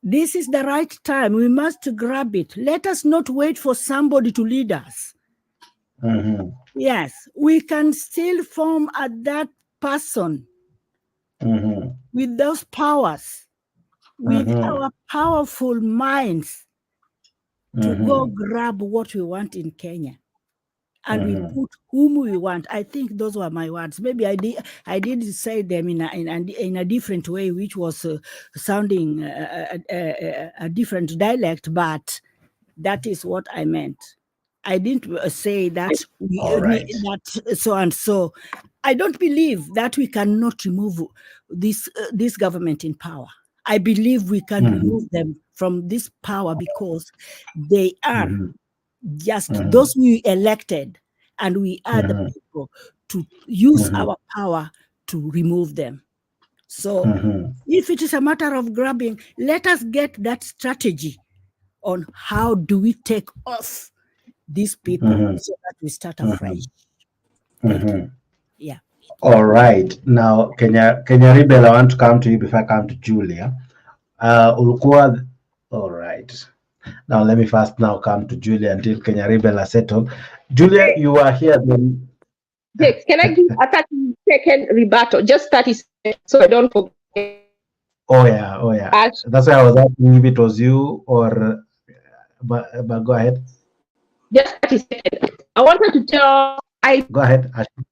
this is the right time. We must grab it. Let us not wait for somebody to lead us. Yes, we can still form at that person with those powers, with our powerful minds to go grab what we want in Kenya. And we put whom we want. I think those were my words. Maybe I did say them in a different way, which was sounding a different dialect, but that is what I meant. I didn't say that that so and so. I don't believe that we cannot remove this government in power. I believe we can remove them from this power because they are just those we elected, and we are the people to use our power to remove them. So if it is a matter of grabbing, let us get that strategy on how do we take off these people so that we start afresh. Yeah. All right. Now, Kenya Rebel, I want to come to you before I come to Julia. Ulukua, all right. Now, let me first now come to Julia until Kenya Rebel are settled. Julia, you are here then. Yes, can I give a 30-second rebuttal? Just 30 seconds so I don't forget. Oh, yeah. That's why I was asking if it was you or, but go ahead. Just 30 seconds. I wanted to tell, Go ahead, Ashley.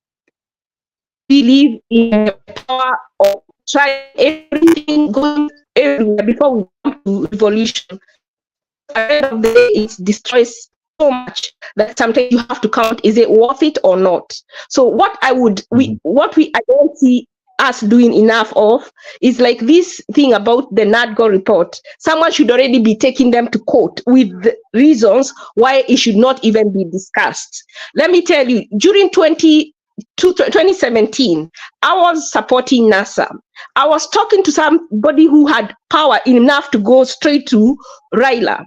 Believe in the power of trying everything, going everywhere before we come to revolution. At the end of the day, it destroys so much that sometimes you have to count, is it worth it or not? So what I don't see us doing enough of is like this thing about the NADGO report. Someone should already be taking them to court with the reasons why it should not even be discussed. Let me tell you, during 2017, I was supporting NASA. I was talking to somebody who had power enough to go straight to Raila.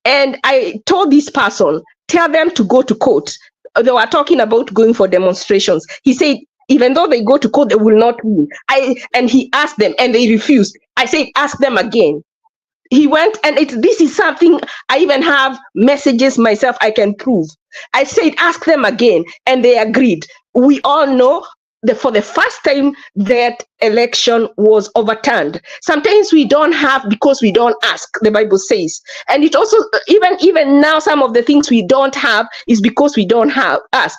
And I told this person, tell them to go to court. They were talking about going for demonstrations. He said, even though they go to court, they will not win. And he asked them and they refused. I said, ask them again. He went, and this is something I even have messages myself I can prove. I said, ask them again, and they agreed. We all know that for the first time that election was overturned. Sometimes we don't have because we don't ask, the Bible says. And it also, even now, some of the things we don't have is because we don't ask.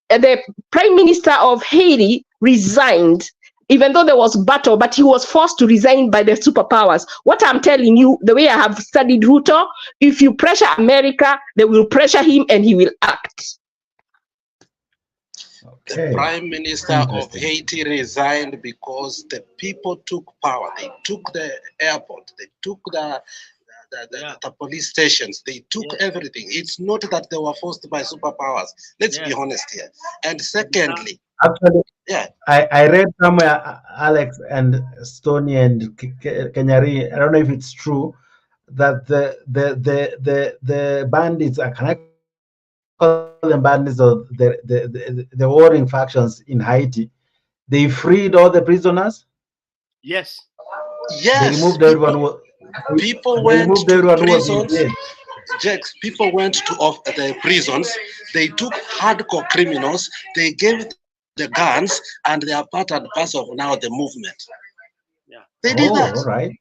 The Prime Minister of Haiti resigned, even though there was battle, but he was forced to resign by the superpowers. What I'm telling you, the way I have studied Ruto, if you pressure America, they will pressure him and he will act. The Prime Minister of Haiti resigned because the people took power. They took the airport. They took the police stations. They took everything. It's not that they were forced by superpowers. Let's be honest here. And secondly, actually, I read somewhere, Alex and Stony and Kenyari, I don't know if it's true, that the bandits are connected. The bandits of the warring factions in Haiti, they freed all the prisoners. Yes. They removed everyone. People went to prisons. Jax, people went to the prisons. They took hardcore criminals. They gave the guns, and they are part and parcel of now the movement. Yeah. They did that. All right.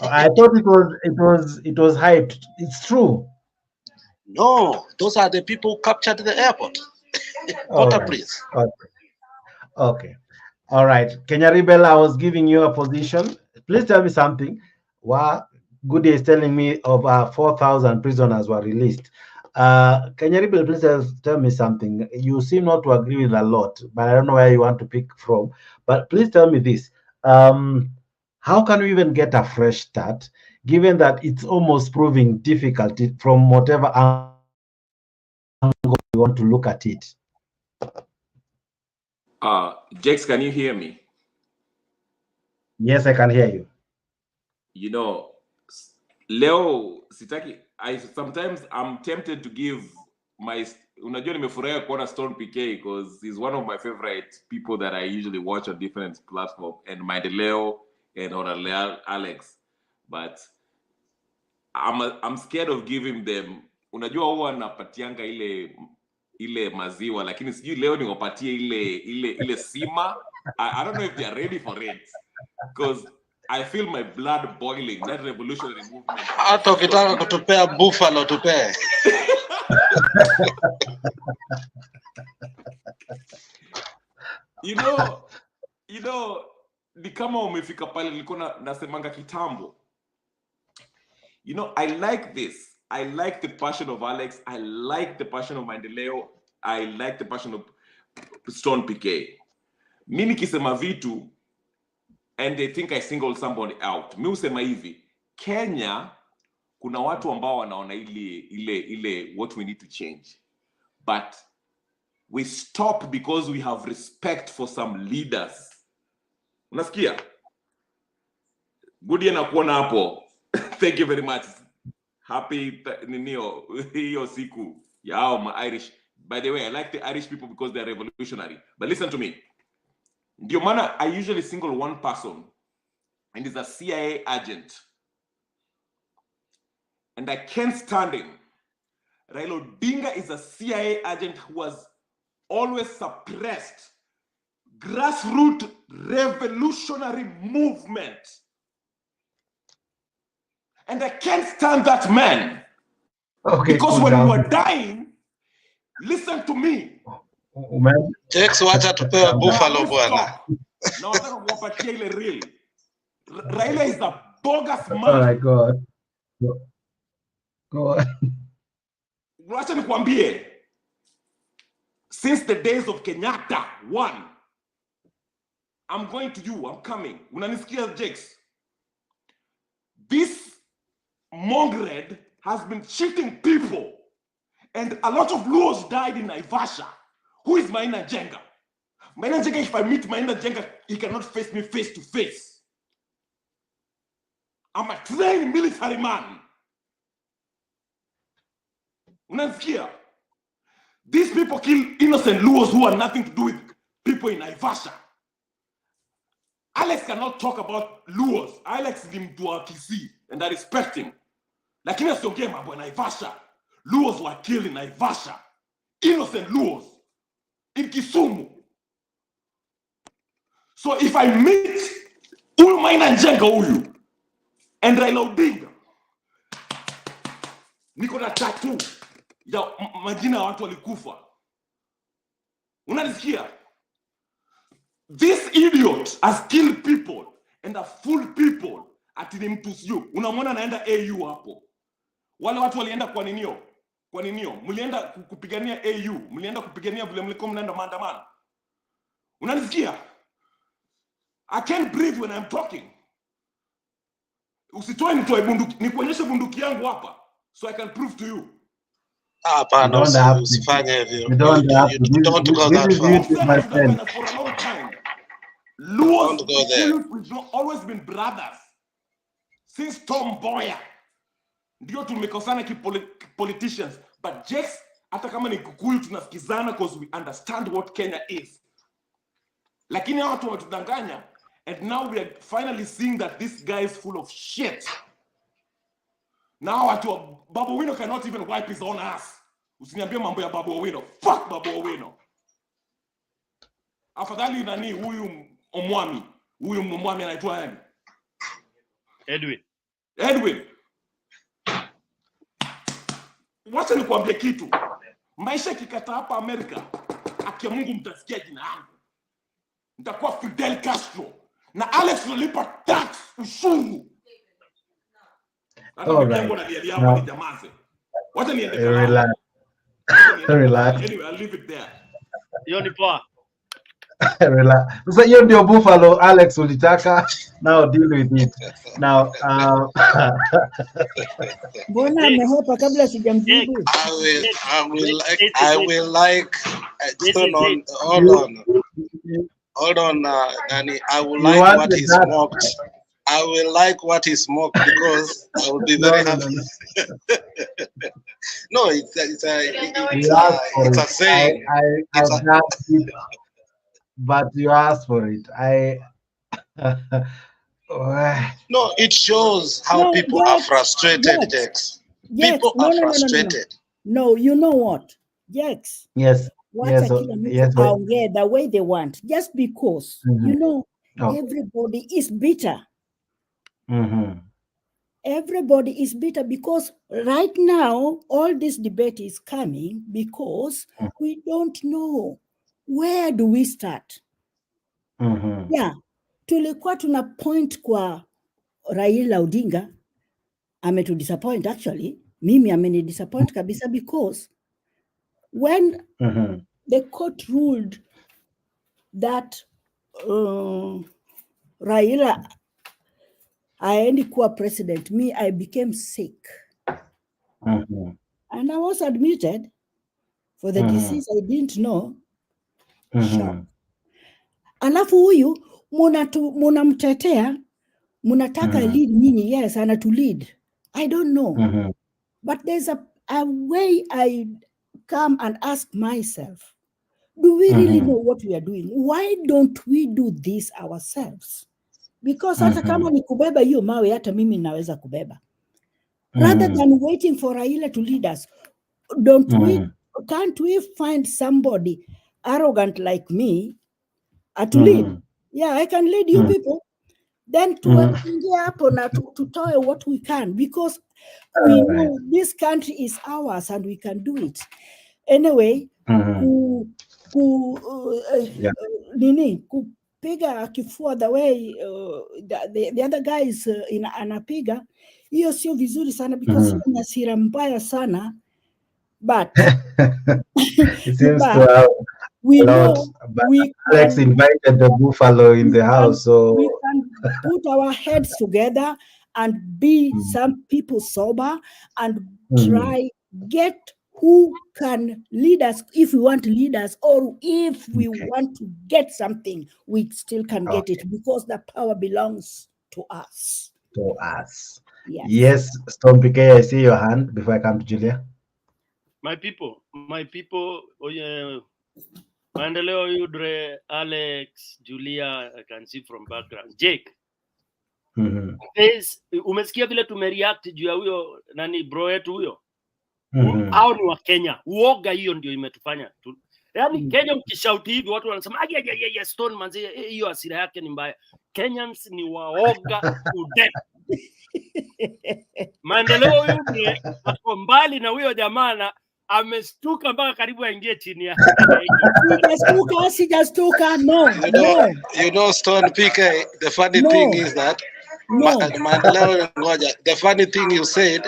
I thought it was hyped. It's true. No, those are the people who captured the airport. Please. Okay. All right. Kenya Rebel, I was giving you a position. Please tell me something. Goody is telling me of 4,000 prisoners were released. Kenya Rebel, please tell me something. You seem not to agree with a lot, but I don't know where you want to pick from. But please tell me this. How can we even get a fresh start, given that it's almost proving difficult from whatever angle you want to look at it. Jex, can you hear me? Yes, I can hear you. You know, Leo sitaki, sometimes I'm tempted to give my, unajua nimefurahia kuona Stone PK because he's one of my favorite people that I usually watch on different platforms, and Leo and Alex, but I'm scared of giving them, unajua huwa napatianga ile maziwa, lakini sijui leo niwapatie ile sima. I don't know if they are ready for it, because I feel my blood boiling. That revolutionary movement. Hata ukitaka kutupea buffalo tupee. You know, ni kama umefika pale nilikuwa nasemanga kitambo. You know, I like this. I like the passion of Alex. I like the passion of Maendeleo. I like the passion of Stone PK. Mimi kisema vitu, and they think I single somebody out. Mi usema hivi, Kenya, kuna watu ambao wanaona ile what we need to change. But we stop because we have respect for some leaders. Unasikia? Good na kuona hapo. Thank you very much. Happy hiyo siku yao ma Irish. By the way, I like the Irish people because they're revolutionary. But listen to me. Ndio maana I usually single one person, and he's a CIA agent. And I can't stand him. Raila Odinga is a CIA agent who has always suppressed grassroots revolutionary movement. And I can't stand that man. Okay, because when you are dying, listen to me. Jex, wacha tupewe buffalo bwana. No, nataka kuwapatia ile real. Raila is a bogus man. Oh my God. Go on. Wacha nikwambie. Since the days of Kenyatta, one, I'm going to you, I'm coming. Unanisikia, Jex? This mongrel has been cheating people, and a lot of Luos died in Naivasha. Who is Maina Jenga? Maina Jenga, if I meet Maina Jenga, he cannot face me face to face. I'm a trained military man. Unanisikia? These people kill innocent Luos who have nothing to do with people in Naivasha. Alex cannot talk about Luos. Alex is him to Kisii, and I respect him. Lakini asiongee mambo ya Naivasha. Luos were killed in Naivasha. Innocent Luos. In Kisumu. So if I meet huyu Maina Njenga huyu and Raila Odinga, niko na tattoo ya majina ya watu walikufa. Unanisikia? This idiot has killed people and have fooled people at the mtusio. Unamwona naenda AU hapo. Wale watu walienda kwa ninio? Kwa ninio? Mlienda kupigania AU, mlienda kupigania vile mlikuwa mnaenda maandamano. Unanisikia? I can't breathe when I'm talking. Usitoe nitoe bunduki, nikuonyeshe bunduki yangu hapa so I can prove to you. Hapana, usifanye hivyo. You don't go that far. My friend. For a long time. Luos, we've always been brothers. Since Tom Mboya. Ndio tumekosana politicians. But Jex, hata kama ni Kikuyu tunasikizana because we understand what Kenya is. Lakini hao watu watudanganya, and now we are finally seeing that this guy is full of shit. Now Babu Owino cannot even wipe his own ass. Usiniambie mambo ya Babu Owino. Fuck Babu Owino. Afadhali nani huyu omwami. Huyu mwami anaitwa nani? Edwin. Wacha nikwambie kitu. Maisha kikata hapa Amerika, akia Mungu mtasikia jina yangu. Nitakuwa Fidel Castro. Na Alex nalipa tax, ushuru. Relax. Anyway, I'll leave it there. Hiyo ni poa. So hiyo ndio buffalo Alex ulitaka. Now deal with it. Now Mbona amehepa kabla sijamjibu? I will like hold on, Danny. I will like what is mocked. I will like what is mocked because I will be very happy. No, it's a saying. But you asked for it. No, it shows how people are frustrated, Jex. People are frustrated. No, you know what, Jex? Yes. Yes, the way they want, just because you know everybody is bitter. Everybody is bitter because right now all this debate is coming because we don't know where do we start. Yeah, tulikuwa tuna point kwa Raila Odinga, to disappoint actually. Mimi ameni disappoint kabisa because when the court ruled that Raila aendi kuwa president, I became sick. And I was admitted for the disease I didn't know. Alafu huyu munamtetea, munataka lead nyinyi. Yes, anatu lead. I don't know. But there's a way I come and ask myself, do we really know what we are doing? Why don't we do this ourselves? Because hata kama ni kubeba hiyo mawe, hata mimi naweza kubeba. Rather than waiting for Raila to lead us, can't we find somebody arrogant like me to lead? Yeah, I can lead you people. Then tuingie hapo na tutoe what we can, because we know this country is ours and we can do it. Anyway, kupiga kifua the way the other guys anapiga, hiyo sio vizuri sana because ni hasira mbaya sana, but it seems to have we know Alex invited the buffalo in the house, so we can put our heads together and be some people sober and try get who can lead us if we want to lead us, or if we want to get something, we still can get it because the power belongs to us. To us. Yes, Storm PK, I see your hand before I come to Julia. My people, Mandeleo, Udre, Alex, Julia, I can see from background. Jake, umesikia vile tumereact juu ya huyo nani bro yetu huyo? Hao ni wa Kenya. Uoga hiyo ndio imetufanya. Yaani Kenya ukishauti hivi watu wanasema ya Stone manzi, hiyo hasira yake ni mbaya. Kenyans ni waoga to death. Maendeleo huyu ako mbali na huyo jamaa amestuka mpaka karibu aingie chini ya. Sijastuka, no. You know Stone PK, the funny thing is that the funny thing you said,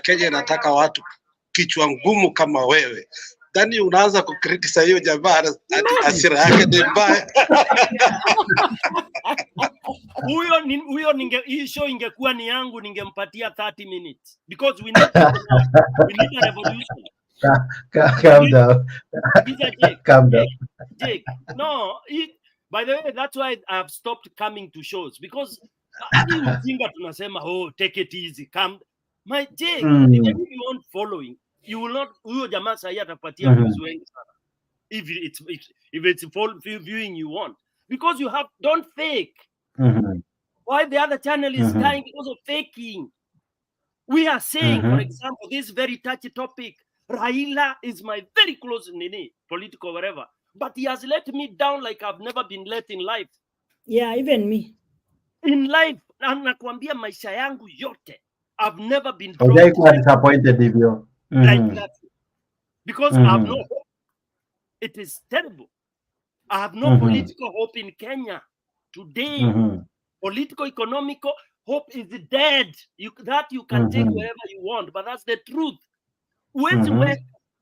Kenya inataka watu kichwa ngumu kama wewe. Then unaanza kukritisa hiyo jamaa hasira yake ni mbaya. Huyo hii show ingekuwa ni yangu ningempatia 30 minutes because we need a revolution. Calm down. Calm down. Jake, no, by the way, that's why I've stopped coming to shows because tunasema take it easy, come. My Jake, if you want following, you will not. Huyo jamaa sahi atapatia views wengi sana. If it's viewing you want, because you don't fake. Why the other channel is dying because of faking? We are saying, for example, this very touchy topic. Raila is my very close political whatever, but he has let me down like I've never been let in life. Yeah, even me. In life, nakwambia maisha yangu yote, I've never been disappointed if you like that, because I have no hope. It is terrible. I have no political hope in Kenya today. Political, economical hope is dead. You can take wherever you want, but that's the truth. Wezi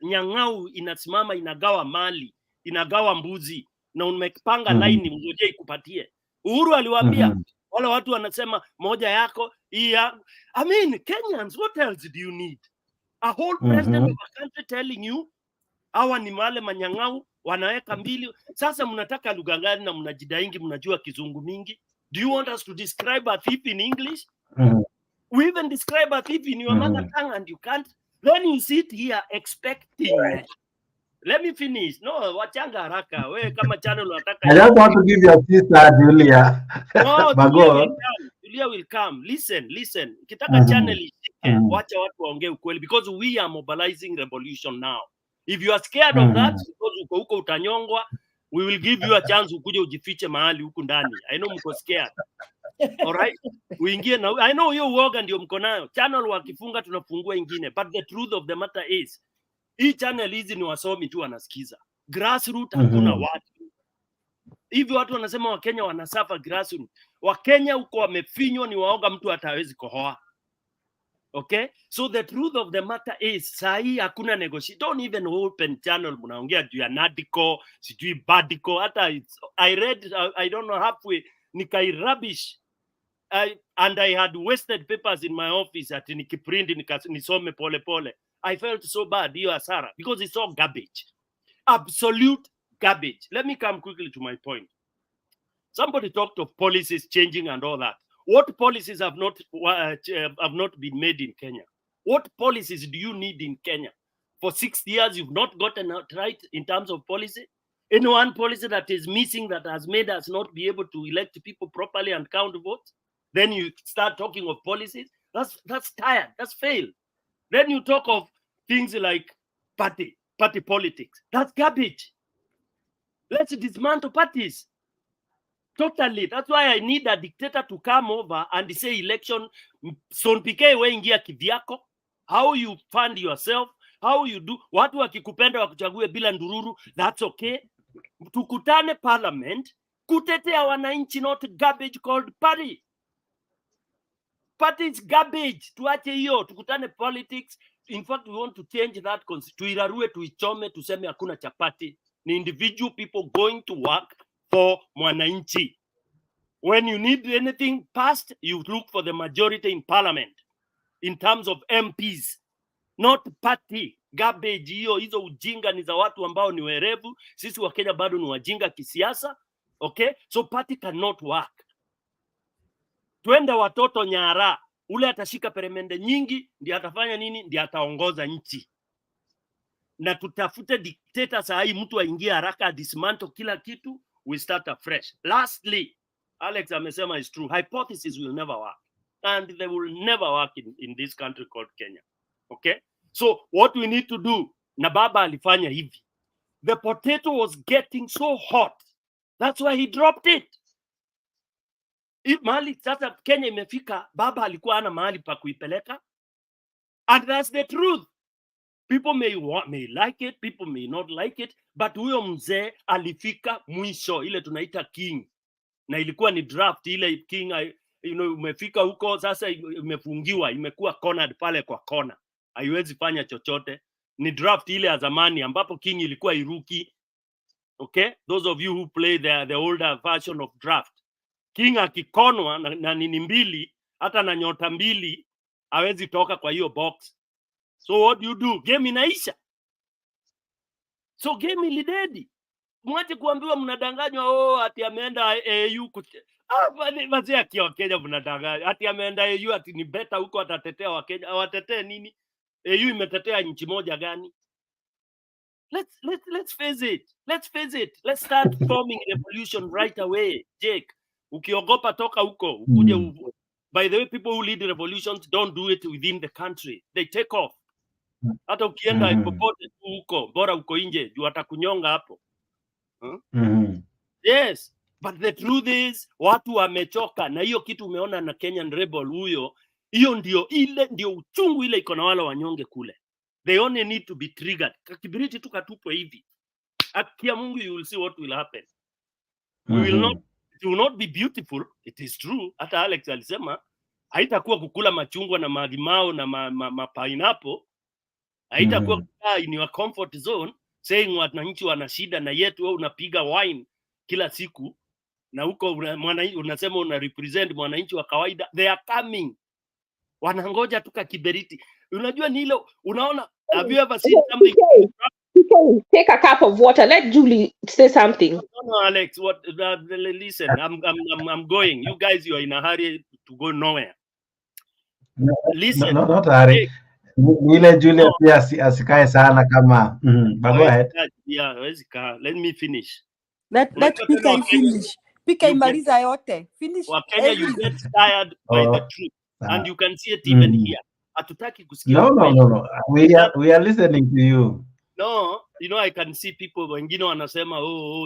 Nyang'au inasimama inagawa mali, inagawa mbuzi na umepanga line ngoje ikupatie. Uhuru aliwaambia wale watu wanasema moja yako hii ya. I mean, Kenyans, what else do you need? A whole president of a country telling you hawa ni wale manyang'au wanaweka mbili. Sasa mnataka lugha gani na mnajidaingi mnajua kizungu mingi? Do you want us to describe a thief in English? We even describe a thief in your mother tongue and you can't. Then you sit here expecting. Let me finish. No, wachanga haraka. We kama channel unataka. I just want to give your sister Julia. No, Julia will come. Listen. Kitaka channel ishike. Wacha watu waongee ukweli because we are mobilizing revolution now. If you are scared of that because uko huko utanyongwa, we will give you a chance ukuje ujifiche mahali huku ndani. I know mko scared. All right? Uingie na I know hiyo uoga ndio mko nayo. Channel wakifunga tunafungua ingine. But the truth of the matter is hii channel hizi ni wasomi tu wanasikiza. Grassroots hakuna watu. Hivi watu wanasema Wakenya wanasafa grassroots. Wakenya huko wamefinywa ni waoga mtu hatawezi kohoa. Okay? So the truth of the matter is sahi hakuna negotiation. Don't even open channel mnaongea juu ya Nadiko, sijui Badiko, hata I read I don't know halfway nikai rubbish. And I had wasted papers in my office ati nikiprint nisome pole pole. I felt so bad hiyo hasara because it's all garbage. Absolute garbage. Let me come quickly to my point. Somebody talked of policies changing and all that. What policies have not been made in Kenya? What policies do you need in Kenya? For 6 years, you've not gotten it right in terms of policy. Any one policy that is missing that has made us not be able to elect people properly and count votes. Then you start talking of policies. That's tired. That's failed. Then you talk of things like party politics. That's garbage. Let's dismantle parties. Totally. That's why I need a dictator to come over and say election. Son PK weingia kivyako. How you fund yourself. How you do. Watu wakikupenda wakuchague bila ndururu. That's okay. Tukutane parliament. Kutetea wananchi, not garbage called party. Party is garbage. Tuache hiyo. Tukutane politics. In fact, we want to change that. Tuirarue, tuichome, tuseme hakuna chapati. Ni individual people going to work for mwananchi. When you need anything passed, you look for the majority in parliament in terms of MPs, not party. Garbage hizo ujinga ni za watu ambao ni werevu. Sisi wa Kenya bado ni wajinga kisiasa. Okay? So party cannot work. Twende watoto nyara. Ule atashika peremende nyingi, ndiye atafanya nini? Ndiye ataongoza nchi. Na tutafute dictator saa hii mtu aingie haraka dismantle kila kitu. We start afresh. Lastly, Alex amesema is true. Hypothesis will never work. And they will never work in this country called Kenya. Okay? So what we need to do, na baba alifanya hivi. The potato was getting so hot. That's why he dropped it. Mahali sasa Kenya imefika, baba alikuwa ana mahali pa kuipeleka. And that's the truth. People may like it, people may not like it, but huyo mzee alifika mwisho, ile tunaita king. Na ilikuwa ni draft, ile king, umefika huko, sasa imefungiwa, imekuwa cornered pale kwa kona. Haiwezi fanya chochote. Ni draft ile ya zamani, ambapo king ilikuwa iruki. Okay? Those of you who play the older version of draft. King akikonwa na nini mbili, hata na nyota mbili, hawezi toka kwa hiyo box. So what do you do? Game inaisha. So game ilidedi. Mwache kuambiwa mnadanganywa ati ameenda AU basi akiwa Kenya mnadanganywa. Ati ameenda AU ati ni better huko atatetea wa Kenya. Awatetee nini? AU imetetea nchi moja gani? Let's face it. Let's face it. Let's start forming revolution right away. Jake, ukiogopa toka huko, ukuje by the way, people who lead revolutions don't do it within the country. They take off. Hata ukienda popote tu huko, bora uko nje, juu atakunyonga hapo. Yes, but the truth is watu wamechoka na hiyo kitu umeona na Kenyan rebel huyo, hiyo ndio uchungu ile iko na wale wanyonge kule. They only need to be triggered. Kakibiriti tu katupwe hivi. Akia Mungu, you will see what will happen. It will not be beautiful. It is true. Hata Alex alisema haitakuwa kukula machungwa na malimao na pineapple. Haitakuwa kukaa in your comfort zone saying wananchi wana shida na yetu wewe unapiga wine kila siku na huko unasema una represent mwananchi wa kawaida, they are coming, wanangoja tuka kiberiti. Unajua ni hilo, unaona, have you ever seen something? Take a cup of water. Let Julie say something. No, Alex, what? Listen, I'm going. You guys, you are in a hurry to go nowhere. Listen, not hurry. Ile Julia pia asikae sana kama but go ahead. Yeah, let me finish. Let Pika finish. Pika imaliza yote. Finish. Wakenya, you get tired by the truth, and you can see it even here. Hatutaki kusikia. No. We are listening to you. No, you know, I can see people wengine wanasema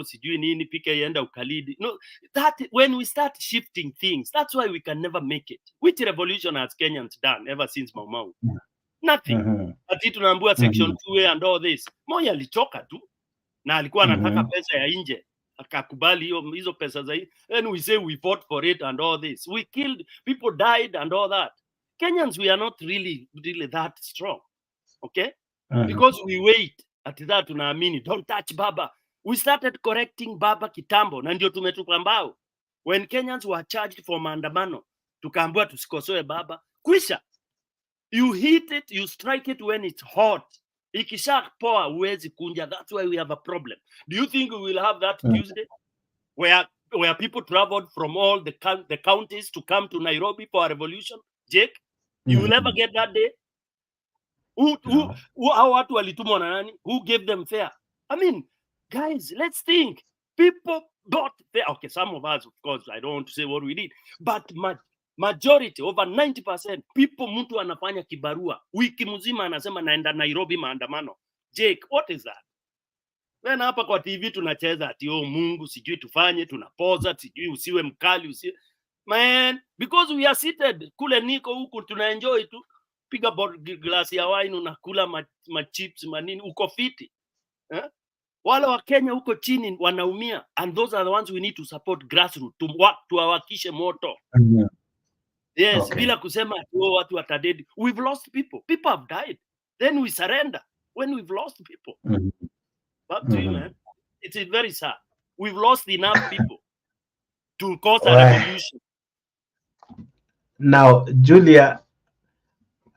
sijui nini Pika ienda ukalidi. No, that when we start shifting things, that's why we can never make it. Which revolution has Kenyans done ever since Mau Mau? Nothing. Ati tunaambiwa section 2 and all this. Moi alichoka tu na alikuwa anataka pesa ya nje, akakubali hizo pesa za and we say we fought for it and all this. We killed, people died and all that. Kenyans, we are not really that strong. Okay? Because we wait at that tunaamini don't touch Baba. We started correcting Baba kitambo na ndio tumetupa mbao. When Kenyans were charged for maandamano, tukaambiwa tusikosoe Baba. Kwisha. You hit it, you strike it when it's hot. Ikisha poa uwezi kunja. That's why we have a problem. Do you think we will have that Tuesday where people traveled from all the counties to come to Nairobi for a revolution? Jake, you will never get that day. How watu walitumwa na nani? Who gave them fare? I mean, guys, let's think. People got fare. Okay, some of us, of course, I don't want to say what we did, but majority, over 90%, people, mtu anafanya kibarua wiki mzima anasema naenda Nairobi maandamano. Jake, what is that? Then hapa kwa TV tunacheza ati Mungu sijui tufanye, tunapoza sijui usiwe mkali usiwe. Man, because we are seated kule niko huku tunaenjoy tu, piga glass ya wine unakula ma chips manini, uko fiti. Wale wa Kenya huko chini wanaumia, and those are the ones we need to support, grassroots, tuwawakishe moto. Yes, okay. Bila kusema watu watadedi. We've lost people. People have died. Then we surrender when we've lost people. Back to you, man. It's very sad. We've lost enough people to cause a revolution. Now, Julia,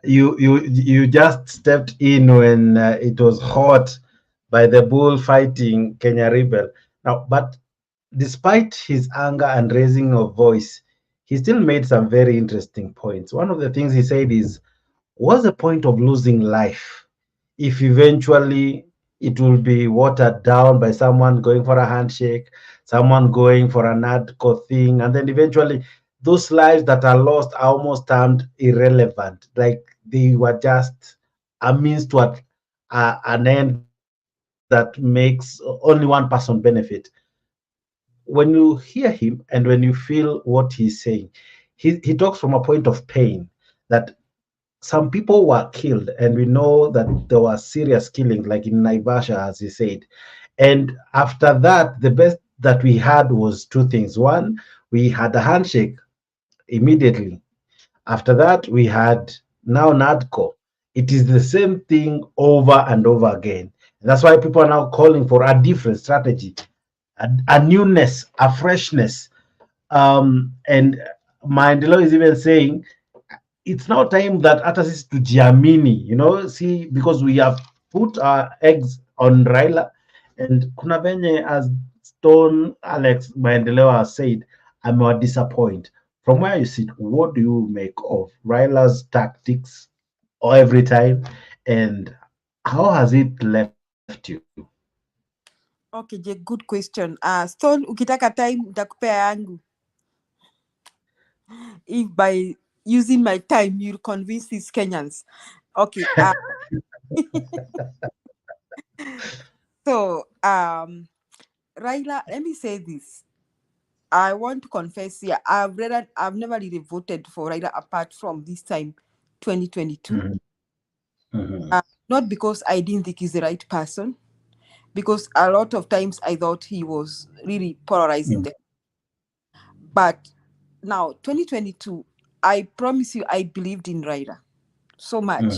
you just stepped in when it was hot by the bullfighting Kenya rebel. Now, but despite his anger and raising of voice, he still made some very interesting points. One of the things he said is, what's the point of losing life if eventually it will be watered down by someone going for a handshake, someone going for an NADCO thing, and then eventually those lives that are lost are almost termed irrelevant, like they were just a means to an end that makes only one person benefit. When you hear him and when you feel what he's saying, he talks from a point of pain that some people were killed, and we know that there were serious killings, like in Naivasha, as he said. And after that, the best that we had was two things. One, we had a handshake immediately. After that, we had now NADCO. It is the same thing over and over again. And that's why people are now calling for a different strategy, a newness, a freshness. And Mandela is even saying, it's now time that Atasis to Giamini, see, because we have put our eggs on Raila, and Kunabenye, as Stone Alex Mandela has said, I'm more disappointed. From where you sit, what do you make of Raila's tactics every time, and how has it left you? Okay, Jake, good question. Stone, ukitaka time utakupea yangu. If by using my time you'll convince these Kenyans. Okay. So, Raila, let me say this. I want to confess here, I've never really voted for Raila apart from this time, 2022. Not because I didn't think he's the right person, because a lot of times I thought he was really polarizing them. But now, 2022, I promise you, I believed in Raila so much.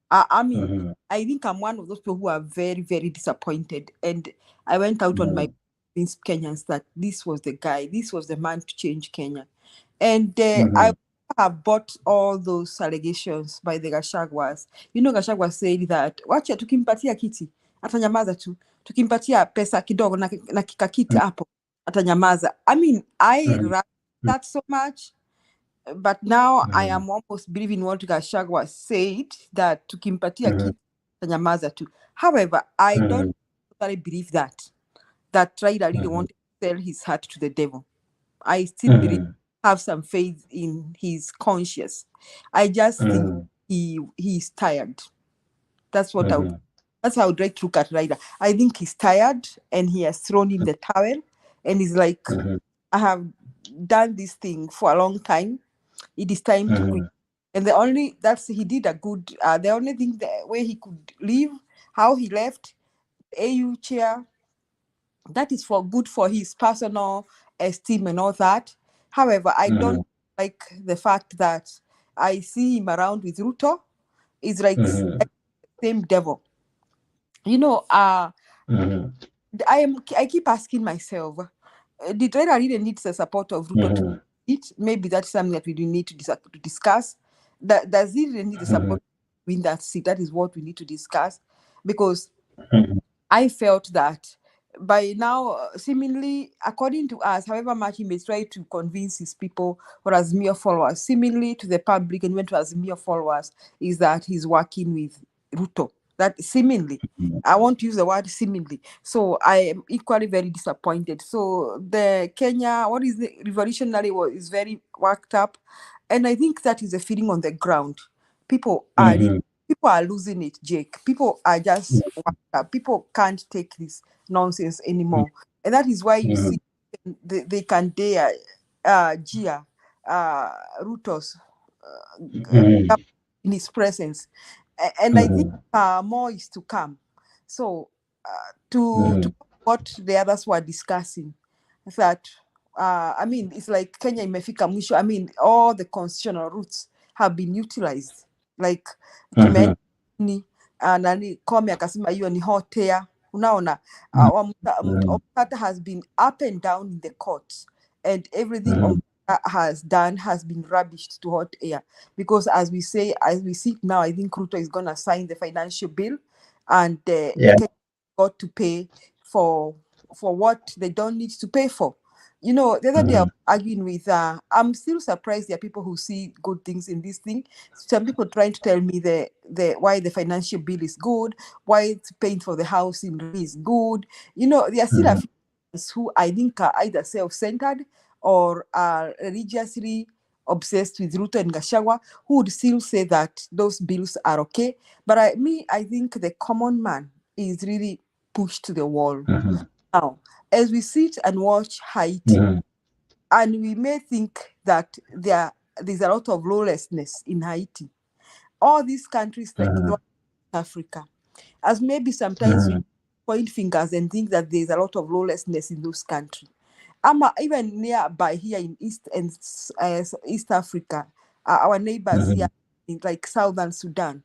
I mean, I think I'm one of those people who are very, very disappointed. And I went out on my convince Kenyans that this was the guy, this was the man to change Kenya. And I have bought all those allegations by the Gachaguas. You know, Gachagua said that, wacha tukimpatia kiti, atanyamaza tu. Tukimpatia pesa kidogo na kikakiti hapo, atanyamaza. I mean, I like that so much. But now I am almost believing what Gachagua said, that tukimpatia kiti, atanyamaza tu. However, I don't totally believe that Raila really wanted to sell his heart to the devil. I still have some faith in his conscience. I just think he's tired. That's what that's how I'd like to look at Raila. I think he's tired and he has thrown in the towel and he's like, I have done this thing for a long time. It is time to quit. And he did a good, the only thing, the way he could leave, how he left AU chair, that is good for his personal esteem and all that. However, I don't like the fact that I see him around with Ruto. It's like the same devil. You know, I keep asking myself, did Raila really need the support of Ruto to it? Maybe that's something that we do need to discuss. Does he really need the support to win that seat? That is what we need to discuss. Because I felt that by now, seemingly, according to us, however much he may try to convince his people or as mere followers, seemingly to the public and even to as mere followers, is that he's working with Ruto. That seemingly, I want to use the word seemingly. So I am equally very disappointed. So the Kenya, what is the revolutionary, is very worked up. And I think that is a feeling on the ground. People are losing it, Jake. People are just worked up. People can't take this nonsense anymore. And that is why you see they can dare jeer Ruto's in his presence. And I think more is to come. So to what the others were discussing, that I mean, it's like Kenya imefika mwisho. I mean, all the constitutional routes have been utilized. Like nani Komi akasema hiyo ni hot air. Unaona, Omtata has been up and down in the courts, and everything Omtata has done has been rubbished to hot air. Because as we see now, I think Ruto is gonna sign the financial bill, and got to pay for what they don't need to pay for. You know, the other day I was arguing with, I'm still surprised there are people who see good things in this thing. Some people trying to tell me the why the financial bill is good, why it's paying for the housing is good. You know, there are still a few who I think are either self-centered or are religiously obsessed with Ruto and Gachagua, who would still say that those bills are okay. But I think the common man is really pushed to the wall. Now, as we sit and watch Haiti, and we may think that there's a lot of lawlessness in Haiti, all these countries like Africa, as maybe sometimes we point fingers and think that there's a lot of lawlessness in those countries. Even nearby here in East Africa, our neighbors here in like Southern Sudan,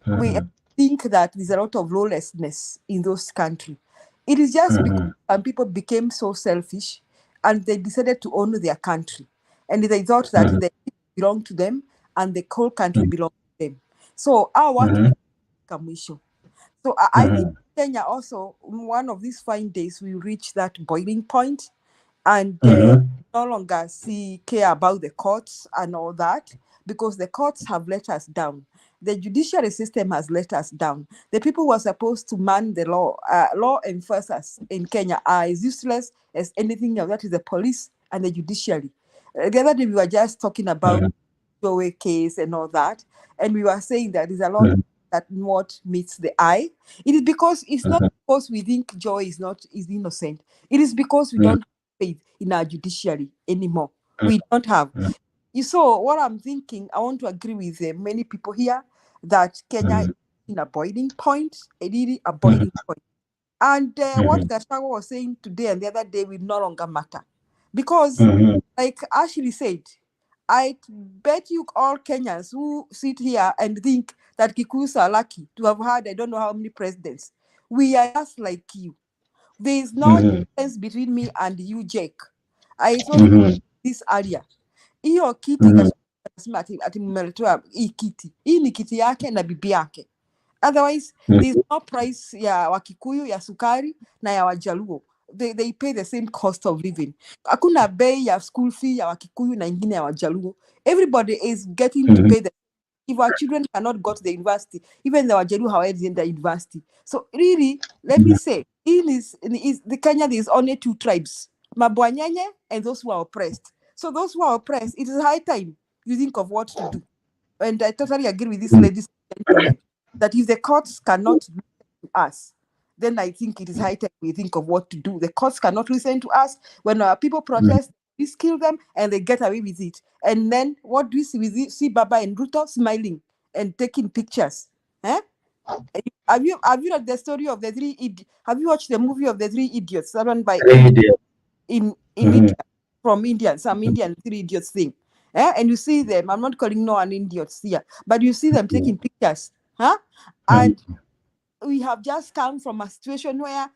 we think that there's a lot of lawlessness in those countries. It is just because some people became so selfish and they decided to own their country. And they thought that they belong to them and the whole country belongs to them. So our work commission. So I think Kenya also, one of these fine days, will reach that boiling point and no longer care about the courts and all that, because the courts have let us down. The judiciary system has let us down. The people who are supposed to man the law, law enforcers in Kenya, are as useless as anything else. That is the police and the judiciary. The other day we were just talking about the case and all that, and we were saying that there's a lot that what meets the eye. It is because it's not because we think Joy is innocent. It is because we don't have faith in our judiciary anymore. We don't have. You saw what I'm thinking. I want to agree with many people here that Kenya is in a boiling point, really a boiling point. And what Gachagua was saying today and the other day will no longer matter. Because, like Ashley said, I bet you all Kenyans who sit here and think that Kikuyus are lucky to have had I don't know how many presidents. We are just like you. There is no difference between me and you, Jake. I told you this earlier. Hiyo kiti kasema ati mmeletewa hii kiti. Hii ni kiti yake na bibi yake. Otherwise, there's no price ya Wakikuyu, ya sukari, na ya Wajaluo. They pay the same cost of living. Hakuna bei ya school fee ya Wakikuyu na ingine ya Wajaluo. Everybody is getting to pay the. If our children cannot go to the university, even the Wajaluo however in the university. So really, let me say, in the Kenya there is only two tribes, Mabwanyenye and those who are oppressed. So those who are oppressed, it is high time you think of what to do. And I totally agree with this ladies and gentlemen that if the courts cannot listen to us, then I think it is high time we think of what to do. The courts cannot listen to us. When our people protest, we kill them and they get away with it. And then what do we see? We see Baba and Ruto smiling and taking pictures. Have you read the story of the three idiots? Have you watched the movie of the three idiots run by in India, from India, some Indian three idiots thing? And you see them. I'm not calling no one idiots here, but you see them taking pictures. And we have just come from a situation where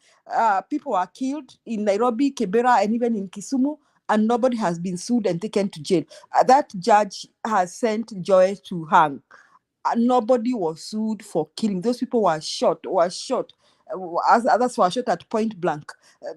people are killed in Nairobi, Kibera, and even in Kisumu, and nobody has been sued and taken to jail. That judge has sent Joy to hang. Nobody was sued for killing. Those people were shot. Others were shot at point blank.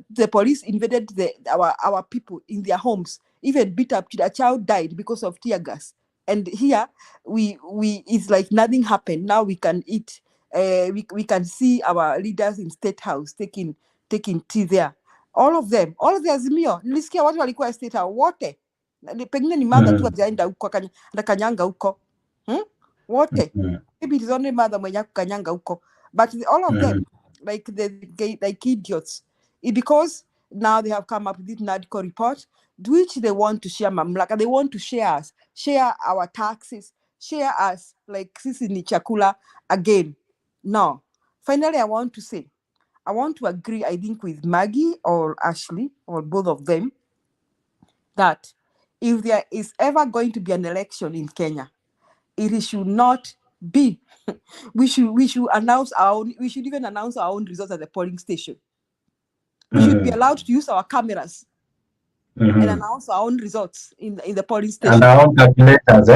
The police invaded our people in their homes, even beat up. A child died because of tear gas. And here we it's like nothing happened. Now we can eat. We can see our leaders in State House taking tea there. All of the Azimio. Nilisikia watu walikuwa State House wote. Pengine ni mother tu ajaenda huko kanyanga huko. Wote. Maybe it is only mother mwenye kanyanga huko. But all of them, like idiots. Because now they have come up with this NADCO report, which they want to share mamlaka. They want to share us, share our taxes, share us like sisi ni chakula again. Now, finally, I want to agree, I think, with Maggie or Ashley or both of them, that if there is ever going to be an election in Kenya, it should not be. We should announce our own. We should even announce our own results at the polling station. We should be allowed to use our cameras and announce our own results in the polling station. And our own calculators,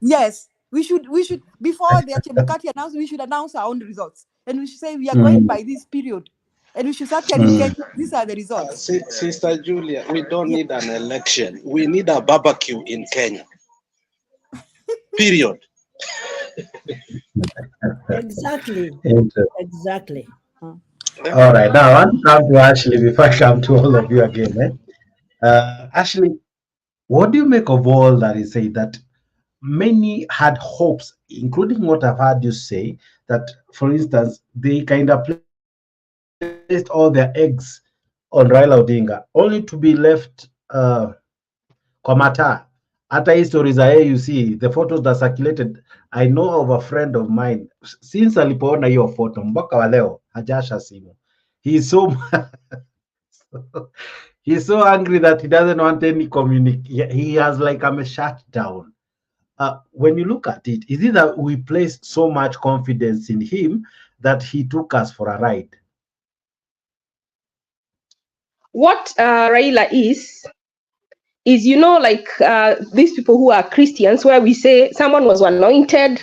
Yes. We should before the Chebukati announce, we should announce our own results, and we should say we are going by this period, and we should start telling Kenya these are the results. Sister Julia, we don't need an election. We need a barbecue in Kenya. Period. Exactly. Exactly. All right. Now I want to come to Ashley before I come to all of you again. Ashley, what do you make of all that is said, that many had hopes, including what I've heard you say, that, for instance, they kind of placed all their eggs on Raila Odinga, only to be left Komata. Hata hii stories za AUC, the photos that circulated, I know of a friend of mine, since alipoona hiyo photo, mpaka wa leo, hajasha simu. He's so angry that he doesn't want any communication. He has like a shutdown. When you look at it, is it that we placed so much confidence in him that he took us for a ride? What Raila is, like these people who are Christians, where we say someone was anointed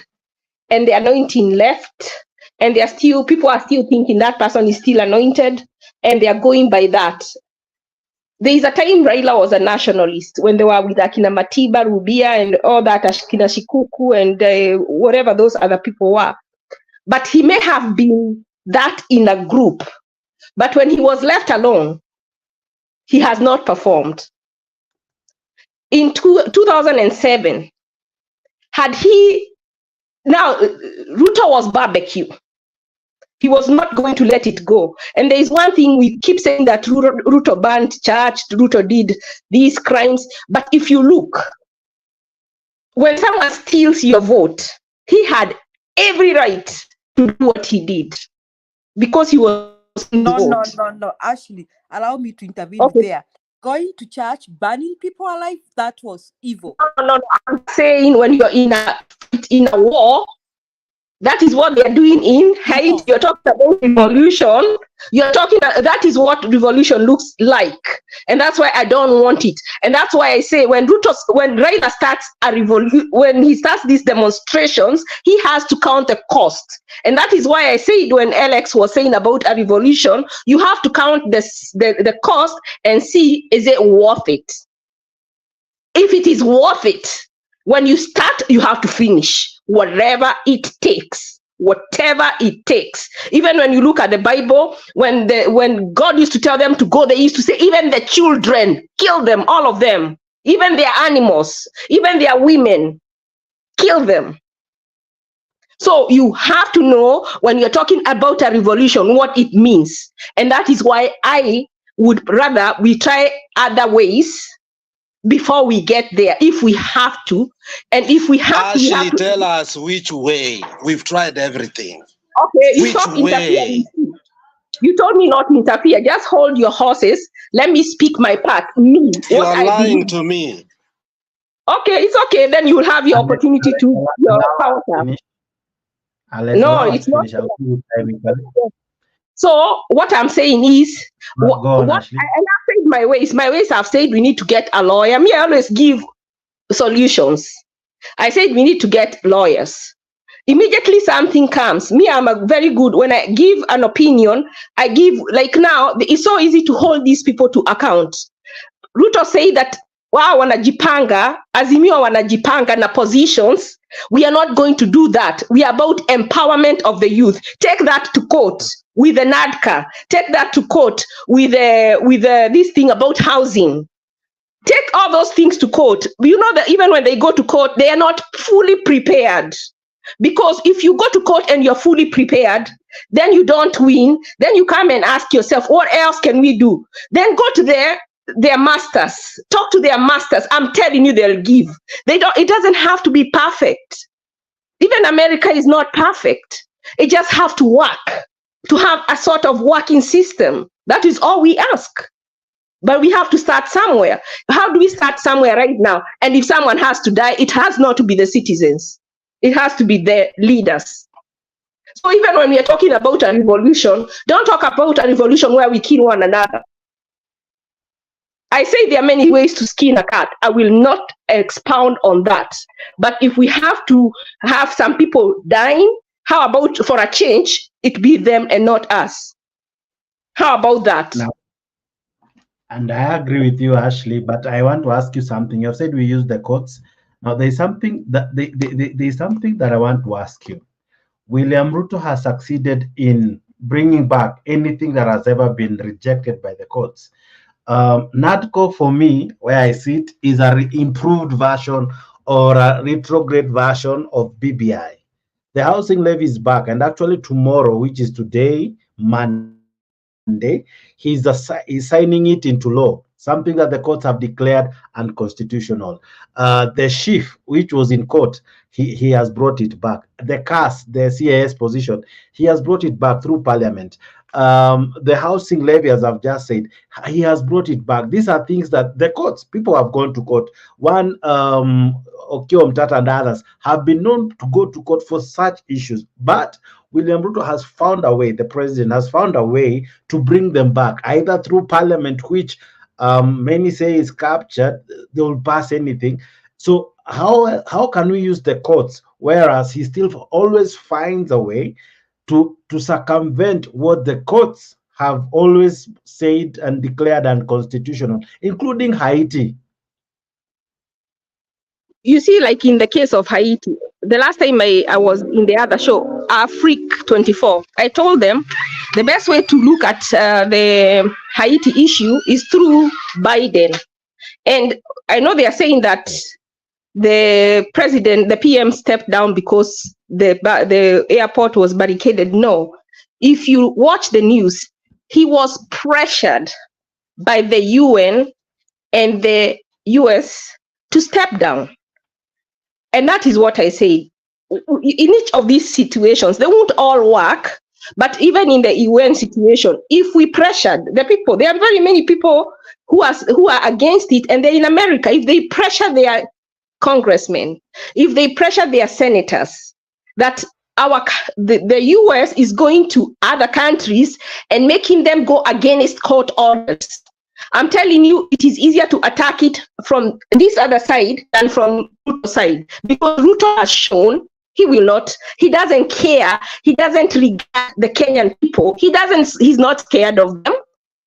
and the anointing left, and people are still thinking that person is still anointed, and they are going by that. There is a time Raila was a nationalist when they were with Akina Matiba, Rubia, and all that, Akina Shikuku, and whatever those other people were. But he may have been that in a group. But when he was left alone, he has not performed. In 2007, Ruto was barbecue. He was not going to let it go. And there is one thing, we keep saying that Ruto banned church, Ruto did these crimes. But if you look, when someone steals your vote, he had every right to do what he did because he was No. Ashley, allow me to intervene there. Going to church, banning people alive, that was evil. No. I'm saying when you're in a war, that is what they're doing in Haiti. You're talking about revolution. You're talking, that is what revolution looks like. And that's why I don't want it. And that's why I say when Raila starts a revolution, when he starts these demonstrations, he has to count the cost. And that is why I said when Alex was saying about a revolution, you have to count the cost and see, is it worth it? If it is worth it, when you start, you have to finish, whatever it takes. Whatever it takes. Even when you look at the Bible, when God used to tell them to go, they used to say, even the children, kill them, all of them, even their animals, even their women, kill them. So you have to know when you're talking about a revolution, what it means. And that is why I would rather we try other ways before we get there, if we have to. And if we have Ashley, to, we have to tell us which way. We've tried everything. Okay, you Which stop way? interfering. You told me not to interfere. Just hold your horses. Let me speak my part. Me, You what are I lying believe. to me. Okay, it's okay. Then you will have your opportunity to your counter. No, it's not. So what I'm saying is, Go on, what Ashley. and I've said my ways. My ways have said we need to get a lawyer. Me, I always give solutions. I said we need to get lawyers. Immediately something comes. Me, I'm a very good, when I give an opinion, I give, like now, it's so easy to hold these people to account. Ruto say that, wow, wanajipanga, Azimio wanajipanga na positions. We are not going to do that. We are about empowerment of the youth. Take that to court with the NADCA. Take that to court with this thing about housing. Take all those things to court. You know that even when they go to court, they are not fully prepared. Because if you go to court and you're fully prepared, then you don't win, then you come and ask yourself, what else can we do? Then go to their masters, talk to their masters. I'm telling you, they'll give. It doesn't have to be perfect. Even America is not perfect. It just have to work, to have a sort of working system. That is all we ask. But we have to start somewhere. How do we start somewhere right now? And if someone has to die, it has not to be the citizens. It has to be the leaders. So even when we are talking about a revolution, don't talk about a revolution where we kill one another. I say there are many ways to skin a cat. I will not expound on that. But if we have to have some people dying, how about for a change, it be them and not us? How about that? Now, and I agree with you, Ashley, but I want to ask you something. You said we use the courts. Now, there's something that I want to ask you. William Ruto has succeeded in bringing back anything that has ever been rejected by the courts. NADCO, for me, where I see it, is a improved version or a retrograde version of BBI. The housing levy is back, and actually tomorrow, which is today, Monday, he's signing it into law, something that the courts have declared unconstitutional. The chief, which was in court, he has brought it back. The CAS, the CAS position, he has brought it back through parliament. The housing levy, as I've just said, he has brought it back. These are things that the courts, people have gone to court. One, Okio Mtata and others have been known to go to court for such issues. But William Ruto has found a way, the president has found a way to bring them back, either through parliament, which many say is captured, they will pass anything. So how can we use the courts, whereas he still always finds a way to circumvent what the courts have always said and declared unconstitutional, including Haiti? You see, like in the case of Haiti, the last time I was in the other show, Freak 24, I told them the best way to look at the Haiti issue is through Biden. And I know they are saying that the president, the PM stepped down because the airport was barricaded. No. If you watch the news, he was pressured by the UN and the US to step down. And that is what I say. In each of these situations, they won't all work, but even in the UN situation, if we pressured the people, there are very many people who are against it, and they're in America. If they pressure their congressmen, if they pressure their senators, that the US is going to other countries and making them go against court orders. I'm telling you, it is easier to attack it from this other side than from Ruto's side, because Ruto has shown he will not, he doesn't care, he doesn't regard the Kenyan people, he's not scared of them,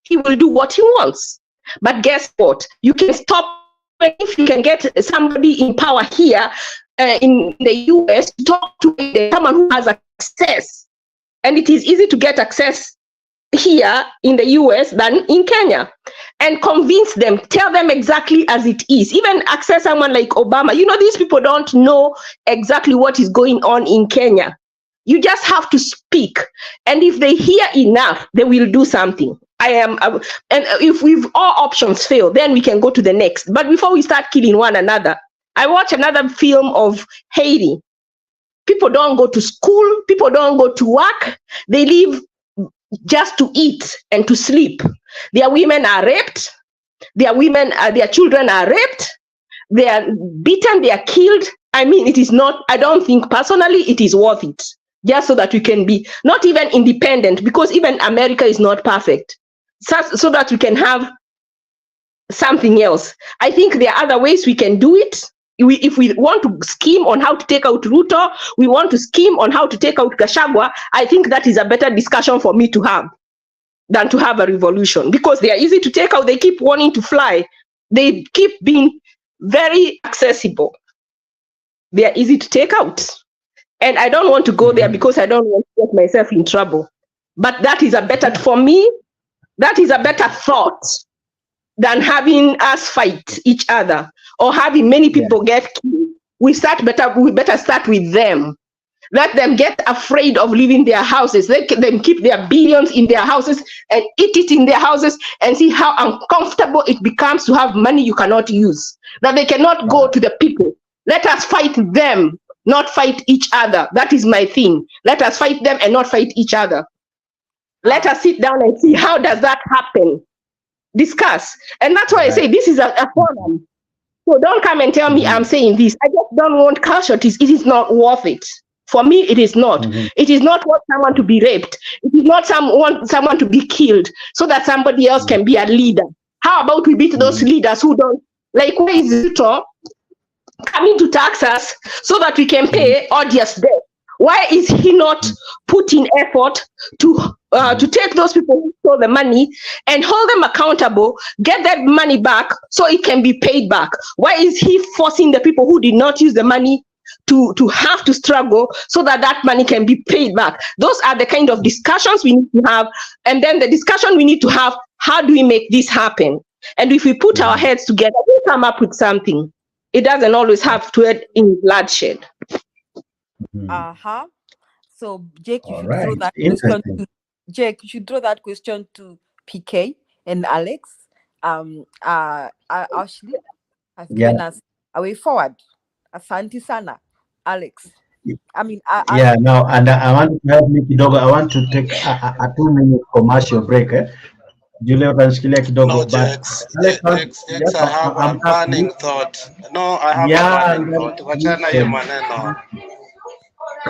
he will do what he wants. But guess what? You can stop, if you can get somebody in power here in the US to talk to someone who has access, and it is easy to get access here in the US than in Kenya, and convince them, tell them exactly as it is. Even access someone like Obama. You know, these people don't know exactly what is going on in Kenya. You just have to speak, and if they hear enough, they will do something. And if all options fail, then we can go to the next. But before we start killing one another, I watched another film of Haiti. People don't go to school, people don't go to work, they live just to eat and to sleep. Their women are raped, their children are raped, they are beaten, they are killed. I mean, it is not, I don't think personally it is worth it, just so that we can be not even independent, because even America is not perfect, so that we can have something else. I think there are other ways we can do it. If we want to scheme on how to take out Ruto, we want to scheme on how to take out Gachagua, I think that is a better discussion for me to have than to have a revolution, because they are easy to take out, they keep wanting to fly, they keep being very accessible, they are easy to take out. And I don't want to go there because I don't want to get myself in trouble. But that is a better, for me, that is a better thought than having us fight each other or having many people get killed. We better start with them. Let them get afraid of leaving their houses. Let them keep their billions in their houses and eat it in their houses, and see how uncomfortable it becomes to have money you cannot use, that they cannot go to the people. Let us fight them, not fight each other. That is my thing. Let us fight them and not fight each other. Let us sit down and see how does that happen. Discuss. And that's why I say this is a forum. So don't come and tell me I'm saying this. I just don't want casualties. It is not worth it. For me, it is not. It is not worth someone to be raped. It is not someone to be killed so that somebody else can be a leader. How about we beat those leaders who don't, like, where is Ruto coming to tax us so that we can pay odious debt? Why is he not putting effort to take those people who stole the money and hold them accountable, get that money back so it can be paid back? Why is he forcing the people who did not use the money to have to struggle so that that money can be paid back? Those are the kind of discussions we need to have. And then the discussion we need to have, how do we make this happen? And if we put our heads together, we'll come up with something. It doesn't always have to end in bloodshed. So Jake, you should throw that question to Jake. You should throw that question to PK and Alex. Ashley has given us a way forward. Asante sana, Alex. I mean, no, and I want to help me kidogo. I want to take a 2-minute commercial break. Julia utanishikilia kidogo. No, Jex, I have a burning thought. No, I have a burning thought. Wachana hiyo maneno.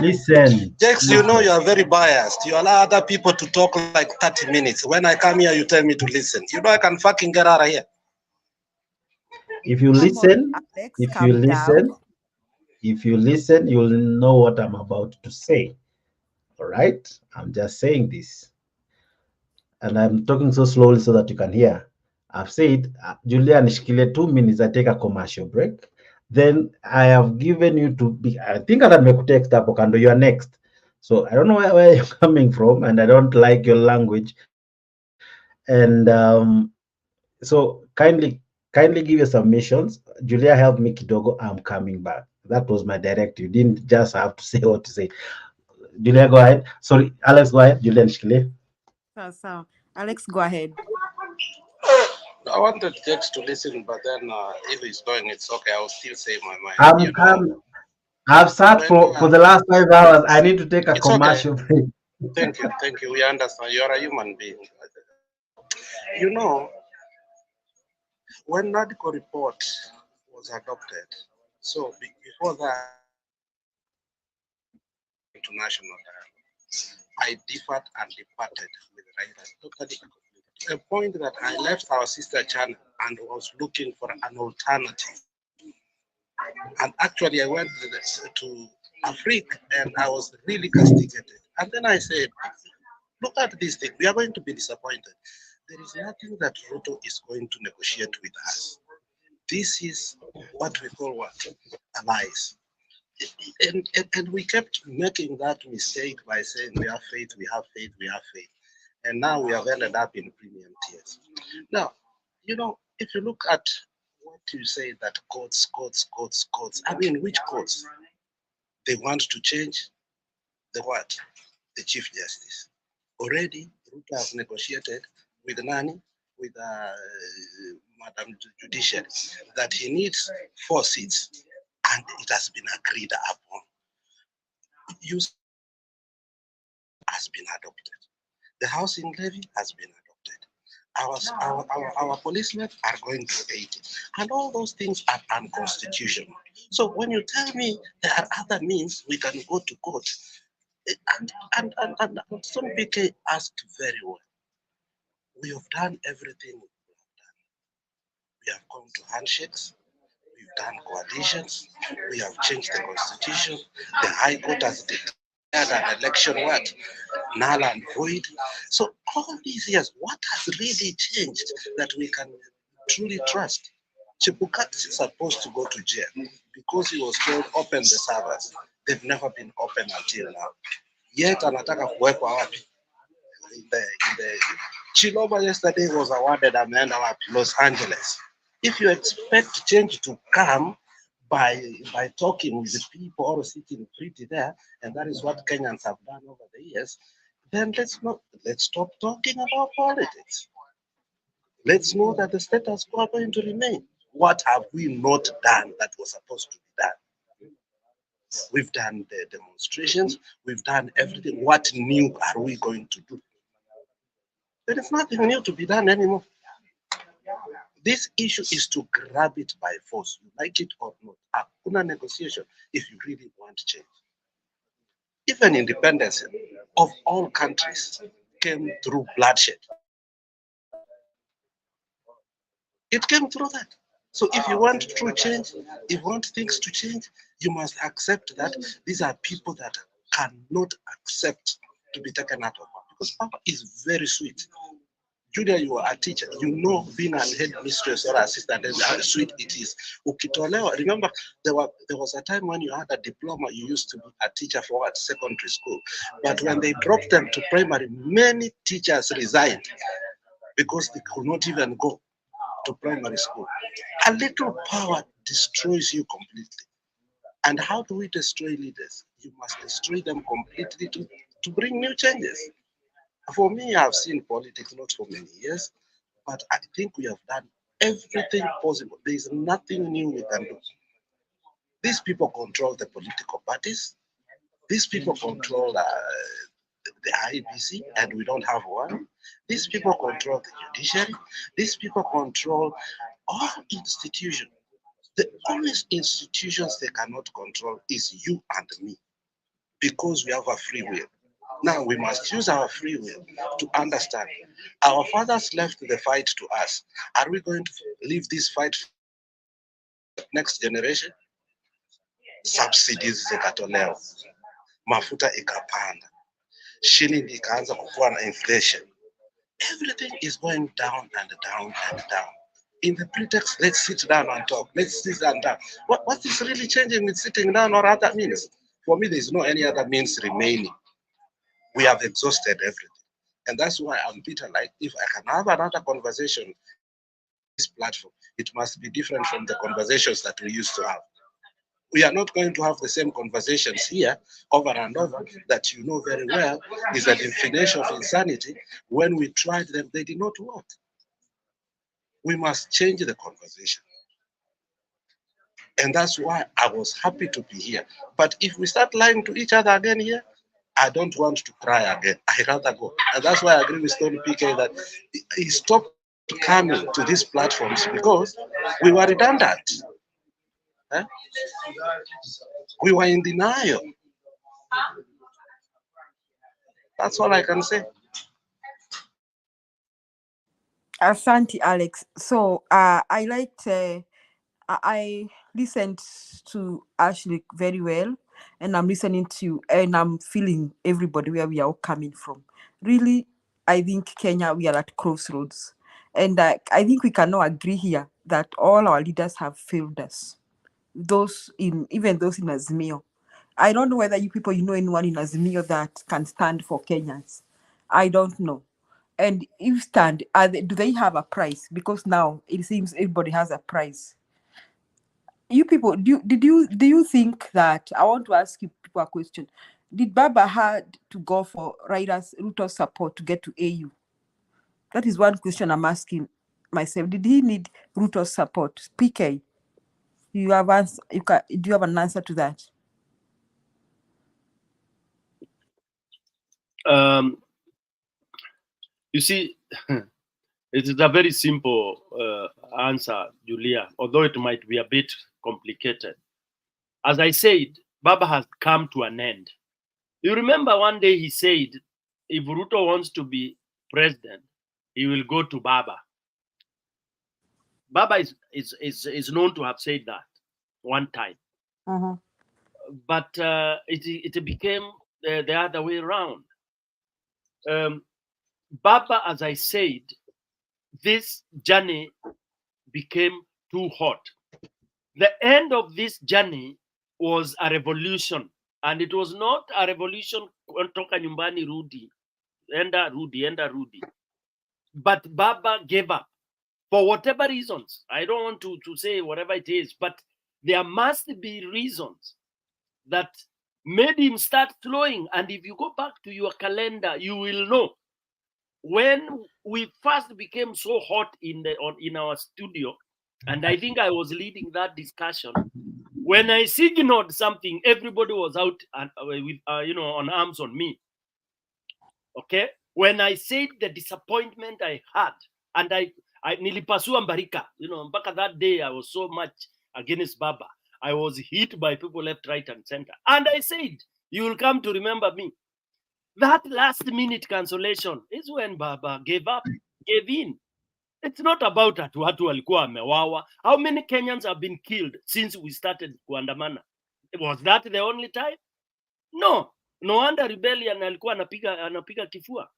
Listen. Jex, you know you are very biased. You allow other people to talk like 30 minutes. When I come here, you tell me to listen. You know I can fucking get out of here. If you listen, you'll know what I'm about to say. All right? I'm just saying this. And I'm talking so slowly so that you can hear. I've said, Julia nishikilie 2 minutes, I take a commercial break. Then I have given you to be, I think I'll text up, Okando, you are next. So I don't know where you're coming from, and I don't like your language. And so kindly give your submissions. Julia, help me kidogo, I'm coming back. That was my directive. You didn't just have to say what to say. Julia, go ahead. Sorry, Alex, go ahead. Julia nishkilie. So Alex, go ahead. I wanted Jex to listen, but then if he's going, it's okay. I'll still say my mind. I've sat for the last 5 hours. I need to take a commercial break. Thank you. We understand. You're a human being. You know, when NADCO report was adopted, so before that, to national dialogue. I differed and departed with Raila totally. A point that I left our sister channel and was looking for an alternative. And actually, I went to Africa and I was really castigated. And then I said, look at this thing. We are going to be disappointed. There is nothing that Ruto is going to negotiate with us. This is what we call what? Allies. And we kept making that mistake by saying we have faith, we have faith, we have faith. And now we have ended up in premium tiers. Now, you know, if you look at what you say that courts. I mean, which courts? They want to change the what? The Chief Justice. Already, Ruto has negotiated with Nani, with Madam Judiciary, that he needs 4 seats, and it has been agreed upon. Use has been adopted. The housing levy has been adopted. Our policemen are going to 80. And all those things are unconstitutional. So when you tell me there are other means we can go to court, and some PK asked very well, we have done everything we have done. We have gone to handshakes, we've done coalitions, we have changed the constitution, the High Court has declared an election what? Null and void. So all these years, what has really changed that we can truly trust? Chibukat is supposed to go to jail because he was told open the servers. They've never been open until now. Yet anataka kuwekwa wapi? In the Chiloba yesterday was awarded ameenda wapi? Los Angeles. If you expect change to come by talking with the people or sitting pretty there, and that is what Kenyans have done over the years, then let's stop talking about politics. Let's know that the status quo are going to remain. What have we not done that was supposed to be done? We've done the demonstrations, we've done everything. What new are we going to do? There is nothing new to be done anymore. This issue is to grab it by force, you like it or not. Hakuna negotiation if you really want change. Even independence of all countries came through bloodshed. It came through that. So if you want true change, if you want things to change, you must accept that these are people that cannot accept to be taken out of power. Because power is very sweet. Julia, you are a teacher. You know being a head mistress or assistant and how sweet it is. Ukitolewa, remember, there was a time when you had a diploma, you used to be a teacher for what? Secondary school. But when they dropped them to primary, many teachers resigned because they could not even go to primary school. A little power destroys you completely. And how do we destroy leaders? You must destroy them completely to bring new changes. For me, I've seen politics not for many years, but I think we have done everything possible. There is nothing new we can do. These people control the political parties. These people control the IBC, and we don't have one. These people control the judiciary. These people control all institutions. The only institutions they cannot control is you and me, because we have a free will. Now we must use our free will to understand. Our fathers left the fight to us. Are we going to leave this fight for the next generation? Subsidies zikatolewa, mafuta ikapanda, shilling ikaanza kukua na inflation. Everything is going down and down and down. In the pretext, let's sit down and talk. Let's sit down. What is really changing with sitting down or other means? For me, there is no any other means remaining. We have exhausted everything. And that's why I'm bitter. Like, if I can have another conversation, this platform, it must be different from the conversations that we used to have. We are not going to have the same conversations here over and over that you know very well is a definition of insanity. When we tried them, they did not work. We must change the conversation. And that's why I was happy to be here. But if we start lying to each other again here, I don't want to try again. I rather go. And that's why I agree with Tony PK that he stopped coming to these platforms because we were redundant. We were in denial. That's all I can say. Asante, Alex. So I listened to Ashley very well, and I'm listening to, and I'm feeling everybody where we are all coming from. Really, I think Kenya, we are at crossroads. And I think we can all agree here that all our leaders have failed us. Even those in Azimio. I don't know whether you people, you know anyone in Azimio that can stand for Kenyans. I don't know. And if stand, do they have a price? Because now it seems everybody has a price. You people, do you think that, I want to ask you people a question. Did Baba had to go for Ruto's support to get to AU? That is one question I'm asking myself. Did he need Ruto's support? PK, do you have an answer to that? You see, it is a very simple answer, Julia, although it might be a bit complicated. As I said, Baba has come to an end. You remember one day he said, if Ruto wants to be president, he will go to Baba. Baba is known to have said that one time. But it became the other way around. Baba, as I said, this journey became too hot. The end of this journey was a revolution, and it was not a revolution toka nyumbani rudi, enda rudi. But Baba gave up for whatever reasons. I don't want to say whatever it is, but there must be reasons that made him start flowing. And if you go back to your calendar, you will know when we first became so hot in our studio, and I think I was leading that discussion. When I signaled something, everybody was out and with on arms on me. Okay, when I said the disappointment I had, and I nilipasua Mbarika, mpaka that day I was so much against Baba. I was hit by people left, right, and center, and I said, "You will come to remember me." That last minute cancellation is when Baba gave up, gave in. It's not about that watu walikuwa wamewawa. How many Kenyans have been killed since we started kuandamana? Was that the only time? No. No wonder rebellion alikuwa anapiga kifua.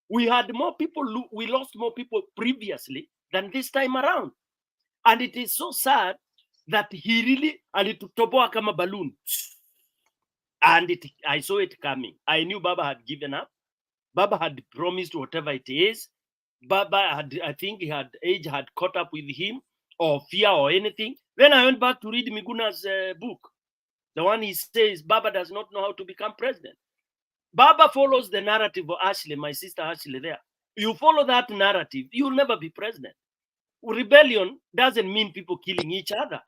We had more people, we lost more people previously than this time around. And it is so sad that he really alitutoboa kama balloon. And I saw it coming. I knew Baba had given up. Baba had promised whatever it is. Baba I think age had caught up with him, or fear or anything. Then I went back to read Miguna's book. The one he says, Baba does not know how to become president. Baba follows the narrative of Ashley, my sister Ashley there. You follow that narrative, you'll never be president. Rebellion doesn't mean people killing each other.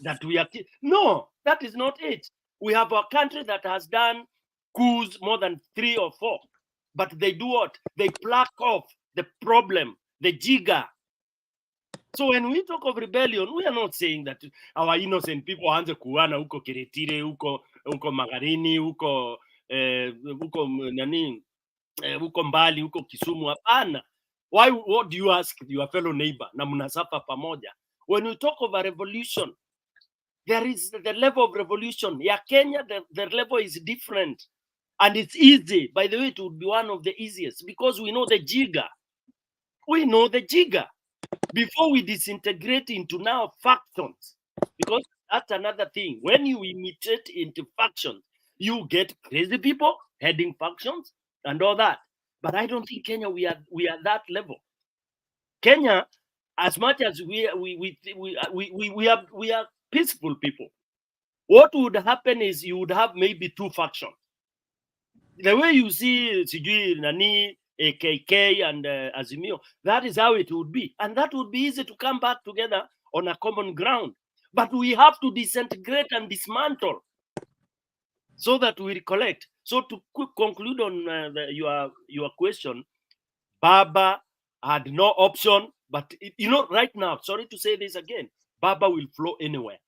That we are no, that is not it. We have a country that has done coups more than 3 or 4. But they do what? They pluck off the problem, the jigger. So when we talk of rebellion, we are not saying that our innocent people anze kuana huko Kiretire, huko Magarini, huko Mbali, huko Kisumu. Hapana. What do you ask your fellow neighbor? Na mnasafa pamoja. When we talk of a revolution, there is the level of revolution. Yeah, Kenya, the level is different. And it's easy. By the way, it would be one of the easiest because we know the jigger. We know the jigger. Before we disintegrate into now factions, because that's another thing. When you imitate into factions, you get crazy people heading factions and all that. But I don't think Kenya we are that level. Kenya, as much as we are peaceful people, what would happen is you would have maybe 2 factions. The way you see Sijui Nani, AKK and Azimio, that is how it would be. And that would be easy to come back together on a common ground. But we have to disintegrate and dismantle so that we recollect. So to conclude on your question, Baba had no option. But, right now, sorry to say this again, Baba will flow anywhere.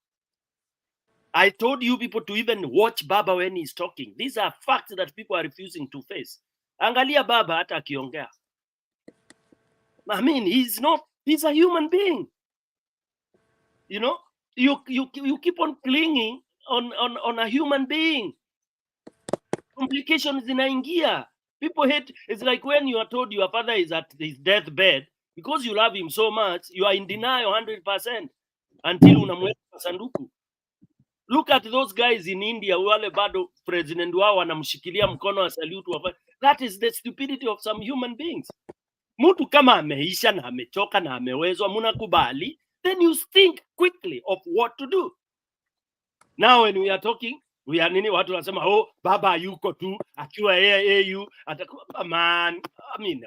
I told you people to even watch Baba when he's talking. These are facts that people are refusing to face. Angalia baba hata akiongea. I mean, he's a human being. You know, you keep on clinging on a human being. Complications zinaingia. People hate. It's like when you are told your father is at his deathbed, because you love him so much, you are in denial 100% until unamweka sanduku. Look at those guys in India, wale bado president wao wanamshikilia mkono wa salute wa. That is the stupidity of some human beings. Mtu kama ameisha na amechoka na amewezwa, mnakubali, then you think quickly of what to do. Now when we are talking, we are nini, watu wanasema oh baba yuko tu akiwa AU atakuwa man. I mean,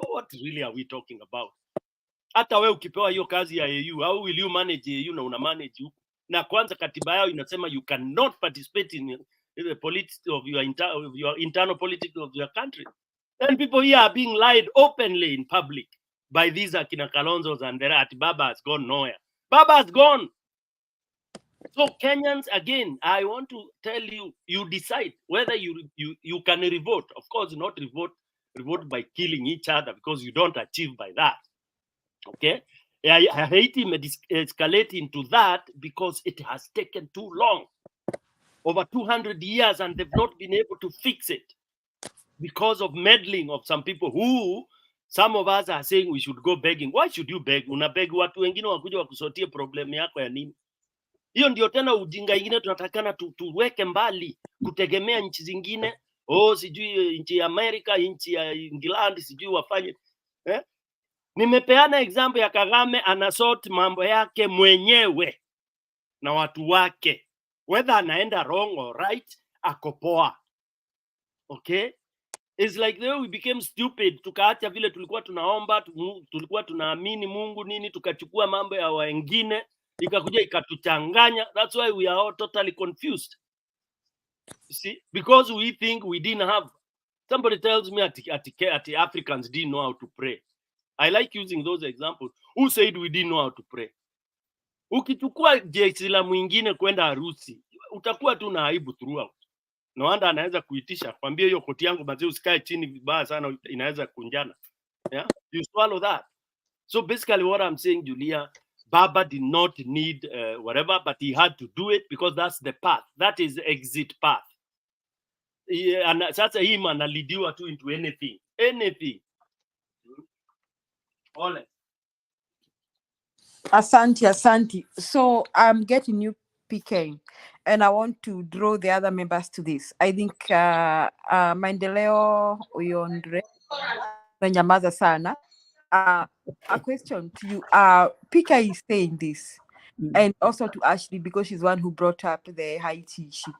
what really are we talking about? Hata wewe ukipewa hiyo kazi ya AU, how will you manage AU na una manage huko? Na kwanza katiba yao inasema you cannot participate in the politics of your internal politics of your country. Then people here are being lied openly in public by these Akina Kalonzos and that Baba has gone nowhere. Baba has gone. So Kenyans, again, I want to tell you, you decide whether you can revolt. Of course, not revolt by killing each other, because you don't achieve by that. Okay? Haiti may escalate into that because it has taken too long. Over 200 years, and they've not been able to fix it because of meddling of some people who, some of us are saying we should go begging. Why should you beg? Unabeg watu wengine wakuja wakusotie problem yako ya nini? Hiyo ndio tena ujinga ingine tunatakana tuweke mbali, kutegemea nchi zingine. Oh, sijui nchi ya Amerika, nchi ya England, sijui wafanye. Nimepeana example ya Kagame anasort mambo yake mwenyewe na watu wake. Whether anaenda wrong or right, akopoa. Okay? It's like the way we became stupid. Tukaacha vile tulikuwa tunaomba, tulikuwa tunaamini Mungu nini, tukachukua mambo ya wengine, ikakuja ikatuchanganya. That's why we are all totally confused. You see? Because we think we didn't have. Somebody tells me at Africans didn't know how to pray. I like using those examples. Who said we didn't know how to pray? Ukichukua jeshi la mwingine kwenda harusi, utakuwa tu na aibu throughout. No wonder anaweza kuitisha, kwambie hiyo koti yangu mazee usikae chini vibaya sana, inaweza kunjana. Yeah? You swallow that. So basically what I'm saying, Julia, Baba did not need whatever, but he had to do it because that's the path. That is the exit path. Sasa him analidiwa tu into anything. Anything. Ole. Asante. So I'm getting you, PK, and I want to draw the other members to this. I think Maendeleo Uyondre Nyamaza sana. A question to you. PK is saying this, and also to Ashley, because she's one who brought up the Haiti issue,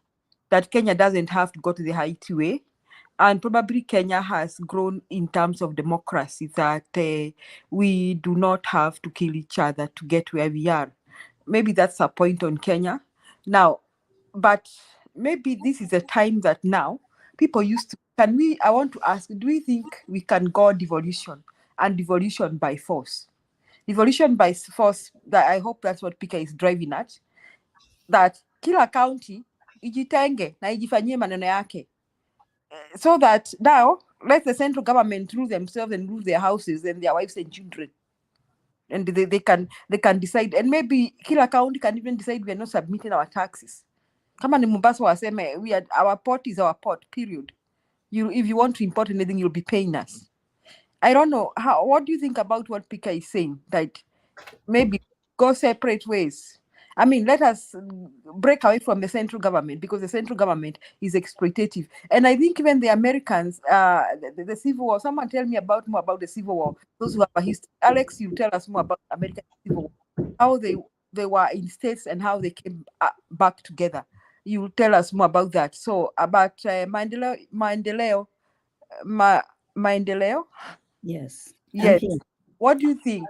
that Kenya doesn't have to go to the Haiti way. And probably Kenya has grown in terms of democracy, that we do not have to kill each other to get where we are. Maybe that's a point on Kenya. Now, but maybe this is a time that now people used to, I want to ask, do we think we can go devolution and devolution by force? Devolution by force, that I hope that's what PK is driving at, that kila county ijitenge na ijifanyie maneno yake. So that now, let the central government rule themselves and rule their houses and their wives and children. And they can decide. And maybe kila county can even decide we are not submitting our taxes. Kama ni Mombasa waseme, our port is our port, period. If you want to import anything, you'll be paying us. I don't know. What do you think about what Pika is saying? That maybe go separate ways. I mean, let us break away from the central government, because the central government is exploitative. And I think even the Americans, the Civil War, someone tell me more about the Civil War. Those who have a history. Alex, you tell us more about American Civil War. How they were in states and how they came back together. You tell us more about that. So about Maendeleo. Yes. Yes. What do you think?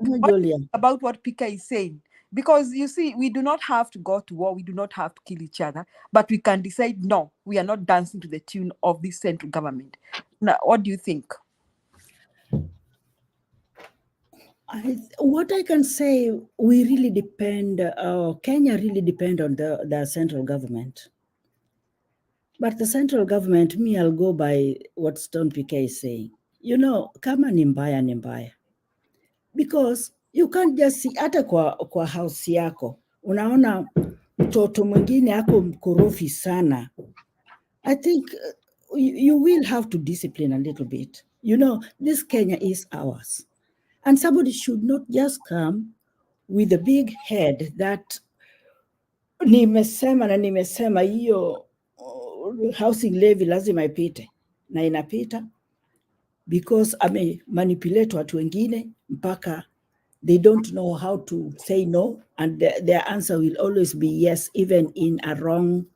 About what Pika is saying? Because you see, we do not have to go to war. We do not have to kill each other. But we can decide, no, we are not dancing to the tune of this central government. Now, what do you think? What I can say, we really depend, Kenya really depend on the central government. But the central government, me, I'll go by what Stone PK is saying. You know, kama ni mbaya ni mbaya. Because you can't just see, hata kwa house yako, unaona mtoto mwingine ako mkorofi sana. I think you will have to discipline a little bit. You know, this Kenya is ours. And somebody should not just come with a big head that nimesema hiyo housing levy lazima ipite. Na inapita because manipulate watu wengine mpaka they don't know how to say no, and their answer will always be yes, even in a wrong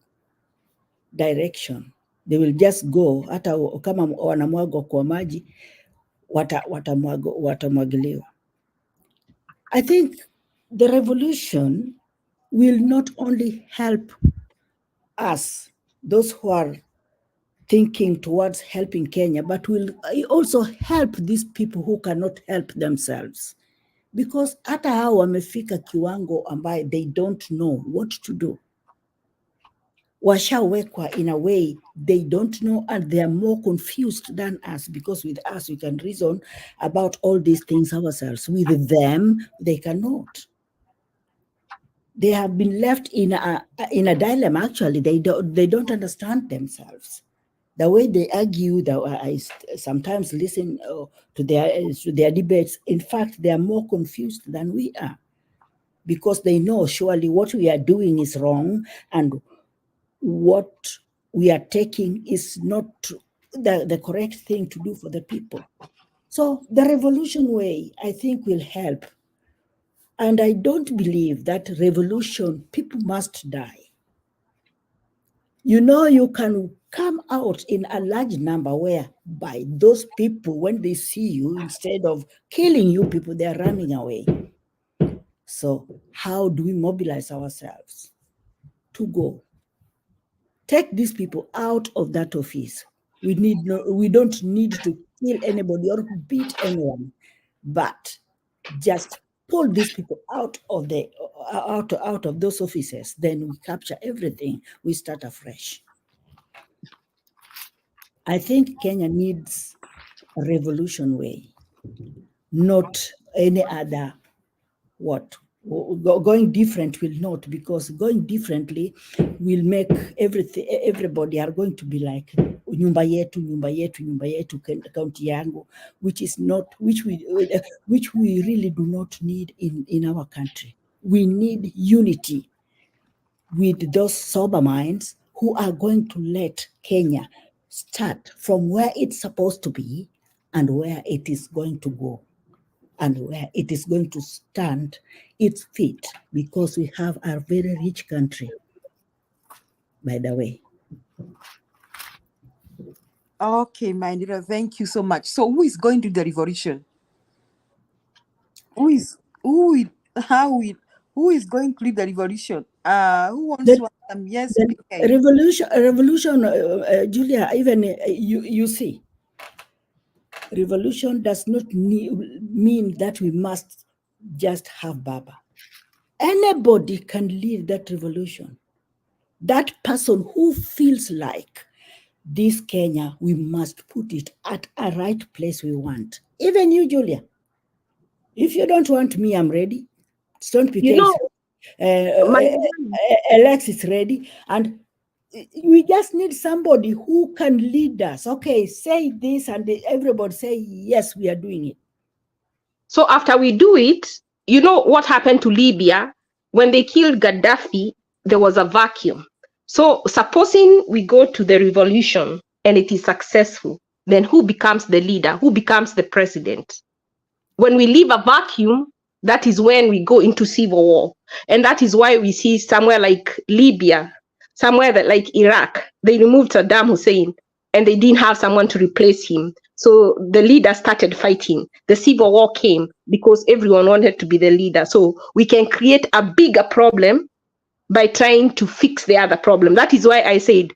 direction. They will just go, hata kama wanamwagwa kwa maji, watamwagiliwa. I think the revolution will not only help us, those who are thinking towards helping Kenya, but will also help these people who cannot help themselves. Because hata hao wamefika kiwango ambaye they don't know what to do. Washawekwa in a way they don't know, and they are more confused than us, because with us we can reason about all these things ourselves. With them, they cannot. They have been left in a dilemma. Actually, they don't understand themselves. The way they argue, I sometimes listen to their debates. In fact, they are more confused than we are, because they know surely what we are doing is wrong, and what we are taking is not the correct thing to do for the people. So the revolution way, I think, will help. And I don't believe that revolution, people must die. You know, you can come out in a large number whereby those people, when they see you, instead of killing you people, they're running away. So how do we mobilize ourselves to go? Take these people out of that office. We don't need to kill anybody or beat anyone, but just pull these people out of those offices. Then we capture everything. We start afresh. I think Kenya needs a revolution way, not any other going different will not, because going differently will make everybody are going to be like nyumba yetu county yangu, which we really do not need in our country. We need unity with those sober minds who are going to let Kenya start from where it's supposed to be and where it is going to go, and where it is going to stand its feet, because we have a very rich country, by the way. Okay, my dear, thank you so much. So who is going to the revolution? Who is going to lead the revolution? Who wants to answer? Yes, okay. Revolution, Julia, even you see, revolution does not mean that we must just have Baba. Anybody can lead that revolution. That person who feels like this Kenya, we must put it at a right place we want. Even you, Julia. If you don't want me, I'm ready. Stone PK, Alex is ready. And we just need somebody who can lead us. Okay, say this, and everybody say, yes, we are doing it. So after we do it, you know what happened to Libya? When they killed Gaddafi, there was a vacuum. So supposing we go to the revolution and it is successful, then who becomes the leader? Who becomes the president? When we leave a vacuum, that is when we go into civil war. And that is why we see somewhere like Libya, somewhere that like Iraq, they removed Saddam Hussein and they didn't have someone to replace him. So the leader started fighting. The civil war came because everyone wanted to be the leader. So we can create a bigger problem by trying to fix the other problem. That is why I said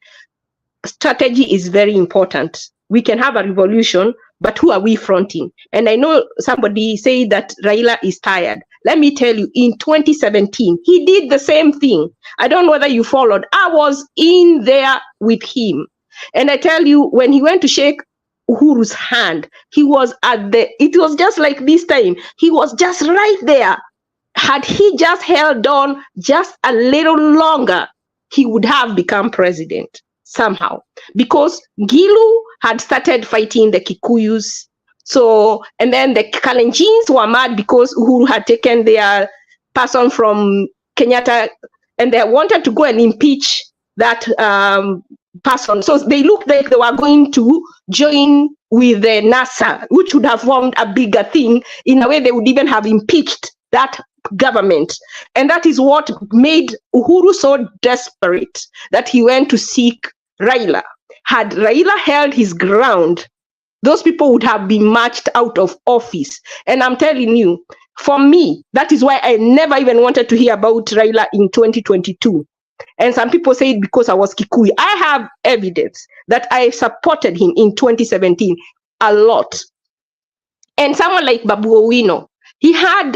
strategy is very important. We can have a revolution, but who are we fronting? And I know somebody said that Raila is tired. let me tell you, in 2017, he did the same thing. I don't know whether you followed. I was in there with him. And I tell you, when he went to shake Uhuru's hand, he was it was just like this time. He was just right there. Had he just held on just a little longer, he would have become president somehow. Because Gilu had started fighting the Kikuyus. So, and then the Kalenjins were mad because Uhuru had taken their person from Kenyatta and they wanted to go and impeach that person. So they looked like they were going to join with the NASA, which would have formed a bigger thing. In a way, they would even have impeached that government. And that is what made Uhuru so desperate that he went to seek Raila. Had Raila held his ground, those people would have been marched out of office. And I'm telling you, for me, that is why I never even wanted to hear about Raila in 2022. And some people say it because I was Kikuyu. I have evidence that I supported him in 2017 a lot. And someone like Babu Owino, he had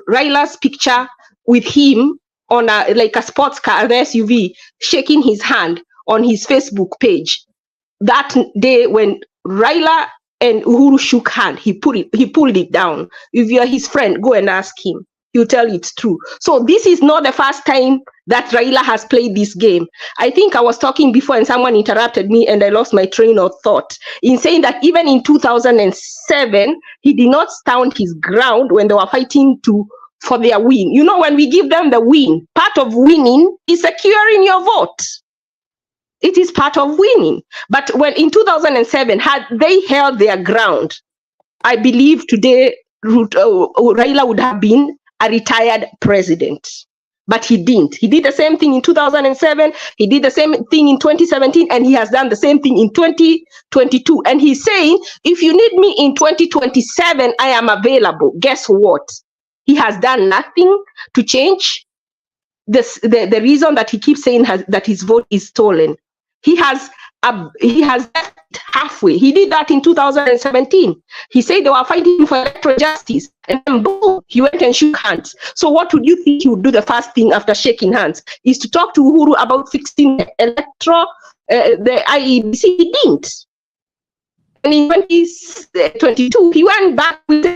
Raila's picture with him on like a sports car, an SUV, shaking his hand on his Facebook page. That day when Raila and Uhuru shook hand, he pulled it down. If you're his friend, go and ask him. He'll tell you it's true. So this is not the first time that Raila has played this game. I think I was talking before and someone interrupted me and I lost my train of thought in saying that even in 2007, he did not stand his ground when they were fighting for their win. You know, when we give them the win, part of winning is securing your vote. It is part of winning. But when in 2007, had they held their ground, I believe today Raila would have been a retired president. But he didn't. He did the same thing in 2007. He did the same thing in 2017. And he has done the same thing in 2022. And he's saying, if you need me in 2027, I am available. Guess what? He has done nothing to change the reason that he keeps saying that his vote is stolen. He has left halfway. He did that in 2017. He said they were fighting for electoral justice, and then boom, he went and shook hands. So what would you think he would do the first thing after shaking hands? Is to talk to Uhuru about fixing the electoral, the IEBC. He didn't. And in 2022, he went back with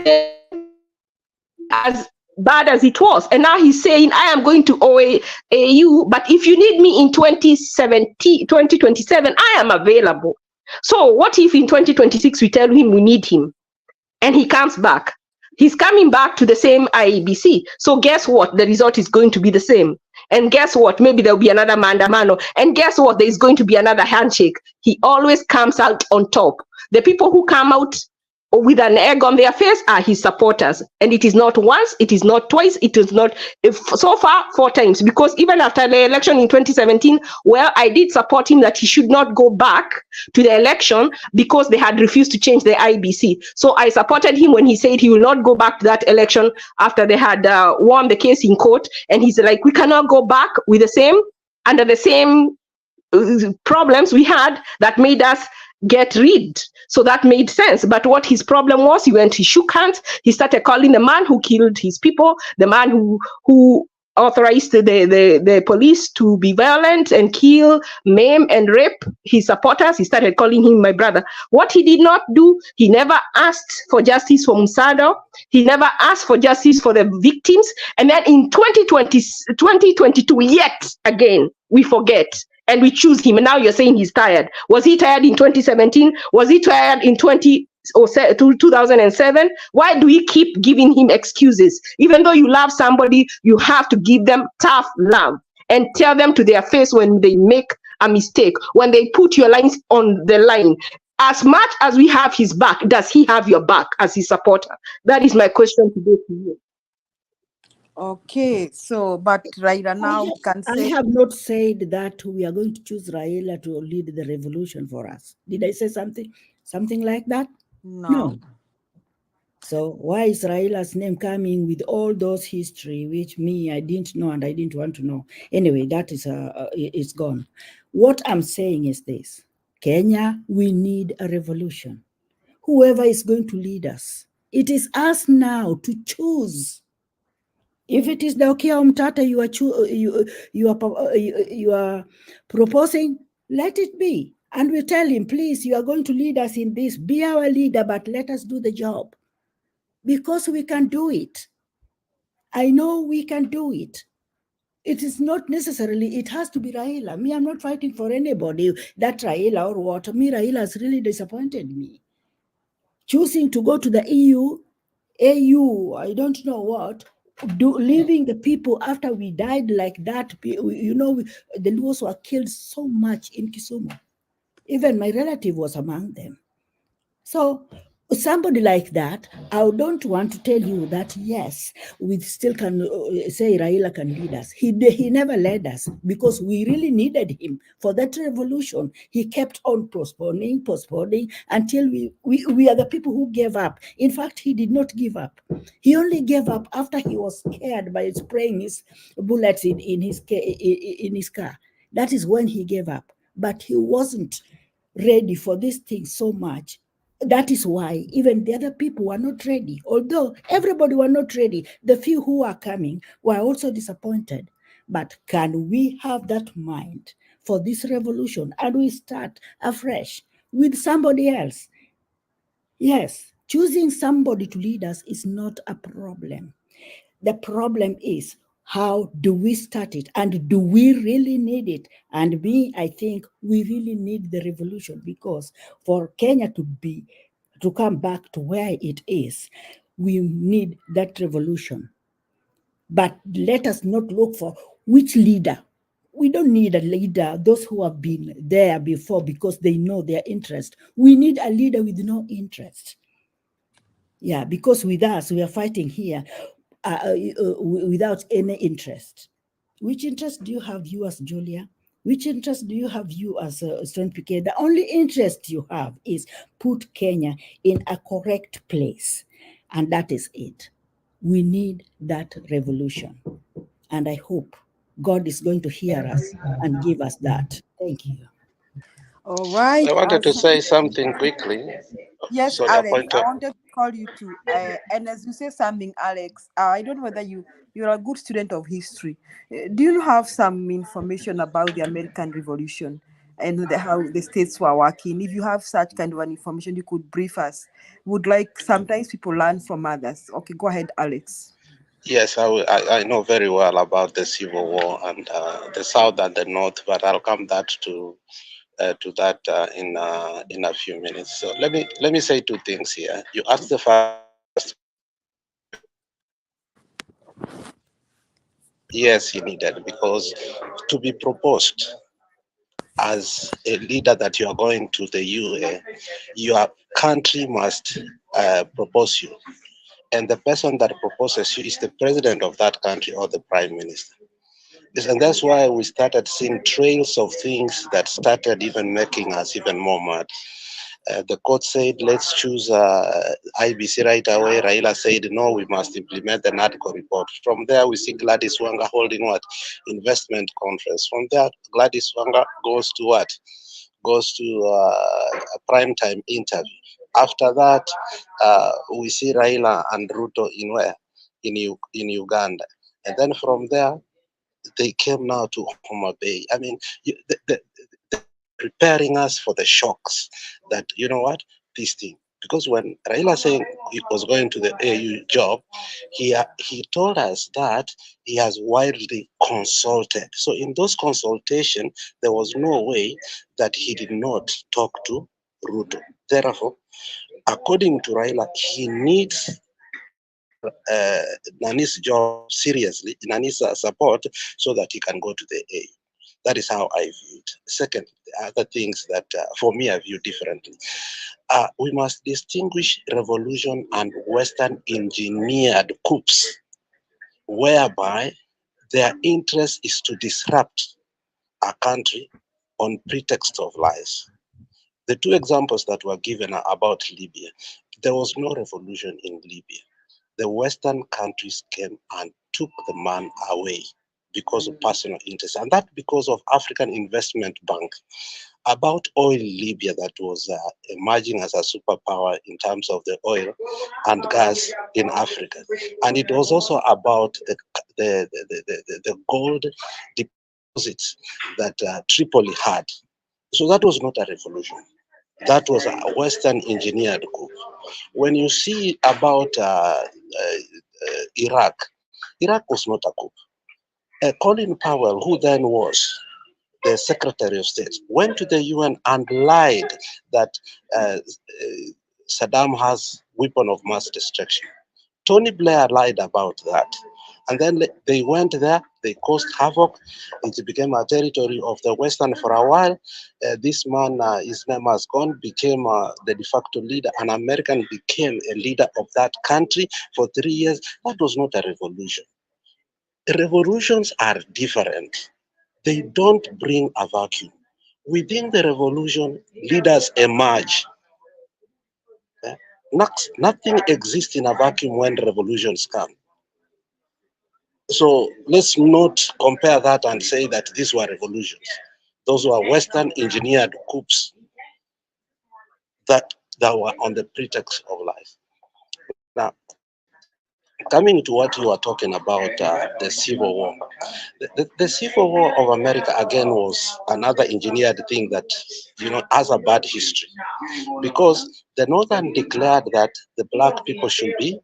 as bad as it was. And now he's saying, I am going to OAU, but if you need me in 2027, I am available. So what if in 2026 we tell him we need him and he comes back? He's coming back to the same IEBC. So guess what? The result is going to be the same. And guess what? Maybe there'll be another mandamano. And guess what? There's going to be another handshake. He always comes out on top. The people who come out with an egg on their face are his supporters. And it is not once, it is not twice, it is not, so far, 4 times. Because even after the election in 2017, well, I did support him that he should not go back to the election because they had refused to change the IBC. So I supported him when he said he will not go back to that election after they had won the case in court. And he's like, we cannot go back with the same, under the same problems we had that made us get rid. So that made sense. But what his problem was, he shook hands, he started calling the man who killed his people, the man who authorized the police to be violent and kill, maim, and rape his supporters. He started calling him my brother. What he did not do, he never asked for justice for Musado. He never asked for justice for the victims. And then in 2022, yet again, we forget. And we choose him. And now you're saying he's tired. Was he tired in 2017? Was he tired in 2007? Why do we keep giving him excuses? Even though you love somebody, you have to give them tough love and tell them to their face when they make a mistake, when they put your lines on the line. As much as we have his back, does he have your back as his supporter? That is my question today to you. Okay, so but Raila now can say, I have not said that we are going to choose Raila to lead the revolution for us. Did I say something like that? No. So why is Raila's name coming with all those history, which I didn't know and I didn't want to know? Anyway, that is it's gone. What I'm saying is this: Kenya, we need a revolution. Whoever is going to lead us, it is us now to choose. If it is the Okia Umtata you are proposing, let it be. And we tell him, please, you are going to lead us in this. Be our leader, but let us do the job. Because we can do it. I know we can do it. It is not necessarily, it has to be Raila. Me, I'm not fighting for anybody, that Raila or what. Me, Raila has really disappointed me. Choosing to go to the EU, AU, I don't know what, leaving the people after we died like that. You know, the Luos were killed so much in Kisumu. Even my relative was among them. So somebody like that, I don't want to tell you that, yes, we still can say Raila can lead us. He never led us because we really needed him for that revolution. He kept on postponing until we are the people who gave up. In fact, he did not give up. He only gave up after he was scared by spraying his bullets in his car. That is when he gave up. But he wasn't ready for this thing so much. That is why even the other people were not ready. Although everybody were not ready, the few who are coming were also disappointed. But can we have that mind for this revolution and we start afresh with somebody else? Yes, choosing somebody to lead us is not a problem. The problem is, how do we start it? And do we really need it? And I think we really need the revolution, because for Kenya to come back to where it is, we need that revolution. But let us not look for which leader. We don't need a leader, those who have been there before, because they know their interest. We need a leader with no interest. Yeah, because with us, we are fighting here without any interest. Which interest do you have, you as Julia? Which interest do you have, you as Stone Piquet? The only interest you have is put Kenya in a correct place. And that is it. We need that revolution. And I hope God is going to hear us and give us that. Thank you. All right. I wanted to say something quickly. Yes, Sorry, Alex, I wanted to call you too. And as you say something, Alex, I don't know whether you're a good student of history. Do you have some information about the American Revolution and how the states were working? If you have such kind of an information, you could brief us. Would like sometimes people learn from others. Okay, go ahead, Alex. Yes, I know very well about the Civil War and the South and the North, but I'll come to that in a few minutes. So let me say two things here. You asked the first. Yes, he needed, because to be proposed as a leader that you are going to the UA, your country must propose you. And the person that proposes you is the president of that country or the prime minister. And that's why we started seeing trails of things that started even making us even more mad. The court said, let's choose IBC right away. Raila said, no, we must implement the NADCO report. From there, we see Gladys Wanga holding what? Investment conference. From there, Gladys Wanga goes to what? Goes to a primetime interview. After that, we see Raila and Ruto in where? In Uganda. And then from there, they came now to Homa Bay. I mean, they're preparing us for the shocks that, you know what, this thing. Because when Raila saying he was going to the AU job, he told us that he has widely consulted. So in those consultations, there was no way that he did not talk to Ruto. Therefore, according to Raila, he needs Nani's job seriously, Nani's support, so that he can go to the AU. That is how I view it. Second, the other things that for me I view differently. We must distinguish revolution and Western engineered coups, whereby their interest is to disrupt a country on pretext of lies. The two examples that were given are about Libya. There was no revolution in Libya. The Western countries came and took the man away because of personal interest, and that because of African Investment Bank about oil Libya that was emerging as a superpower in terms of the oil and gas in Africa, and it was also about the gold deposits that Tripoli had. So that was not a revolution. That was a Western engineered coup. When you see about Iraq, Iraq was not a coup. Colin Powell, who then was the Secretary of State, went to the UN and lied that Saddam has weapon of mass destruction. Tony Blair lied about that. And then they went there, they caused havoc. It became a territory of the Western for a while. This man, his name has gone, became the de facto leader. An American became a leader of that country for 3 years. That was not a revolution. Revolutions are different. They don't bring a vacuum. Within the revolution, leaders emerge. Nothing exists in a vacuum when revolutions come. So let's not compare that and say that these were revolutions. Those were Western engineered coups that were on the pretext of life. Now, coming to what you are talking about, the Civil War. The Civil War of America, again, was another engineered thing that, has a bad history. Because the Northern declared that the black people should be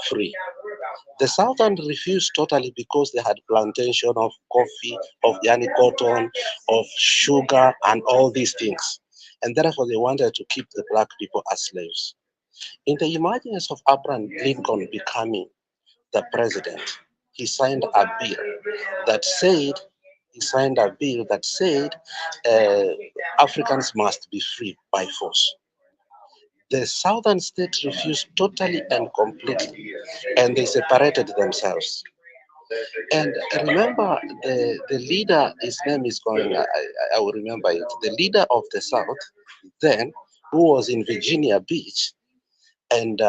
free. The Southern refused totally because they had plantation of coffee, of yani cotton, of sugar, and all these things. And therefore, they wanted to keep the black people as slaves. In the emergence of Abraham Lincoln becoming the president, he signed a bill that said, Africans must be free by force. The Southern states refused totally and completely, and they separated themselves. And remember, the leader, his name is going, I will remember it, the leader of the South then, who was in Virginia Beach, and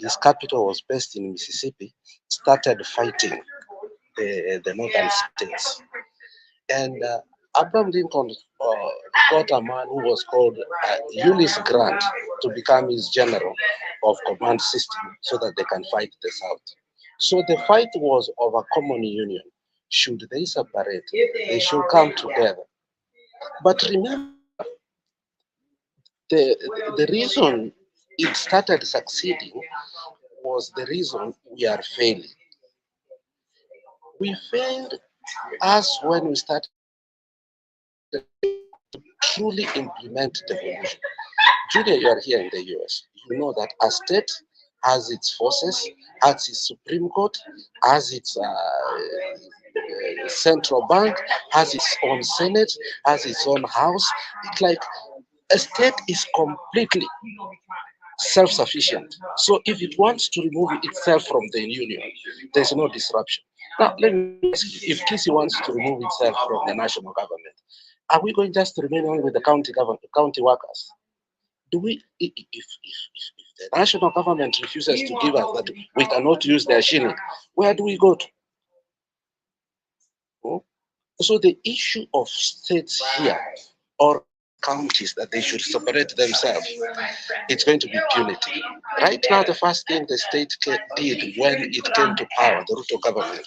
his capital was based in Mississippi, started fighting the northern states. And Abraham Lincoln got a man who was called Ulysses Grant to become his general of command system so that they can fight the South. So the fight was of a common union. Should they separate, they should come together. But remember, the reason it started succeeding was the reason we are failing. We failed as when we started to truly implement devolution. Julia, you are here in the US. You know that a state has its forces, has its Supreme Court, has its central bank, has its own Senate, has its own house. It's like a state is completely self-sufficient. So if it wants to remove itself from the union, there's no disruption. Now, let me ask you, if Kisi wants to remove itself from the national government, are we going just to remain only with the county government, county workers? Do we, if the national government refuses to give us that we cannot use their shilling, where do we go to? So the issue of states here or counties that they should separate themselves, it's going to be punitive. Right now, the first thing the state did when it came to power, the Ruto government,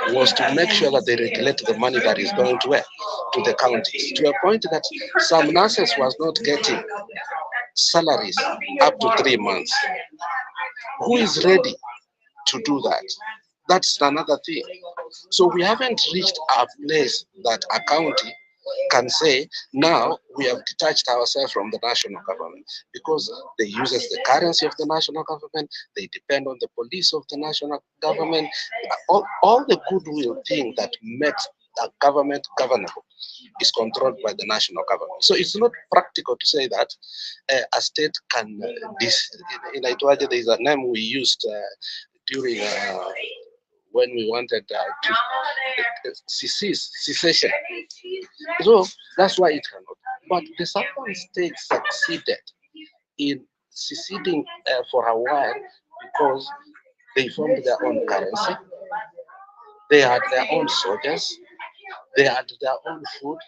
was to make sure that they regulate the money that is going to where? To the counties, to a point that some nurses was not getting salaries up to 3 months. Who is ready to do that? That's another thing. So we haven't reached a place that a county can say, now we have detached ourselves from the national government, because they use the currency of the national government, they depend on the police of the national government, all the goodwill thing that makes a government governable is controlled by the national government. So it's not practical to say that a state can, in Ituaje, there is a name we used during when we wanted to secession. So that's why it cannot. But the southern states succeeded in seceding for a while because they formed their own currency. They had their own soldiers, they had their own food,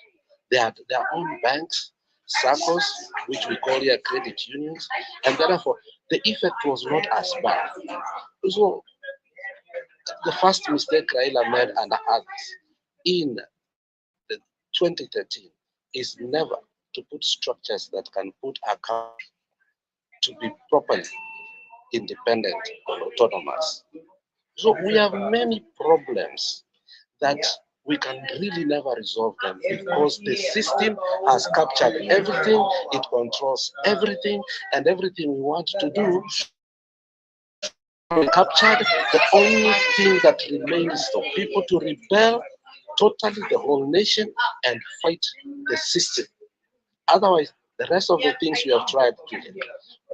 they had their own banks, circles, which we call here credit unions, and therefore the effect was not as bad. So the first mistake Raila made and others in the 2013 is never to put structures that can put our country to be properly independent or autonomous. So we have many problems that we can really never resolve them because the system has captured everything, it controls everything, and everything we want to do we captured. The only thing that remains is for people to rebel totally the whole nation and fight the system. Otherwise, the rest of the things we have tried to do,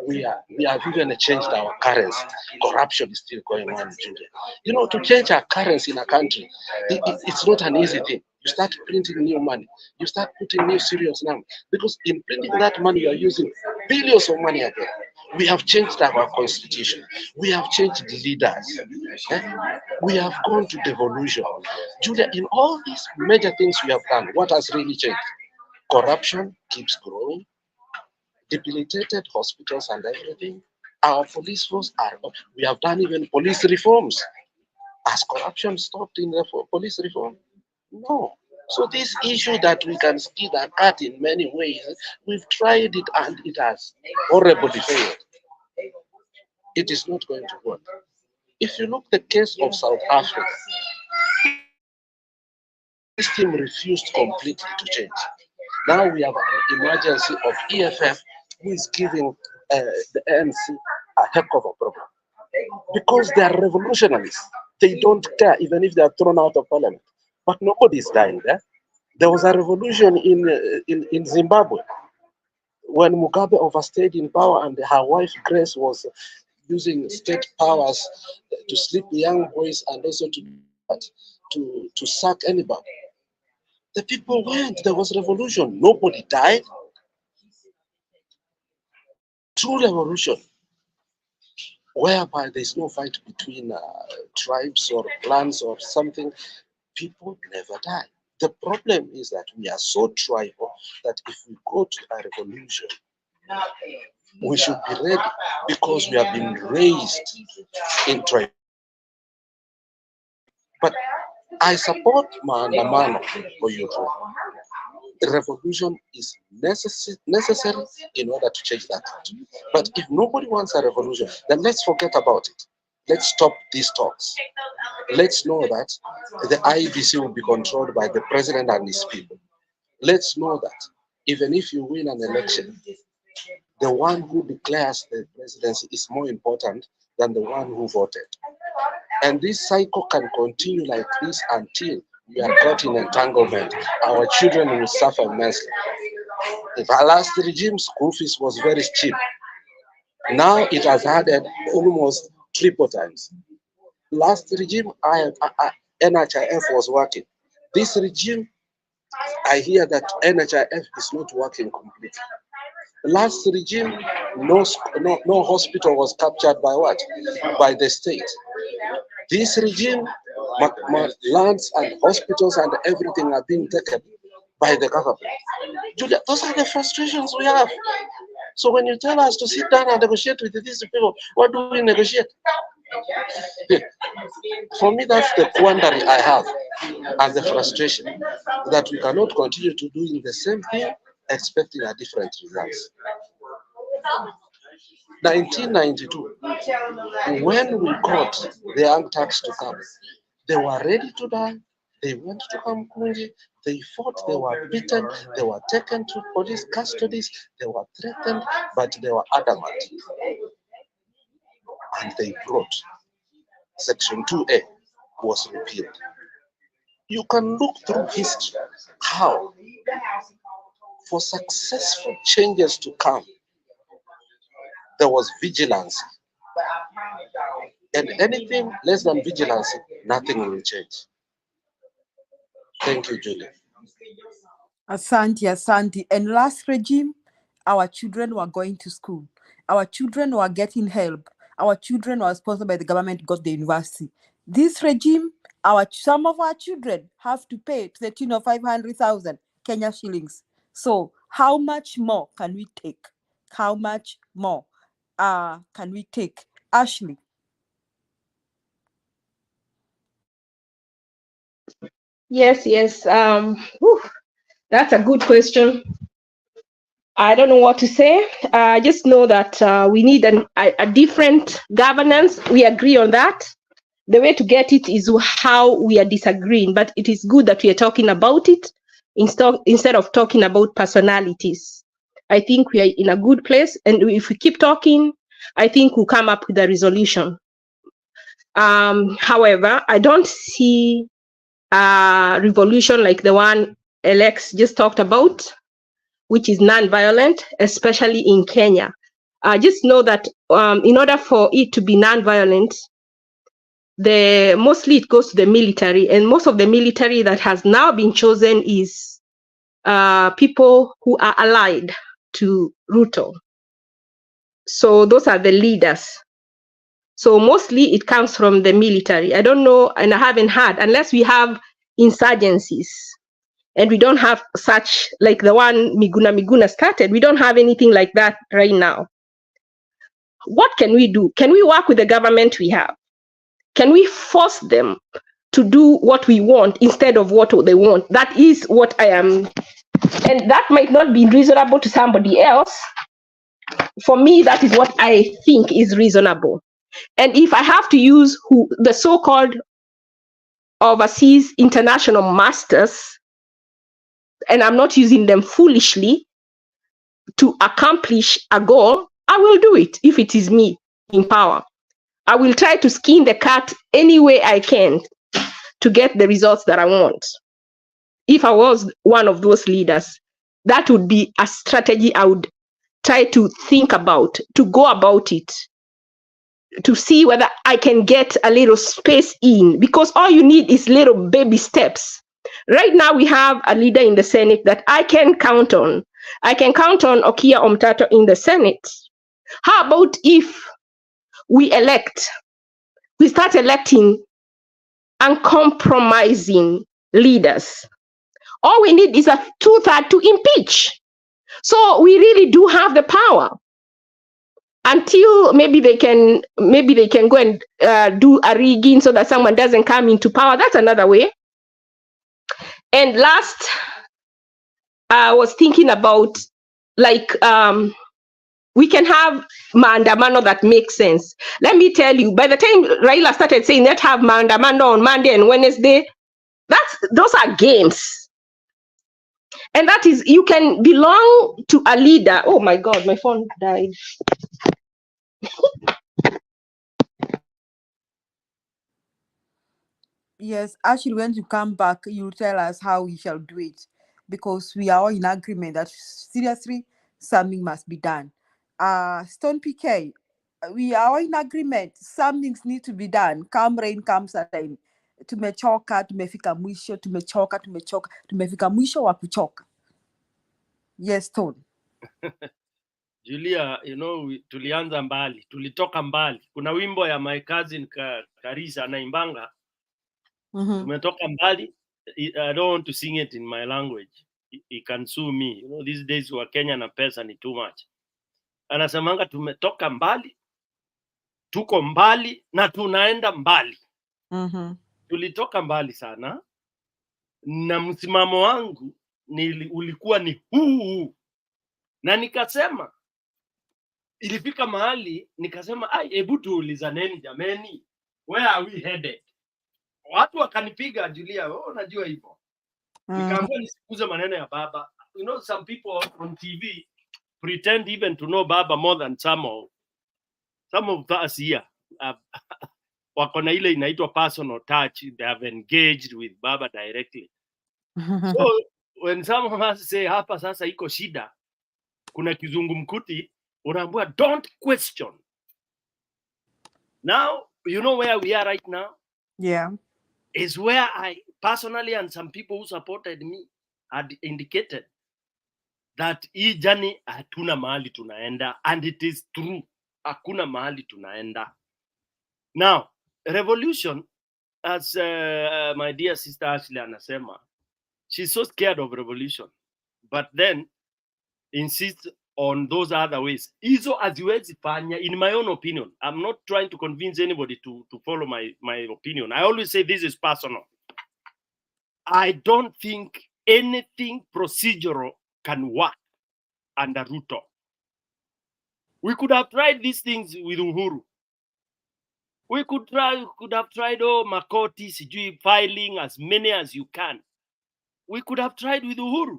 we have even changed our currency. Corruption is still going on in Julia. You know, to change our currency in a country, it's not an easy thing. You start printing new money. You start putting new serious numbers. Because in printing that money, you are using billions of money again. We have changed our constitution. We have changed the leaders. We have gone to devolution. Julia, in all these major things we have done, what has really changed? Corruption keeps growing, debilitated hospitals and everything. Our police force we have done even police reforms. Has corruption stopped in the police reform? No. So this issue that we can skin a cat in many ways, we've tried it and it has horribly failed. It is not going to work. If you look at the case of South Africa, the system refused completely to change. Now we have an emergency of EFF who is giving the ANC a heck of a problem. Because they are revolutionaries. They don't care even if they are thrown out of parliament. But nobody is dying there. There was a revolution in Zimbabwe when Mugabe overstayed in power and her wife Grace was using state powers to sleep young boys and also to sack anybody. The people went, there was revolution. Nobody died. True revolution, whereby there's no fight between tribes or clans or something, people never die. The problem is that we are so tribal that if we go to a revolution, we should be ready because we have been raised in tribe. But I support Maandamano for you. Revolution is necessary in order to change that. But if nobody wants a revolution, then let's forget about it. Let's stop these talks. Let's know that the IEBC will be controlled by the president and his people. Let's know that even if you win an election, the one who declares the presidency is more important than the one who voted. And this cycle can continue like this until we are caught in entanglement. Our children will suffer immensely. The last regime, school fees was very cheap. Now it has added almost triple times. Last regime, NHIF was working. This regime, I hear that NHIF is not working completely. Last regime, no hospital was captured by what? By the state. This regime, lands and hospitals and everything are being taken by the government. Julia, those are the frustrations we have. So when you tell us to sit down and negotiate with these people, what do we negotiate? For me, that's the quandary I have and the frustration that we cannot continue to doing the same thing expecting a different results. 1992, when we got the young Turks to come, they were ready to die. They went to Kamkunji, they fought, they were beaten, they were taken to police custodies, they were threatened, but they were adamant. And they brought Section 2A was repealed. You can look through history how, for successful changes to come, there was vigilance. And anything less than vigilance, nothing will change. Thank you, Julie. Asante. And last regime, our children were going to school. Our children were getting help. Our children were sponsored by the government, got the university. This regime, some of our children have to pay to the tune of 500,000 Kenya shillings. So how much more can we take? How much more can we take? Ashley. Yes. That's a good question. I don't know what to say. I just know that we need a different governance. We agree on that. The way to get it is how we are disagreeing, but it is good that we are talking about it instead of talking about personalities. I think we are in a good place, and if we keep talking, I think we'll come up with a resolution. However, I don't see a revolution like the one Alex just talked about, which is non-violent, especially in Kenya. Just know that in order for it to be non-violent, mostly it goes to the military, and most of the military that has now been chosen is people who are allied to Ruto. So those are the leaders. So mostly it comes from the military. I don't know, and I haven't heard, unless we have insurgencies, and we don't have such, like the one Miguna started, we don't have anything like that right now. What can we do? Can we work with the government we have? Can we force them to do what we want instead of what they want? That is what I am, and that might not be reasonable to somebody else. For me, that is what I think is reasonable. And if I have to use the so-called overseas international masters, and I'm not using them foolishly to accomplish a goal, I will do it if it is me in power. I will try to skin the cat any way I can to get the results that I want. If I was one of those leaders, that would be a strategy I would try to think about, to go about it, to see whether I can get a little space in, because all you need is little baby steps. Right now, we have a leader in the Senate that I can count on. I can count on Okia Omtato in the Senate. How about if we start electing uncompromising leaders? All we need is a 2/3 to impeach. So we really do have the power. Until maybe they can go and do a rigging so that someone doesn't come into power. That's another way. And last, I was thinking about, like, we can have maandamano that makes sense. Let me tell you, by the time Raila started saying let's have maandamano on Monday and Wednesday, those are games. And that is, you can belong to a leader. Oh my God, my phone died. Yes, actually, when you come back, you tell us how we shall do it, because we are all in agreement that seriously something must be done. Stone PK, we are all in agreement, some things need to be done. Come rain, come sunshine. Tumechoka, tumefika mwisho, tumechoka, tumefika mwisho wa kuchoka. Yes, Stone. Julia, tulianza mbali, tulitoka mbali. Kuna wimbo ya my cousin Karisa anaimbanga. Tumetoka mbali. I don't want to sing it in my language. He can sue me. These days wa Kenya na pesa ni too much. Anasemanga tumetoka mbali, tuko mbali na tunaenda mbali. Tulitoka mbali sana, na msimamo wangu ulikuwa ni huu. Na nikasema, ilifika mahali nikasema, hebu tuulizaneni jameni, where are we headed? Watu wakanipiga, Julia, unajua hivyo. Nikaambiwa nisikuze maneno ya baba. Some people on TV pretend even to know baba more than some of us here. Wako na ile inaitwa personal touch. They have engaged with baba directly. So when some of us say hapa sasa iko shida, kuna kizungumkuti, unaambiwa don't question. Now, you know where we are right now? Yeah. Is where I personally, and some people who supported me, had indicated that hii jani hatuna mahali tunaenda, and it is true. Hakuna mahali tunaenda. Now, revolution as my dear sister Ashley anasema, she's so scared of revolution, but then insists on those other ways. Hizo haziwezi fanya, in my own opinion. I'm not trying to convince anybody to follow my opinion. I always say this is personal. I don't think anything procedural can work under Ruto. We could have tried these things with Uhuru. We could have tried Makoti, sijui filing as many as you can. We could have tried with Uhuru.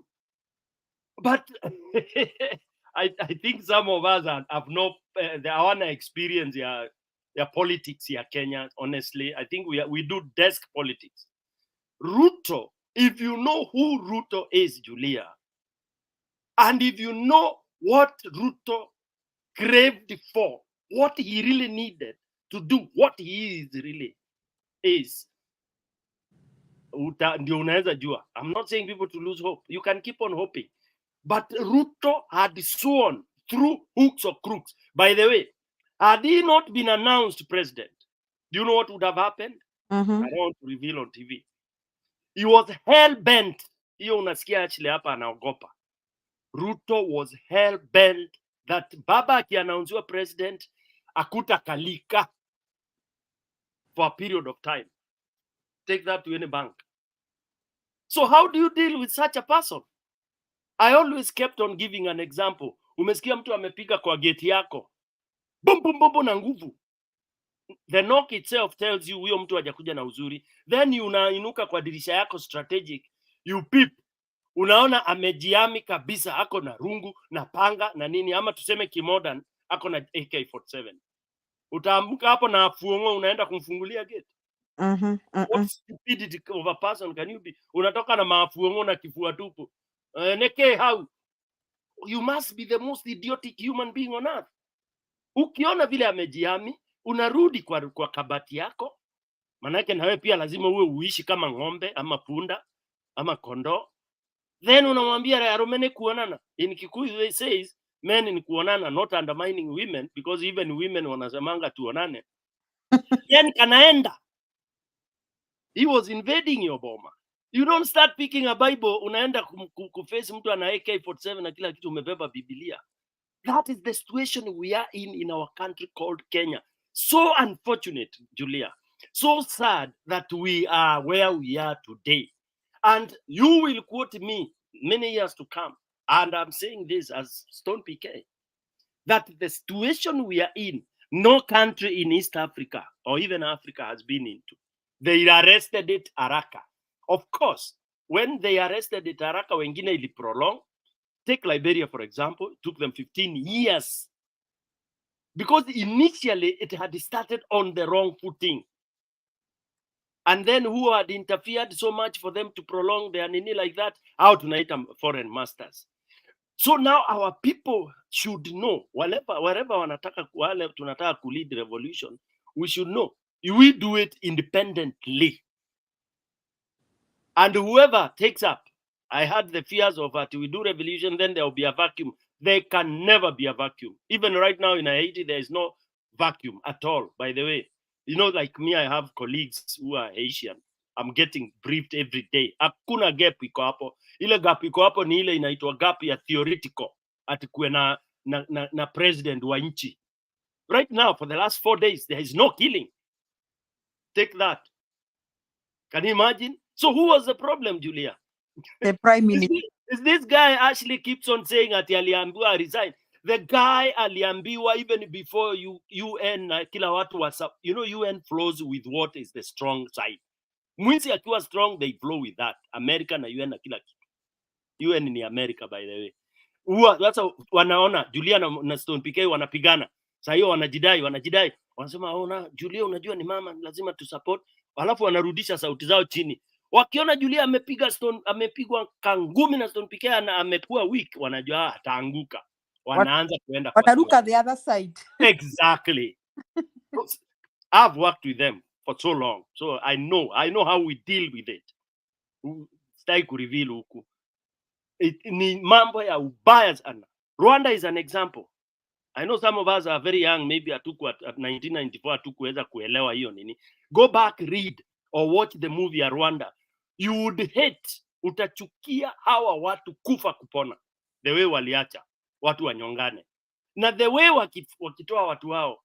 But I think some of us have no experience their politics here, Kenya. Honestly, I think we do desk politics. Ruto, if you know who Ruto is, Julia, and if you know what Ruto craved for, what he really needed to do, what he is really is, ndio unaweza jua. I'm not saying people to lose hope. You can keep on hoping. But Ruto had sworn through hooks or crooks. By the way, had he not been announced president, do you know what would have happened? I don't want to reveal on TV. He was hell-bent. Hiyo unasikia actually hapa anaogopa. Ruto was hell-bent that baba akiannouncewa president, akutakalika for a period of time. Take that to any bank. So how do you deal with such a person? I always kept on giving an example. Umesikia mtu amepiga kwa gate yako. Bum bum bum bum na nguvu. The knock itself tells you huyo mtu hajakuja na uzuri. Then you unainuka kwa dirisha yako strategic. You peep. Unaona amejiami kabisa, ako na rungu na panga na nini, ama tuseme kimodern, ako na AK-47. Utaamka hapo na afuongo, unaenda kumfungulia gate. What stupidity of a person can you be? Unatoka na maafuongo na kifua tupu. Neke how? You must be the most idiotic human being on earth. Ukiona vile amejiami, unarudi kwa kabati yako. Manake na wewe pia lazima uwe uishi kama ng'ombe ama punda ama kondoo. Then unamwambia Romene kuonana. In Kikuyu they says men ni kuonana, not undermining women, because even women wanasemanga tuonane. Then kanaenda. He was invading your boma. You don't start picking a Bible, unaenda kuface mtu ana AK-47 na kila kitu umebeba Biblia. That is the situation we are in our country called Kenya. So unfortunate, Julia. So sad that we are where we are today. And you will quote me many years to come. And I'm saying this as Stone PK, that the situation we are in, no country in East Africa or even Africa has been into. They arrested it Araka. Of course, when they arrested it Araka, wengine ili prolong. Take Liberia, for example, it took them 15 years. Because initially it had started on the wrong footing. And then who had interfered so much for them to prolong their nini like that? How to night foreign masters. So now our people should know, wherever wanataka wale tunataka to lead the revolution, we should know. We do it independently. And whoever takes up, I had the fears of that we do revolution, then there will be a vacuum. There can never be a vacuum. Even right now in Haiti, there is no vacuum at all, by the way. You know, like me, I have colleagues who are Haitian. I'm getting briefed every day. Hakuna gap iko hapo. Ile gap iko hapo ni ile inaitwa gap ya theoretical. Ati kuwe na president wa nchi. Right now, for the last 4 days, there is no killing. Take that. Can you imagine? So who was the problem, Julia? The prime minister. Is this guy actually keeps on saying ati aliambiwa resign? The guy aliambiwa even before UN kila watu WhatsApp. You know, UN flows with what is the strong side. Mwinzi akiwa strong, they flow with that. America na UN na kila kitu. UN ni America, by the way. Sasa wanaona Julia na Stone PK wanapigana. Sasa hiyo wanajidai. Wanasema ona Julia, unajua ni mama, lazima tu support. Alafu wanarudisha sauti zao chini. Wakiona Julia amepigwa kangumi na Stone PK na amekuwa weak, wanajua ataanguka. Wanaanza kuenda wataruka the other side. Exactly. I've worked with them for so long, so I know how we deal with it. Stai ku reveal huku. Ni mambo ya ubaya sana. Rwanda is an example. I know some of us are very young, maybe at 1994 hatukuweza kuelewa hiyo nini. Go back, read. or watch the movie ya Rwanda, you would hate, utachukia hawa watu kufa kupona, the way waliacha watu wanyongane, na the way wakitoa watu wao,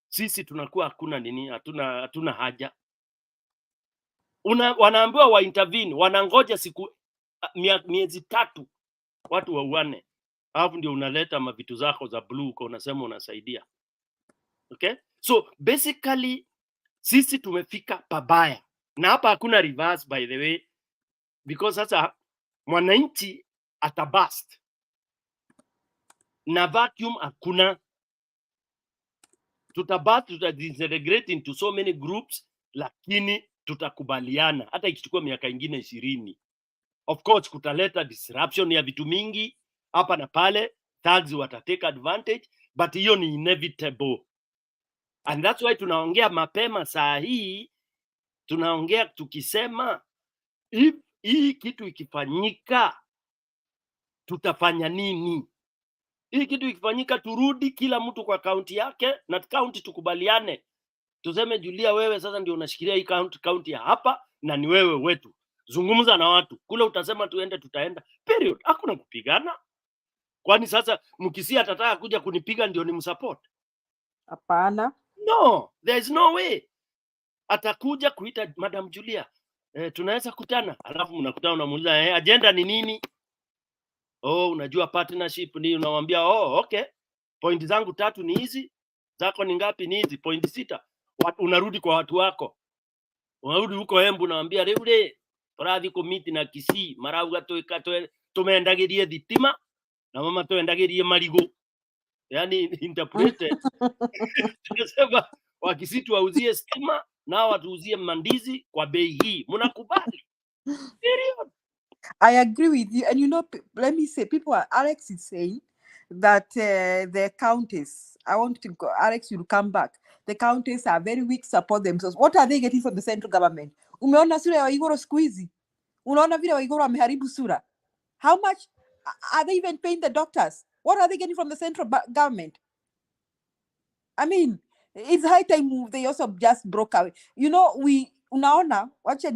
sisi tunakuwa hakuna nini, hatuna haja. Wanaambiwa wa intervene, wanangoja siku miezi 3 watu wauane, alafu ndio unaleta mavitu zako za blue uko unasema unasaidia. Okay, so basically sisi tumefika pabaya, na hapa hakuna reverse, by the way, because sasa mwananchi atabust na vacuum hakuna, tutabust, tutadisintegrate into so many groups, lakini tutakubaliana hata ikichukua miaka ingine 20. Of course kutaleta disruption ya vitu mingi hapa na pale, thugs watatake advantage, but hiyo ni inevitable. And that's why tunaongea mapema saa hii, tunaongea tukisema hii kitu ikifanyika tutafanya nini? Hii kitu ikifanyika turudi kila mtu kwa kaunti yake, na kaunti tukubaliane. Tuseme Julia, wewe sasa ndio unashikilia hii kaunti ya hapa na ni wewe wetu. Zungumza na watu. Kule utasema tuende, tutaenda. Period. Hakuna kupigana. Kwani sasa Mkisia atataka kuja kunipiga ndio nimsupport? Hapana. No, there is no way. Atakuja kuita Madam Julia. Tunaweza kutana. Alafu mnakutana unamuuliza agenda ni nini? Oh, unajua partnership ni, unamwambia okay. Point zangu 3 ni hizi. Zako ni ngapi? Ni hizi. Point 6. Unarudi kwa watu wako. Unarudi huko Embu unawaambia reule radhi komiti na Kisii marauga tumendagirie thitima na mama tuendagirie marigo. Yani interpreted. Tunasema Wakisii tuwauzie stima na watuuzie mandizi kwa bei hii. Mnakubali? Period. I agree with you. And you know, let me say, Alex is saying that the counties, I want to go, Alex, you'll come back. The counties are very weak, support themselves. What are they getting from the central government? Umeona sura ya Waiguru siku hizi? Unaona vile Waiguru ameharibu sura? How much are they even paying the doctors? What are they getting from the central government? I mean, it's high time they also just broke away. You know, unaona, wacha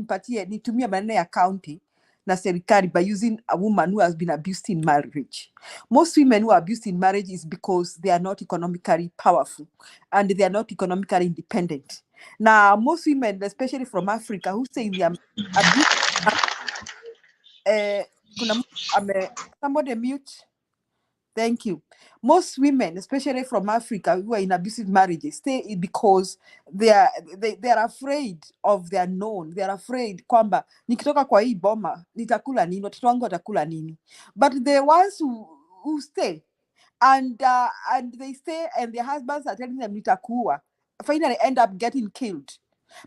nitumie maneno ya county na serikali by using a woman who has been abused in marriage. Most women who are abused in marriage is because they are not economically powerful and they are not economically independent. Now, most women, especially from Africa, who say they are abused, somebody mute. Thank you. Most women, especially from Africa, who are in abusive marriages, stay because they are afraid of their known. They are afraid kwamba nikitoka kwa hii boma nitakula nini, watoto wangu watakula nini. But the ones who stay and they stay and their husbands are telling them nitakuwa, finally end up getting killed.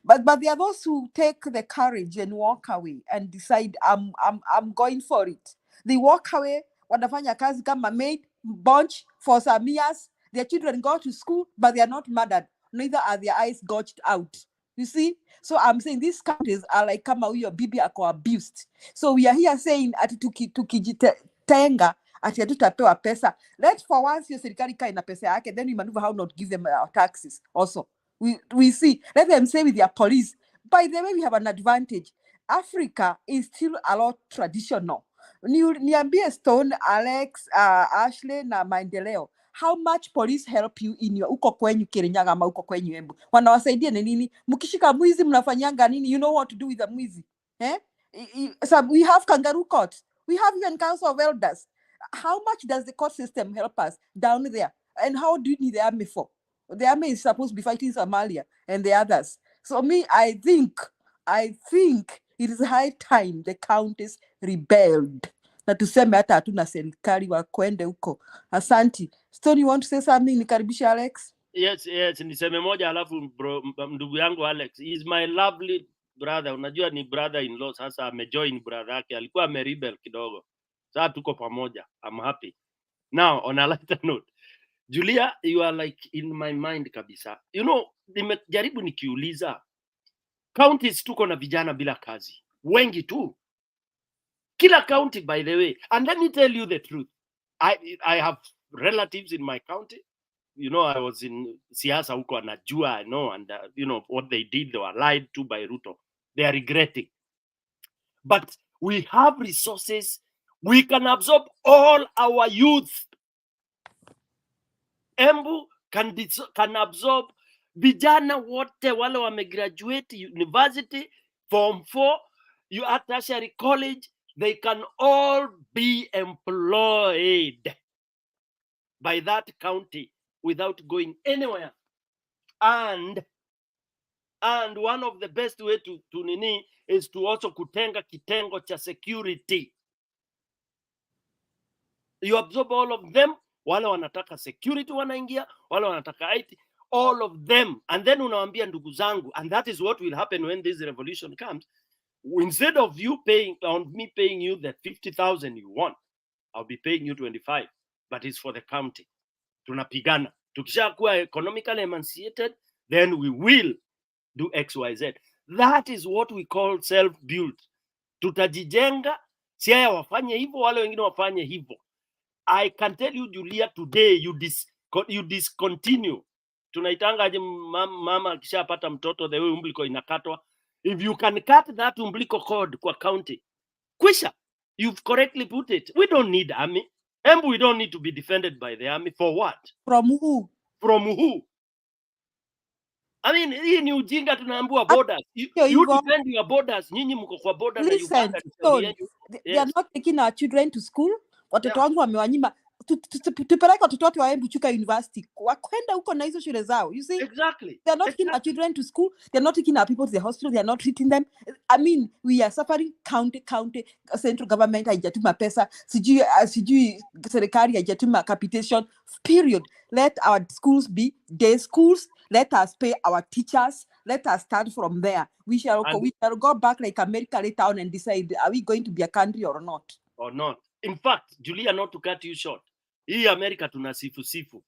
But there are those who take the courage and walk away and decide I'm going for it. They walk away. Wanafanya kazi kama maid, bunch for some years. Their children go to school, but they are not murdered. Neither are their eyes gouged out. You see? So I'm saying these countries are like kama huyo bibi ako abused. So we are here saying ati tukijitenga ati hatutapewa pesa. Let for once your serikali kaa ina pesa yake, then we maneuver how not give them our taxes also. We see. Let them say with their police. By the way, we have an advantage. Africa is still a lot traditional. Niambie Stone, Alex, Ashley na Maendeleo, how much police help you in your uko kwenyu Kirinyaga ama uko kwenyu Embu? Wanawasaidia ni nini? Mkishika mwizi mnafanyanga nini? You know what to do with the mwizi. So we have kangaroo courts. We have even council of elders. How much does the court system help us down there? And how do you need the army for? The army is supposed to be fighting Somalia and the others. So I think it is high time the counties rebelled. Na tuseme hata hatuna serikali wa kwende huko. Asanti. Stone, you want to say something? Nikaribisha Alex. Yes, niseme moja alafu ndugu yangu Alex. He is my lovely brother. Unajua ni brother-in-law, sasa amejoin brother yake. Alikuwa amerebel kidogo. Sasa tuko pamoja. I'm happy. Now, on a lighter note. Julia, you are like in my mind kabisa. You know, nimejaribu nikiuliza. Counties tuko na vijana bila kazi. Wengi tu. Kila county, by the way. And let me tell you the truth. I have relatives in my county. You know, I was in siasa huko anajua, I know, and you know what they did, they were lied to by Ruto. they are regretting. But we have resources. We can absorb all our youth. Embu can absorb vijana wote wale wamegraduate university, form 4, you at tertiary college, they can all be employed by that county without going anywhere. And one of the best way to nini is to also kutenga kitengo cha security. You absorb all of them, wale wanataka security wanaingia, wale wanataka IT, all of them. And then unawaambia ndugu zangu, and that is what will happen when this revolution comes. Instead of you paying, on me paying you the 50,000 you want, I'll be paying you 25, but it's for the county. Tunapigana. Tukishakuwa economically emancipated, then we will do XYZ. That is what we call self-build. Tutajijenga, si haya wafanye hivyo, wale wengine wafanye hivyo. I can tell you, Julia, today you discontinue. Tunaitanga aje mama akishapata mtoto the way umbilical inakatwa. If you can cut that umbilical cord kwa county, kwisha, you've correctly put it. We don't need army. And we don't need to be defended by the army. For what? From who? From who? I mean, hii ni ujinga tunaambiwa borders. You defend your borders. Nyinyi mko kwa border na Uganda. They are not taking our children to school. Watoto wangu wamewanyima. Tupeleke watoto wote waende Chuka University. Wakwenda huko na hizo shule zao. You see? Exactly. They are not taking our children to school. They are not taking our people to the hospital. They are not treating them. I mean, we are suffering. County, central government haijatuma pesa. Sijui serikali haijatuma capitation. Period. Let our schools be day schools. Let us pay our teachers. Let us start from there. We shall go back like America later on and decide, are we going to be a country or not? Or not. In fact, Julia, not to cut you short, hii America tunasifu.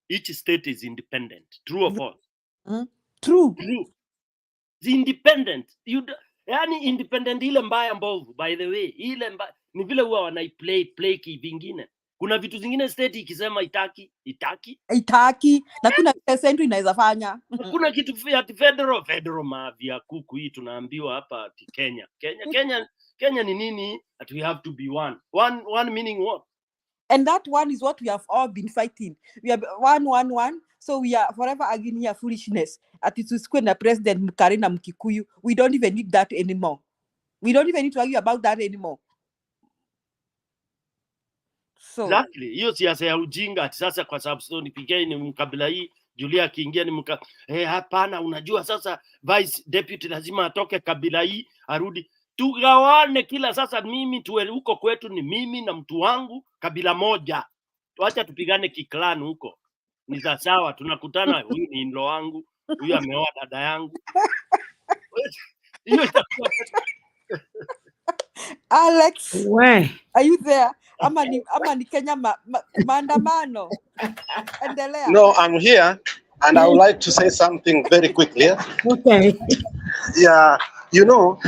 Each state is independent. True or false? True. The independent. Yani independent ile mbaya mbovu, by the way. Ile mbaya, ni vile huwa wanaiplay kivingine. Kuna vitu zingine state ikisema itaki. Na kuna central inaweza fanya. Kuna kitu ya federal mavia kuku hii tunaambiwa hapa ati Kenya ni nini? That we have to be one. One meaning what? And that one is what we have all been fighting. We are one. So we are forever arguing here foolishness. At Ituskwe na President Mkarina Mkikuyu. We don't even need that anymore. We don't even need to argue about that anymore. So exactly. Hiyo siasa ya ujinga sasa kwa sababu Stone PK ni mkabila hii, Julia akiingia ni hapana, unajua sasa vice deputy lazima atoke kabila hii arudi. Tugawane kila sasa, mimi tuwe huko kwetu ni mimi na mtu wangu kabila moja. Tuacha tupigane kiklan huko. Ni sawa, tunakutana, huyu ni in-law wangu, huyu ameoa dada yangu. Hiyo itakuwa Alex, are you there? Ama ni Kenya maandamano. Endelea. No, I'm here and I would like to say something very quickly. Okay. Yeah, you know,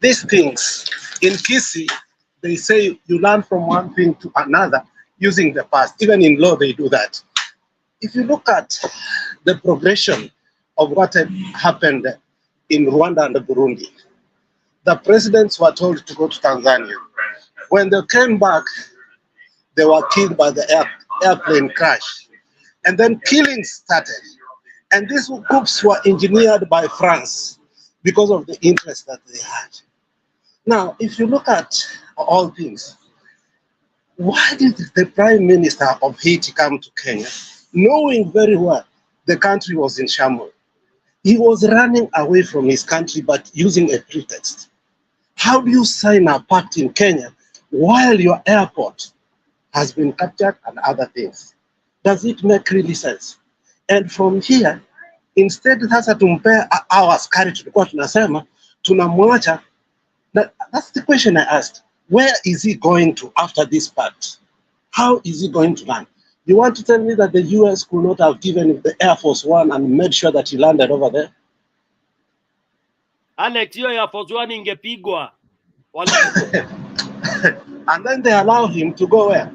these things in Kisi, they say you learn from one thing to another using the past. Even in law, they do that. If you look at the progression of what had happened in Rwanda and Burundi, the presidents were told to go to Tanzania. When they came back, they were killed by the airplane crash. And then killings started. And these groups were engineered by France because of the interest that they had. Now, if you look at all things, why did the Prime Minister of Haiti come to Kenya, knowing very well the country was in shambles? He was running away from his country, but using a pretext. How do you sign a pact in Kenya while your airport has been captured and other things? Does it make really sense? And from here, instead sasa tumpe our askari tulikuwa tunasema tunamwacha. That's the question I asked. Where is he going to after this pact? How is he going to land? You want to tell me that the US could not have given the Air Force One and made sure that he landed over there? Alex, hiyo Air Force One ingepigwa. And then they allow him to go where?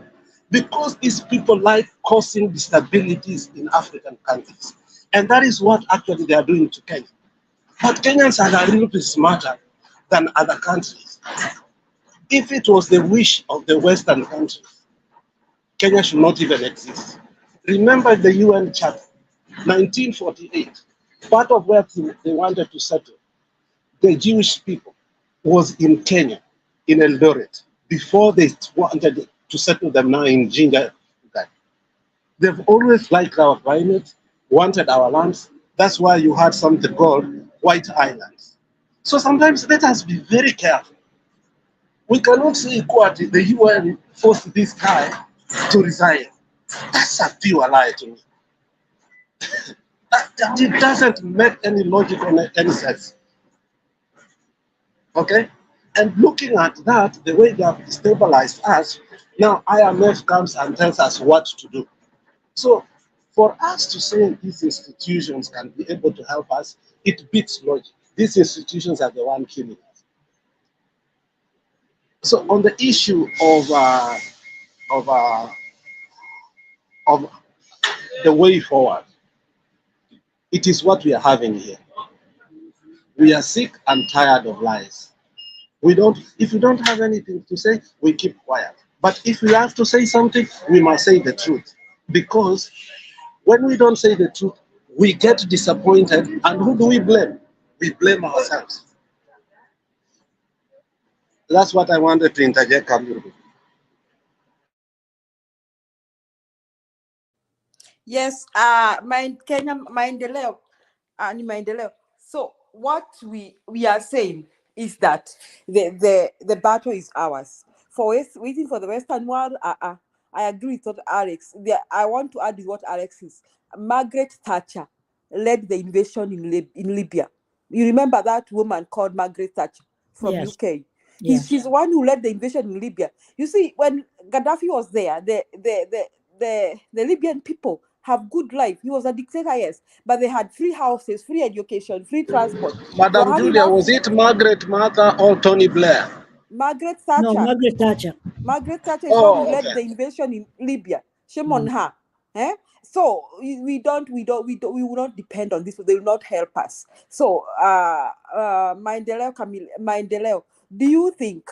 Because these people like causing instabilities in African countries. And that is what actually they are doing to Kenya. But Kenyans are a little bit smarter than other countries. If it was the wish of the Western countries, Kenya should not even exist. Remember the UN Charter, 1948, part of where they wanted to settle the Jewish people was in Kenya, in Eldoret, before they wanted to settle them now in Jinja. They've always liked our climate, wanted our lands. That's why you had something called White Islands. So sometimes let us be very careful. We cannot say equality, the UN forced this guy to resign. That's a pure lie to me. It doesn't make any logic or any sense. Okay? And looking at that, the way they have destabilized us, now IMF comes and tells us what to do. So for us to say these institutions can be able to help us, it beats logic. These institutions are the one killing us. So on the issue of the way forward, it is what we are having here. We are sick and tired of lies. If we don't have anything to say, we keep quiet. But if we have to say something, we must say the truth. Because when we don't say the truth, we get disappointed. And who do we blame? We blame ourselves. That's what I wanted to interject a little bit. Yes, Kenya maendeleo, ni maendeleo. So what we are saying is that the battle is ours. For waiting for the Western world, I agree with what Alex. I want to add what Alex is. Margaret Thatcher led the invasion in Libya. You remember that woman called Margaret Thatcher from Yes. UK? Yeah. She's the one who led the invasion in Libya. You see, when Gaddafi was there, the Libyan people have good life. He was a dictator, yes, but they had free houses, free education, free transport. Madam Julia, was it Margaret Martha or Tony Blair? Margaret Thatcher. No, Margaret Thatcher. Margaret Thatcher is one who led the invasion in Libya. Shame on her. So we will not depend on this. They will not help us. So Maendeleo, do you think?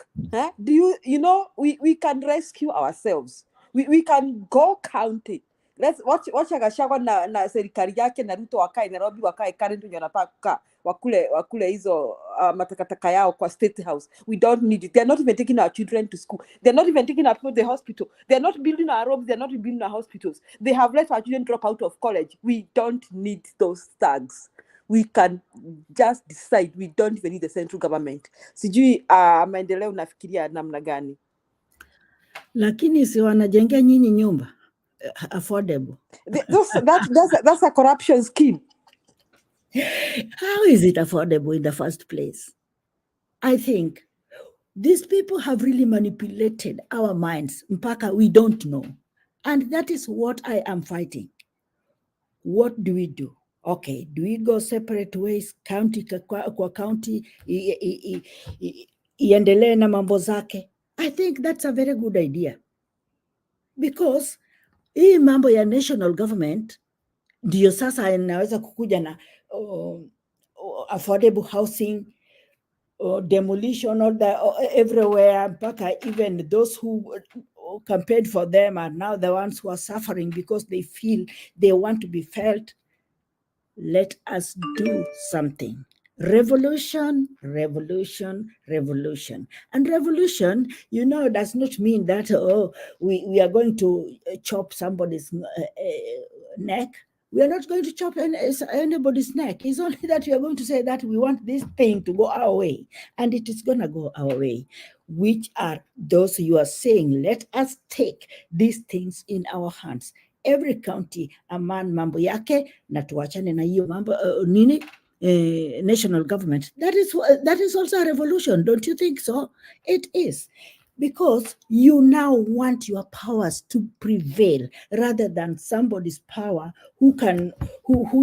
We can rescue ourselves. We can go counting. Let's watch Gachagua na serikali yake na Ruto wakae Nairobi, wakae Karen ndio wanataka kukaa wakule hizo matakataka yao kwa State House. We don't need it. They're not even taking our children to school. They're not even taking our people to the hospital. They're not building our roads. They're not building our hospitals. They have let our children drop out of college. We don't need those thugs. We can just decide. We don't even need the central government. Sijui maendeleo nafikiria namna gani? Lakini si wanajengea nyinyi nyumba affordable. That's a corruption scheme. How is it affordable in the first place? I think these people have really manipulated our minds. Mpaka we don't know. And that is what I am fighting. What do we do? Okay, do we go separate ways, county kwa county, iendelee na mambo zake? I think that's a very good idea. Because hii mambo ya national government ndio sasa inaweza kukuja na affordable housing, demolition everywhere, mpaka even those who campaigned for them are now the ones who are suffering because they feel they want to be felt. Let us do something. Revolution, revolution, revolution. And revolution, does not mean that, we are going to chop somebody's neck. We are not going to chop anybody's neck. It's only that we are going to say that we want this thing to go our way. And it is going to go our way. Which are those you are saying, let us take these things in our hands. Every county, aman mambo yake, na tuachane na hiyo mambo, national government. That is also a revolution, don't you think so? It is. Because you now want your powers to prevail rather than somebody's power who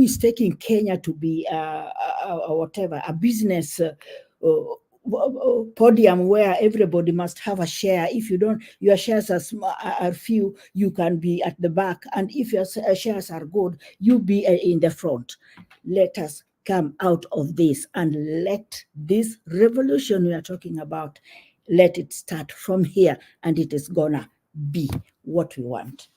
is taking Kenya to be a business podium where everybody must have a share. If you don't, your shares are few, you can be at the back. And if your shares are good, you be in the front. Let us come out of this, and let this revolution we are talking about, let it start from here, and it is gonna be what we want.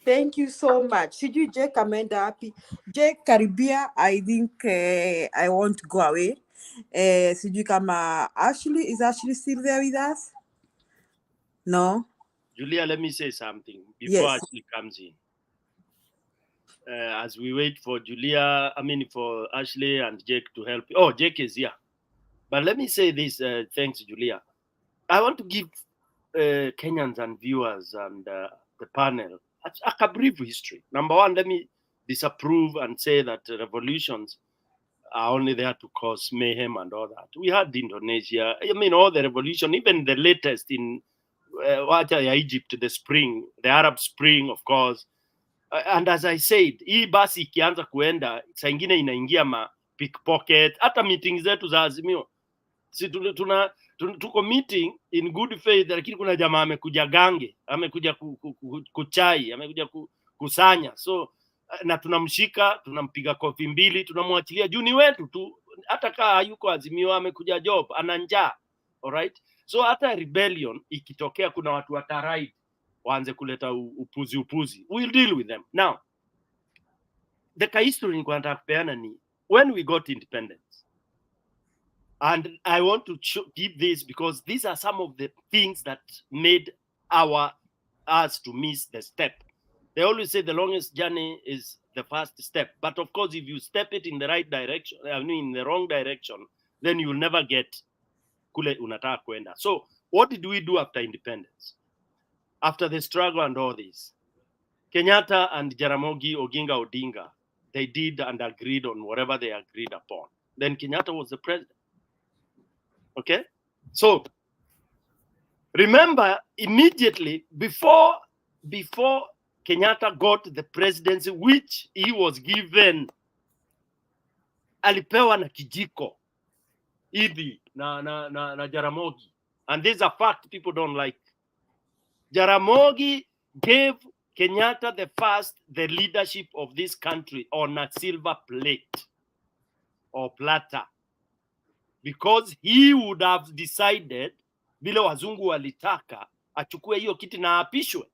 Thank you so much. Sijui Jake ameenda wapi? Jake karibia, I think I want to go away. Sijui kama Ashley, is Ashley still there with us? No? Julia, let me say something before Yes. Ashley comes in. As we wait for Julia, for Ashley and Jake to help. Oh, Jake is here. But let me say this, thanks, Julia. I want to give Kenyans and viewers and the panel a brief history. Number one, let me disapprove and say that revolutions are only there to cause mayhem and all that. We had Indonesia, all the revolution, even the latest in Egypt, the spring, the Arab Spring, of course. And as I said, hii basi ikianza kuenda, saa ingine inaingia ma pickpocket, hata meetings zetu za Azimio. Si tuko meeting in good faith, lakini kuna jamaa amekuja gange, amekuja kuchai, amekuja kusanya. So na tunamshika, tunampiga kofi mbili, tunamwachilia juu ni wetu tu, hata kaa hayuko Azimio, amekuja job, ana njaa. Alright? So hata rebellion ikitokea, kuna watu watarai waanze kuleta upuzi. We'll deal with them. Now, the history nilikuwa nataka kupeana ni when we got independence. And I want to give this because these are some of the things that made us to miss the step. They always say the longest journey is the first step. But of course, if you step it in the right direction, in the wrong direction, then you'll never get kule unataka kwenda. So what did we do after independence? After the struggle and all this, Kenyatta and Jaramogi Oginga Odinga, they did and agreed on whatever they agreed upon. Then Kenyatta was the president. Okay? So, remember, immediately before Kenyatta got the presidency, which he was given, alipewa na kijiko, Idi na Jaramogi. And this is a fact people don't like. Jaramogi gave Kenyatta the leadership of this country on a silver plate or platter, because he would have decided vile wazungu walitaka achukue hiyo kiti na apishwe.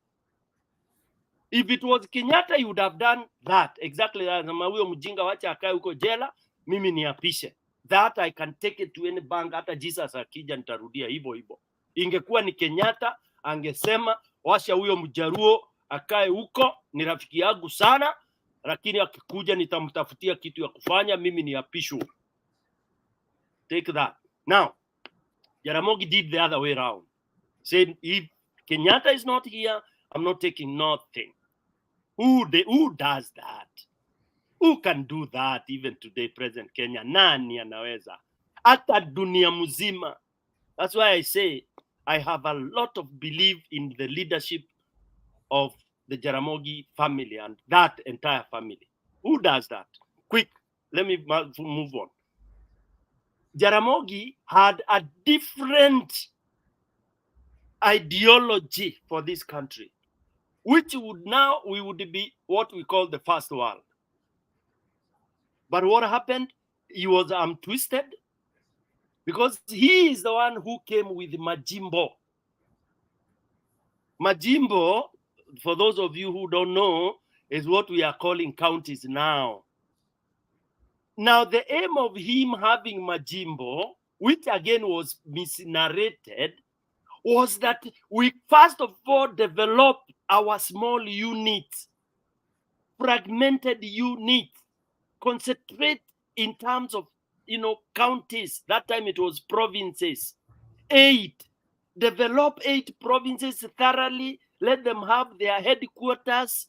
If it was Kenyatta, he would have done that exactly. Kama huyo mjinga wacha akae huko jela, mimi niapishe. That I can take it to any bank, hata Jesus akija nitarudia hivyo. Ingekuwa ni Kenyatta, angesema washa huyo mjaruo akae huko, ni rafiki yangu sana, lakini akikuja nitamtafutia kitu ya kufanya, mimi niapishwe. Take that. Now, Jaramogi did the other way around. Said, if Kenyatta is not here, I'm not taking nothing. Who does that? Who can do that even today, President Kenya? Nani anaweza? Hata dunia mzima. That's why I say I have a lot of belief in the leadership of the Jaramogi family and that entire family. Who does that? Quick, let me move on. Jaramogi had a different ideology for this country, which we would be what we call the first world. But what happened? He was twisted, because he is the one who came with Majimbo. Majimbo, for those of you who don't know, is what we are calling counties now. Now, the aim of him having Majimbo, which again was misnarrated, was that we first of all develop our small units, fragmented units, concentrate in terms of, counties. That time it was provinces. 8. Develop 8 provinces thoroughly. Let them have their headquarters.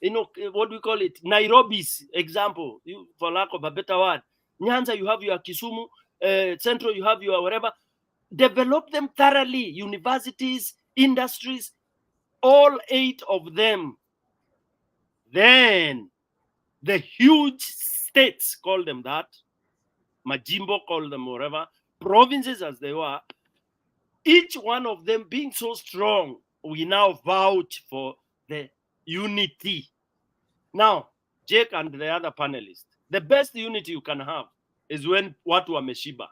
What do we call it? Nairobi's example, for lack of a better word. Nyanza, you have your Kisumu. Central, you have your whatever. Develop them thoroughly. Universities, industries, all 8 of them. Then the huge states, call them that, Majimbo, call them whatever, provinces as they were, each one of them being so strong, we now vouch for the unity. Now, Jake and the other panelists, the best unity you can have is when watu wameshiba.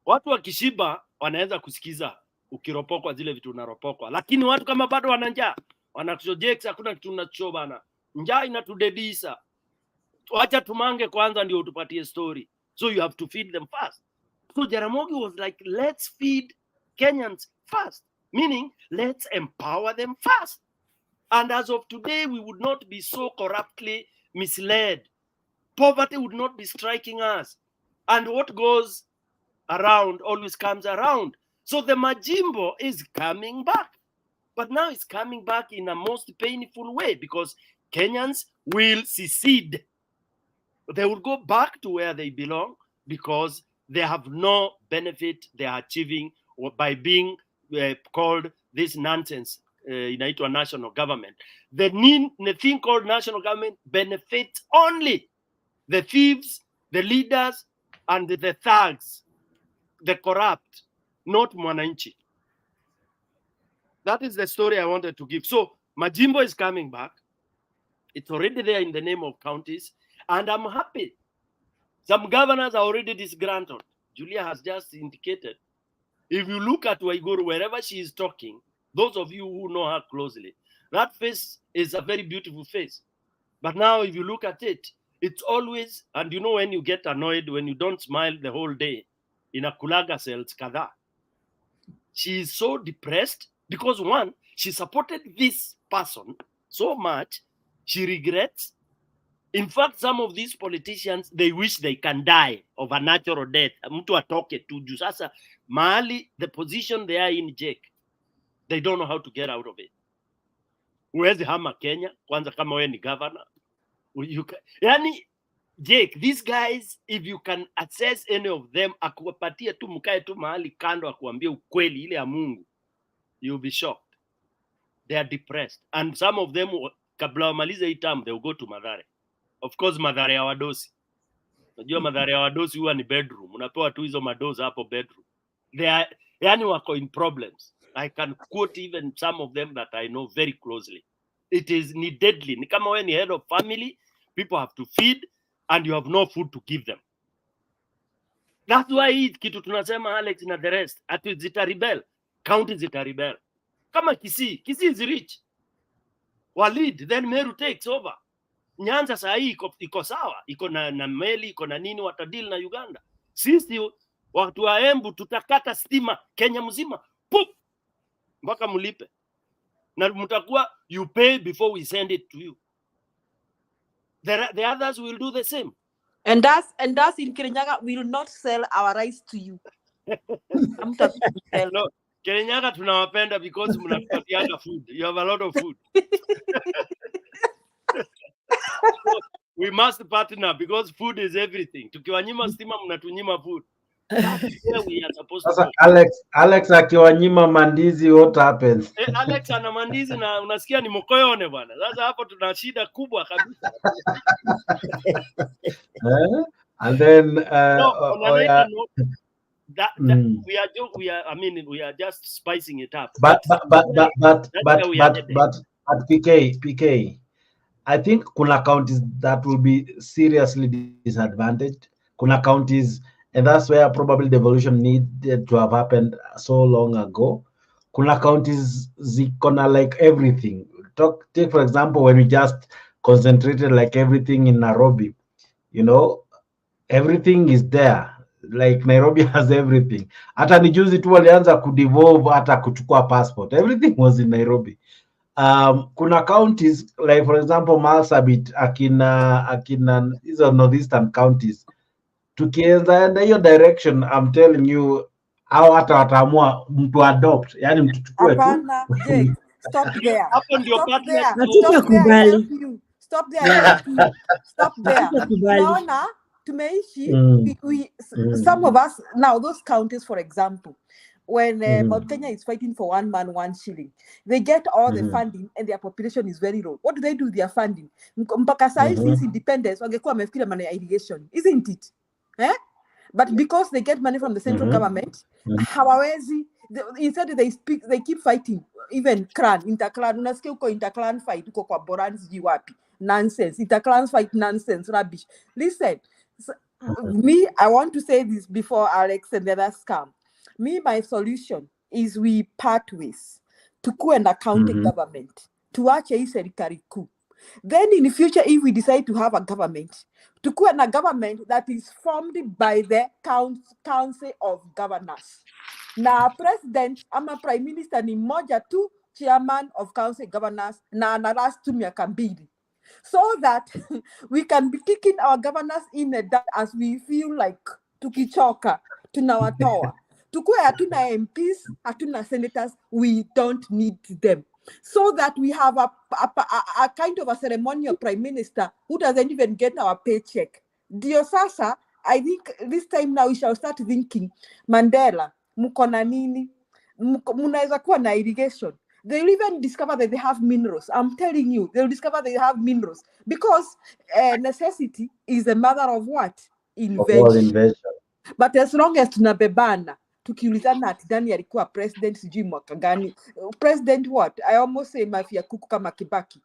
Watu wakishiba wanaweza kusikiza ukiropokwa zile vitu unaropokwa, lakini watu kama bado wana njaa, wanachojeka, hakuna kitu unacho bana, njaa inatudedisa. Wacha tumange kwanza ndio utupatie story. So you have to feed them fast. So Jaramogi was like, let's feed Kenyans fast, meaning let's empower them fast. And as of today, we would not be so corruptly misled. Poverty would not be striking us. And what goes around always comes around. So the Majimbo is coming back. But now it's coming back in a most painful way because Kenyans will secede. They will go back to where they belong because they have no benefit they are achieving by being called this nonsense inaitwa national government. The thing called national government benefits only the thieves, the leaders, and the thugs, the corrupt, not mwananchi. That is the story I wanted to give. So Majimbo is coming back. It's already there in the name of counties, and I'm happy. Some governors are already disgruntled. Julia has just indicated. If you look at Waiguru, wherever she is talking, those of you who know her closely, that face is a very beautiful face. But now if you look at it, it's always, and you know when you get annoyed, when you don't smile the whole day, in a kulaga cells kadha. She is so depressed because one, she supported this person so much, she regrets. In fact, some of these politicians, they wish they can die of a natural death. Mtu atoke tu juu sasa mahali the position they are in, Jake, they don't know how to get out of it. Huwezi hama Kenya kwanza kama wewe ni governor. Yani Jake, these guys, if you can access any of them, akuwapatie tu mkae tu mahali kando akuambie ukweli ile ya Mungu, you'll be shocked. They are depressed. And some of them, kabla wamalize hii term, they'll go to Mathare. Of course, Mathare ya wadosi. Unajua Mathare ya wadosi huwa ni bedroom. Unapewa tu hizo madozi hapo bedroom. They are, yani wako in problems. I can quote even some of them that I know very closely. It is deadly. Ni kama wewe ni head of family, people have to feed, and you have no food to give them. That's why kitu tunasema Alex na the rest, ati zita rebel, county zita rebel. Kama Kisii is rich. Walid, then Meru takes over. Nyanza saa hii iko sawa, iko na meli, iko na nini, watadili na Uganda. Sisi watu wa Embu tutakata stima Kenya mzima. Pup! Mpaka mlipe. Na mtakuwa you pay before we send it to you. The others will do the same. And us in Kirinyaga will not sell our rice to you. No, Kirinyaga tunawapenda because mnatupatianga food. You have a lot of food. We must partner because food is everything. Tukiwanyima stima mnatunyima food. That's where we are supposed to go. Alex akiwanyima mandizi, what happens? Alex ana mandizi na unasikia ni mokoyone bwana. Sasa hapo tuna shida kubwa kabisa. And then we are just spicing it up. But PK, I think kuna counties that will be seriously disadvantaged. Kuna counties, and that's where probably the evolution needed to have happened so long ago. Kuna counties zikona like everything. Take for example, when we just concentrated like everything in Nairobi, you know, everything is there. Like Nairobi has everything. Hata ni juzi tu walianza kudevolve hata kuchukua passport. Everything was in Nairobi. Kuna counties like for example Marsabit, akina hizo northeastern counties. Tukienda na hiyo direction, I'm telling you, au hata wataamua mtu adopt, yani mtu chukue tu. Stop there. Stop there. Naona tumeishi, some of us now, those counties for example, when Mount Kenya is fighting for 1 man 1 shilling, they get all the funding and their population is very low. What do they do with their funding? Mpaka sai since independence wangekuwa wamefikira maneno ya irrigation, isn't it? But because they get money from the central government, hawawezi, instead they keep fighting. even clan, interclan, unasikia uko interclan fight, uko kwa Borani sijui wapi. Nonsense. Interclan fight nonsense, rubbish. Listen, me, I want to say this before Alex and the others come. Me, my solution is we part ways. Tukuwe na county government. Tuache hii serikali kuu. Then in the future, if we decide to have a government, tukuwe na government that is formed by the council of governors. Na president ama prime minister ni moja tu, chairman of council governors, na analast 2 miaka mbili. So that we can be kicking our governors in the dark as we feel like tukichoka, tunawatoa. Tukuwe hatuna MPs, hatuna senators, we don't need them. So that we have a kind of a ceremonial prime minister who doesn't even get our paycheck. Dio sasa, I think this time now we shall start thinking, Mandela, mukona nini? Munaweza kuwa na irrigation. They'll even discover that they have minerals. I'm telling you, they'll discover they have minerals. Because necessity is the mother of what? Invention. But as long as tunabebana, tukiulizana ati nani alikuwa president sijui mwaka gani. President what? I almost say mafia kuku kama Kibaki.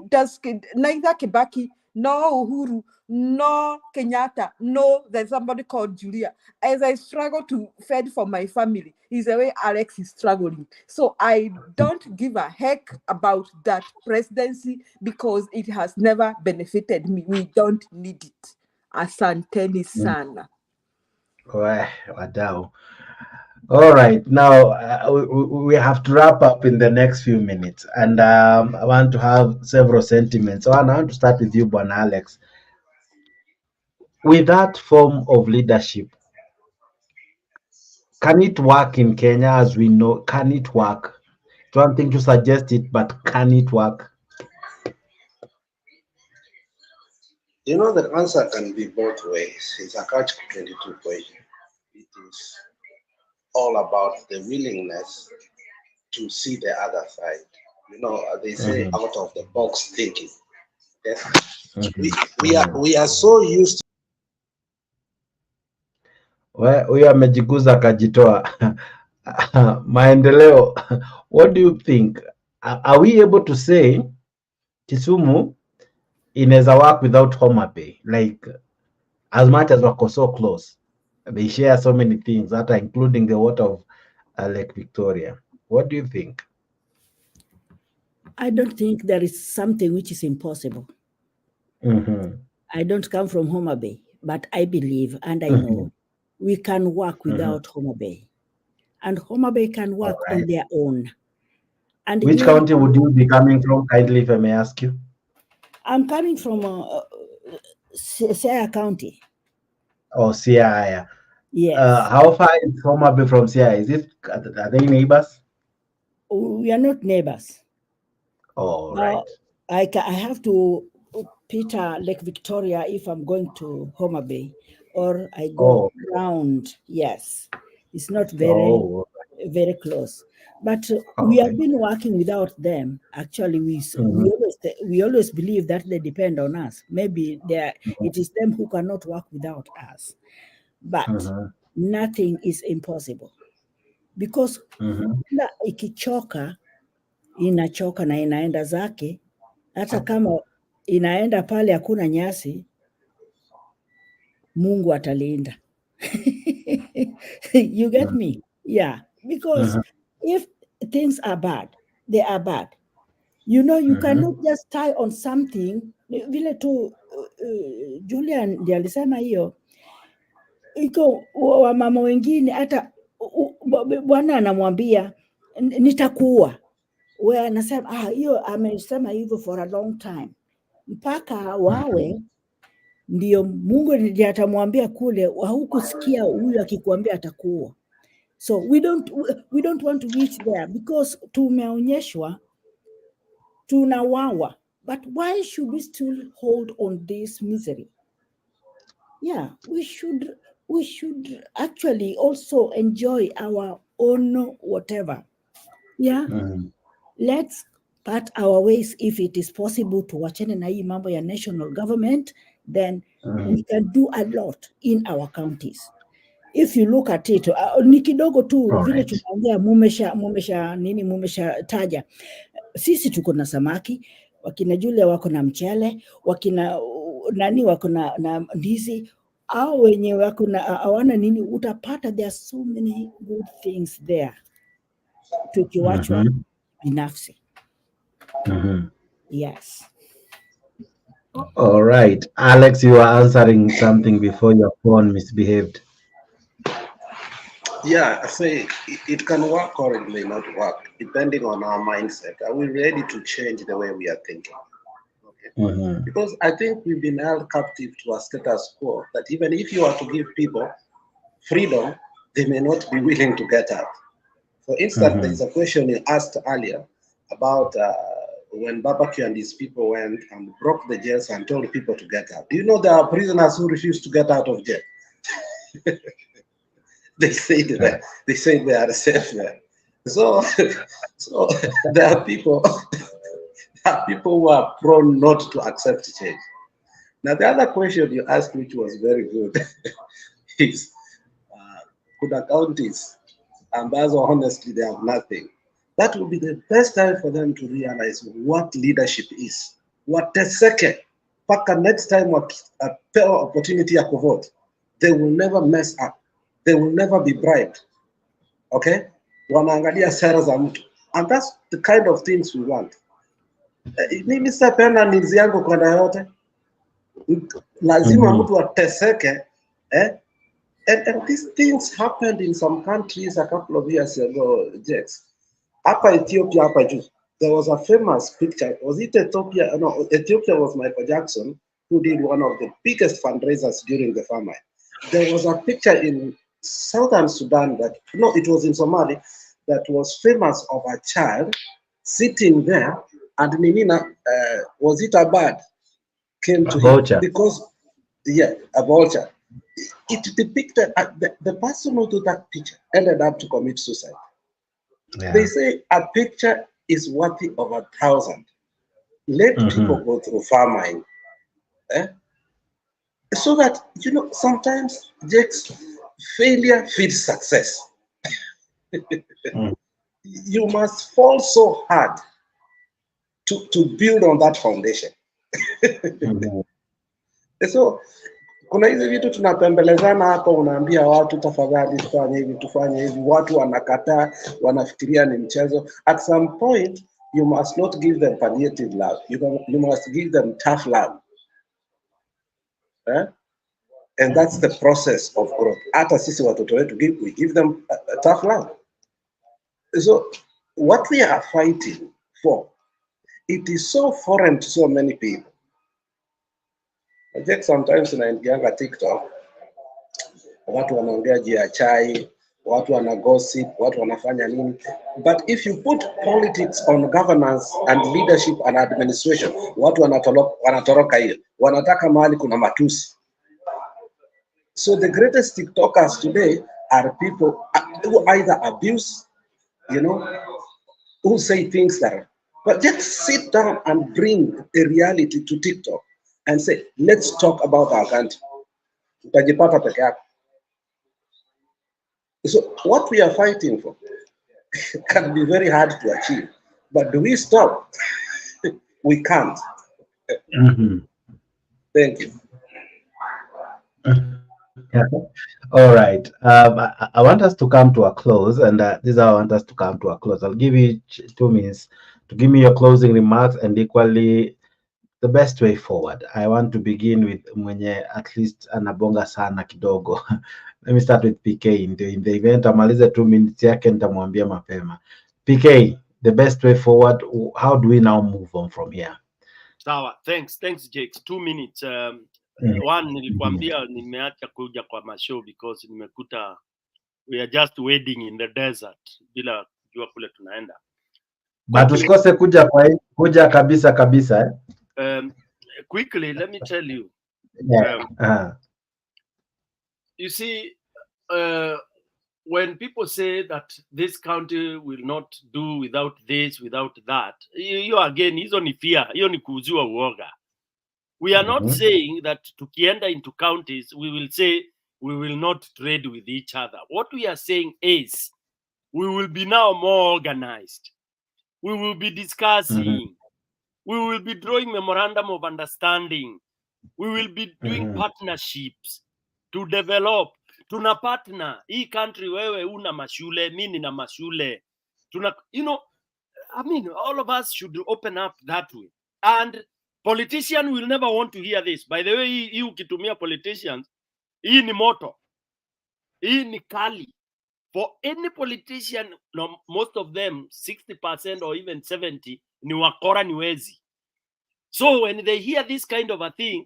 Does neither Kibaki, no Uhuru, no Kenyatta, no there's somebody called Julia. As I struggle to fend for my family, is the way Alex is struggling. So I don't give a heck about that presidency because it has never benefited me. We don't need it. Asanteni sana. Wadau. All right, now we have to wrap up in the next few minutes, and I want to have several sentiments. So I want to start with you, Bwana Alex. With that form of leadership, can it work in Kenya as we know? Can it work? Don't think to suggest it, but can it work? You know, the answer can be both ways. It's a catch-22 question. It is all about the willingness to see the other side. You know, they say out of the box thinking. Yes? We are so used to Huyo amejiguza akajitoa. Maendeleo, what do you think? Are we able to say Kisumu inaweza work without Homa Bay? Like, as much as wako so close, they share so many things, that are including the water of Lake Victoria. What do you think? I don't think there is something which is impossible. I don't come from Homa Bay, but I believe and I know we can work without Homa Bay. And Homa Bay can work on their own. And which county would you be coming from, kindly, if I may ask you? I'm coming from Siaya County. Oh, Siaya. Yes. How far is Homa Bay from Siaya? Are they neighbors? We are not neighbors. Oh, right. I have to Peter Lake Victoria if I'm going to Homa Bay, or I go around. Yes, it's not very close. But we have been working without them. Actually, we always believe that they depend on us. Maybe it is them who cannot work without us. But nothing is impossible, because ikichoka inachoka na inaenda zake. Hata kama inaenda pale hakuna nyasi, Mungu atalinda. You get me? Yeah, because if things are bad, they are bad. You know, you cannot just tie on something. Vile tu Julian ndiye alisema hiyo. Iko wamama wengine hata bwana anamwambia nitakuua. Wewe anasema hiyo amesema hivyo for a long time. Mpaka wawe ndio Mungu ndiye atamwambia kule, hukusikia huyu akikwambia atakuua. So we don't want to reach there because tumeonyeshwa tunawawa. But why should we still hold on this misery? Yeah, we should actually also enjoy our own whatever. Yeah. Let's part our ways if it is possible to wachane na hii mambo ya national government, then we can do a lot in our counties. if you look at it, ni kidogo tu vile tunaongea, mumesha taja. Sisi tuko na samaki, wakina Julia wako na mchele, wakina nani wako na ndizi, au wenye wako na hawana nini, utapata there are so many good things there tukiwachwa binafsi. Yes. All right, Alex, you are answering something before your phone misbehaved. Yeah, I say it can work or it may not work, depending on our mindset. Are we ready to change the way we are thinking? Okay. Because I think we've been held captive to a status quo that even if you are to give people freedom, they may not be willing to get out. For instance, there is a question you asked earlier about when Barbecue and his people went and broke the jails and told people to get out. Do you know there are prisoners who refuse to get out of jail? They say they are safe there. So there are people who are prone not to accept change. Now the other question you asked, which was very good, is kuna counties ambazo honestly they have nothing. That will be the best time for them to realize what leadership is. Wateseke paka next time wapewa opportunity ya kuvote, they will never mess up. They will never be bribed. Okay? Wanaangalia sera za mtu. And that's the kind of things we want. Mimi sitapenda nizi yangu kwenda yote. Lazima mtu ateseke. And these things happened in some countries a couple of years ago, Jex. Hapa Ethiopia, hapa juu. There was a famous picture. Was it Ethiopia? No, Ethiopia was Michael Jackson, who did one of the biggest fundraisers during the famine. There was a picture in Southern Sudan that, no, it was in Somalia, that was famous of a child sitting there, and Minina, was it a bird? Came to him because, yeah, a vulture. It depicted the person who took that picture ended up to commit suicide. Yeah. They say a picture is worthy of 1,000. Let people go through famine, so that, you know, sometimes Jake's failure feeds success. You must fall so hard to build on that foundation. So kuna hizi vitu tunapembelezana hapa, unaambia watu tafadhali tufanye hivi, watu wanakataa, wanafikiria ni mchezo. At some point you must not give them palliative love, you must give them tough love. And that's the process of growth. Hata sisi watoto wetu we give them a tough love. So what we are fighting for, it is so foreign to so many people. I think sometimes naingianga TikTok, watu wanaongea juu ya chai, watu wana gossip, watu wanafanya nini. But if you put politics on governance and leadership and administration, watu wanatoroka hiyo. Wanataka mahali kuna matusi. So the greatest TikTokers today are people who either abuse, you know, who say things that are, but just sit down and bring a reality to TikTok and say, let's talk about our country. Utajipata peke yako. So what we are fighting for can be very hard to achieve, but do we stop? We can't. Thank you. All right. I want us to come to a close, and this is how I want us to come to a close. I'll give you 2 minutes to give me your closing remarks, and equally the best way forward. I want to begin with mwenye at least anabonga sana kidogo. Let me start with PK. In the event amalize 2 minutes yake nitamwambia mapema. PK, the best way forward, how do we now move on from here? Sawa, thanks Jake. 2 minutes. One, nilikwambia nimeacha kuja kwa mashow because nimekuta we are just wading in the desert bila kujua kule tunaenda. But usikose kuja kabisa. Quickly, let me tell you. You see, when people say that this country will not do without this, without that, you again, hizo ni fear, hiyo ni kuuziwa uoga. We are not saying that tukienda into counties, we will say we will not trade with each other. What we are saying is we will be now more organized. We will be discussing. We will be drawing memorandum of understanding. We will be doing partnerships to develop. Tuna partner. Hii country wewe una mashule, mimi na mashule. All of us should open up that way. And politicians will never want to hear this. By the way, hii ukitumia politicians, hii ni moto. Hii ni kali. For any politician, no, most of them, 60% or even 70%, ni wakora ni wezi. So when they hear this kind of a thing,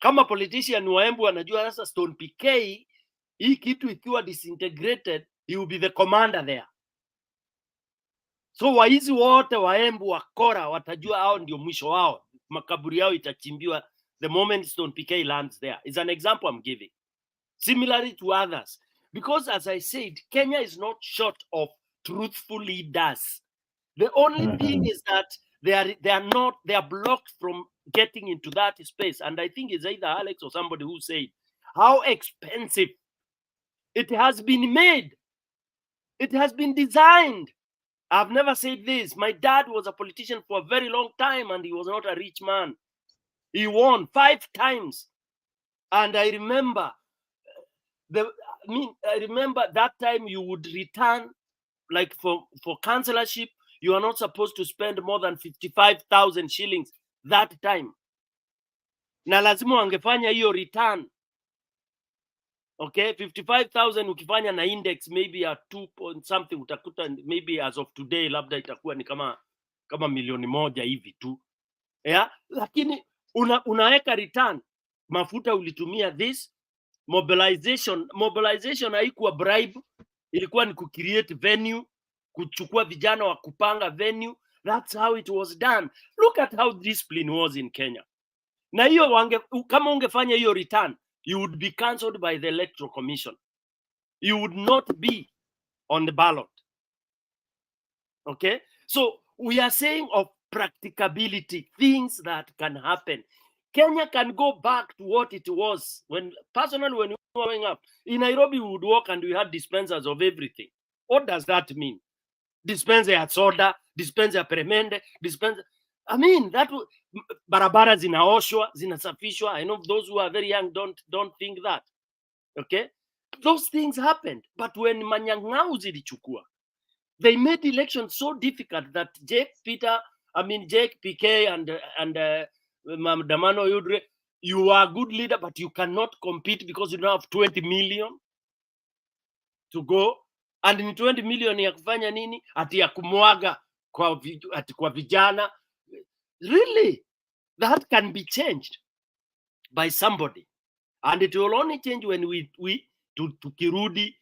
kama politician wa Embu anajua sasa Stone PK, hii kitu ikiwa disintegrated, he will be the commander there. So waizi wote wa Embu wakora watajua hao ndio mwisho wao. Makaburi yao itachimbiwa the moment Stone PK lands there. It's an example I'm giving. Similarly to others. Because as I said, Kenya is not short of truthful leaders. The only thing is that they are blocked from getting into that space. And I think it's either Alex or somebody who said how expensive it has been made. It has been designed. I've never said this. My dad was a politician for a very long time and he was not a rich man. He won 5 times. And I remember that time you would return, like for councillorship, you are not supposed to spend more than 55,000 shillings that time. Na lazima wangefanya hiyo return. Okay, 55,000 ukifanya na index maybe at 2 point something utakuta maybe as of today labda itakuwa ni kama milioni 1 hivi tu. Yeah? Lakini unaweka return, mafuta ulitumia this, mobilization haikuwa bribe, ilikuwa ni kucreate venue, kuchukua vijana wa kupanga venue. That's how it was done. Look at how discipline was in Kenya. Na hiyo kama ungefanya hiyo return, you would be cancelled by the Electoral Commission. You would not be on the ballot. Okay? So we are saying of practicability, things that can happen. Kenya can go back to what it was when we were growing up. In Nairobi, we would walk and we had dispensers of everything. What does that mean? Dispenser ya soda, dispenser ya peremende, dispenser. I mean, barabara zinaoshwa, zinasafishwa. I know those who are very young don't think that. Okay? Those things happened. But when Manyang'au zilichukua, they made elections so difficult that Jake PK and Damano Yudre, you are a good leader, but you cannot compete because you don't have 20 million to go. And in 20 million ya kufanya nini? Ati ya kumwaga kwa vijana. Really? That can be changed by somebody. And it will only change when we tukirudi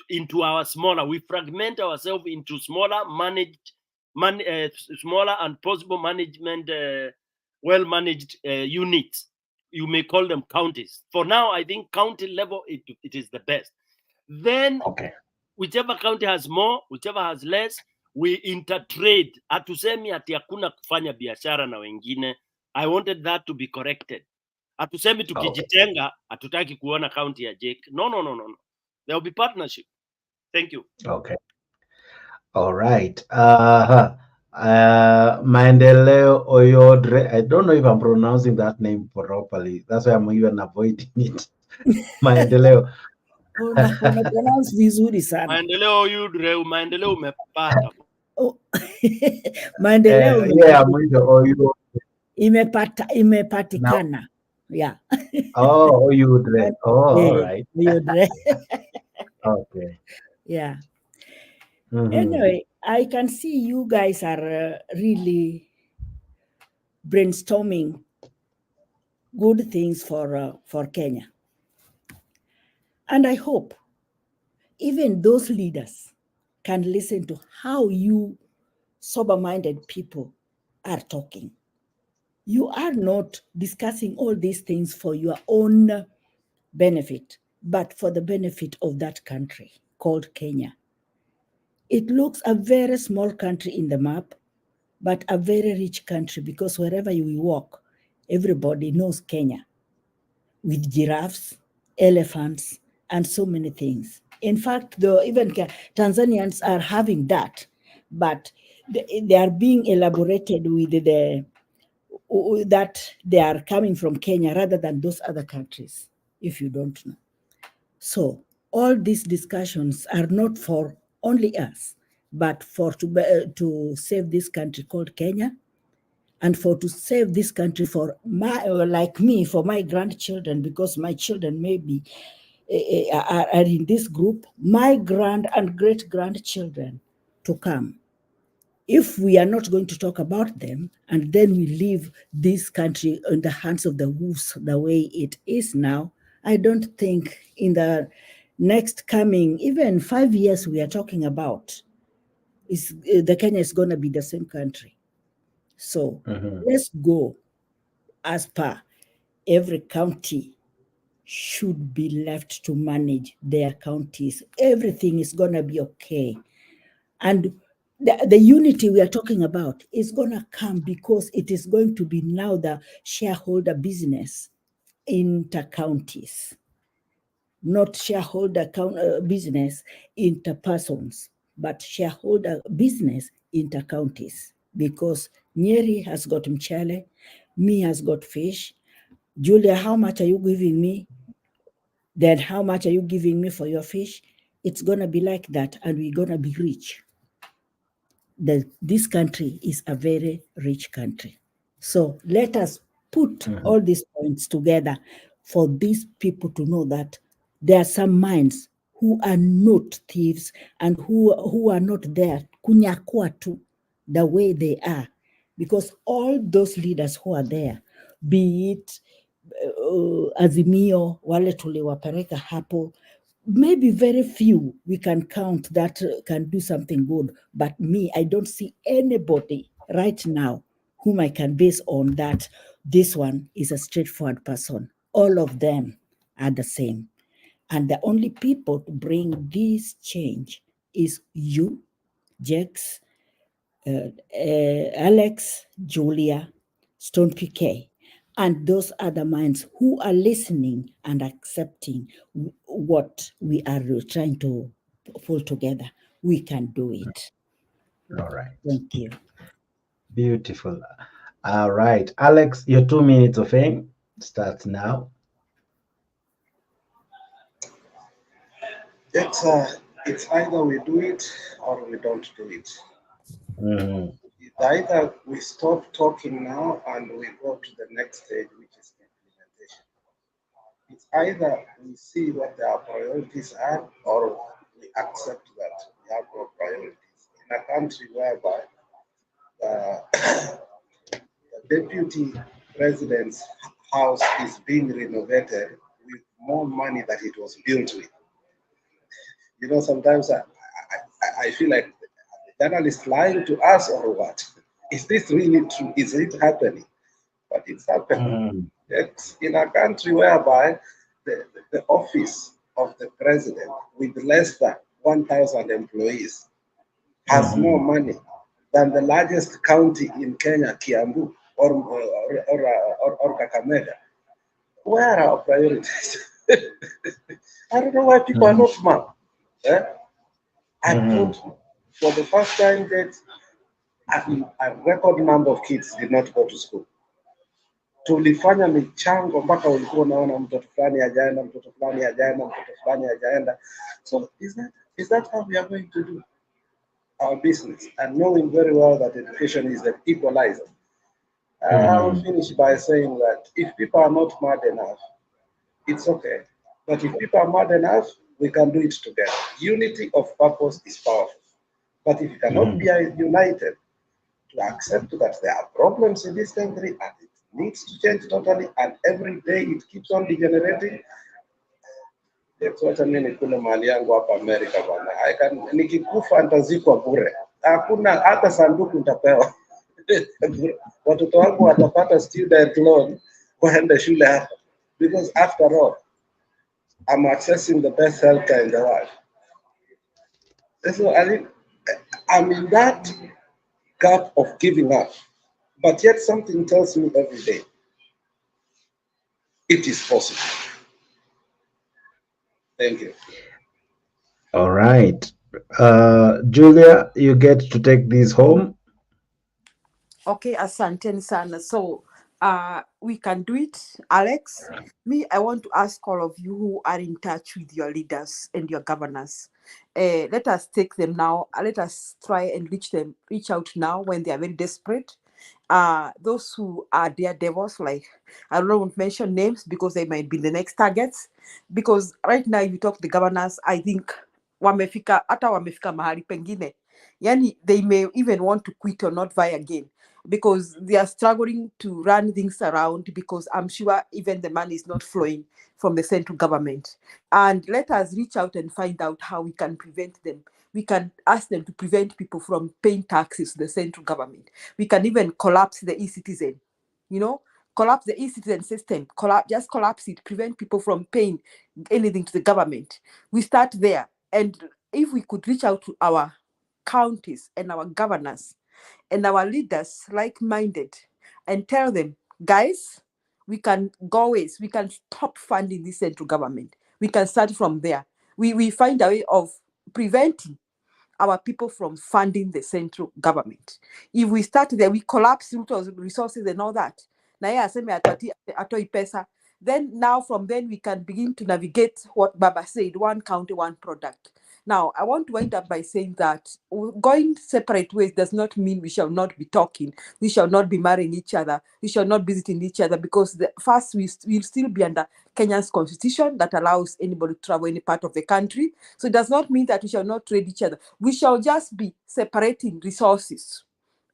into our smaller, we fragment ourselves into smaller smaller and possible management, well-managed units. You may call them counties. For now, I think county level, it is the best. Then, whichever county has more, whichever has less, we intertrade. Hatusemi ati hakuna kufanya biashara na wengine. I wanted that to be corrected. Hatusemi tukijitenga, hatutaki kuona county ya Jake. No. There will be partnership. Thank you. Okay. All right. Maendeleo Oyodre. I don't know if I'm pronouncing that name properly. That's why I'm even avoiding it. Maendeleo. Pronounce vizuri sana. Maendeleo Oyodre, maendeleo umepata. Maendeleo imepatikana. Yeah. Oh, Oyodre. Oh, all right. Oyodre. Okay. Yeah. Anyway, I can see you guys are really brainstorming good things for Kenya. And I hope even those leaders can listen to how you sober-minded people are talking. You are not discussing all these things for your own benefit, but for the benefit of that country called Kenya. It looks a very small country in the map, but a very rich country because wherever you walk, everybody knows Kenya with giraffes, elephants, and so many things. In fact, even Tanzanians are having that, but they are being elaborated with that they are coming from Kenya rather than those other countries, if you don't know. So all these discussions are not for only us, but to save this country called Kenya, and to save this country for like me, for my grandchildren, because my children maybe are in this group, my grand and great grandchildren to come. If we are not going to talk about them, and then we leave this country in the hands of the wolves the way it is now, I don't think in the next coming, even 5 years we are talking about, the Kenya is going to be the same country. So let's go as per every county should be left to manage their counties. Everything is going to be okay. And the unity we are talking about is going to come because it is going to be now the shareholder business inter-counties, not shareholder business inter-persons, but shareholder business inter-counties, because Nyeri has got mchele, me has got fish. Julia, how much are you giving me? Then how much are you giving me for your fish? It's going to be like that, and we're going to be rich. This country is a very rich country. So let us put all these points together for these people to know that there are some minds who are not thieves and who are not there kunyakua tu the way they are, because all those leaders who are there, be it Azimio, wale tuliwapeleka hapo, maybe very few we can count that can do something good. But me, I don't see anybody right now whom I can base on that this one is a straightforward person. All of them are the same. And the only people to bring this change is you, Jex, Alex, Julia, Stone PK, and those other minds who are listening and accepting what we are trying to pull together. We can do it. All right. Thank you. Beautiful. All right. Alex, your 2 minutes of fame starts now. It's either we do it or we don't do it. Either we stop talking now and we go to the next stage, which is implementation. It's either we see what our priorities are or we accept that we have no priorities. In a country whereby the Deputy President's house is being renovated with more money that it was built with. You know, sometimes I feel like the journalist lying to us or what? Is this really true? Is it happening? But it's happening. It's in a country whereby the office of the president with less than 1,000 employees has more money than the largest county in Kenya, Kiambu, or Kakamega. Where are our priorities? I don't know why people are not smart. I don't know. For the first time that a record number of kids did not go to school. Tulifanya michango mpaka ulikuwa unaona mtoto fulani hajaenda, mtoto fulani hajaenda, mtoto fulani hajaenda. So is that how we are going to do our business? And knowing very well that education is an equalizer. I will finish by saying that if people are not mad enough, it's okay. But if people are mad enough, we can do it together. Unity of purpose is powerful. But if you cannot be united to accept that there are problems in this country and it needs to change totally, and every day it keeps on degenerating, that's what I mean. Nikule mali yangu hapa America bwana. Nikikufa nitazikwa bure. Hakuna hata sanduku nitapewa. Watoto wangu watapata student loan waende shule hapa. Because after all, I'm accessing the best healthcare in the world. So I think I'm in that gap of giving up. But yet something tells me every day, it is possible. Thank you. All right. Julia, you get to take this home. Okay, asante sana. So we can do it. Alex, I want to ask all of you who are in touch with your leaders and your governors. Let us take them now. Let us try and reach out now when they are very desperate. Those who are daredevils, like I don't want to mention names because they might be the next targets. Because right now, if you talk to the governors, I think hata wamefika mahali pengine. Yani, they may even want to quit or not vie again because they are struggling to run things around because I'm sure even the money is not flowing from the central government. And let us reach out and find out how we can prevent them. We can ask them to prevent people from paying taxes to the central government. We can even collapse the e-citizen, collapse the e-citizen system, just collapse it, prevent people from paying anything to the government. We start there. And if we could reach out to our counties and our governors and our leaders, like-minded, and tell them, guys, we can go ways. We can stop funding the central government. We can start from there. We find a way of preventing our people from funding the central government. If we start there, we collapse resources and all that. Then now from then we can begin to navigate what Baba said, one county, one product. Now, I want to wind up by saying that going separate ways does not mean we shall not be talking. We shall not be marrying each other. We shall not be visiting each other because first we will still be under Kenya's constitution that allows anybody to travel any part of the country. So it does not mean that we shall not trade each other. We shall just be separating resources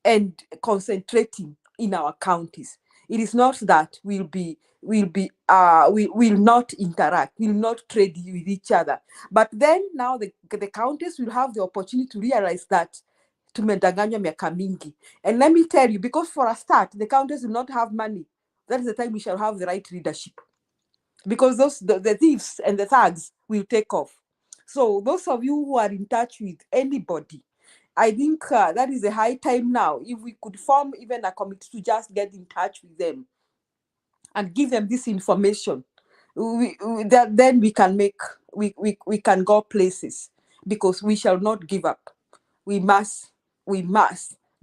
and concentrating in our counties. It is not that we will not interact, we will not trade with each other. But then now the counties will have the opportunity to realize that tumedanganywa miaka mingi. And let me tell you, because for a start, the counties will not have money. That is the time we shall have the right leadership. Because the thieves and the thugs will take off. So those of you who are in touch with anybody, I think that is a high time now. If we could form even a committee to just get in touch with them and give them this information, then we can we can go places, because we shall not give up. We must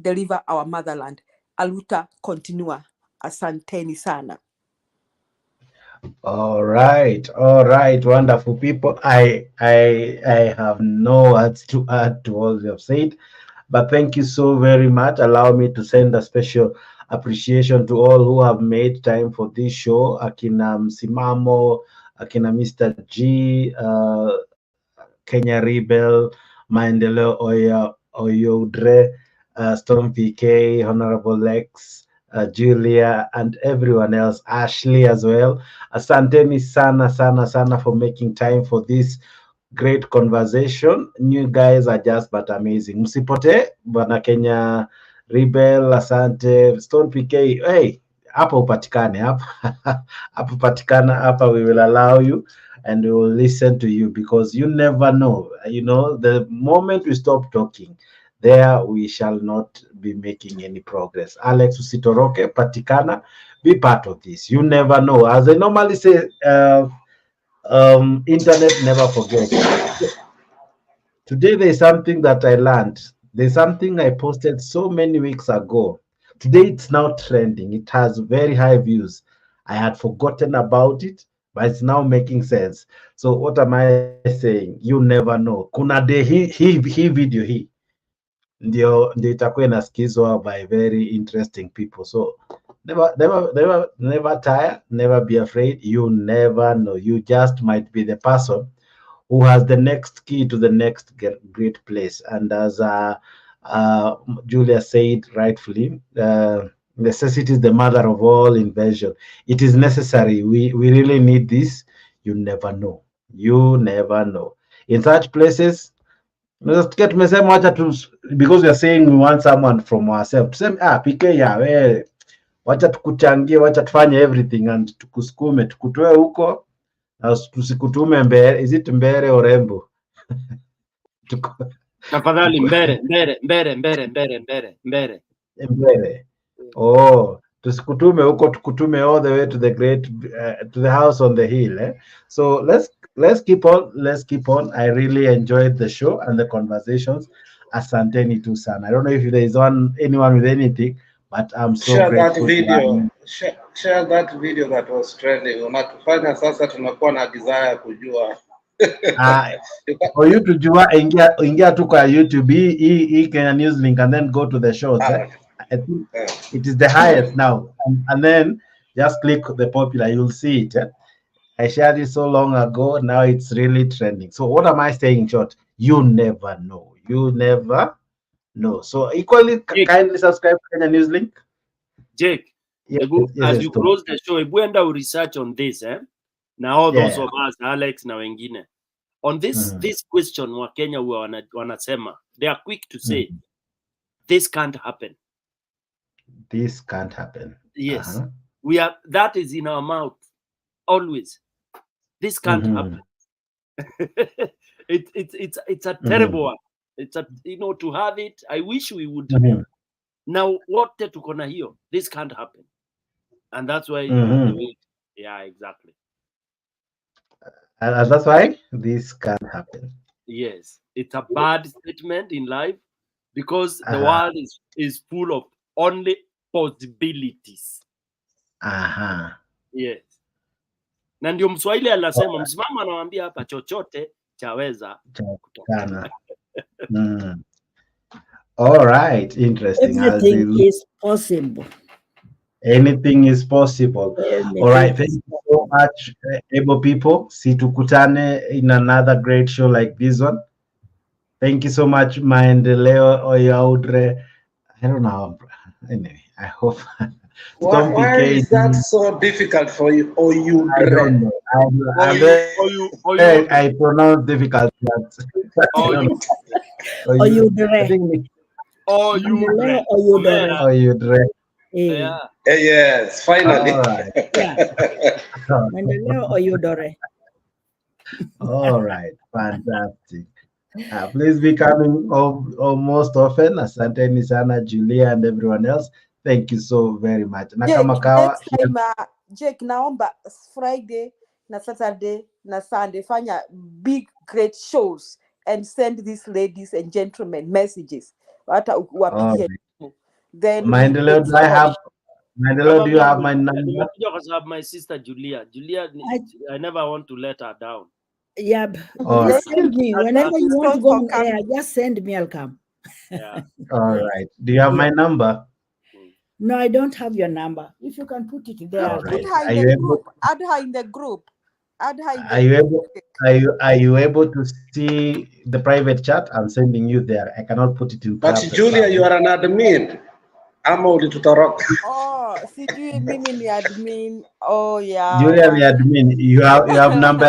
deliver our motherland. Aluta continua. Asanteni sana. All right, wonderful people. I have no words to add to all you have said, but thank you so very much. Allow me to send a special appreciation to all who have made time for this show. Akina Msimamo, Akina Mr. G, Kenya Rebel, Maendeleo Oyodre, Storm PK, Honorable Lex, Julia, and everyone else, Ashley as well. Asanteni sana for making time for this great conversation. You guys are just but amazing. Msipote, Bwana Kenya Rebel, asante. Stone PK, hey, hapa upatikane, hapa upatikana, hapa we will allow you and we will listen to you, because you never know. The moment we stop talking, there we shall not be making any progress. Alex usitoroke, patikana, be part of this. You never know. As I normally say, internet never forgets. Today there's something that I learned. There's something I posted so many weeks ago. Today it's now trending. It has very high views. I had forgotten about it, but it's now making sense. So what am I saying? You never know. Kuna de hii video hii ndio itakuwa inasikizwa by very interesting people. So never tire, never be afraid. You never know. You just might be the person who has the next key to the next great place. And as Julia said rightfully, necessity is the mother of all invention. It is necessary. We really need this. You never know. You never know. In such places, tumesema wacha tu, because we are saying we want someone from ourselves. Tuseme PK ya we, wacha tukuchangie, wacha tufanye everything and tukusukume, tukutoe huko na tusikutume mbele. Is it mbele or Embu? Tafadhali mbele. Oh, tusikutume huko, tukutume all the way to the great to the house on the hill. So let's let's keep on. Let's keep on. I really enjoyed the show and the conversations. Asanteni tu sana. I don't know if there is anyone with anything, but I'm so Share that grateful. video. Share that video that was trending. Unatufanya sasa tunakuwa na desire kujua. For you to jua, ingia tu kwa YouTube, hii Kenya News link, and then go to the shows. I think it is the highest now, and then just click the popular. You'll see it. I shared it so long ago. Now it's really trending. So what am I saying in short? You never know. You never know. So equally kindly subscribe to Kenya News link. Jake, as you close the show, if we end our research on this, now all those of us, Alex na wengine, on this question wa Kenya wanasema, they are quick to say, this can't happen. This can't happen. Yes. We are, that is in our mouth always. This can't happen. It's a terrible one. It's a, to have it. I wish we would. Now what tuko na hiyo? This can't happen. And that's why yeah, exactly. And that's why this can't happen. Yes. It's a bad statement in life because the world is full of only possibilities. Yes. Na ndio Mswahili anasema msimamo anawaambia hapa chochote chaweza kutokana. All right, interesting. Everything is possible. Anything is possible. All right, thank you so much, able people. Situkutane in another great show like this one. Thank you so much, Maendeleo Oyaudre. I don't know. Anyway, I hope. Why is that so difficult for you? Or you? I don't know. I pronounce difficult words. Yes, finally. All right, fantastic. Please be coming most often. Asanteni sana, Julia and everyone else. Thank you so very much. Next time, Jake, naomba Friday, na Saturday, na Sunday, fanya big great shows and send these ladies and gentlemen messages. Then Maendeleo, do I have? Maendeleo, do you have my number? Because I have my sister Julia. I never want to let her down. Yeah, send me whenever you want to go on air. Just send me. I'll come. Yeah. All right. Do you have my number? No, I don't have your number. If you can put it there. Right. Add her in the group. Add her in the Are you able to see the private chat? I'm sending you there. I cannot put it in. But Julia, you are an admin. I'm only to talk. Oh, sijui mimi ni admin. Oh yeah. Julia ni admin. You have number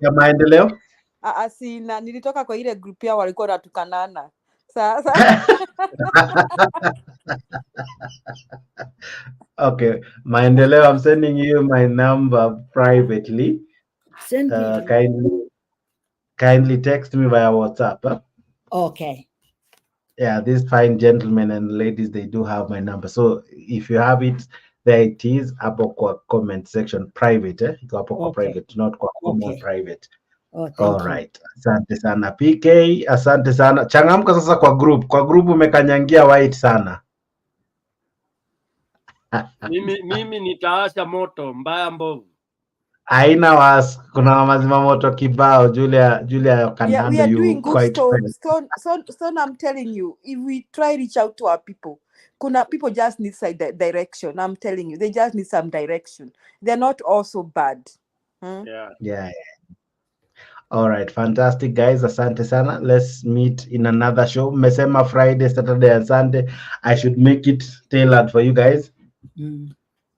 ya Maendeleo? Sina, nilitoka kwa ile group ya walikuwa natukanana. Sasa. Okay, Maendeleo, I'm sending you my number privately. Send me. Kindly text me via WhatsApp. Huh? Okay. Yeah, these fine gentlemen and ladies, they do have my number. So if you have it, there it is. Hapo comment section private. Hapo private, not common private. All right. Asante sana PK, asante sana. Changamka sasa kwa group. Kwa group umekanyangia white sana. Mimi nitaasha moto mbaya mbovu. Haina was, kuna mazima moto kibao. Julia can handle we are you doing good quite Stone, I'm telling you, if we try reach out to our people, people just need direction. I'm telling you, they just need some direction. They're not all so bad. Yeah. All right, fantastic guys. Asante sana. Let's meet in another show. Mesema Friday, Saturday, and Sunday. I should make it tailored for you guys.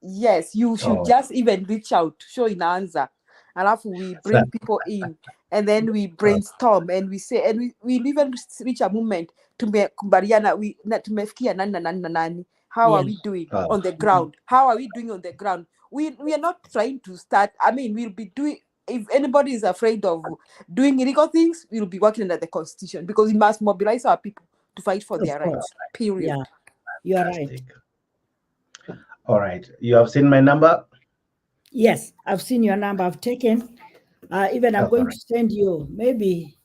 Yes, you should just even reach out, show in answer. And after we bring people in, and then we brainstorm and we say, and we even reach a moment to kubariana tumefikia nani. How are we doing on the ground? How are we doing on the ground? We are not trying to start. I mean, we'll be doing. If anybody is afraid of doing illegal things, we'll be working under the constitution because we must mobilize our people to fight for their rights. Period. Yeah, you are right. All right. You have seen my number? Yes, I've seen your number. I've taken Even I'm going to send you, maybe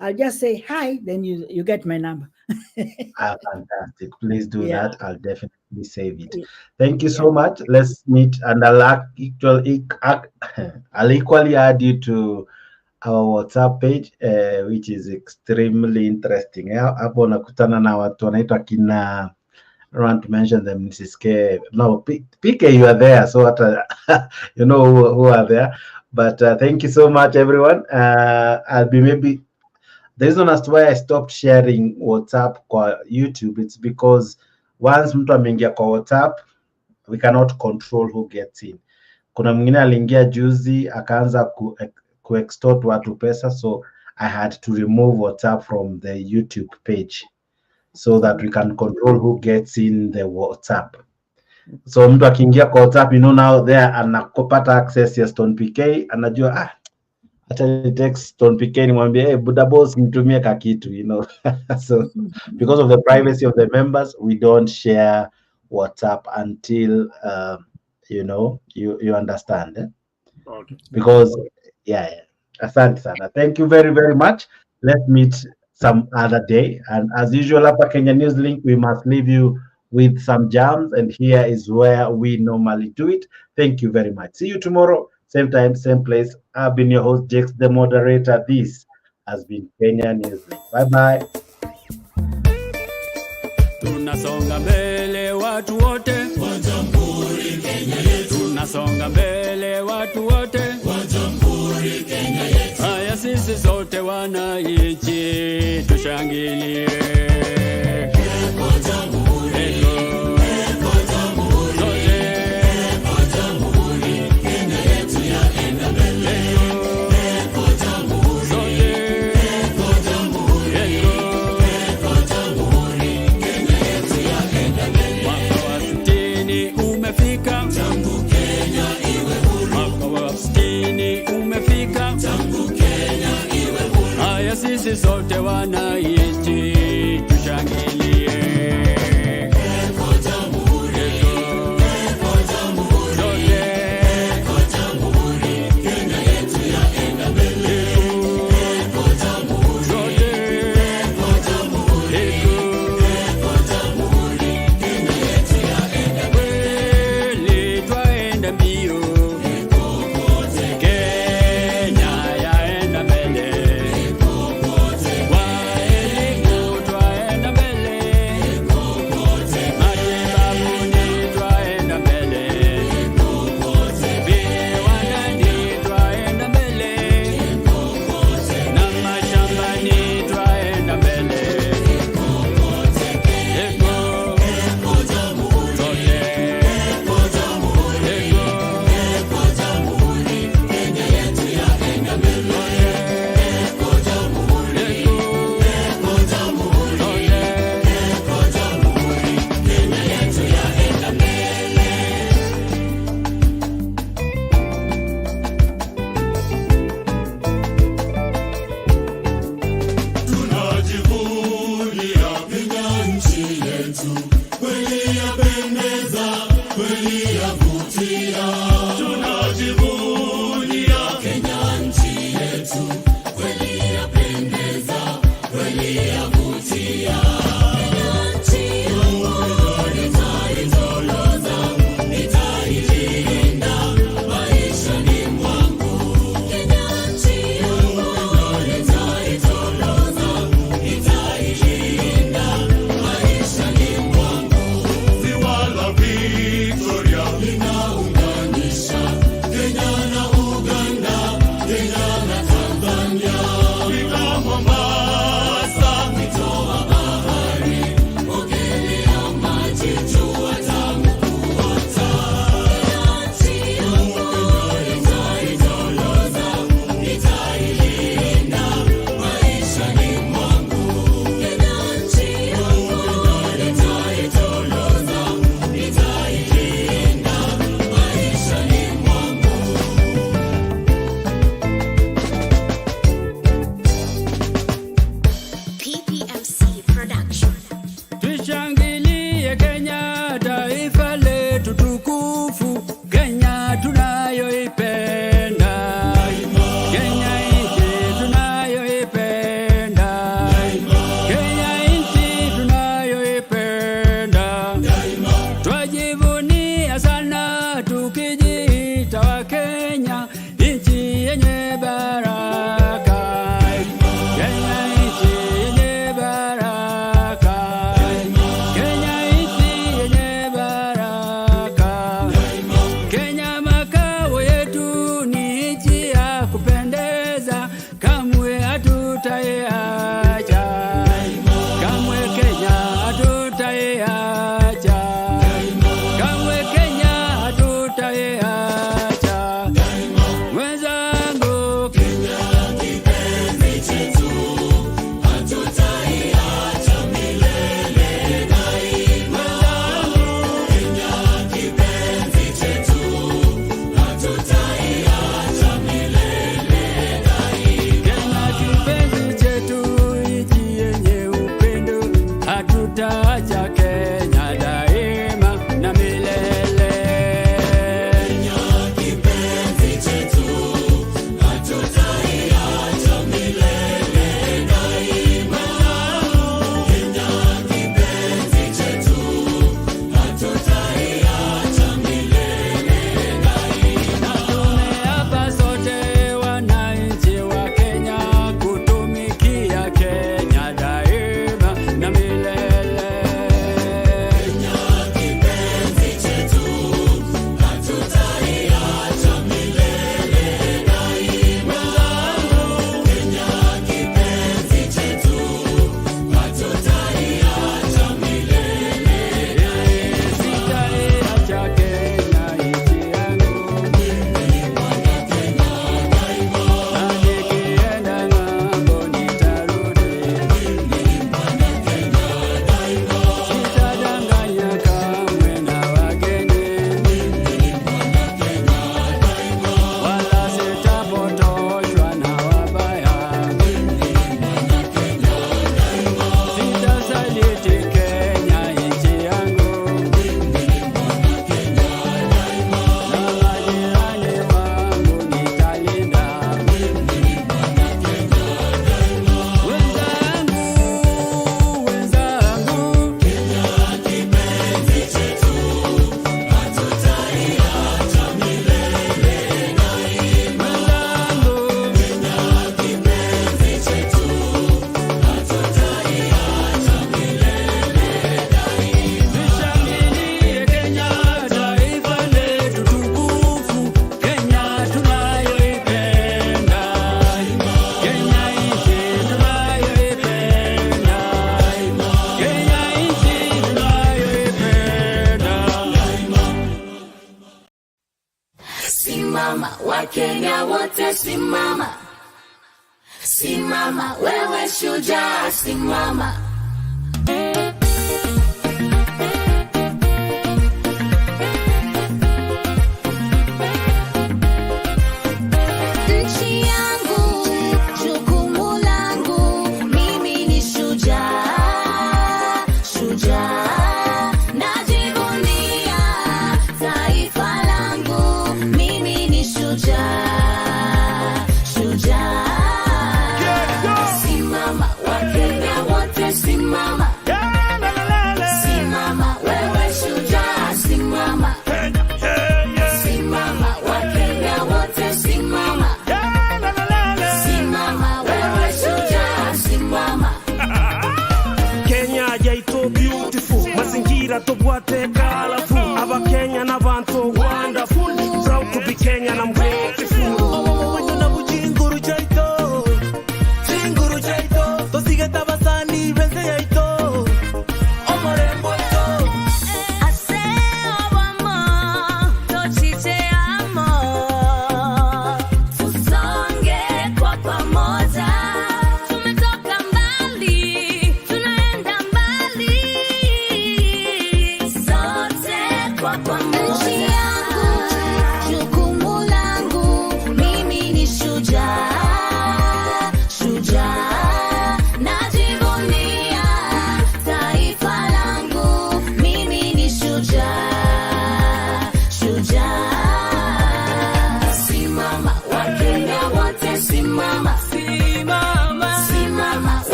I'll just say hi, then you get my number. Fantastic. Please do that. I'll definitely save it. Thank you so much. Let's meet, and I'll equally add you to our WhatsApp page, which is extremely interesting. Hapo nakutana na watu wanaitwa kina, I don't want to mention them, Mrs. K. No, PK, you are there, so what, you know who are there. But thank you so much, everyone. I'll be maybe, the reason as to why I stopped sharing WhatsApp kwa YouTube, it's because once mtu ameingia kwa WhatsApp, we cannot control who gets in. Kuna mwingine aliingia juzi akaanza ku extort watu pesa, so I had to remove WhatsApp from the YouTube page so that we can control who gets in the WhatsApp. So mtu akiingia kwa WhatsApp, you know, now there anakopata access ya Stone PK, anajua hata ni text Stone PK nimwambie, hey Buddha boss nitumie kakitu, you know. So because of the privacy of the members, we don't share WhatsApp until you know, you understand, Okay. because asante sana. Thank you very, very much. Let's meet some other day, and as usual hapa Kenya News Link, we must leave you with some jams, and here is where we normally do it. Thank you very much. See you tomorrow, same time, same place. I've been your host, Jakes, the moderator. This has been Kenya News Link. Bye bye. Tunasonga mbele watu wote wa Jamhuri Kenya yetu. Tunasonga mbele watu wote wa Jamhuri Kenya yetu. Haya sisi sote wananchi tushangilie. Sisi sote wananchi tushangilie. Victoria. Wakenya wote simama. Simama, wewe shujaa, simama. Nchi yangu, jukumu langu, mimi ni shujaa, shujaa. Najivunia taifa langu, mimi ni shujaa, shujaa. Simama, Wakenya wote simama. Simama, wewe shujaa, simama. Simama, Wakenya wote simama. Simama, wewe shujaa, simama. Kenya yaito beautiful, mazingira tobwate colorful. Aba Kenya na bantu wonderful, proud to be Kenyan, I'm grateful.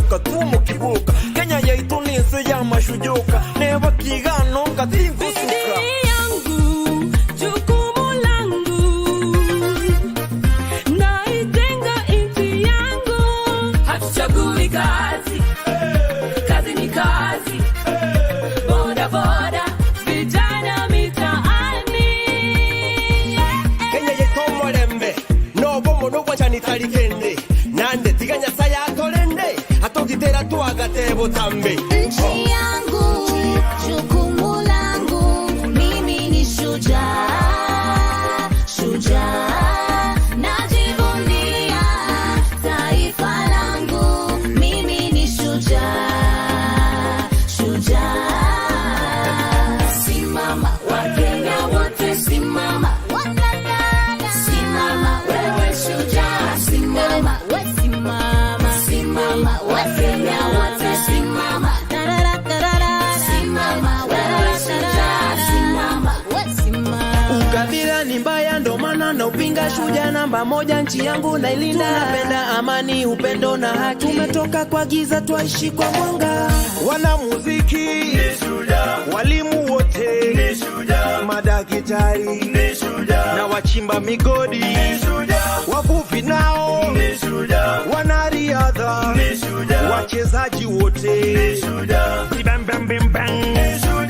Katumo kibuka Kenya yaitu ni nsi ya mashujuka neba kigano katingu suka yangu jukumu langu naijenga nchi yangu hatuchagui kazi kazi ni kazi boda boda vijana mitaani Kenya yaitu molembe nobo mono kwa chanitali kende nande tiganya saya tolende atokitera tuagatebo tambe nchi yangu jukumu langu mimi ni shujaa shujaa najivunia taifa langu mimi ni shujaa shujaa simama Wakenya wote simama simama wewe shujaa simama simama Wakenya wote simama simama wewe shujaa simama ukabila ni mbaya ndo maana na upinga shujaa namba moja nchi yangu na ilinda tunapenda amani upendo na haki tumetoka kwa giza twaishi kwa mwanga wana muziki ni shujaa walimu wote ni shujaa madaktari ni shujaa na wachimba migodi ni shujaa wavuvi nao ni shujaa wanariadha ni shujaa wachezaji wote ni shujaa bam bam bam bam ni shujaa